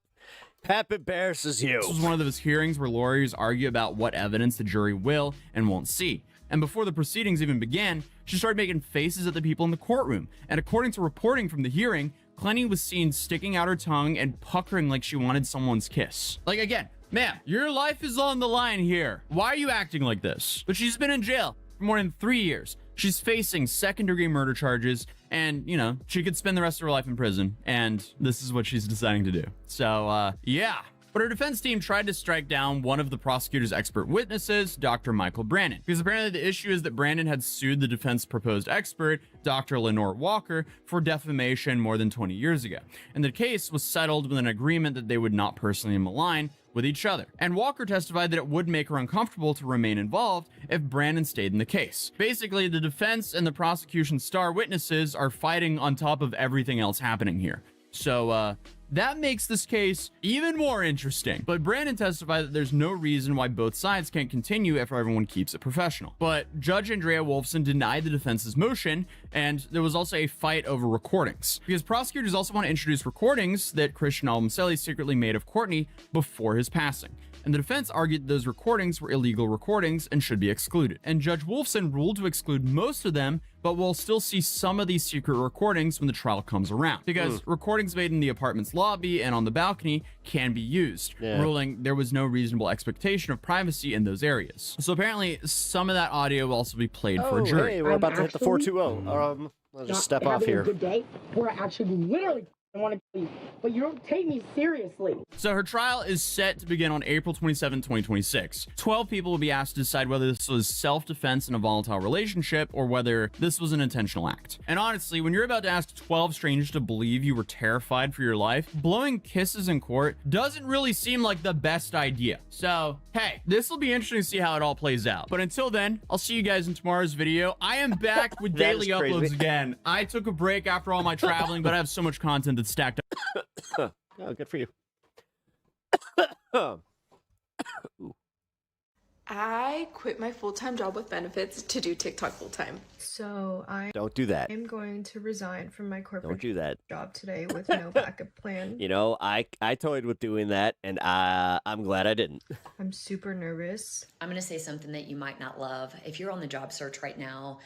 Pap embarrasses you. This was one of those hearings where lawyers argue about what evidence the jury will and won't see. And before the proceedings even began, she started making faces at the people in the courtroom. And according to reporting from the hearing, Clenny was seen sticking out her tongue and puckering like she wanted someone's kiss. Like, again, ma'am, your life is on the line here. Why are you acting like this? But she's been in jail for more than 3 years. She's facing second-degree murder charges, and, she could spend the rest of her life in prison, and this is what she's deciding to do. So, yeah. But her defense team tried to strike down one of the prosecutor's expert witnesses, Dr. Michael Brandon, because apparently the issue is that Brandon had sued the defense proposed expert, Dr. Lenore Walker, for defamation more than 20 years ago. And the case was settled with an agreement that they would not personally malign with each other. And Walker testified that it would make her uncomfortable to remain involved if Brandon stayed in the case. Basically, the defense and the prosecution's star witnesses are fighting on top of everything else happening here. So, that makes this case even more interesting. But Brandon testified that there's no reason why both sides can't continue if everyone keeps it professional. But Judge Andrea Wolfson denied the defense's motion, and there was also a fight over recordings. Because prosecutors also want to introduce recordings that Christian Albumselli secretly made of Courtney before his passing. And the defense argued those recordings were illegal recordings and should be excluded. And Judge Wolfson ruled to exclude most of them, but we'll still see some of these secret recordings when the trial comes around. Because recordings made in the apartment's lobby and on the balcony can be used, ruling there was no reasonable expectation of privacy in those areas. So apparently, some of that audio will also be played for a jury. Hey, we're about to hit the 420. I'll just step off here. Good day. We're actually literally I want to tell you, but you don't take me seriously. So her trial is set to begin on April 27, 2026. 12 people will be asked to decide whether this was self-defense in a volatile relationship or whether this was an intentional act. And honestly, when you're about to ask 12 strangers to believe you were terrified for your life, blowing kisses in court doesn't really seem like the best idea. So, hey, this will be interesting to see how it all plays out. But until then, I'll see you guys in tomorrow's video. I am back with daily uploads again. I took a break after all my traveling, but I have so much content that's stacked up. Oh, good for you. I quit my full-time job with benefits to do TikTok full-time. So Don't do that. I'm going to resign from my corporate Don't do that. job today with no backup plan. You know, I toyed with doing that, and I'm glad I didn't. I'm super nervous. I'm going to say something that you might not love. If you're on the job search right now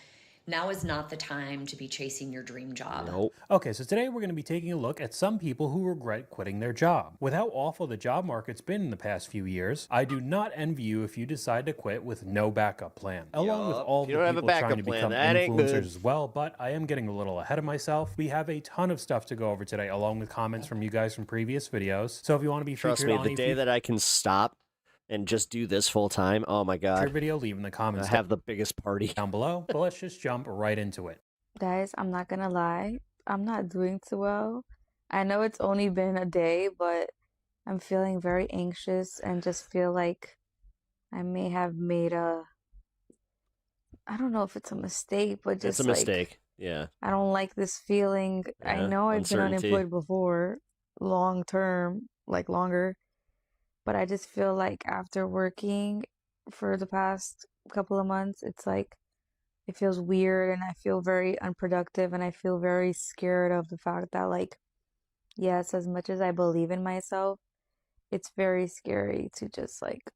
is not the time to be chasing your dream job. Nope. Okay, so today we're going to be taking a look at some people who regret quitting their job. With how awful the job market's been in the past few years, I do not envy you if you decide to quit with no backup plan. Along with all the people trying to become influencers as well, but I am getting a little ahead of myself. We have a ton of stuff to go over today, along with comments from you guys from previous videos. So if you want to be Trust featured me, on the day that I can stop and just do this full time, oh my god. Your video, leave in the comments. I have the biggest party down below, but let's just jump right into it. Guys, I'm not gonna lie, I'm not doing too well. I know it's only been a day, but I'm feeling very anxious and just feel like I may have made I don't know if it's a mistake, but It's a just like, mistake. Yeah. I don't like this feeling. I Yeah. know I've been Uncertainty. unemployed before, long term, like longer, but I just feel like after working for the past couple of months, it's like, it feels weird and I feel very unproductive and I feel very scared of the fact that, like, yes, as much as I believe in myself, it's very scary to just like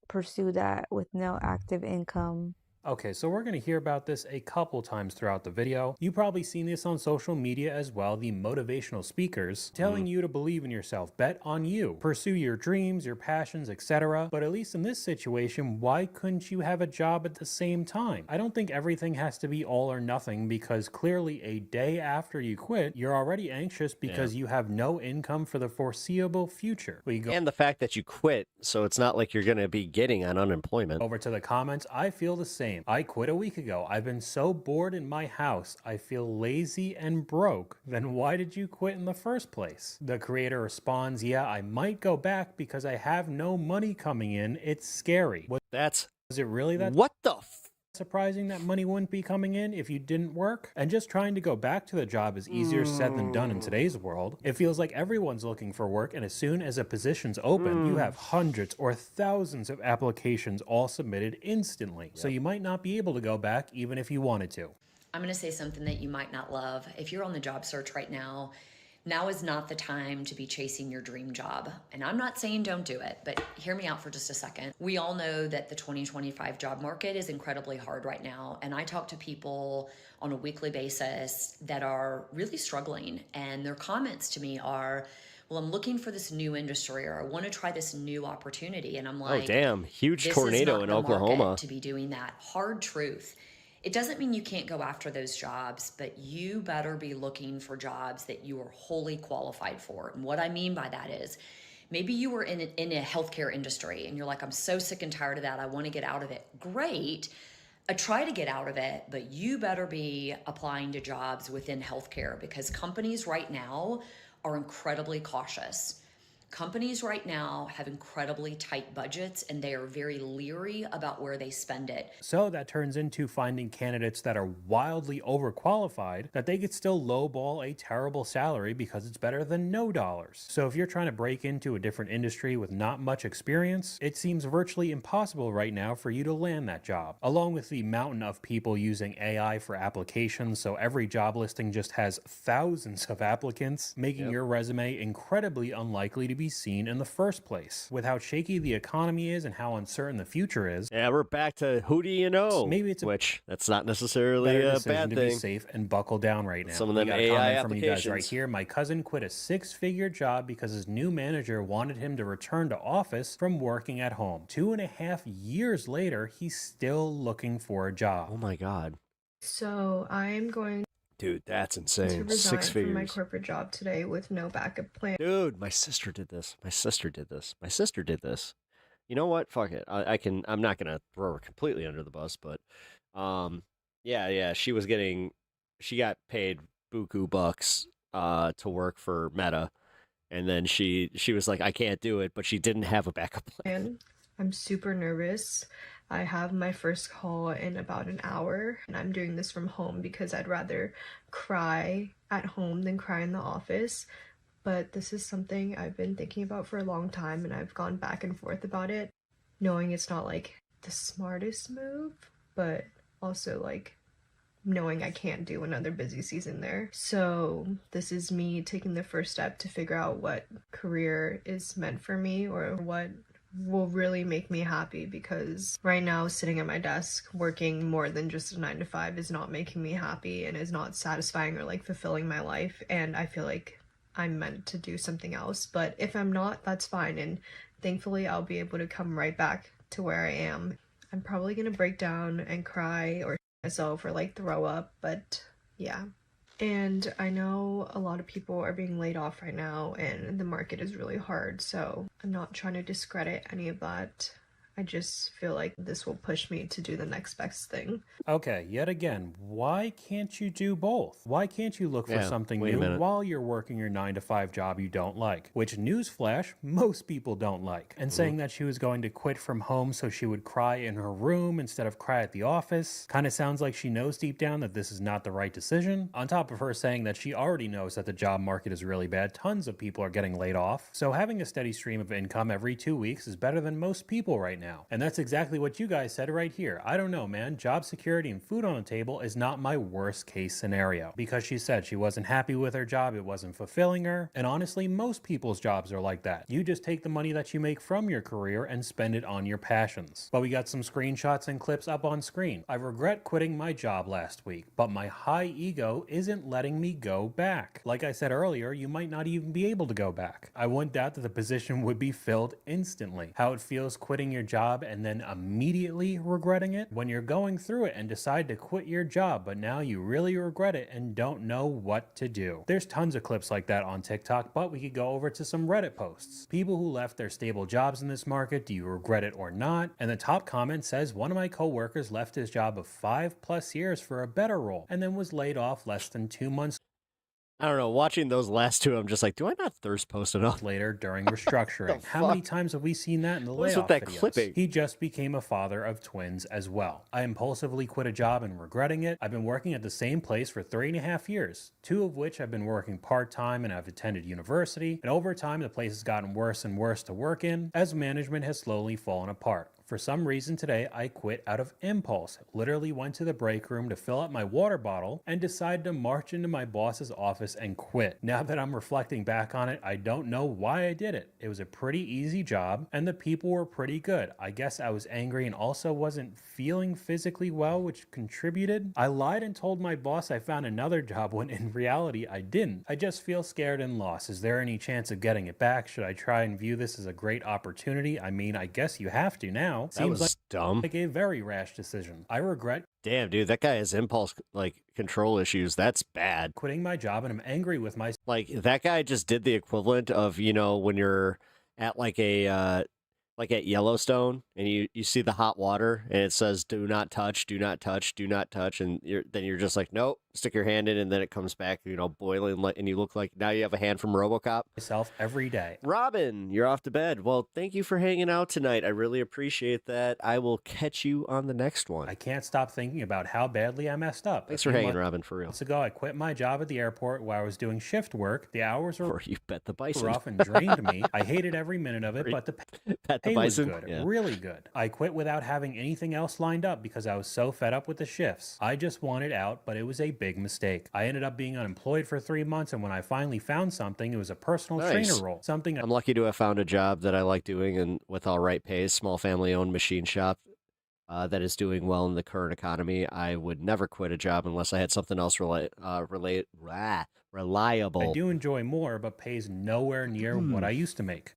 pursue that with no active income. Okay, so we're going to hear about this a couple times throughout the video. You've probably seen this on social media as well, the motivational speakers telling you to believe in yourself, bet on you, pursue your dreams, your passions, etc. But at least in this situation, why couldn't you have a job at the same time? I don't think everything has to be all or nothing, because clearly a day after you quit, you're already anxious because you have no income for the foreseeable future. And the fact that you quit, so it's not like you're going to be getting on unemployment. Over to the comments, I feel the same. I quit a week ago. I've been so bored in my house. I feel lazy and broke. Then why did you quit in the first place? The creator responds, yeah, I might go back because I have no money coming in. It's scary. Was it really that? What the surprising that money wouldn't be coming in if you didn't work? And just trying to go back to the job is easier said than done in today's world. It feels like everyone's looking for work, and as soon as a position's open, you have hundreds or thousands of applications all submitted instantly. So you might not be able to go back even if you wanted to. I'm going to say something that you might not love. If you're on the job search right now, now is not the time to be chasing your dream job. And I'm not saying don't do it, but hear me out for just a second. We all know that the 2025 job market is incredibly hard right now. And I talk to people on a weekly basis that are really struggling. And their comments to me are, well, I'm looking for this new industry, or I want to try this new opportunity. And I'm like, oh, damn. Huge this tornado is not in the Oklahoma. market to be doing that. Hard truth. It doesn't mean you can't go after those jobs, but you better be looking for jobs that you are wholly qualified for. And what I mean by that is, maybe you were in a healthcare industry and you're like, I'm so sick and tired of that. I want to get out of it. Great. Try to get out of it, but you better be applying to jobs within healthcare, because companies right now are incredibly cautious. Companies right now have incredibly tight budgets and they are very leery about where they spend it. So that turns into finding candidates that are wildly overqualified, that they could still lowball a terrible salary because it's better than no dollars. So if you're trying to break into a different industry with not much experience, it seems virtually impossible right now for you to land that job. Along with the mountain of people using AI for applications, so every job listing just has thousands of applicants, making your resume incredibly unlikely to be seen in the first place. With how shaky the economy is and how uncertain the future is, yeah, we're back to who do you know? Maybe it's which that's not necessarily a bad to thing. be safe and buckle down right now. Some of them we got AI a comment from you guys applications. right here. My cousin quit a 6-figure job because his new manager wanted him to return to office from working at home. 2.5 years later, he's still looking for a job. Oh my God. So I'm going Dude, that's to insane. resign 6 from my figures. corporate job today with no backup plan. Dude, my sister did this. My sister did this. My sister did this. You know what? Fuck it. I'm not gonna throw her completely under the bus, but yeah. She got paid buku bucks to work for Meta, and then she was like, I can't do it, but she didn't have a backup plan. I'm super nervous. I have my first call in about an hour, and I'm doing this from home because I'd rather cry at home than cry in the office. But this is something I've been thinking about for a long time, and I've gone back and forth about it, knowing it's not like the smartest move, but also like knowing I can't do another busy season there. So this is me taking the first step to figure out what career is meant for me, or what will really make me happy, because right now sitting at my desk working more than just a 9-to-5 is not making me happy and is not satisfying or like fulfilling my life, and I feel like I'm meant to do something else. But if I'm not, that's fine, and thankfully I'll be able to come right back to where I am. I'm probably gonna break down and cry or myself or like throw up, but yeah. And I know a lot of people are being laid off right now and the market is really hard, so I'm not trying to discredit any of that. I just feel like this will push me to do the next best thing. Okay, yet again, why can't you do both? Why can't you look for Yeah, something wait a new minute. while you're working your 9-to-5 job you don't like? Which, newsflash, most people don't like. And saying that she was going to quit from home so she would cry in her room instead of cry at the office kind of sounds like she knows deep down that this is not the right decision. On top of her saying that she already knows that the job market is really bad, tons of people are getting laid off. So having a steady stream of income every 2 weeks is better than most people right now. And that's exactly what you guys said right here. I don't know, man. Job security and food on the table is not my worst case scenario. Because she said she wasn't happy with her job, it wasn't fulfilling her. And honestly, most people's jobs are like that. You just take the money that you make from your career and spend it on your passions. But we got some screenshots and clips up on screen. I regret quitting my job last week, but my high ego isn't letting me go back. Like I said earlier, you might not even be able to go back. I wouldn't doubt that the position would be filled instantly. How it feels quitting your job and then immediately regretting it? When you're going through it and decide to quit your job, but now you really regret it and don't know what to do. There's tons of clips like that on TikTok, but we could go over to some Reddit posts. People who left their stable jobs in this market, do you regret it or not? And the top comment says, one of my coworkers left his job of 5+ years for a better role and then was laid off less than 2 months I don't know. Watching those last two, I'm just like, do I not thirst post enough? later during restructuring. How many times have we seen that in the What is layoff with that videos? clipping? He just became a father of twins as well. I impulsively quit a job and regretting it. I've been working at the same place for 3.5 years, 2 of which I've been working part-time and I've attended university. And over time, the place has gotten worse and worse to work in as management has slowly fallen apart. For some reason today, I quit out of impulse. Literally went to the break room to fill up my water bottle and decided to march into my boss's office and quit. Now that I'm reflecting back on it, I don't know why I did it. It was a pretty easy job and the people were pretty good. I guess I was angry and also wasn't feeling physically well, which contributed. I lied and told my boss I found another job when in reality I didn't. I just feel scared and lost. Is there any chance of getting it back? Should I try and view this as a great opportunity? I mean, I guess you have to now. That was dumb. Like a very rash decision. I regret Damn, dude, that guy has impulse control issues. That's bad. quitting my job and I'm angry with myself. Like that guy just did the equivalent of, when you're at like at Yellowstone and you see the hot water and it says do not touch, do not touch, do not touch, and you're just like, nope, stick your hand in and then it comes back, boiling, and you look like now you have a hand from RoboCop. Myself every day. Robin, you're off to bed. Well, thank you for hanging out tonight. I really appreciate that. I will catch you on the next one. I can't stop thinking about how badly I messed up. Thanks for hanging, Robin, for real. Months ago, I quit my job at the airport where I was doing shift work. The hours were you bet the bison. rough and drained me. I hated every minute of it, but the pay was bison? good, Yeah. really good. I quit without having anything else lined up because I was so fed up with the shifts. I just wanted out, but it was a big mistake. I ended up being unemployed for 3 months, and when I finally found something, it was a personal Nice. trainer role. Something I'm lucky to have found a job that I like doing and with all right pays, small family-owned machine shop that is doing well in the current economy. I would never quit a job unless I had something else reliable. I do enjoy more, but pays nowhere near what I used to make.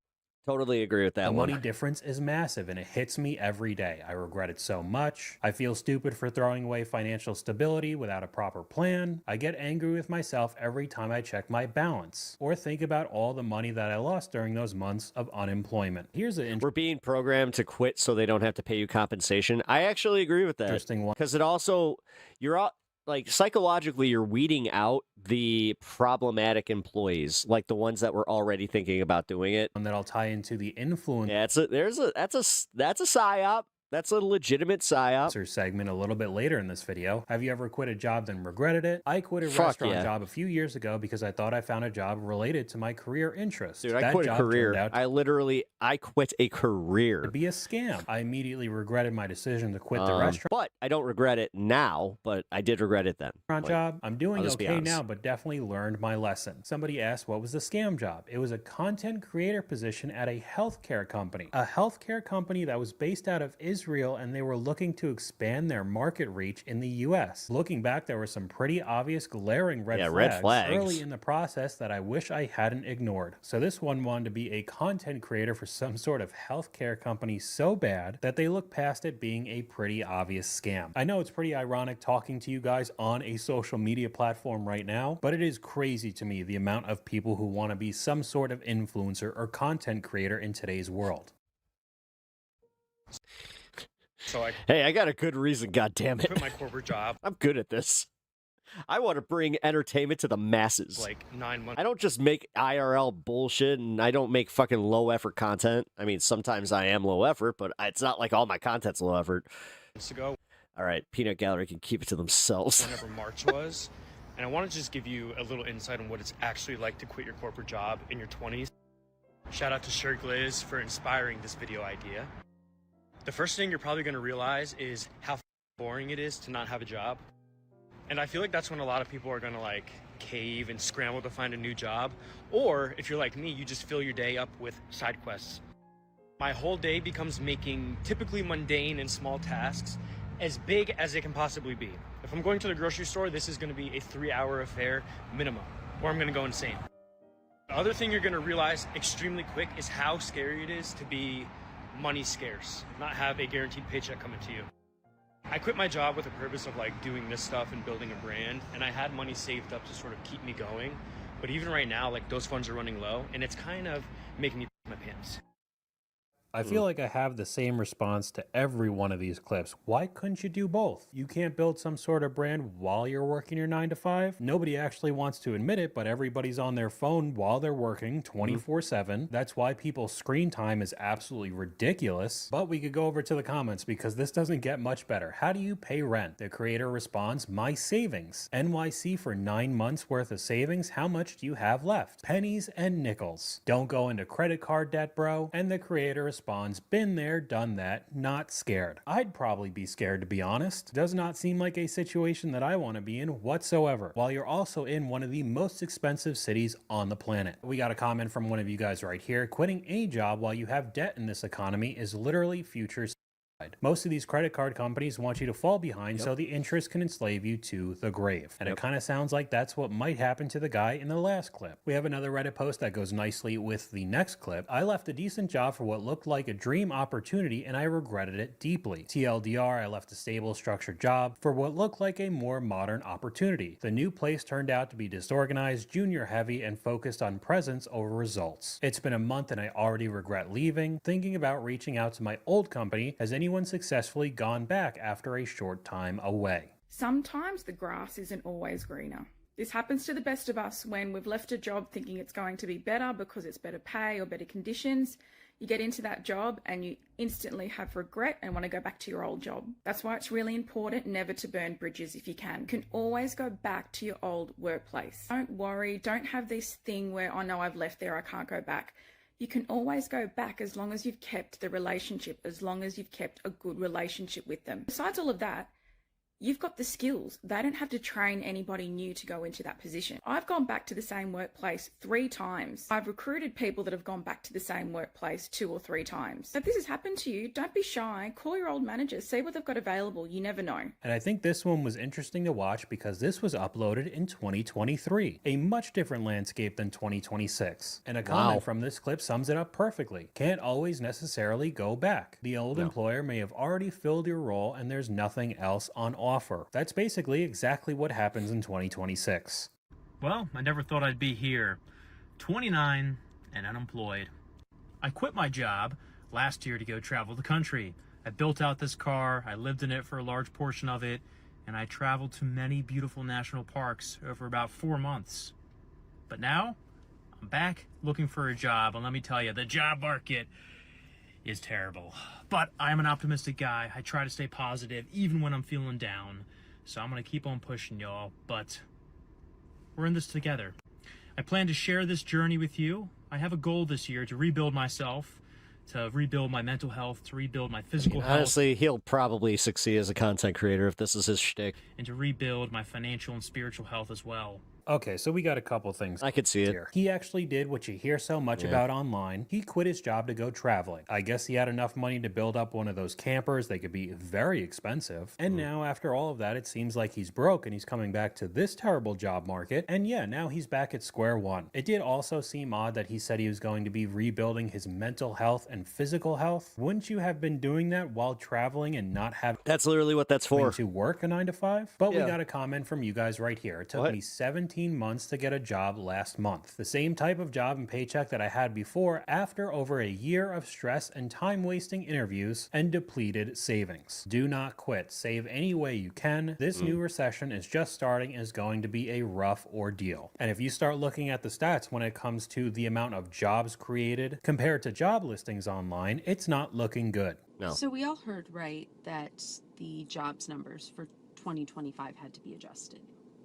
Totally agree with that The one. money difference is massive and it hits me every day. I regret it so much. I feel stupid for throwing away financial stability without a proper plan. I get angry with myself every time I check my balance or think about all the money that I lost during those months of unemployment. Here's an We're being programmed to quit so they don't have to pay you compensation. I actually agree with that. Interesting one. Because it also, psychologically, you're weeding out the problematic employees, like the ones that were already thinking about doing it. And that I'll tie into the influence. Yeah, that's a psyop. That's a legitimate psyop. Segment a little bit later in this video. Have you ever quit a job then regretted it? I quit a Fuck restaurant yeah. job a few years ago because I thought I found a job related to my career interest. Dude, I That quit a job career. turned out I quit a career. to be a scam. I immediately regretted my decision to quit the restaurant But I don't regret it now, but I did regret it then. job. I'm doing I'll just be okay honest. now, but definitely learned my lesson. Somebody asked what was the scam job. It was a content creator position at a healthcare company. A healthcare company that was based out of Israel, and they were looking to expand their market reach in the US. Looking back, there were some pretty obvious glaring red flags early in the process that I wish I hadn't ignored. So this one wanted to be a content creator for some sort of healthcare company so bad that they looked past it being a pretty obvious scam. I know it's pretty ironic talking to you guys on a social media platform right now, but it is crazy to me the amount of people who want to be some sort of influencer or content creator in today's world. So Hey, I got a good reason, goddammit. quit my corporate job I'm good at this. I want to bring entertainment to the masses. like 9 months I don't just make IRL bullshit, and I don't make fucking low effort content. I mean, sometimes I am low effort, but it's not like all my content's low effort. ago. All right, Peanut Gallery can keep it to themselves. Whenever March was. And I want to just give you a little insight on what it's actually like to quit your corporate job in your 20s. Shout out to Sher Gliz for inspiring this video idea. The first thing you're probably going to realize is how boring it is to not have a job. And I feel like that's when a lot of people are going to like cave and scramble to find a new job. Or if you're like me, you just fill your day up with side quests. My whole day becomes making typically mundane and small tasks as big as it can possibly be. If I'm going to the grocery store, this is going to be a 3-hour affair minimum, or I'm going to go insane. The other thing you're going to realize extremely quick is how scary it is to be money scarce, not have a guaranteed paycheck coming to you. I quit my job with the purpose of like doing this stuff and building a brand, and I had money saved up to sort of keep me going. But even right now, like those funds are running low, and it's kind of making me pee my pants. I feel like I have the same response to every one of these clips. Why couldn't you do both? You can't build some sort of brand while you're working your 9 to 5? Nobody actually wants to admit it, but everybody's on their phone while they're working 24/7. That's why people's screen time is absolutely ridiculous. But we could go over to the comments because this doesn't get much better. How do you pay rent? The creator responds, my savings. NYC for 9 months worth of savings. How much do you have left? Pennies and nickels. Don't go into credit card debt, bro. And the creator responds, been there, done that, not scared. I'd probably be scared, to be honest. Does not seem like a situation that I want to be in whatsoever, while you're also in one of the most expensive cities on the planet. We got a comment from one of you guys right here. Quitting any job while you have debt in this economy is literally future suicide. Most of these credit card companies want you to fall behind so the interest can enslave you to the grave. And it kind of sounds like that's what might happen to the guy in the last clip. We have another Reddit post that goes nicely with the next clip. I left a decent job for what looked like a dream opportunity and I regretted it deeply. TLDR, I left a stable, structured job for what looked like a more modern opportunity. The new place turned out to be disorganized, junior heavy, and focused on presence over results. It's been a month and I already regret leaving. Thinking about reaching out to my old company. Has anyone successfully gone back after a short time away? Sometimes the grass isn't always greener. This happens to the best of us when we've left a job thinking it's going to be better because it's better pay or better conditions. You get into that job and you instantly have regret and want to go back to your old job. That's why it's really important never to burn bridges if you can. You can always go back to your old workplace. Don't worry, don't have this thing where, oh no, I've left there, I can't go back. You can always go back as long as you've kept the relationship, as long as you've kept a good relationship with them. Besides all of that, you've got the skills. They don't have to train anybody new to go into that position. I've gone back to the same workplace 3 times. I've recruited people that have gone back to the same workplace 2 or 3 times. If this has happened to you, don't be shy. Call your old manager. See what they've got available. You never know. And I think this one was interesting to watch because this was uploaded in 2023. A much different landscape than 2026. And a comment from this clip sums it up perfectly. Can't always necessarily go back. The old employer may have already filled your role and there's nothing else on offer. That's basically exactly what happens in 2026. Well, I never thought I'd be here, 29 and unemployed. I quit my job last year to go travel the country. I built out this car, I lived in it for a large portion of it, and I traveled to many beautiful national parks over about 4 months. But now, I'm back looking for a job, and let me tell you, the job market is terrible. But I'm an optimistic guy. I try to stay positive even when I'm feeling down. So I'm gonna keep on pushing, y'all, but we're in this together. I plan to share this journey with you. I have a goal this year to rebuild myself, to rebuild my mental health, to rebuild my physical health. Honestly, he'll probably succeed as a content creator if this is his shtick. And to rebuild my financial and spiritual health as well. Okay, so we got a couple things. I could see it. Here. He actually did what you hear so much about online. He quit his job to go traveling. I guess he had enough money to build up one of those campers. They could be very expensive. And now, after all of that, it seems like he's broke and he's coming back to this terrible job market. And yeah, now he's back at square one. It did also seem odd that he said he was going to be rebuilding his mental health and physical health. Wouldn't you have been doing that while traveling and not having... That's literally what that's for. ...to work a 9 to 5? But we got a comment from you guys right here. It took me 17 18 months to get a job last month. The same type of job and paycheck that I had before after over a year of stress and time-wasting interviews and depleted savings. Do not quit. Save any way you can. This new recession is just starting and is going to be a rough ordeal. And if you start looking at the stats when it comes to the amount of jobs created compared to job listings online, it's not looking good. No. So we all heard, right, that the jobs numbers for 2025 had to be adjusted,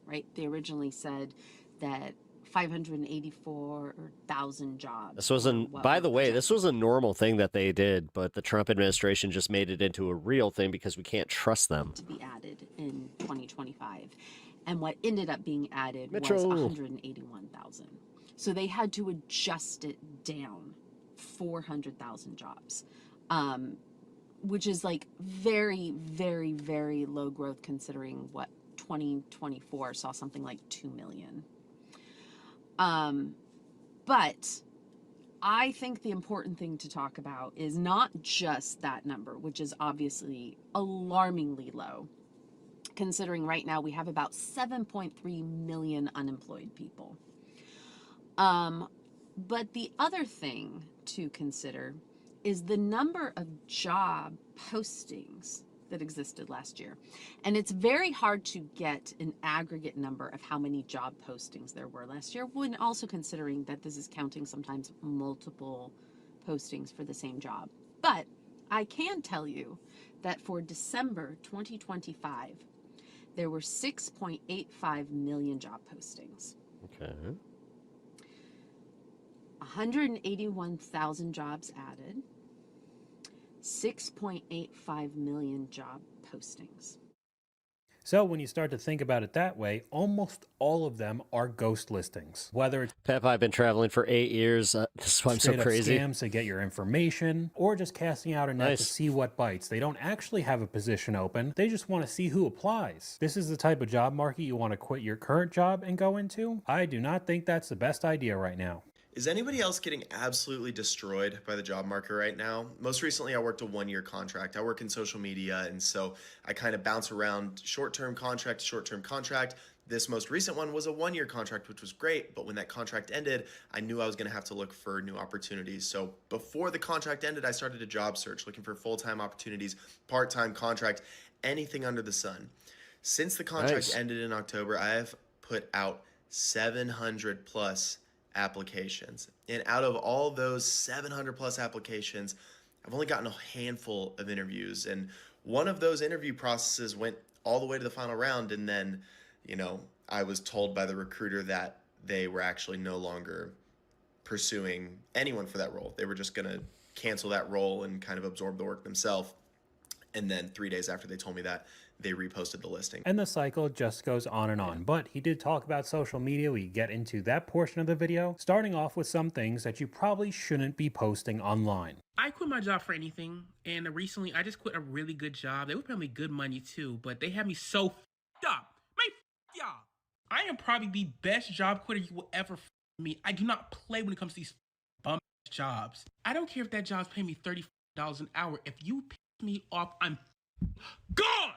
right? They originally said that 584,000 jobs. This wasn't, by the way, this was a normal thing that they did, but the Trump administration just made it into a real thing because we can't trust them. To be added in 2025. And what ended up being added Mitchell. was 181,000. So they had to adjust it down 400,000 jobs. Which is like very, very, very low growth considering what 2024 saw something like 2 million. But I think the important thing to talk about is not just that number, which is obviously alarmingly low, considering right now we have about 7.3 million unemployed people. But the other thing to consider is the number of job postings that existed last year. And it's very hard to get an aggregate number of how many job postings there were last year, when also considering that this is counting sometimes multiple postings for the same job. But I can tell you that for December 2025, there were 6.85 million job postings. Okay. 181,000 jobs added. 6.85 million job postings. So when you start to think about it that way, almost all of them are ghost listings. Whether it's Pep, I've been traveling for 8 years. This is why I'm so crazy. Scams to get your information, or just casting out a net to see what bites. They don't actually have a position open. They just want to see who applies. This is the type of job market you want to quit your current job and go into? I do not think that's the best idea right now. Is anybody else getting absolutely destroyed by the job market right now? Most recently, I worked a 1-year contract. I work in social media, and so I kind of bounce around short-term contract to short-term contract. This most recent one was a 1-year contract, which was great, but when that contract ended, I knew I was going to have to look for new opportunities. So before the contract ended, I started a job search, looking for full-time opportunities, part-time contract, anything under the sun. Since the contract ended in October, I have put out 700 plus applications. And out of all those 700 plus applications, I've only gotten a handful of interviews. And one of those interview processes went all the way to the final round. And then, I was told by the recruiter that they were actually no longer pursuing anyone for that role. They were just going to cancel that role and kind of absorb the work themselves. And then 3 days after they told me that, they reposted the listing. And the cycle just goes on and on. But he did talk about social media. We get into that portion of the video, starting off with some things that you probably shouldn't be posting online. I quit my job for anything, and recently I just quit a really good job. They were paying me good money too, but they had me so f***ed up. Man, f*** y'all. I am probably the best job quitter you will ever meet. I do not play when it comes to these bum jobs. I don't care if that job's paying me $30 an hour. If you piss me off, I'm gone.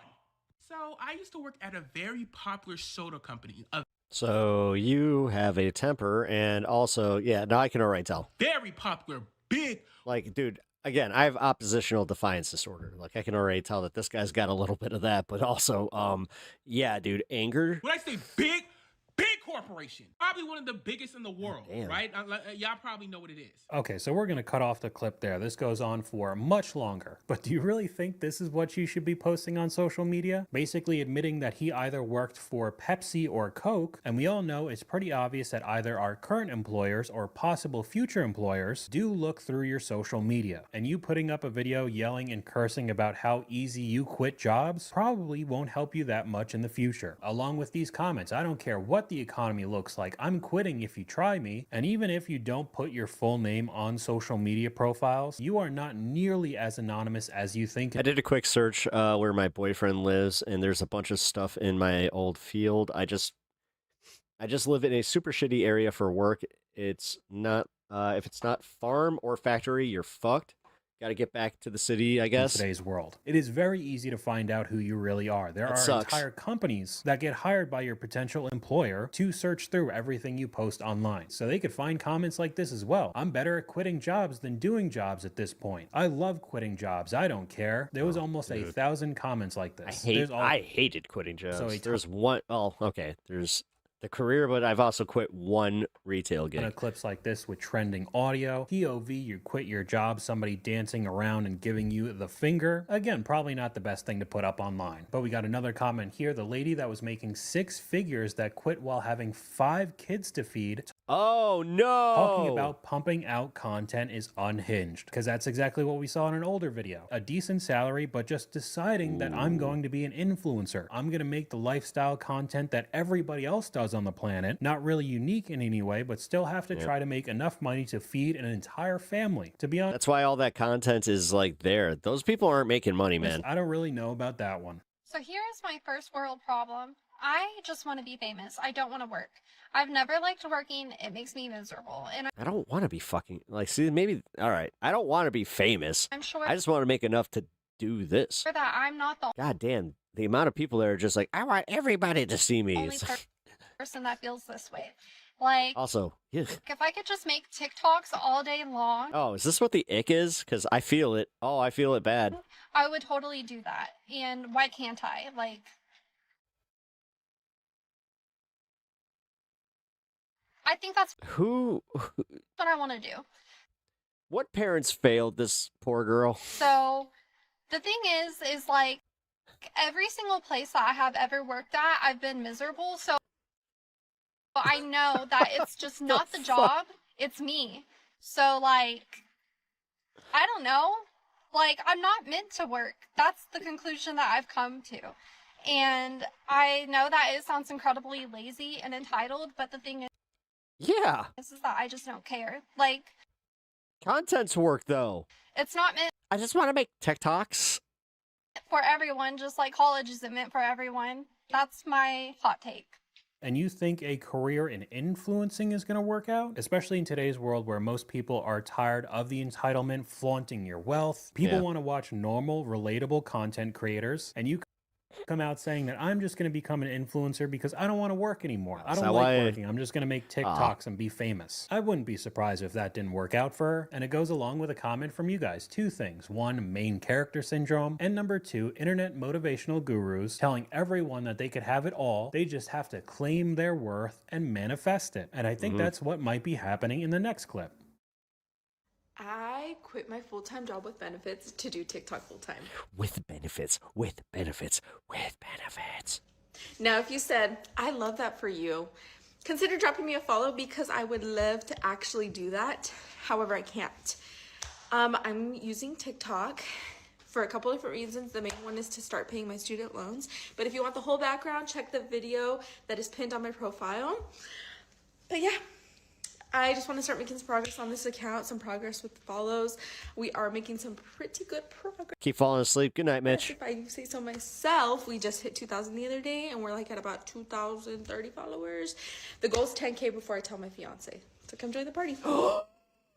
So I used to work at a very popular soda company. So you have a temper, and also, yeah, now I can already tell. Very popular, big. Like, dude, again, I have oppositional defiance disorder. Like, I can already tell that this guy's got a little bit of that, but also, yeah, dude, anger. When I say big corporation, probably one of the biggest in the world, right? Y'all probably know what it is. Okay, so we're going to cut off the clip there. This goes on for much longer. But do you really think this is what you should be posting on social media? Basically admitting that he either worked for Pepsi or Coke, and we all know it's pretty obvious that either our current employers or possible future employers do look through your social media. And you putting up a video yelling and cursing about how easy you quit jobs probably won't help you that much in the future. Along with these comments, I don't care what the economy looks like, I'm quitting if you try me. And even if you don't put your full name on social media profiles, you are not nearly as anonymous as you think. I did a quick search where my boyfriend lives, and there's a bunch of stuff in my old field. I just live in a super shitty area for work. It's not if it's not farm or factory, you're fucked. Got to get back to the city, I guess. In today's world, it is very easy to find out who you really are. There are sucks. entire companies that get hired by your potential employer to search through everything you post online. So they could find comments like this as well. I'm better at quitting jobs than doing jobs at this point. I love quitting jobs. I don't care. There was almost 1,000 comments like this. I hated quitting jobs. So There's one. Oh, okay. There's the career, but I've also quit one retail gig. Clips like this with trending audio. POV, you quit your job, somebody dancing around and giving you the finger. Again, probably not the best thing to put up online. But we got another comment here. The lady that was making 6 figures that quit while having 5 kids to feed. Oh, no. Talking about pumping out content is unhinged, because that's exactly what we saw in an older video. A decent salary, but just deciding that I'm going to be an influencer. I'm going to make the lifestyle content that everybody else does on the planet, not really unique in any way, but still have to try to make enough money to feed an entire family. To be honest, that's why all that content is like there. Those people aren't making money, man. I don't really know about that one. So here's my first world problem. I just want to be famous. I don't want to work. I've never liked working. It makes me miserable. And I don't want to be fucking like, see, maybe, all right. I don't want to be famous. I'm sure I just want to make enough to do this. for that I'm not the God damn. The amount of people that are just like, I want everybody to see me. only person that feels this way. Like, Also, if I could just make TikToks all day long, oh, is this what the ick is? Because I feel it. Oh, I feel it bad. I would totally do that. And why can't I? Like, I think that's Who? what I want to do. What parents failed this poor girl? So the thing is like every single place that I have ever worked at, I've been miserable. So I know that it's just not the job, it's me. So like, I don't know. Like, I'm not meant to work. That's the conclusion that I've come to. And I know that it sounds incredibly lazy and entitled, but the thing is, yeah, is that I just don't care. Like, content's work, though. it's not meant I just want to make TikToks. for everyone, just like college isn't meant for everyone. That's my hot take. And you think a career in influencing is going to work out? Especially in today's world where most people are tired of the entitlement, flaunting your wealth. People want to watch normal, relatable content creators. And you come out saying that I'm just going to become an influencer because I don't want to work anymore. I don't like working. I'm just going to make TikToks and be famous. I wouldn't be surprised if that didn't work out for her. And it goes along with a comment from you guys. 2 things. 1, main character syndrome. And number 2, internet motivational gurus telling everyone that they could have it all. They just have to claim their worth and manifest it. And I think that's what might be happening in the next clip. I quit my full-time job with benefits to do TikTok full-time. With benefits, with benefits, with benefits. Now, if you said, I love that for you, consider dropping me a follow because I would love to actually do that. However, I can't. I'm using TikTok for a couple different reasons. The main one is to start paying my student loans. But if you want the whole background, check the video that is pinned on my profile. But yeah. I just want to start making some progress on this account, some progress with the follows. We are making some pretty good progress. Keep falling asleep. Good night, Mitch. If I say so myself, we just hit 2,000 the other day, and we're like at about 2,030 followers. The goal is 10K before I tell my fiance. So come join the party.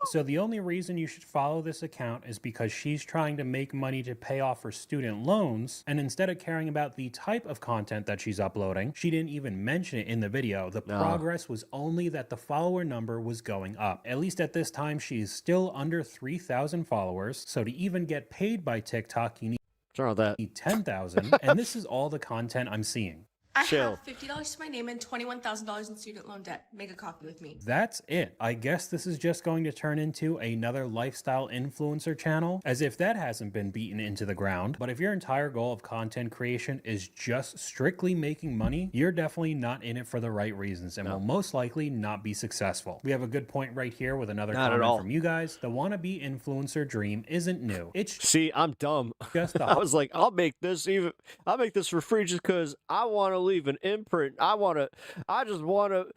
So the only reason you should follow this account is because she's trying to make money to pay off her student loans, and instead of caring about the type of content that she's uploading, she didn't even mention it in the video. The progress was only that the follower number was going up. At least at this time, she is still under 3,000 followers, so to even get paid by TikTok, you need 10,000, and this is all the content I'm seeing. I have $50 to my name and $21,000 in student loan debt. Make a copy with me. That's it. I guess this is just going to turn into another lifestyle influencer channel, as if that hasn't been beaten into the ground. But if your entire goal of content creation is just strictly making money, you're definitely not in it for the right reasons and will most likely not be successful. We have a good point right here with another comment from you guys. The wannabe influencer dream isn't new. See, I'm dumb. Just I was like, I'll make this for free just because I want to leave an imprint. I just want to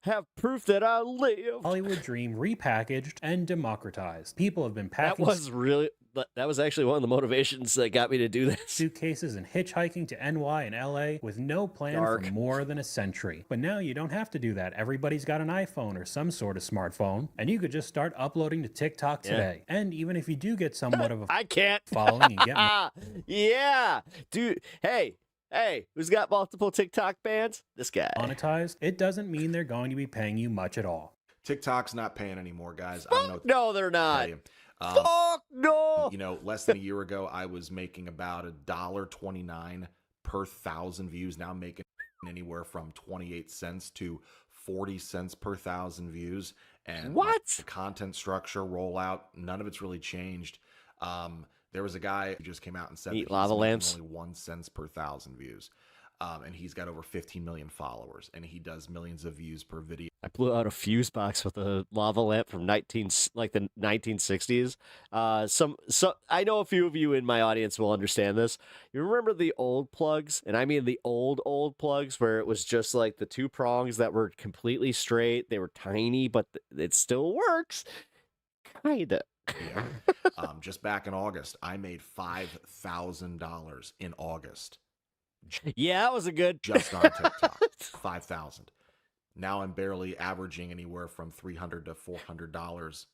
have proof that I live. Hollywood dream repackaged and democratized. People have been That packing was actually one of the motivations that got me to do this. suitcases and hitchhiking to NY and LA with no plan for more than a century. But now you don't have to do that. Everybody's got an iPhone or some sort of smartphone, and you could just start uploading to TikTok today. And even if you do get somewhat of a I can't following and get yeah, dude. Hey, who's got multiple TikTok bands? This guy. monetized, it doesn't mean they're going to be paying you much at all. TikTok's not paying anymore, guys. No, they're not. Fuck no. You know, less than a year ago, I was making about $1.29 per 1,000 views. Now I'm making anywhere from 28 cents to 40 cents per 1,000 views. And the content structure, rollout, none of it's really changed. There was a guy who just came out and said that he's making only 1 cent per 1,000 views. And he's got over 15 million followers, and he does millions of views per video. I blew out a fuse box with a lava lamp from the 1960s. I know a few of you in my audience will understand this. You remember the old plugs, and I mean the old plugs, where it was just like the two prongs that were completely straight. They were tiny, but it still works. Kinda. Yeah. Just back in August, I made $5,000 in August. Yeah, that was a good. Just on TikTok, 5,000. Now I'm barely averaging anywhere from $300 to $400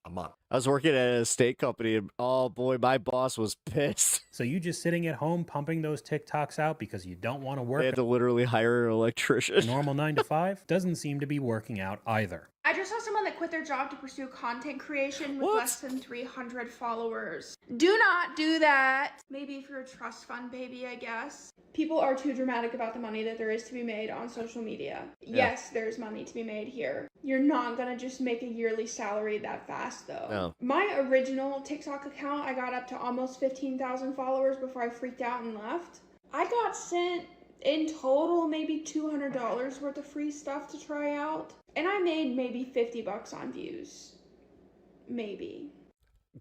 a month. I was working at a state company, and oh boy, my boss was pissed. So you just sitting at home pumping those TikToks out because you don't want to work? They had to literally hire an electrician. A normal 9 to 5 doesn't seem to be working out either. I just saw someone that quit their job to pursue content creation with less than 300 followers. Do not do that. Maybe if you're a trust fund baby, I guess. People are too dramatic about the money that there is to be made on social media. Yeah. Yes, there's money to be made here. You're not gonna just make a yearly salary that fast though. No. My original TikTok account, I got up to almost 15,000 followers before I freaked out and left. I got sent in total maybe $200 worth of free stuff to try out. And I made maybe $50 on views. Maybe.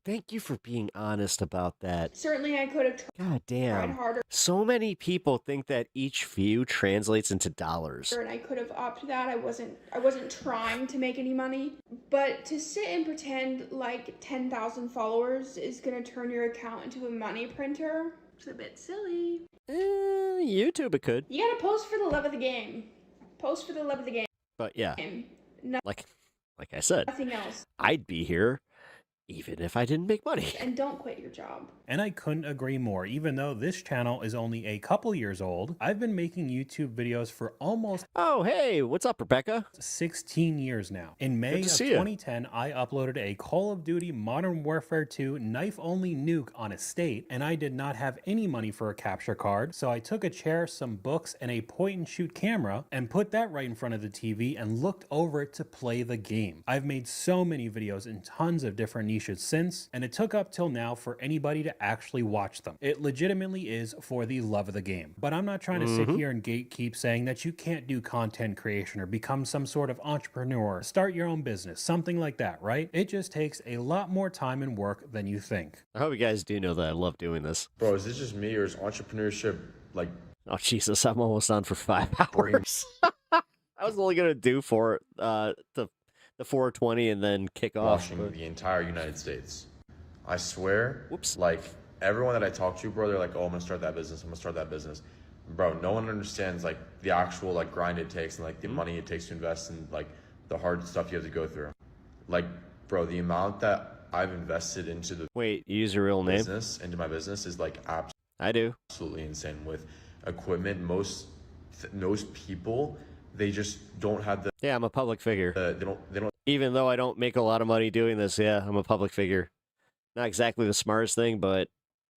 Thank you for being honest about that. Certainly I could have God tried damn. harder. So many people think that each view translates into dollars. And I could have upped that. I wasn't trying to make any money. But to sit and pretend like 10,000 followers is going to turn your account into a money printer, it's a bit silly. YouTube it could. You gotta post for the love of the game. Post for the love of the game. But yeah, No, like I said, nothing else. I'd be here even if I didn't make money. And don't quit your job. And I couldn't agree more. Even though this channel is only a couple years old, I've been making YouTube videos for almost... Oh, hey, what's up, Rebecca? 16 years now. In May of 2010, I uploaded a Call of Duty Modern Warfare 2 knife-only nuke on a state, and I did not have any money for a capture card, so I took a chair, some books, and a point-and-shoot camera, and put that right in front of the TV and looked over it to play the game. I've made so many videos in tons of different niches since, and it took up till now for anybody to actually watch them. It legitimately is for the love of the game. But I'm not trying to sit here and gatekeep saying that you can't do content creation or become some sort of entrepreneur, start your own business, something like that, right? It just takes a lot more time and work than you think. I hope you guys do know that I love doing this. Bro, is this just me or is entrepreneurship like... Oh, Jesus, I'm almost on for 5 hours. I was only going to do the 420 and then kick off. The entire United States. I swear, like, everyone that I talk to, bro, they're like, oh, I'm gonna start that business, I'm gonna start that business. Bro, no one understands, like, the actual, like, grind it takes and, like, the money it takes to invest in, like, the hard stuff you have to go through. Like, bro, the amount that I've invested into the... Wait, you use your real name? Into my business is, like, I do. Absolutely insane. With equipment, most people... They just don't have the... Yeah, I'm a public figure. They don't... Even though I don't make a lot of money doing this, yeah, I'm a public figure. Not exactly the smartest thing, but...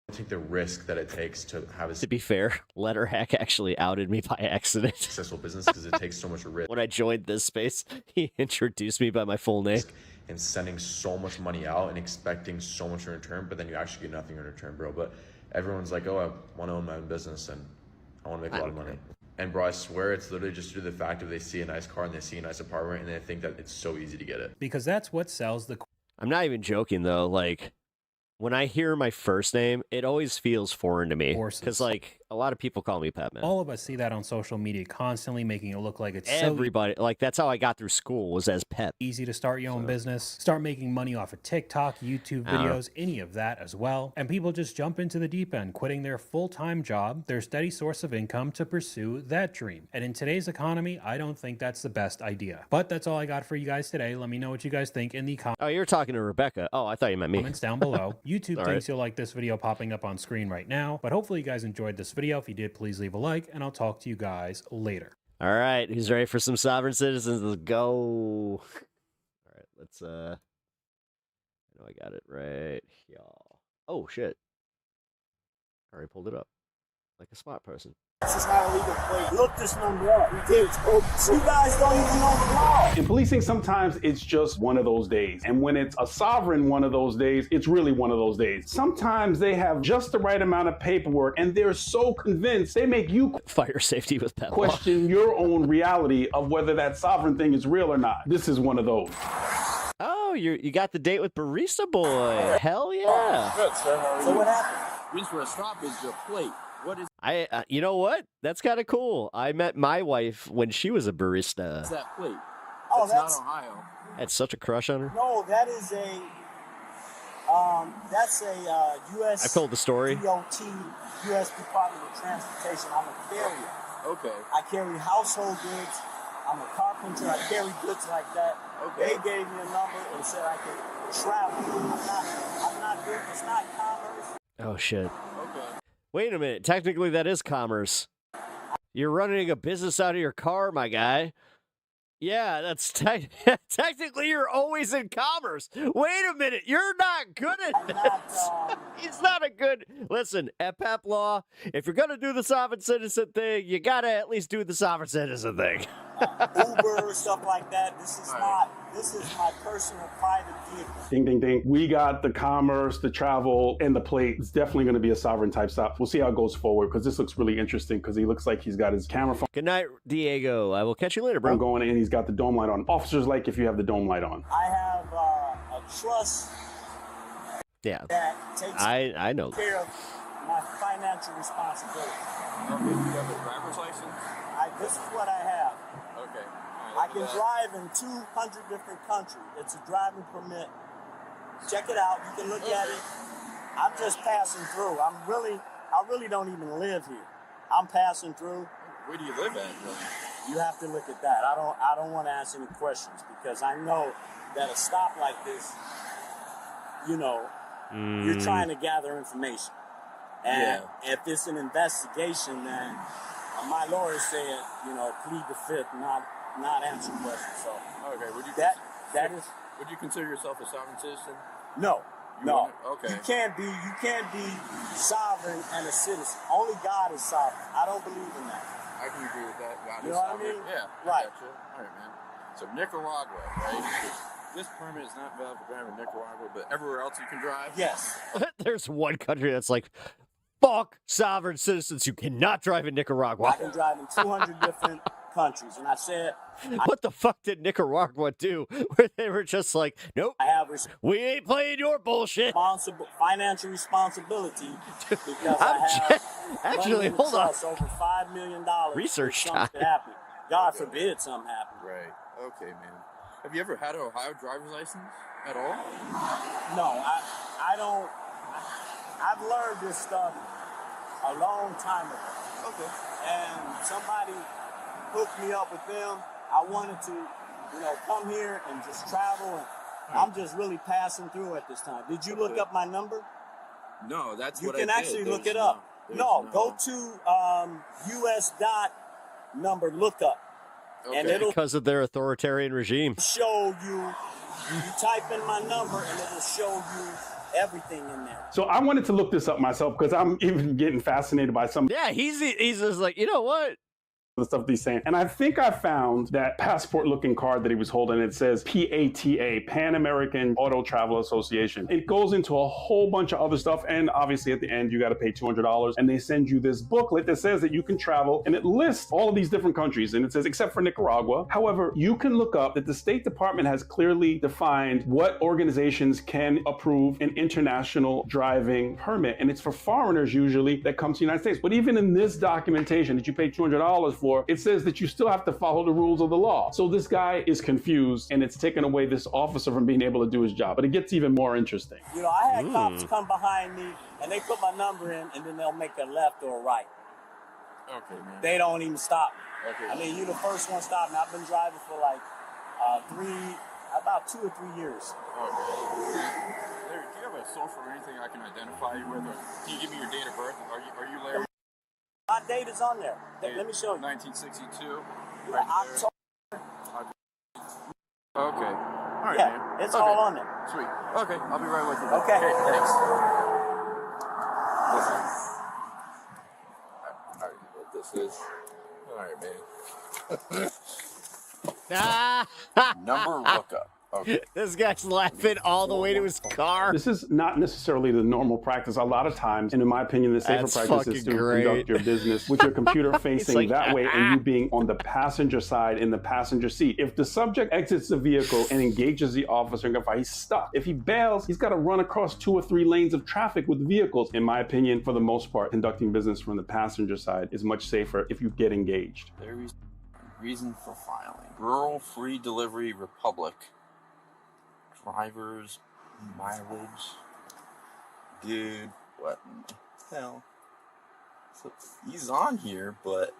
I think the risk that it takes to have a... To be fair, Letterhack actually outed me by accident. Successful business because it takes so much risk. When I joined this space, he introduced me by my full name. And sending so much money out and expecting so much in return, but then you actually get nothing in return, bro. But everyone's like, oh, I want to own my own business and I want to make a lot of money. And bro, I swear it's literally just due to the fact that they see a nice car and they see a nice apartment and they think that it's so easy to get it. Because that's what sells the... I'm not even joking though, like, when I hear my first name, it always feels foreign to me. Because, like, A lot of people call me Pep Man. All of us see that on social media constantly, making it look like it's Everybody, like that's how I got through school, was as Pep. Easy to start your own business, start making money off of TikTok, YouTube videos, any of that as well. And people just jump into the deep end, quitting their full-time job, their steady source of income, to pursue that dream. And in today's economy, I don't think that's the best idea. But that's all I got for you guys today. Let me know what you guys think in the comments. Oh, you're talking to Rebecca. Oh, I thought you meant me. Comments down below. YouTube All thinks right. you'll like this video popping up on screen right now. But hopefully you guys enjoyed this video. If you did, please leave a like, and I'll talk to you guys later. All right, who's ready for some sovereign citizens? Let's go. All right, let's I know I got it right, y'all. Oh shit. I already pulled it up. Like a smart person. This is not a legal plate. Look this number up. You guys don't even know the law. In policing, sometimes it's just one of those days. And when it's a sovereign one of those days, it's really one of those days. Sometimes they have just the right amount of paperwork, and they're so convinced they make you fire safety with Pep. question your own reality of whether that sovereign thing is real or not. This is one of those. Oh, you got the date with Barista Boy. Hell yeah. Good, sir. How are you? So what happened? Reach for a stop is your plate. What is you know what? That's kind of cool. I met my wife when she was a barista. that plate? Oh, that's not Ohio. I had such a crush on her. No, that is that's a U.S. I told the story. DOT, U.S. Department of Transportation. I'm a carrier. Okay. I carry household goods. I'm a carpenter. I carry goods like that. Okay. They gave me a number and said I could travel. I'm not good. It's not commerce. Oh shit. Okay. Wait a minute. Technically, that is commerce. You're running a business out of your car, my guy. Yeah, that's technically you're always in commerce. Wait a minute. You're not good at this. He's not a good. Listen, at PEP Law, if you're going to do the sovereign citizen thing, you got to at least do the sovereign citizen thing. Uber, stuff like that. This is my personal private vehicle. Ding, ding, ding. We got the commerce, the travel, and the plate. It's definitely going to be a sovereign type stop. We'll see how it goes forward, because this looks really interesting, because he looks like he's got his camera phone. Good night, Diego. I will catch you later, bro. I'm going in. He's got the dome light on. Officers like if you have the dome light on. I have a trust Yeah. that takes I know. care of my financial responsibility. Okay, you have a driver's license? This is what I have. Okay. I can drive in 200 different countries. It's a driving permit. Check it out. You can look at it. I'm just passing through. I really don't even live here. I'm passing through. Where do you live at? You have to look at that. I don't want to ask any questions, because I know that a stop like this, you're trying to gather information. And if it's an investigation, then my lawyer said, plead the fifth, not answer questions. So Okay, would you consider yourself a sovereign citizen? No. Okay. You can't be sovereign and a citizen. Only God is sovereign. I don't believe in that. I can agree with that. God You is know what I sovereign. mean? Yeah. Right. Gotcha. All right, man. So Nicaragua, right? This permit is not valid for driving in Nicaragua, but everywhere else you can drive? Yes. There's one country that's like, fuck sovereign citizens. You cannot drive in Nicaragua. I can drive in 200 different countries. And I said... What the fuck did Nicaragua do? Where they were just like, nope, we ain't playing your bullshit. Financial responsibility, because I have actually, money in the hold on. trust, over $5 million. Research if something happen. God forbid something happen. Right. Okay, man. Have you ever had an Ohio driver's license at all? No, I don't. I've learned this stuff a long time ago. Okay. And somebody hooked me up with them. I wanted to, come here and just travel, and I'm just really passing through at this time. Did you look up my number? No, that's you what I can did. actually look it up. No, go to US dot number lookup, and it'll Because of their authoritarian regime. show you. You type in my number, and it'll show you everything in there. So I wanted to look this up myself, because I'm even getting fascinated by some. Yeah, he's just like, you know what? the stuff he's saying. And I think I found that passport looking card that he was holding. It says PATA, Pan American Auto Travel Association. It goes into a whole bunch of other stuff. And obviously at the end, you got to pay $200. And they send you this booklet that says that you can travel, and it lists all of these different countries. And it says, except for Nicaragua. However, you can look up that the State Department has clearly defined what organizations can approve an international driving permit. And it's for foreigners usually that come to the United States. But even in this documentation that you pay $200 for, it says that you still have to follow the rules of the law. So this guy is confused, and it's taken away this officer from being able to do his job. But it gets even more interesting. You know, I had cops come behind me, and they put my number in, and then they'll make a left or a right. Okay, man. They don't even stop. Okay. I mean, you the first one stopping. I've been driving for like about 2 or 3 years. Okay. Larry, do you have a social or anything I can identify you with? Or can you give me your date of birth? Are you Larry? My date is on there. Let me show you. 1962. Yeah, October. Okay. All right, Yeah, man. it's all on there. Sweet. Okay, I'll be right with you. Okay. Thanks. Listen. I already know what this is. All right, man. Number lookup. Okay. This guy's laughing all the way to his car. This is not necessarily the normal practice. A lot of times, and in my opinion, the safer That's practice is to fucking great. conduct your business with your computer facing like, that way and you being on the passenger side in the passenger seat. If the subject exits the vehicle and engages the officer and he's stuck. If he bails, he's got to run across 2 or 3 lanes of traffic with vehicles. In my opinion, for the most part, conducting business from the passenger side is much safer if you get engaged. Larry's reason for filing. Rural Free Delivery Republic. Driver's mileage. Dude, what in the hell? So he's on here, but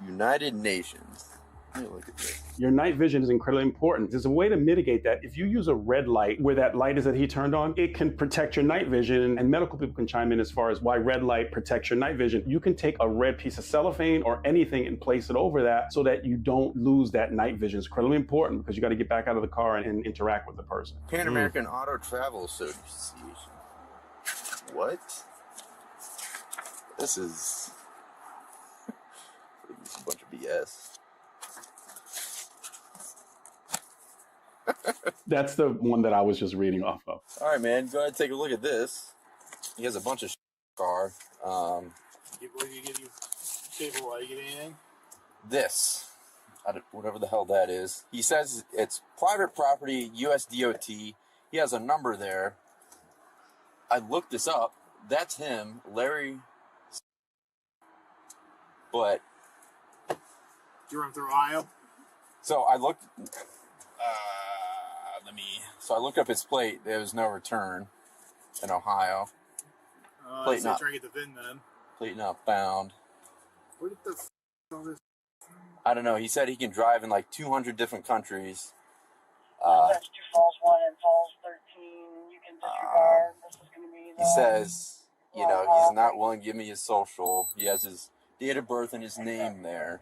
United Nations. Let me look at this. Your night vision is incredibly important. There's a way to mitigate that. If you use a red light where that light is that he turned on, it can protect your night vision, and medical people can chime in as far as why red light protects your night vision. You can take a red piece of cellophane or anything and place it over that so that you don't lose that night vision. It's incredibly important because you got to get back out of the car and interact with the person. Pan American Auto Travel Association. What? This is a bunch of BS. That's the one that I was just reading off of. All right, man. Go ahead and take a look at this. He has a bunch of car. What do you give you paper while you get anything? This, whatever the hell that is. He says it's private property, U.S. DOT. He has a number there. I looked this up. That's him, Larry. But You run through Ohio? so I looked. So I looked up his plate. There was no return in Ohio. Plate So not. try to get the VIN then. Plate not found. Where did the all this? I don't know. He said he can drive in like 200 different countries. That's 2 Falls 1 and Falls 13. You can disregard. This is going to be He says, you know, he's not willing to give me his social. He has his date of birth and his name there.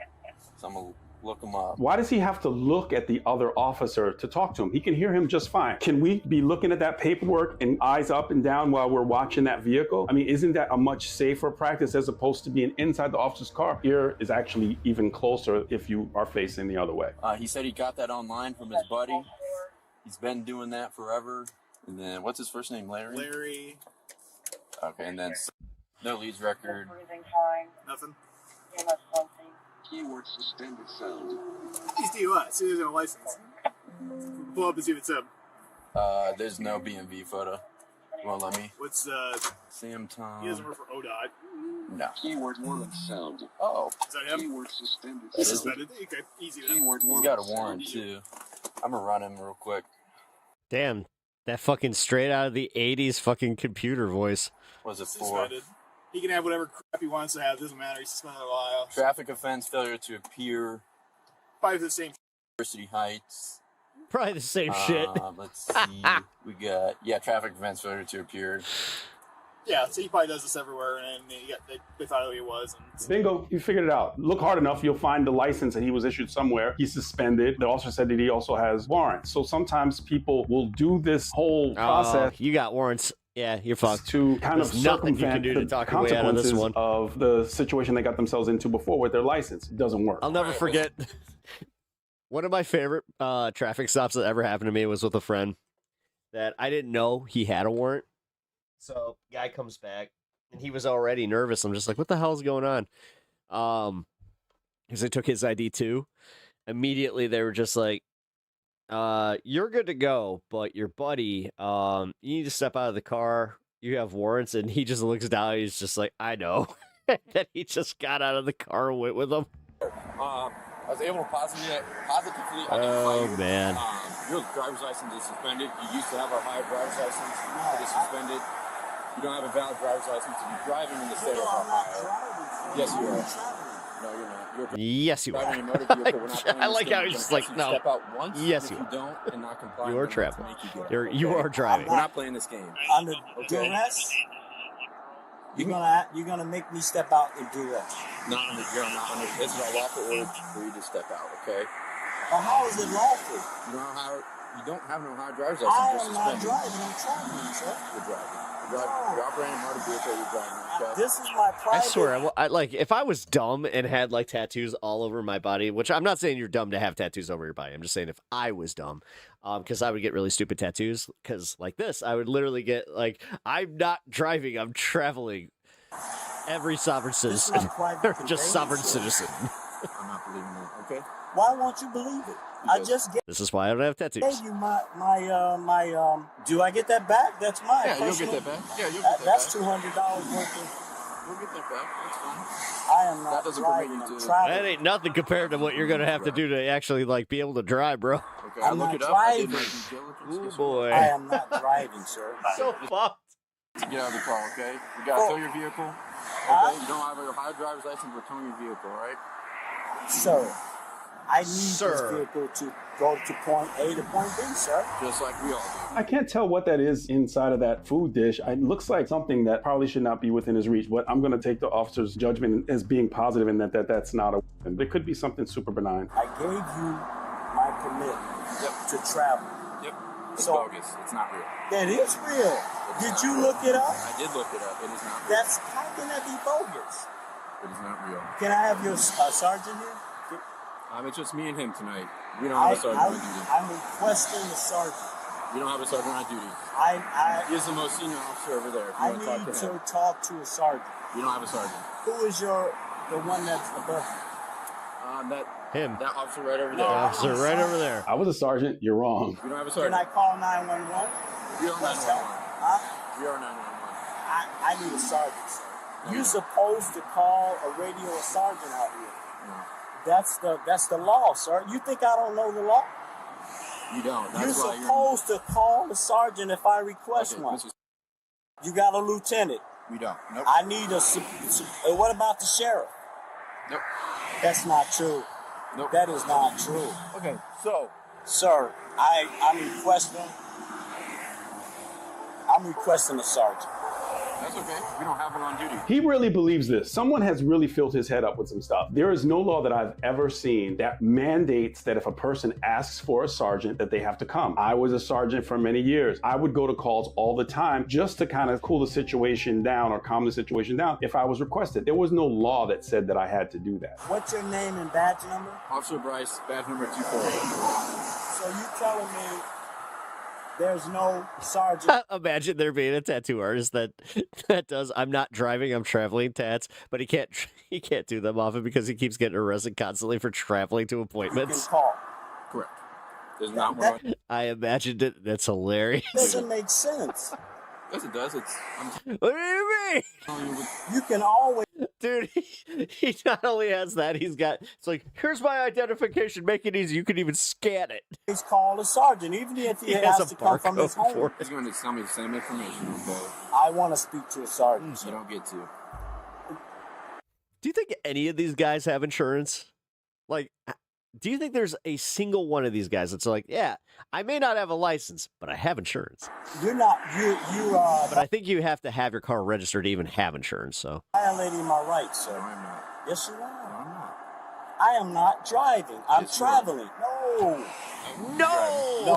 So I'm going to look him up. Why does he have to look at the other officer to talk to him? He can hear him just fine. Can we be looking at that paperwork and eyes up and down while we're watching that vehicle? I mean, isn't that a much safer practice as opposed to being inside the officer's car? Ear is actually even closer if you are facing the other way. He said he got that online from his buddy. He's been doing that forever. And then, what's his first name? Larry? Larry. Okay, and then no leads record. Nothing. Keyword suspended sound. He's DUI. See if there's no license. Pull up and see if it's him. There's no BMV photo. Won't let me. What's Sam Tom. He doesn't work for ODOT. No. Keyword warrant sound. Oh. Is that him? Keyword suspended. That is Suspended. Okay, easy then. He's got a warrant too. I'm gonna run him real quick. Damn, that fucking straight out of the 80s fucking computer voice. Was it for? Suspended. He can have whatever crap he wants to have. Doesn't matter. He's suspended a while. Traffic offense, failure to appear. Probably the same. University Heights. Probably the same shit. Let's see. We got traffic offense, failure to appear. Yeah, so he probably does this everywhere, and they thought who he was. And Bingo, you figured it out. Look hard enough, you'll find the license that he was issued somewhere. He's suspended. The officer said that he also has warrants. So sometimes people will do this whole process. You got warrants Yeah, you're fucked. To kind There's of nothing you can circumvent do to the talk your way out of this consequences one. of the situation they got themselves into before with their license. It doesn't work. I'll never forget. One of my favorite traffic stops that ever happened to me was with a friend that I didn't know he had a warrant. So guy comes back and he was already nervous. I'm just like, what the hell is going on? Because I took his ID too. Immediately they were just like, you're good to go, but your buddy, you need to step out of the car. You have warrants. And he just looks down. He's just like, I know. And he just got out of the car and went with him. I was able to positively identify Oh, you. man. Your driver's license is suspended. You used to have a high driver's license. It is suspended. You don't have a valid driver's license to be driving in the state of Ohio. Yes, you are. No, you're not. You're Yes, you driving are. a motor vehicle. We're not playing I this like game. how We're he's gonna just like, ask you to no. Step out once. Yes, if you you are. don't and not comply, You are then we'll have to traveling. make you go. You are driving. We're not playing this game. Under duress? You're gonna make me step out and do that. You're not under. This is a lawful order for you to step out. Okay. Well, how is it lawful? You don't have no high driver's I license. am not driving. I'm traveling, sir. You're driving. You're operating a motor vehicle. You're driving. Okay. This is my I private. swear, I like if I was dumb and had like tattoos all over my body, which I'm not saying you're dumb to have tattoos over your body. I'm just saying if I was dumb, because I would get really stupid tattoos. Because like this, I would literally get like, I'm not driving, I'm traveling. Every sovereign citizen, or just sovereign citizen. I'm not believing that. Okay. Why won't you believe it? I just gave This is why I don't have tattoos. you my do I get that back? That's mine. Yeah, you'll get that back. Yeah, you'll get that That's back. $200 worth of. We'll get that back. That's fine. I am not That doesn't driving. permit I'm you to. traveling. That ain't nothing compared to what you're gonna have to do to actually like be able to drive, bro. Okay, I I'm look not it up. I did my driving. due diligence. Oh boy. I am not driving, sir. So fucked. Get out of the car, okay? You gotta tow your vehicle. Okay? You don't have a high driver's license. We're towing your vehicle, all right? Sir, I need this vehicle to go to point A to point B, sir. Just like we all do. I can't tell what that is inside of that food dish. It looks like something that probably should not be within his reach, but I'm going to take the officer's judgment as being positive in that's not a weapon. It could be something super benign. I gave you my permit to travel. Yep. It's So- bogus. It's not real. That is real. Did not you real. look it up? I did look it up. It is not real. That's how can that be bogus? It is not real. Can I have your sergeant here? It's just me and him tonight. We don't have a sergeant on duty. I'm requesting a sergeant. We don't have a sergeant on duty. I He is the most senior officer over there. If you I want to talk need to him. to talk to a sergeant. We don't have a sergeant. Who is the one that's above you? Him. That officer right over there. Officer right over there. I was a sergeant. You're wrong. We don't have a Can sergeant. I call 911? We are 911. Huh? We are 911. I need a sergeant, sir. You're supposed to call a radio sergeant out here. That's the law, sir. You think I don't know the law? You don't. You're That's why supposed to call a sergeant if I request one. Mr. You got a lieutenant. We don't. Nope. I need a. What about the sheriff? Nope. That's not true. Nope. That is not true. Okay, so. Sir, I'm requesting a sergeant. That's okay. We don't have one on duty. He really believes this. Someone has really filled his head up with some stuff. There is no law that I've ever seen that mandates that if a person asks for a sergeant, that they have to come. I was a sergeant for many years. I would go to calls all the time just to kind of cool the situation down or calm the situation down if I was requested. There was no law that said that I had to do that. What's your name and badge number? Officer Bryce, badge number 248. So you telling me there's no sergeant? Imagine there being a tattoo artist that does I'm not driving, I'm traveling tats, but he can't do them often because he keeps getting arrested constantly for traveling to appointments. Call. Correct. There's not one. I imagined it. That's hilarious. Doesn't make sense. Yes, it does. What do you mean? You can always. Dude, he not only has that, it's like, here's my identification, make it easy. You can even scan it. He's called a sergeant, even if he has to come from his home. He's going to tell me the same information, okay? I want to speak to a sergeant. You don't get to. Do you think any of these guys have insurance? Like, do you think there's a single one of these guys that's like, yeah, I may not have a license, but I have insurance? You're not, But I think you have to have your car registered to even have insurance, so. violating my rights, sir. No, I'm not. Yes, you are. No, I'm not. I am not driving. I'm Yes, you are. traveling. No. No!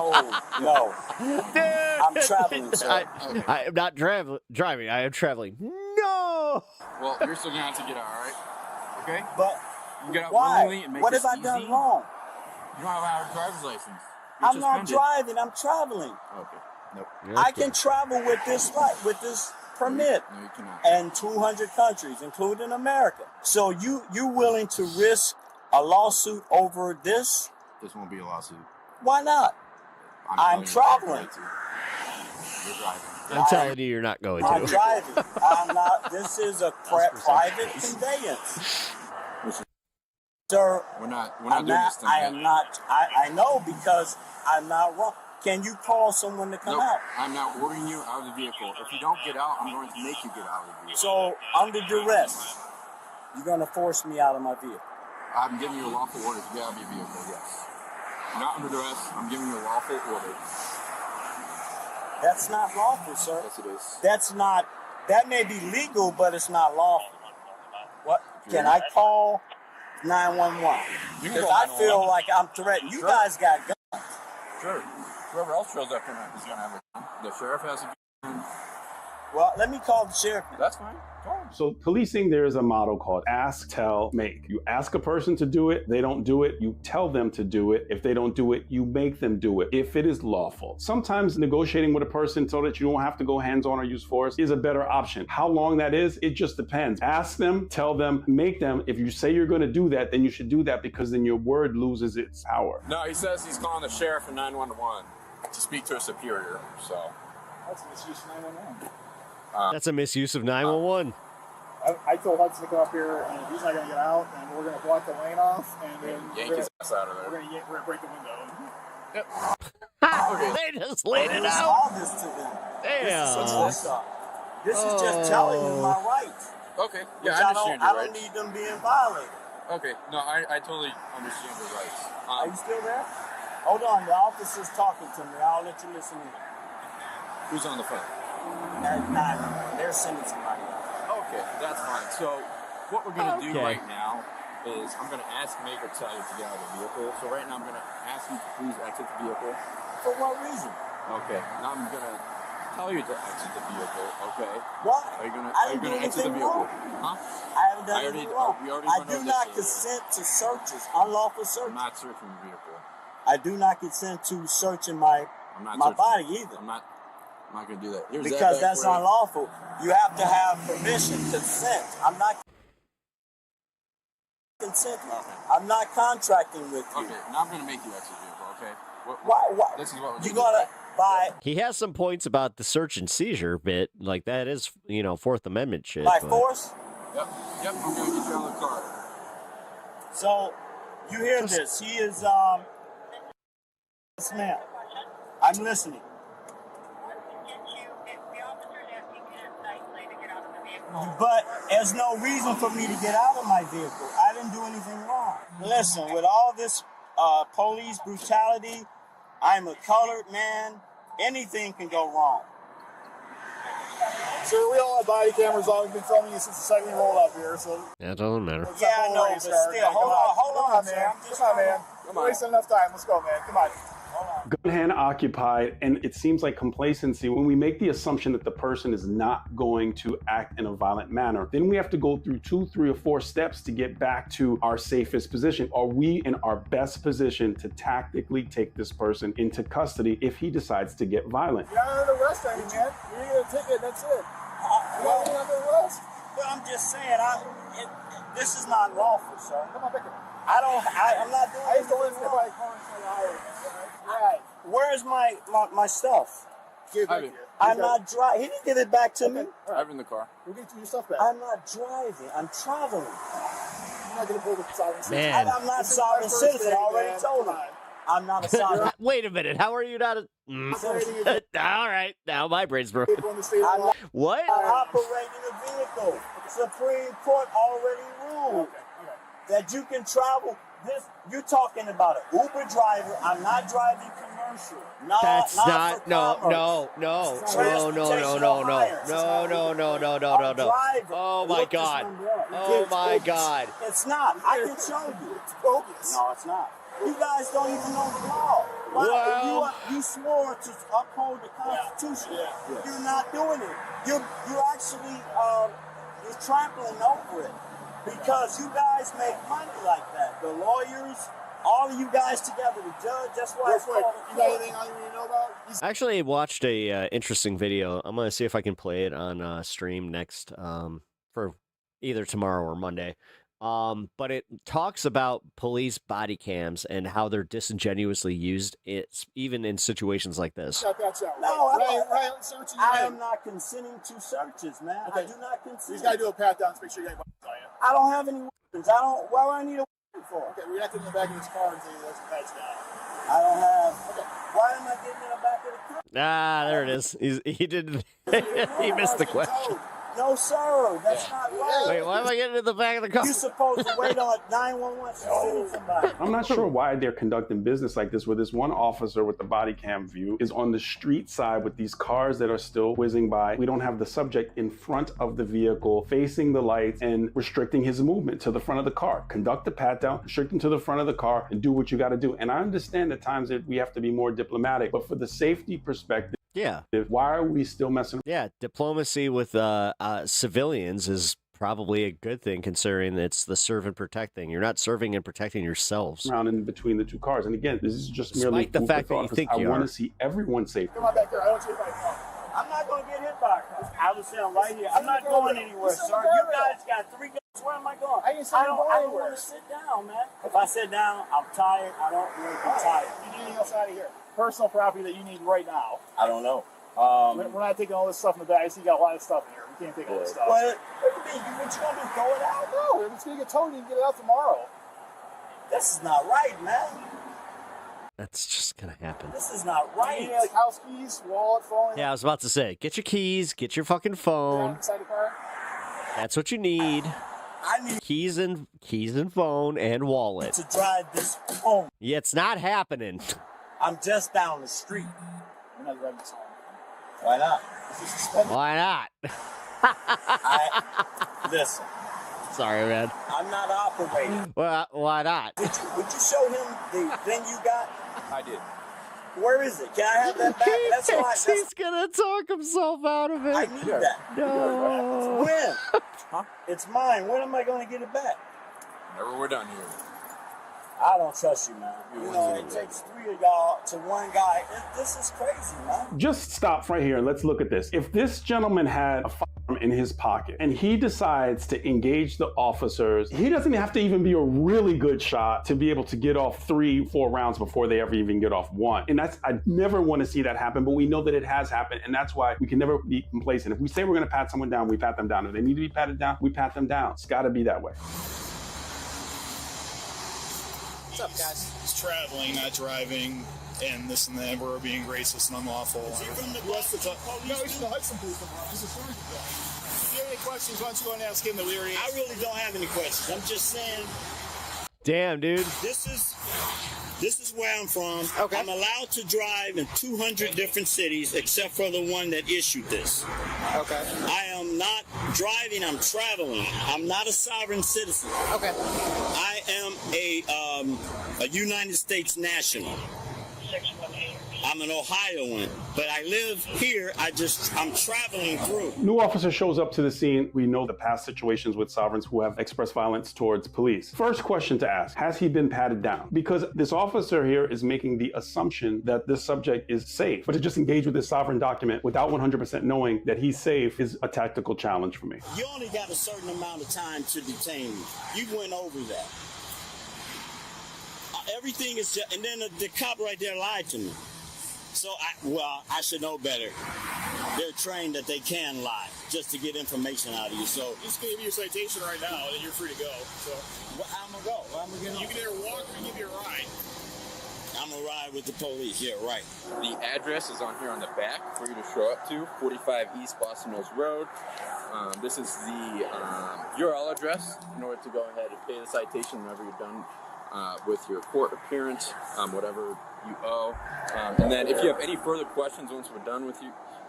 No. Dude, I'm traveling, sir. I am not driving. I am traveling. No. Well, you're still gonna have to get out, all right? Okay. But you get out why? willingly and make What this have I easy. done wrong? You don't have a valid driver's license. You're I'm not suspended. driving. I'm traveling. Okay. Nope. I can travel with this permit. No, you cannot. And 200 countries, including America. So you willing to risk a lawsuit over this? This won't be a lawsuit. Why not? I'm traveling. You're driving. I'm telling you, you're not going to. I'm driving. I'm not. This is a private conveyance. Sir, We're not I'm doing this thing. I am not. I know because I'm not wrong. Can you call someone to come Nope, out? I'm not ordering you out of the vehicle. If you don't get out, I'm going to make you get out of the vehicle. So, under duress, you're going to force me out of my vehicle. I'm giving you a lawful order to get out of your vehicle, yes. Not under duress. I'm giving you a lawful order. That's not lawful, sir. Yes, it is. That's not. That may be legal, but it's not lawful. What? Can I call 911? Because I feel like I'm threatened. You guys got guns. Sure. Whoever else shows up here is going to have a gun. The sheriff has a gun. Well, let me call the sheriff. That's fine. Call him. So policing, there is a motto called ask, tell, make. You ask a person to do it, they don't do it, you tell them to do it. If they don't do it, you make them do it, if it is lawful. Sometimes negotiating with a person so that you don't have to go hands-on or use force is a better option. How long that is, it just depends. Ask them, tell them, make them. If you say you're going to do that, then you should do that because then your word loses its power. No, he says he's calling the sheriff and 911 to speak to a superior, so. That's a misuse of 911. That's a misuse of 911. I told Hudson to come up here, and he's not going to get out, and we're going to block the lane off, and then yank his ass out of there. We're going to break the window. Yep. Okay. They just laid it out. All this to them. Damn. This is just telling you my rights. Okay. Which Yeah, I understand your I rights. don't need them being violated. Okay. No, I totally understand your rights. Are you still there? Hold on, the officer's talking to me. I'll let you listen in. Who's on the phone? They're sending somebody. Okay, that's fine. So what we're going to do right now is I'm going to ask Make or tell you to get out of the vehicle. So right now I'm going to ask you to please exit the vehicle. For what reason? Okay, now I'm going to tell you to exit the vehicle, okay? Why? Are you going I to didn't do exit the anything vehicle? wrong. Huh? I haven't done anything wrong. I do not consent to searches, unlawful searches. I'm not searching the vehicle. I do not consent to searching my body either. I'm not going to do that. Here's because that's unlawful. You have to have permission, consent. I'm not consenting. I'm not contracting with you. Okay, now I'm going to make you exit the vehicle, okay? Why? This is what we're you gonna buy He has some points about the search and seizure bit. Like, that is, Fourth Amendment shit. by but- force? Yep, I'm going to get you out of the car. So, you hear this. He is, yes, ma'am. I'm listening. But there's no reason for me to get out of my vehicle. I didn't do anything wrong. Listen, with all this police brutality, I'm a colored man. Anything can go wrong. Sir, we all have body cameras on. We've been filming you since the second we rolled up here, so. That doesn't matter. Yeah, I know, but still, hold on, man. Come on, man. We're wasting enough time. Let's go, man. Come on. Gun hand occupied, and it seems like complacency. When we make the assumption that the person is not going to act in a violent manner, then we have to go through 2, 3, or 4 steps to get back to our safest position. Are we in our best position to tactically take this person into custody if he decides to get violent? You're not under arrest, man. You're going to take it. That's it. You're not under arrest. But I'm just saying, this is not lawful, sir. Come on, pick it. I'm not doing anything wrong. Right. Where's my stuff? Give it back here. I'm not driving. He didn't give it back to me. I have it in the car. We'll get you your stuff back. I'm not driving. I'm traveling. You're not going to pull the sovereign citizen. Man. I'm not a sovereign citizen. I already told him. I'm not a sovereign. Wait a minute. How are you not a... All right. Now my brain's broken. What? I'm operating a vehicle. Supreme Court already ruled that you can travel. You're talking about an Uber driver. I'm not driving commercial. That's not for no. Oh my God. Oh my God. It's not. I can show you. It's bogus. No, it's not. You guys don't even know the law. Why? You You swore to uphold the Constitution. You're not doing it. You're actually you're trampling over it because you guys make money like that. The lawyers, all of you guys together, the judge. That's why it's called. You got anything I need to know about? I actually watched a interesting video. I'm gonna see if I can play it on stream next for either tomorrow or Monday. But it talks about police body cams and how they're disingenuously used. It's even in situations like this. Shut that out. No, searching. I am not consenting to searches, man. Okay. I do not consent. He's got to do a pat down to make sure you got weapons on you. I don't have any weapons. I don't. Why do I need a weapon for? Okay, we're going to have to get in the back of his car and say let's patch down. I don't have. Okay. Why am I getting in the back of the car? Ah, there it is. He didn't. He missed the question. No, sir. That's not right. Wait, why am I getting in the back of the car? You're supposed to wait on 911 to see somebody. I'm not sure why they're conducting business like this, where this one officer with the body cam view is on the street side with these cars that are still whizzing by. We don't have the subject in front of the vehicle, facing the lights and restricting his movement to the front of the car. Conduct the pat down, restrict him to the front of the car, and do what you got to do. And I understand at times that we have to be more diplomatic, but for the safety perspective, yeah, why are we still messing? Yeah, diplomacy with civilians is probably a good thing, considering it's the serve and protect thing. You're not serving and protecting yourselves. Around in between the two cars, and again, this is just merely Despite the fact that you think you I want are. to see everyone safe. Come on back there. I don't see by car. I'm not going to get hit by a car. I was saying right here. I'm not going anywhere, sir. You guys got 3 guns. Where am I going? I didn't say I don't want to sit down, man. If I sit down, I'm tired. I don't really get tired. You need anything else out of here? Personal property that you need right now. I don't know. We're not taking all this stuff in the bag. I see you got a lot of stuff in here. We can't take all this stuff. What do you mean? What you going to do? Throw it out? No, if it's going to get towed, you can get it out tomorrow. This is not right, man. That's just gonna happen. This is not right. You need like house keys, wallet, phone. Yeah, I was about to say, get your keys, get your fucking phone. Inside the car. That's what you need. I need keys and phone and wallet. to drive this home. Yeah, it's not happening. I'm just down the street. We're not driving this home. Why not? Why not? Listen. Sorry, man. I'm not operating. Well, why not? Would you show him the thing you got? I did. Where is it? Can I have that back? That's why. He's gonna talk himself out of it. I need that. No. When? Huh? It's mine. When am I going to get it back? Whenever we're done here. I don't trust you, man. You know, it takes 3 of y'all to one guy. This is crazy, man. Just stop right here and let's look at this. If this gentleman had a firearm in his pocket and he decides to engage the officers, he doesn't have to even be a really good shot to be able to get off 3-4 rounds before they ever even get off 1. And that's, I never want to see that happen, but we know that it has happened, and that's why we can never be complacent. If we say we're going to pat someone down, we pat them down. If they need to be patted down, we pat them down. It's got to be that way. What's up, guys? He's traveling, not driving, and this and that. We're being racist and unlawful. Is he from the Boston police? No, he's from the Hudson police department. He's a sergeant guy. If you have any questions, why don't you go and ask him that we already I really don't have any questions. I'm just saying. Damn, dude. This is where I'm from. Okay. I'm allowed to drive in 200 different cities except for the one that issued this. Okay. I am not driving, I'm traveling. I'm not a sovereign citizen. Okay. I am a United States national. I'm an Ohioan, but I live here. I'm traveling through. New officer shows up to the scene. We know the past situations with sovereigns who have expressed violence towards police. First question to ask, has he been patted down? Because this officer here is making the assumption that this subject is safe. But to just engage with this sovereign document without 100% knowing that he's safe is a tactical challenge for me. You only got a certain amount of time to detain me. You went over that. Everything is just, and then the cop right there lied to me. So, I should know better. They're trained that they can lie just to get information out of you. So, He's going to give you a citation right now, and you're free to go. So, I'm going to go. I'm gonna get you can either walk or give you a ride. I'm going to ride with the police. Yeah, right. The address is on here on the back for you to show up to, 45 East Boston Mills Road. This is the URL address in order to go ahead and pay the citation whenever you're done with your court appearance, whatever you owe. And then if you have any further questions once we're done with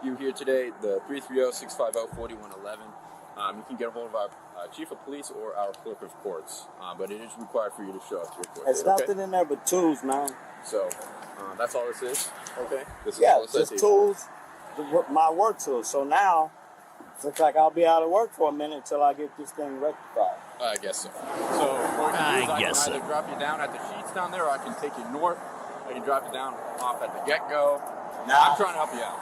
you here today, the 330-650-4111 you can get a hold of our chief of police or our clerk of courts, but it is required for you to show up to your court. There's nothing in there but tools, man. So that's all this is. Okay. This is Yeah, all it says just here. tools, my work tools. So now, looks like I'll be out of work for a minute until I get this thing rectified. I guess so. So what we can do is I can either drop you down at the sheets down there, or I can take you north. I can drop you down off at the get-go. I'm trying to help you out.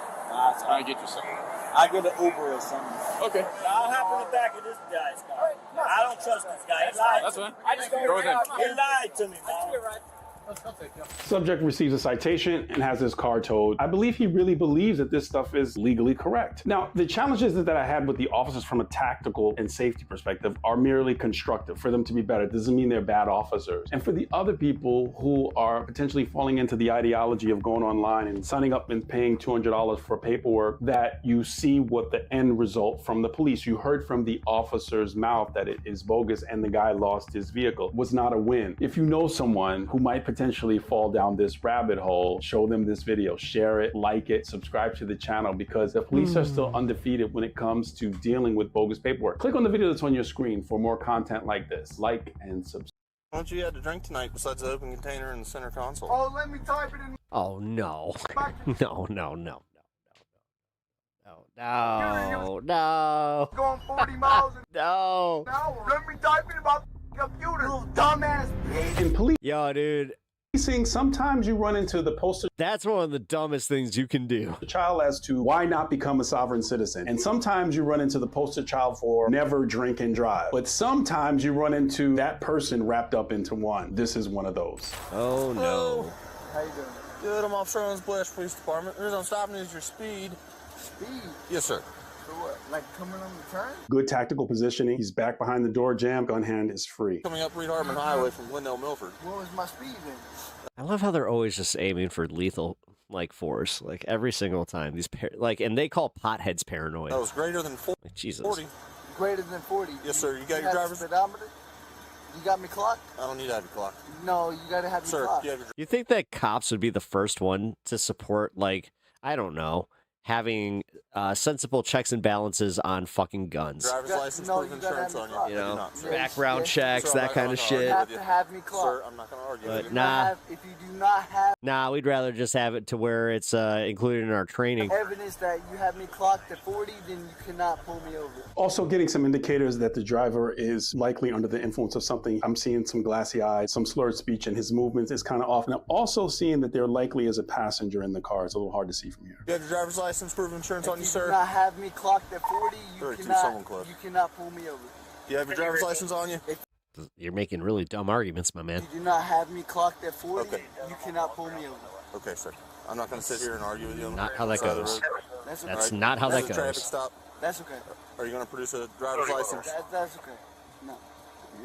Trying to get you something. I'll get an Uber or something. Okay. I'll hop in the back of this guy's car. I don't trust this guy. He lied. That's fine. I just don't Go with him. He lied to me, man. Subject receives a citation and has his car towed. I believe he really believes that this stuff is legally correct. Now, the challenges that I had with the officers from a tactical and safety perspective are merely constructive. For them to be better, it doesn't mean they're bad officers. And for the other people who are potentially falling into the ideology of going online and signing up and paying $200 for paperwork, that you see what the end result from the police. You heard from the officer's mouth that it is bogus and the guy lost his vehicle. It was not a win. If you know someone who might potentially fall down this rabbit hole, show them this video, share it, like it, subscribe to the channel, because the police are still undefeated when it comes to dealing with bogus paperwork. Click on the video that's on your screen for more content like this. Like and subscribe. What you had to drink tonight besides the open container in the center console? Oh, let me type it in. Oh no. No. No. Going 40 miles an No. hour. Let me type it about the computer. You dumbass bitch. In police. Yo, dude. Sometimes you run into the poster. That's one of the dumbest things you can do. The child as to why not become a sovereign citizen. And sometimes you run into the poster child for never drink and drive. But sometimes you run into that person wrapped up into one. This is one of those. Oh no. How you doing? Good, I'm Officer Owens Blash Police Department. The reason I'm stopping is your speed. Speed? Yes, sir. For what? Like coming on the turn? Good tactical positioning. He's back behind the door jam. Gun hand is free. Coming up Reed Hartman Highway from Glendale, Milford. What was my speed then? I love how they're always just aiming for lethal force, every single time. These and they call potheads paranoid. That was greater than 40. Jesus. Greater than 40? Yes, sir. You got your have driver's speedometer? You got me clocked? I don't need to have you clocked. No, you gotta have me clocked. You have your You think that cops would be the first one to support, I don't know, having sensible checks and balances on fucking guns? driver's license, proof of insurance on you. You know, not, sir. background checks, Sir, I'm that not kind gonna of argue shit. You have with to have me clocked. Sir, I'm not going to argue with But you. nah, If you do not have we'd rather just have it to where it's included in our training. evidence that you have me clocked at 40, then you cannot pull me over. Also getting some indicators that the driver is likely under the influence of something. I'm seeing some glassy eyes, some slurred speech, and his movements is kind of off. And I'm also seeing that there likely is a passenger in the car. It's a little hard to see from here. You have your driver's license, proof of insurance on you, If sir? you do not have me clocked at 40, you 32, someone cannot, close. you cannot pull me over. Do you have your driver's license on you? You're making really dumb arguments, my man. If you do not have me clocked at 40, you cannot pull me over. Okay, sir. I'm not going to sit here and argue with you. Not how that Side of the goes. road. That's okay. That's not how that That's a traffic goes. stop. That's okay. Are you going to produce a driver's license? That's okay. No.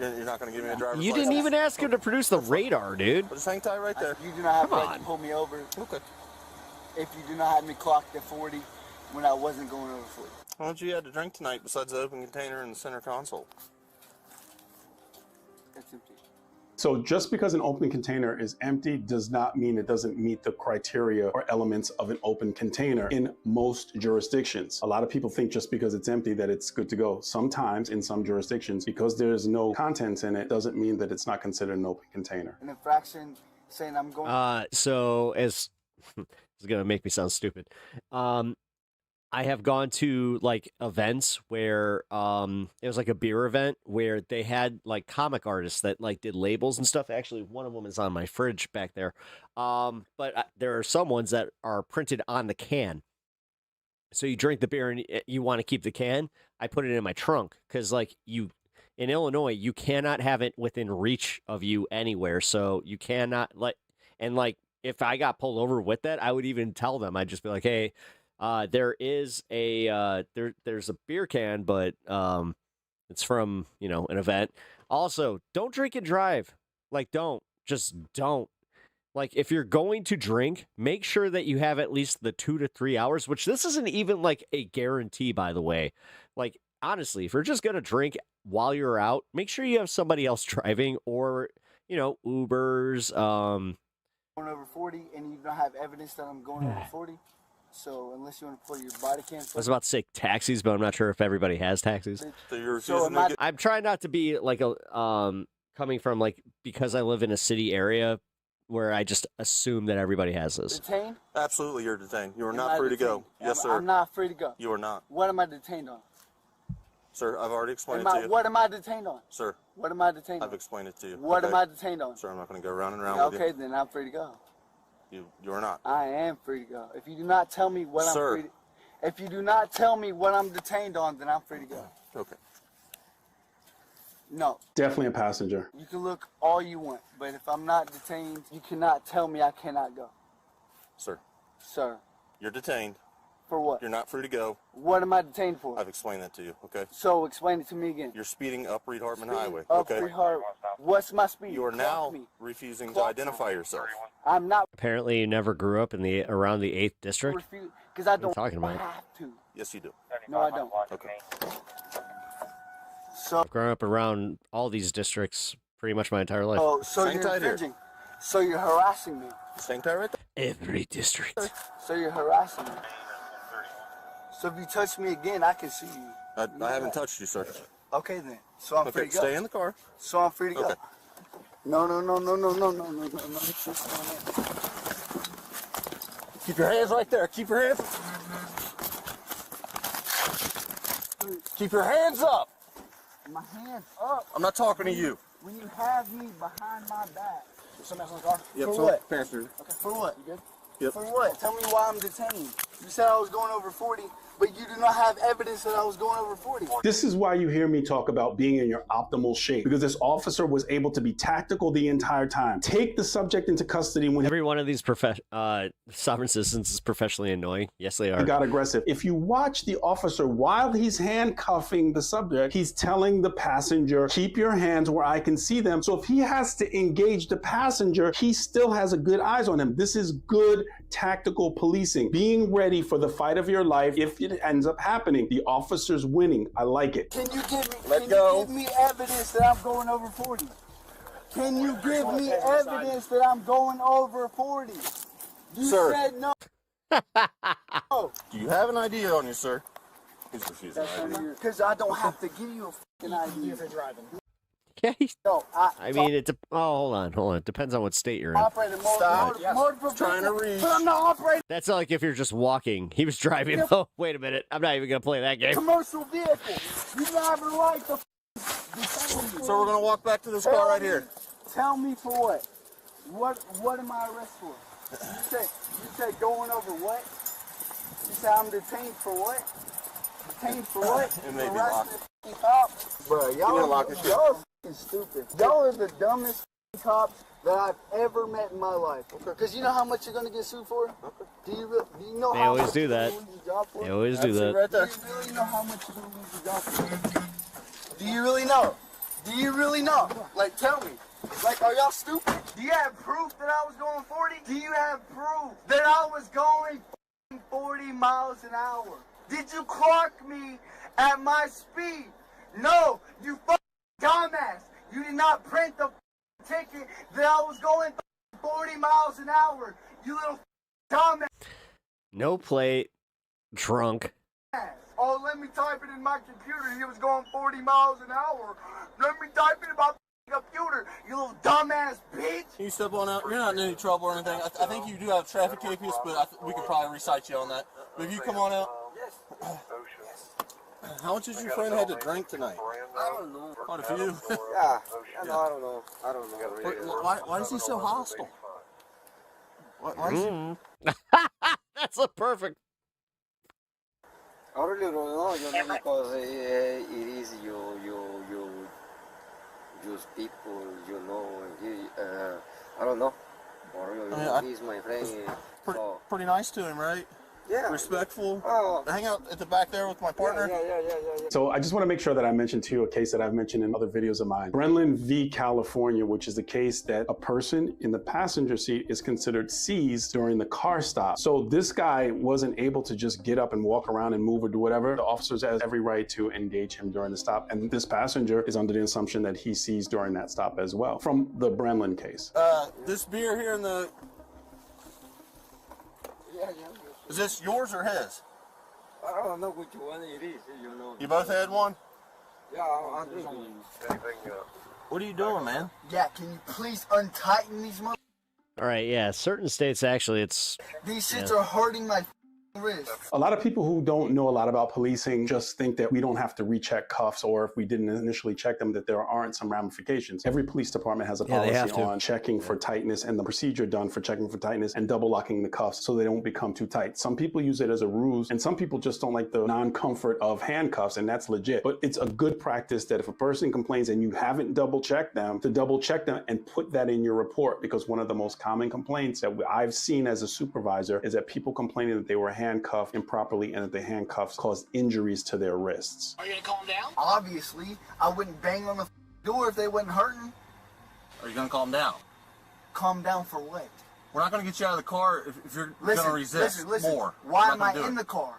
You're not going to give me a driver's You license? didn't even ask him to produce the radar, dude. Well, just hang tight right there. You do not have Come the right on. to pull me over. Okay. If you do not have me clocked at 40 when I wasn't going over 40. How much you had to drink tonight besides the open container in the center console? That's empty. So just because an open container is empty does not mean it doesn't meet the criteria or elements of an open container in most jurisdictions. A lot of people think just because it's empty that it's good to go. Sometimes in some jurisdictions, because there's no contents in it, doesn't mean that it's not considered an open container. An infraction saying I'm going. So as this is gonna make me sound stupid. I have gone to events where it was like a beer event where they had comic artists that did labels and stuff. Actually, one of them is on my fridge back there. But there are some ones that are printed on the can. So you drink the beer and you want to keep the can. I put it in my trunk because in Illinois, you cannot have it within reach of you anywhere. So you cannot if I got pulled over with that, I would even tell them. I'd just be like, hey, there is there's a beer can, but it's from, an event. Also, don't drink and drive. Don't. If you're going to drink, make sure that you have at least the 2 to 3 hours, which this isn't even a guarantee, by the way. Honestly, if you're just going to drink while you're out, make sure you have somebody else driving or, Ubers. Going over 40 and you don't have evidence that I'm going over 40. So unless you want to pull your body cam. I was about to say taxis, but I'm not sure if everybody has taxis. So you're So refusing am I- to get... I'm trying not to be like a coming from like because I live in a city area where I just assume that everybody has this. Detained? Absolutely, you're detained. You are Am not I free to go. detained? Yes, I'm- sir. I'm not free to go. You are not. What am I detained on? Sir, I've already explained it to you. What am I detained on? Sir. What am I detained on? I've explained it to you. What okay? am I detained on? Sir, I'm not going to go round and round with Okay, then I'm free to go. you. You are not. I am free to go. If you do not tell me what Sir. I'm free to, if you do not tell me what I'm detained on, then I'm free to go. Okay. No. Definitely a passenger. You can look all you want, but if I'm not detained, you cannot tell me I cannot go. Sir. Sir. You're detained. For what? You're not free to go. What am I detained for? I've explained that to you, okay? So explain it to me again. You're speeding up Reed Hartman Highway, Up okay? Reed Hart- What's my speed? You are Clock now me. refusing to Clock identify yourself. I'm not Apparently, you never grew up in the around the 8th district. because I What are you don't talking about? have to. Yes, you do. No, I don't. Okay. So, I've grown up around all these districts pretty much my entire life. oh, so Hang you're tight here. infringing. So you're harassing me. Hang tight right there. Every district. So you're harassing me. So if you touch me again, I can sue you. I haven't touched you, sir. Okay then. So I'm free Okay, to go. stay in the car. So I'm free to go. Okay. No. Keep your hands right there. Keep your hands. Keep your hands up. My hands up. I'm not talking to you. When you have me behind my back. Somebody else in the car? Yep, For so what? passenger. Okay, for what? You good? Yep. For what? Tell me why I'm detained. You said I was going over 40, but you do not have evidence that I was going over 40. This is why you hear me talk about being in your optimal shape, because this officer was able to be tactical the entire time. Take the subject into custody when Every one of these sovereign citizens is professionally annoying. Yes, they he are. got aggressive. If you watch the officer while he's handcuffing the subject, he's telling the passenger, keep your hands where I can see them. So if he has to engage the passenger, he still has a good eyes on him. This is good tactical policing. Being ready for the fight of your life if it ends up happening. The officer's winning. I like it. Can you give me, Let can go. you give me evidence that I'm going over 40? Can you give me evidence that I'm going over 40? You Sir. said no. Do you have an ID on you, sir? He's refusing ID. Because I don't have to give you a fucking ID for driving. Yeah, No, I mean, hold on. It depends on what state you're in. operating multiple Trying to read. But I'm not operating That's not like if you're just walking. He was driving. Oh, wait a minute. I'm not even going to play that a game. commercial vehicle. You driving like the So we're going to walk back to this car right here. Tell me for what? What am I arrested for? You said going over what? You said I'm detained for what? Detained for what? It may be Harassing the cops? Bro, y'all are fucking stupid. Y'all are the dumbest cops that I've ever met in my life. Because you know how much you're going to get sued for? Okay. Do you know They how always much do you're that. gonna lose your job for? They always do that. Right there. Do you really know how much you're going to lose your job for? Do you really know? Do you really know? Like, tell me. Like, are y'all stupid? Do you have proof that I was going 40? Do you have proof that I was going 40 miles an hour? Did you clock me at my speed? No, you dumbass. You did not print the ticket that I was going 40 miles an hour. You little dumbass. No plate. Drunk. Oh, let me type it in my computer. He was going 40 miles an hour. Let me type it in my computer. You little dumbass bitch. You step on out. You're not in any trouble or anything. I think you do have traffic capias, but we could probably recite you on that. But if you come on out. How much did your friend have to drink tonight? I don't know. Quite a few. Yeah. No, I don't know. I don't know. Why is he so hostile? Why is he... That's a perfect. I really don't know, because it is use people, you know, I don't know. He's my friend. Pretty nice to him, right? Yeah. Respectful. Oh. I hang out at the back there with my partner. Yeah. So I just want to make sure that I mention to you a case that I've mentioned in other videos of mine. Brenlin v. California, which is the case that a person in the passenger seat is considered seized during the car stop. So this guy wasn't able to just get up and walk around and move or do whatever. The officers has every right to engage him during the stop. And this passenger is under the assumption that he seized during that stop as well, from the Brenlin case. This beer here in the... Is this yours or his? I don't know which one it is, you know. You both had one? Yeah, I think What are you doing, man? Yeah, can you please untighten these mother... All right, yeah. Certain states actually, it's These shits yeah. are hurting my wrist. A lot of people who don't know a lot about policing just think that we don't have to recheck cuffs, or if we didn't initially check them, that there aren't some ramifications. Every police department has a Yeah, they have policy to. on checking for tightness and the procedure done for checking for tightness and double locking the cuffs so they don't become too tight. Some people use it as a ruse, and some people just don't like the non-comfort of handcuffs, and that's legit. But it's a good practice that if a person complains and you haven't double checked them, to double check them and put that in your report, because one of the most common complaints that I've seen as a supervisor is that people complaining that they were handcuffed improperly and that the handcuffs caused injuries to their wrists. Are you gonna calm down? Obviously, I wouldn't bang on the door if they wasn't hurting. Are you gonna calm down? Calm down for what? We're not gonna get you out of the car if you're gonna resist listen. more. Why We're am not I gonna do in it. the car?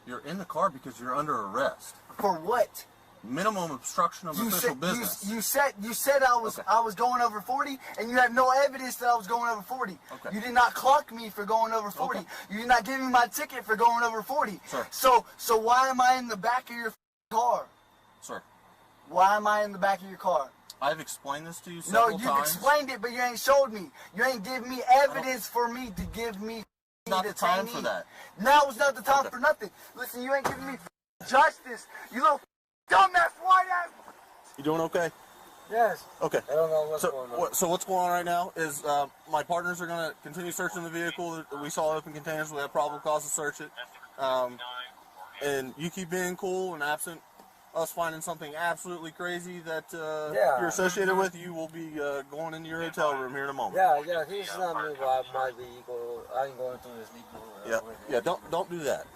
You're in the car because you're under arrest. For what? Minimum obstruction of official business. You said I was going over 40, and you have no evidence that I was going over 40. Okay. You did not clock me for going over 40. Okay. You did not give me my ticket for going over 40. Sir. So why am I in the back of your car? Sir, Why am I in the back of your car? I've explained this to you No, several you've times. explained it, but you ain't showed me. You ain't give me evidence for me to give me. Not the time for that. Now is not the time for nothing. Listen, you ain't giving me justice. You little dumbass white ass. You doing okay? Yes. Okay. I don't know what's going on. So what's going on right now is my partners are going to continue searching the vehicle. We saw open containers. We have probable cause to search it. And you keep being cool and absent us finding something absolutely crazy that you're associated with, you will be going into your hotel room here in a moment. Yeah, he's not me by my vehicle. I'm going to his vehicle. Yeah, don't do that.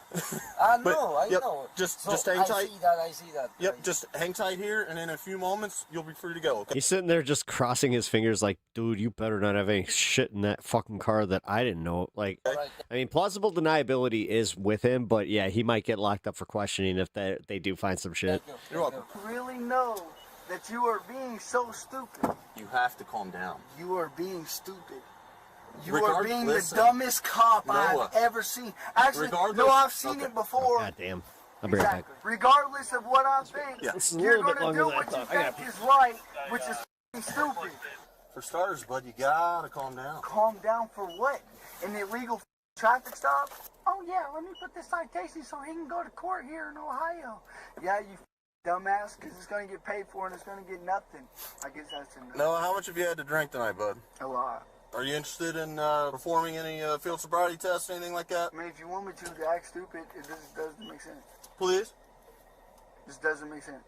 I But, know, I yep, know. Just So hang tight. I see that. Yep, just hang tight here, and in a few moments, you'll be free to go, okay? He's sitting there just crossing his fingers like, dude, you better not have any shit in that fucking car that I didn't know. Like, I mean, plausible deniability is with him, but yeah, he might get locked up for questioning if they do find some shit. You're welcome. Really know that you are being so stupid. You have to calm down. You are being stupid. You Regard- are being listen. the dumbest cop Noah. I've ever seen. Actually, Regardless- no, I've seen okay. it before. God damn. I'll be right back. Exactly. Regardless of what I think, It's a you're little bit going to longer do than I what you thought. I think is right, which is f***ing stupid. For starters, bud, you gotta calm down. Calm down for what? An illegal traffic stop? Oh yeah, let me put this citation so he can go to court here in Ohio. Yeah, you dumbass, because it's going to get paid for and it's going to get nothing. I guess that's enough. Noah, how much have you had to drink tonight, bud? A lot. Are you interested in performing any field sobriety tests, anything like that? I mean, if you want me to act stupid, it just doesn't make sense. Please? This doesn't make sense.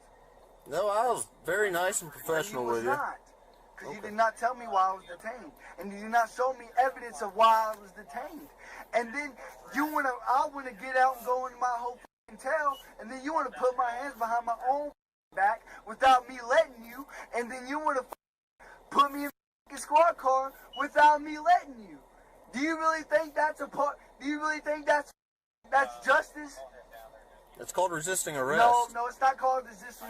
No, I was very nice and professional You was with you. not. Because you did not tell me why I was detained. And you did not show me evidence of why I was detained. And then I want to get out and go into my whole tail, and then you want to put my hands behind my own back without me letting you, and then you want to put me in a squad car without me letting you. Do you really think that's a part? Do you really think that's justice? It's called resisting arrest. No, it's not called resisting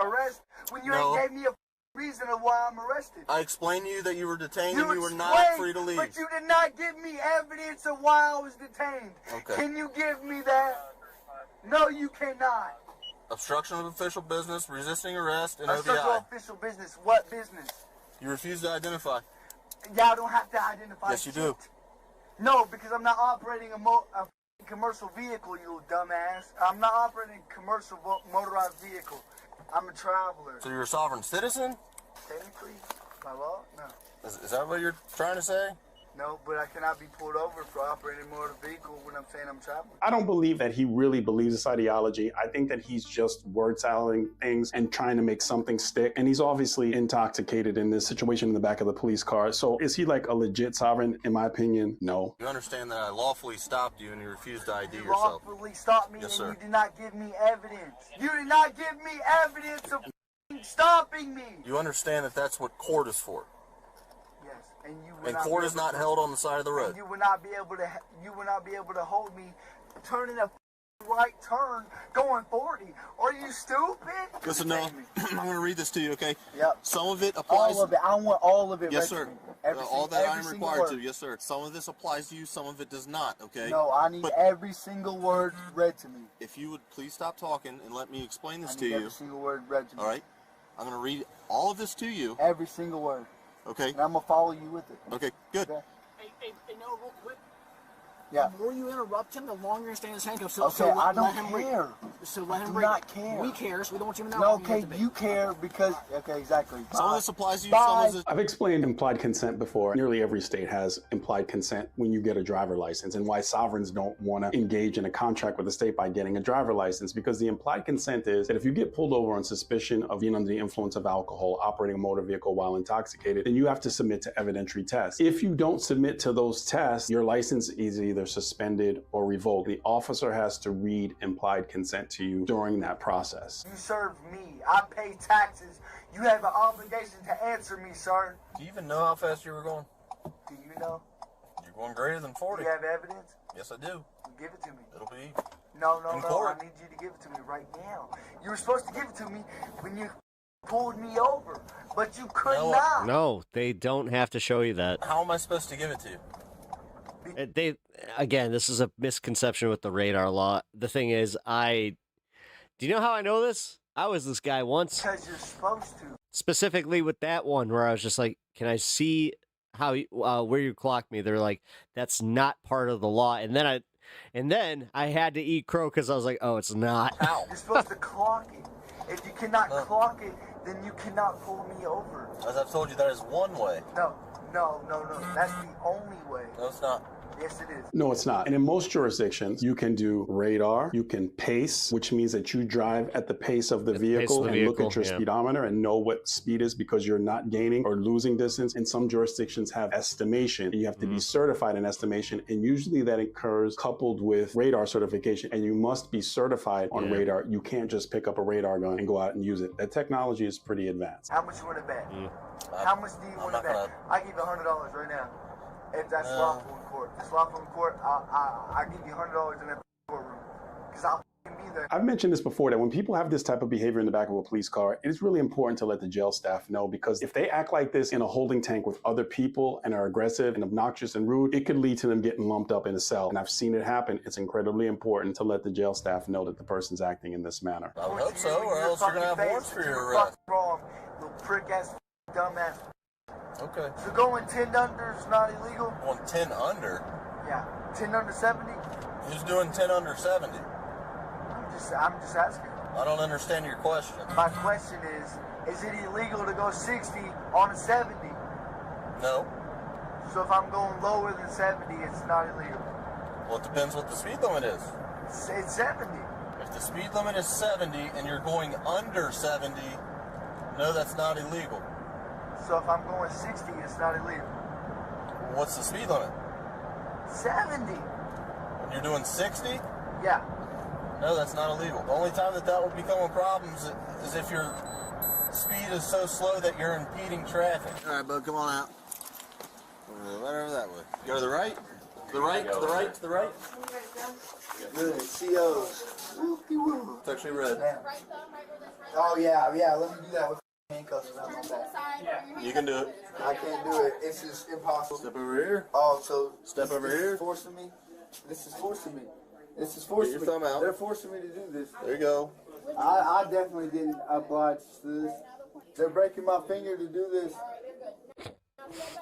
arrest when you No. ain't gave me a reason of why I'm arrested. I explained to you that you were detained and you were not explained, free to leave. But you did not give me evidence of why I was detained. Okay. Can you give me that? No, you cannot. Obstruction of official business, resisting arrest, and Obstruction OVI. of official business. What business? You refuse to identify. Y'all don't have to identify. Yes, you shit. do. No, because I'm not operating a commercial vehicle, you little dumbass. I'm not operating a commercial motorized vehicle. I'm a traveler. So you're a sovereign citizen? Technically, by law, no. Is that what you're trying to say? No, but I cannot be pulled over for operating a motor vehicle when I'm saying I'm traveling. I don't believe that he really believes this ideology. I think that he's just word salad things and trying to make something stick. And he's obviously intoxicated in this situation in the back of the police car. So is he like a legit sovereign? In my opinion, no. You understand that I lawfully stopped you and you refused to ID You yourself. lawfully stopped me Yes, and sir. you did not give me evidence. You did not give me evidence of stopping me. You understand that that's what court is for. Yes, and you will And not court be is able not to- held on the side of the road. and you will not be able to. You will not be able to hold me turning a right turn going 40. Are you stupid? Listen, no. I'm going to read this to you, okay? Yep. Some of it applies. All of it. I want all of it. Yes, read sir. to me. Every All single- that every I'm single required word. to. Yes, sir. Some of this applies to you, some of it does not, okay? No, I need But every single word read to me. if you would please stop talking and let me explain this I to need you. every single word read to me. All right? I'm going to read all of this to you. Every single word. Okay? And I'm going to follow you with it. Okay, good. Okay? Hey, no, real quick. Yeah. The more you interrupt him, the longer you're staying in his handcuffs. Okay, I don't let him care. So let him Do break. not care. We care, so we don't want you to know. No, how long okay, have to be. you care because... Okay, exactly. Some of Bye. this applies to you, Bye. some of this... I've explained implied consent before. Nearly every state has implied consent when you get a driver license, and why sovereigns don't want to engage in a contract with the state by getting a driver license, because the implied consent is that if you get pulled over on suspicion of being under the influence of alcohol, operating a motor vehicle while intoxicated, then you have to submit to evidentiary tests. If you don't submit to those tests, your license is either suspended or revoked. The officer has to read implied consent to you during that process. You serve me. I pay taxes. You have an obligation to answer me, sir. Do you even know how fast you were going? Do you know? You're going greater than 40. Do you have evidence? Yes, I do. Give it to me. It'll be... No, in no. court. I need you to give it to me right now. You were supposed to give it to me when you pulled me over, but you could not. No, they don't have to show you that. How am I supposed to give it to you? They again, this is a misconception with the radar law. The thing is, do you know how I know this? I was this guy once. Because you're supposed to. Specifically with that one, where I was just like, "Can I see how where you clocked me?" They're like, "That's not part of the law." And then I had to eat crow because I was like, "Oh, it's not." How? You're supposed to clock it. If you cannot clock it, then you cannot pull me over. As I've told you, that is one way. No. That's the only way. No, it's not. Yes, it is. No, it's not. And in most jurisdictions, you can do radar, you can pace, which means that you drive at the pace of the vehicle and look at your speedometer and know what speed is because you're not gaining or losing distance. And some jurisdictions have estimation. You have to be certified in estimation. And usually that occurs coupled with radar certification. And you must be certified on radar. You can't just pick up a radar gun and go out and use it. That technology is pretty advanced. How much you want to bet? How much do you want to bet? I give you $100 right now. If that's lawful in court. If it's lawful in court, I give you $100 in that courtroom. Because I'll be there. I've mentioned this before, that when people have this type of behavior in the back of a police car, it is really important to let the jail staff know, because if they act like this in a holding tank with other people and are aggressive and obnoxious and rude, it could lead to them getting lumped up in a cell. And I've seen it happen. It's incredibly important to let the jail staff know that the person's acting in this manner. I would hope so, or else you're going to have warrants for your arrest. Wrong, little prick-ass, dumbass. Okay. So going 10 under is not illegal? Going 10 under? Yeah. 10 under 70? Who's doing 10 under 70? I'm just asking. I don't understand your question. My question is it illegal to go 60 on a 70? No. So if I'm going lower than 70, it's not illegal? Well, it depends what the speed limit is. It's 70. If the speed limit is 70 and you're going under 70, no, that's not illegal. So if I'm going 60, it's not illegal? What's the speed limit? 70. When you're doing 60? Yeah. No, that's not illegal. The only time that would become a problem is if your speed is so slow that you're impeding traffic. All right, bud, come on out. Right over that way. Go to the right. To the right, to the right, to the right. Good. COs. It's actually red. Oh, yeah, let me do that with handcuffs around my back. You can do it. I can't do it. It's just impossible. Step over here. Oh, so Step over here. Forcing me? This is forcing me. This is forcing me. Get your thumb out. They're forcing me to do this. There you go. I definitely didn't oblige to this. They're breaking my finger to do this.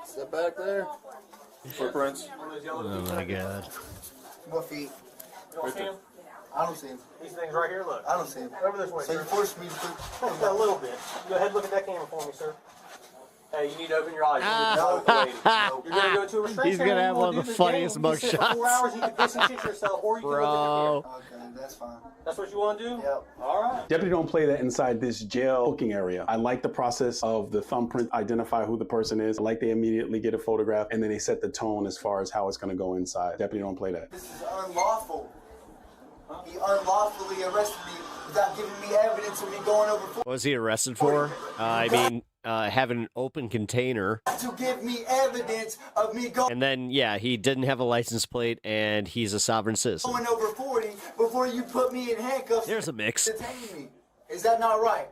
Step back there. Footprints. Oh my god. What feet? You don't see him? I don't see him. These things right here, look. I don't see him. Over this way, So you sir. forced me to put... Just a little bit. Go ahead and look at that camera for me, sir. Hey, you need to open your eyes. No. You're going to go to a restraint He's gonna have one of the funniest mug shots. For 4 hours, you can piss and shit yourself, or you can look at your Bro. Okay, that's fine. That's what you want to do? Yep. All right. Deputy don't play that inside this jail booking area. I like the process of the thumbprint, identify who the person is. I like they immediately get a photograph, and then they set the tone as far as how it's going to go inside. Deputy don't play that. This is unlawful. He unlawfully arrested me without giving me evidence of me going over... What was he arrested for? Having an open container. To give me evidence of me going... And then, yeah, he didn't have a license plate, and he's a sovereign citizen. Over 40 before before you put me in handcuffs. There's a mix. Detain me. Is that not right?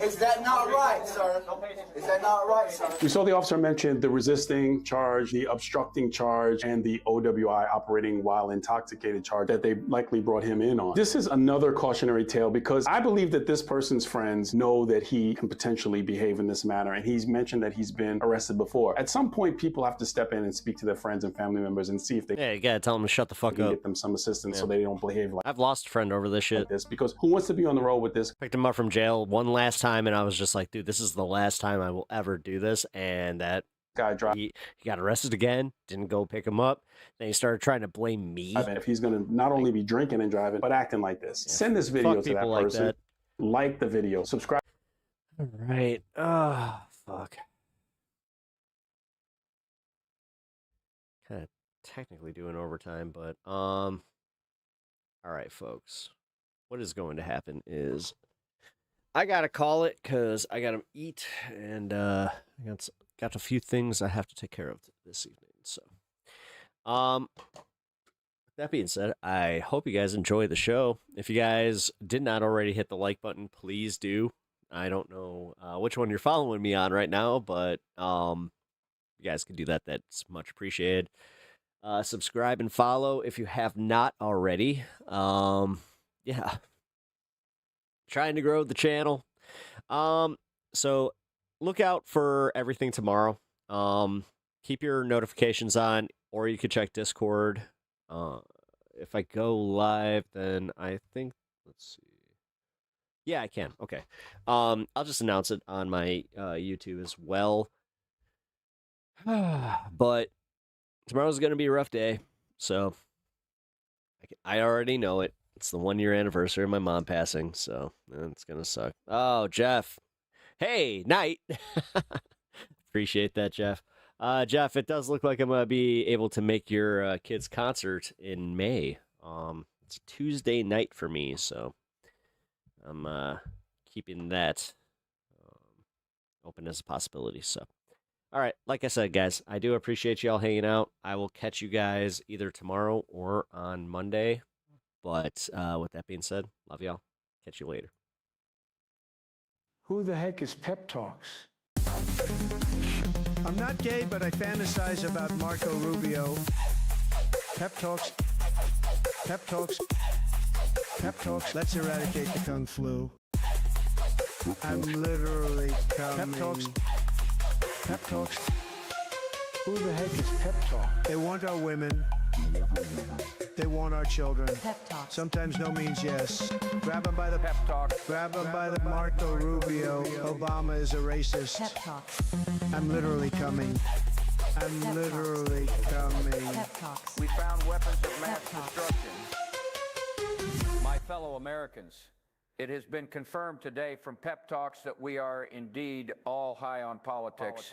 Is that not right, sir? Is that not right, sir? We saw the officer mention the resisting charge, the obstructing charge, and the OWI operating while intoxicated charge that they likely brought him in on. This is another cautionary tale because I believe that this person's friends know that he can potentially behave in this manner, and he's mentioned that he's been arrested before. At some point, people have to step in and speak to their friends and family members and see if they you gotta tell them to shut the fuck up. Get them some assistance so they don't behave like I've lost a friend over this shit. Like this because who wants to be on the road with this? Picked him up from jail one last time, and I was just like, dude, this is the last time I will ever do this. And that guy he got arrested again, didn't go pick him up. Then he started trying to blame me. If he's going to not only be drinking and driving, but acting like this. Send this video to that person. Like the video. Subscribe. All right. Oh, fuck. Kind of technically doing overtime, but all right, folks. What is going to happen is I gotta call it because I gotta eat, and I got a few things I have to take care of this evening. So, that being said, I hope you guys enjoy the show. If you guys did not already hit the like button, please do. I don't know which one you're following me on right now, but you guys can do that. That's much appreciated. Subscribe and follow if you have not already. Yeah. Trying to grow the channel. So look out for everything tomorrow. Keep your notifications on, or you could check Discord. If I go live, then I think, let's see. Yeah, I can. Okay. I'll just announce it on my YouTube as well. But tomorrow's going to be a rough day, so I already know it. It's the 1 year anniversary of my mom passing, so it's going to suck. Oh, Jeff. Hey, night. Appreciate that, Jeff. Jeff, it does look like I'm going to be able to make your kids' concert in May. It's a Tuesday night for me, so I'm keeping that open as a possibility. So, all right, like I said, guys, I do appreciate y'all hanging out. I will catch you guys either tomorrow or on Monday. But with that being said, love y'all. Catch you later. Who the heck is Pep Talks? I'm not gay, but I fantasize about Marco Rubio. Pep Talks. Pep Talks. Pep Talks. Let's eradicate the Kung Flu. I'm literally coming. Pep Talks. Pep Talks. Who the heck is Pep Talk? They want our women. They want our children. Pep talk. Sometimes no means yes. Grab them by the pep talk. Grab them by the Marco Rubio. Obama is a racist. Pep talk. I'm literally coming. I'm literally coming. Pep talks. We found weapons of mass destruction. My fellow Americans, it has been confirmed today from Pep Talks that we are indeed all high on politics.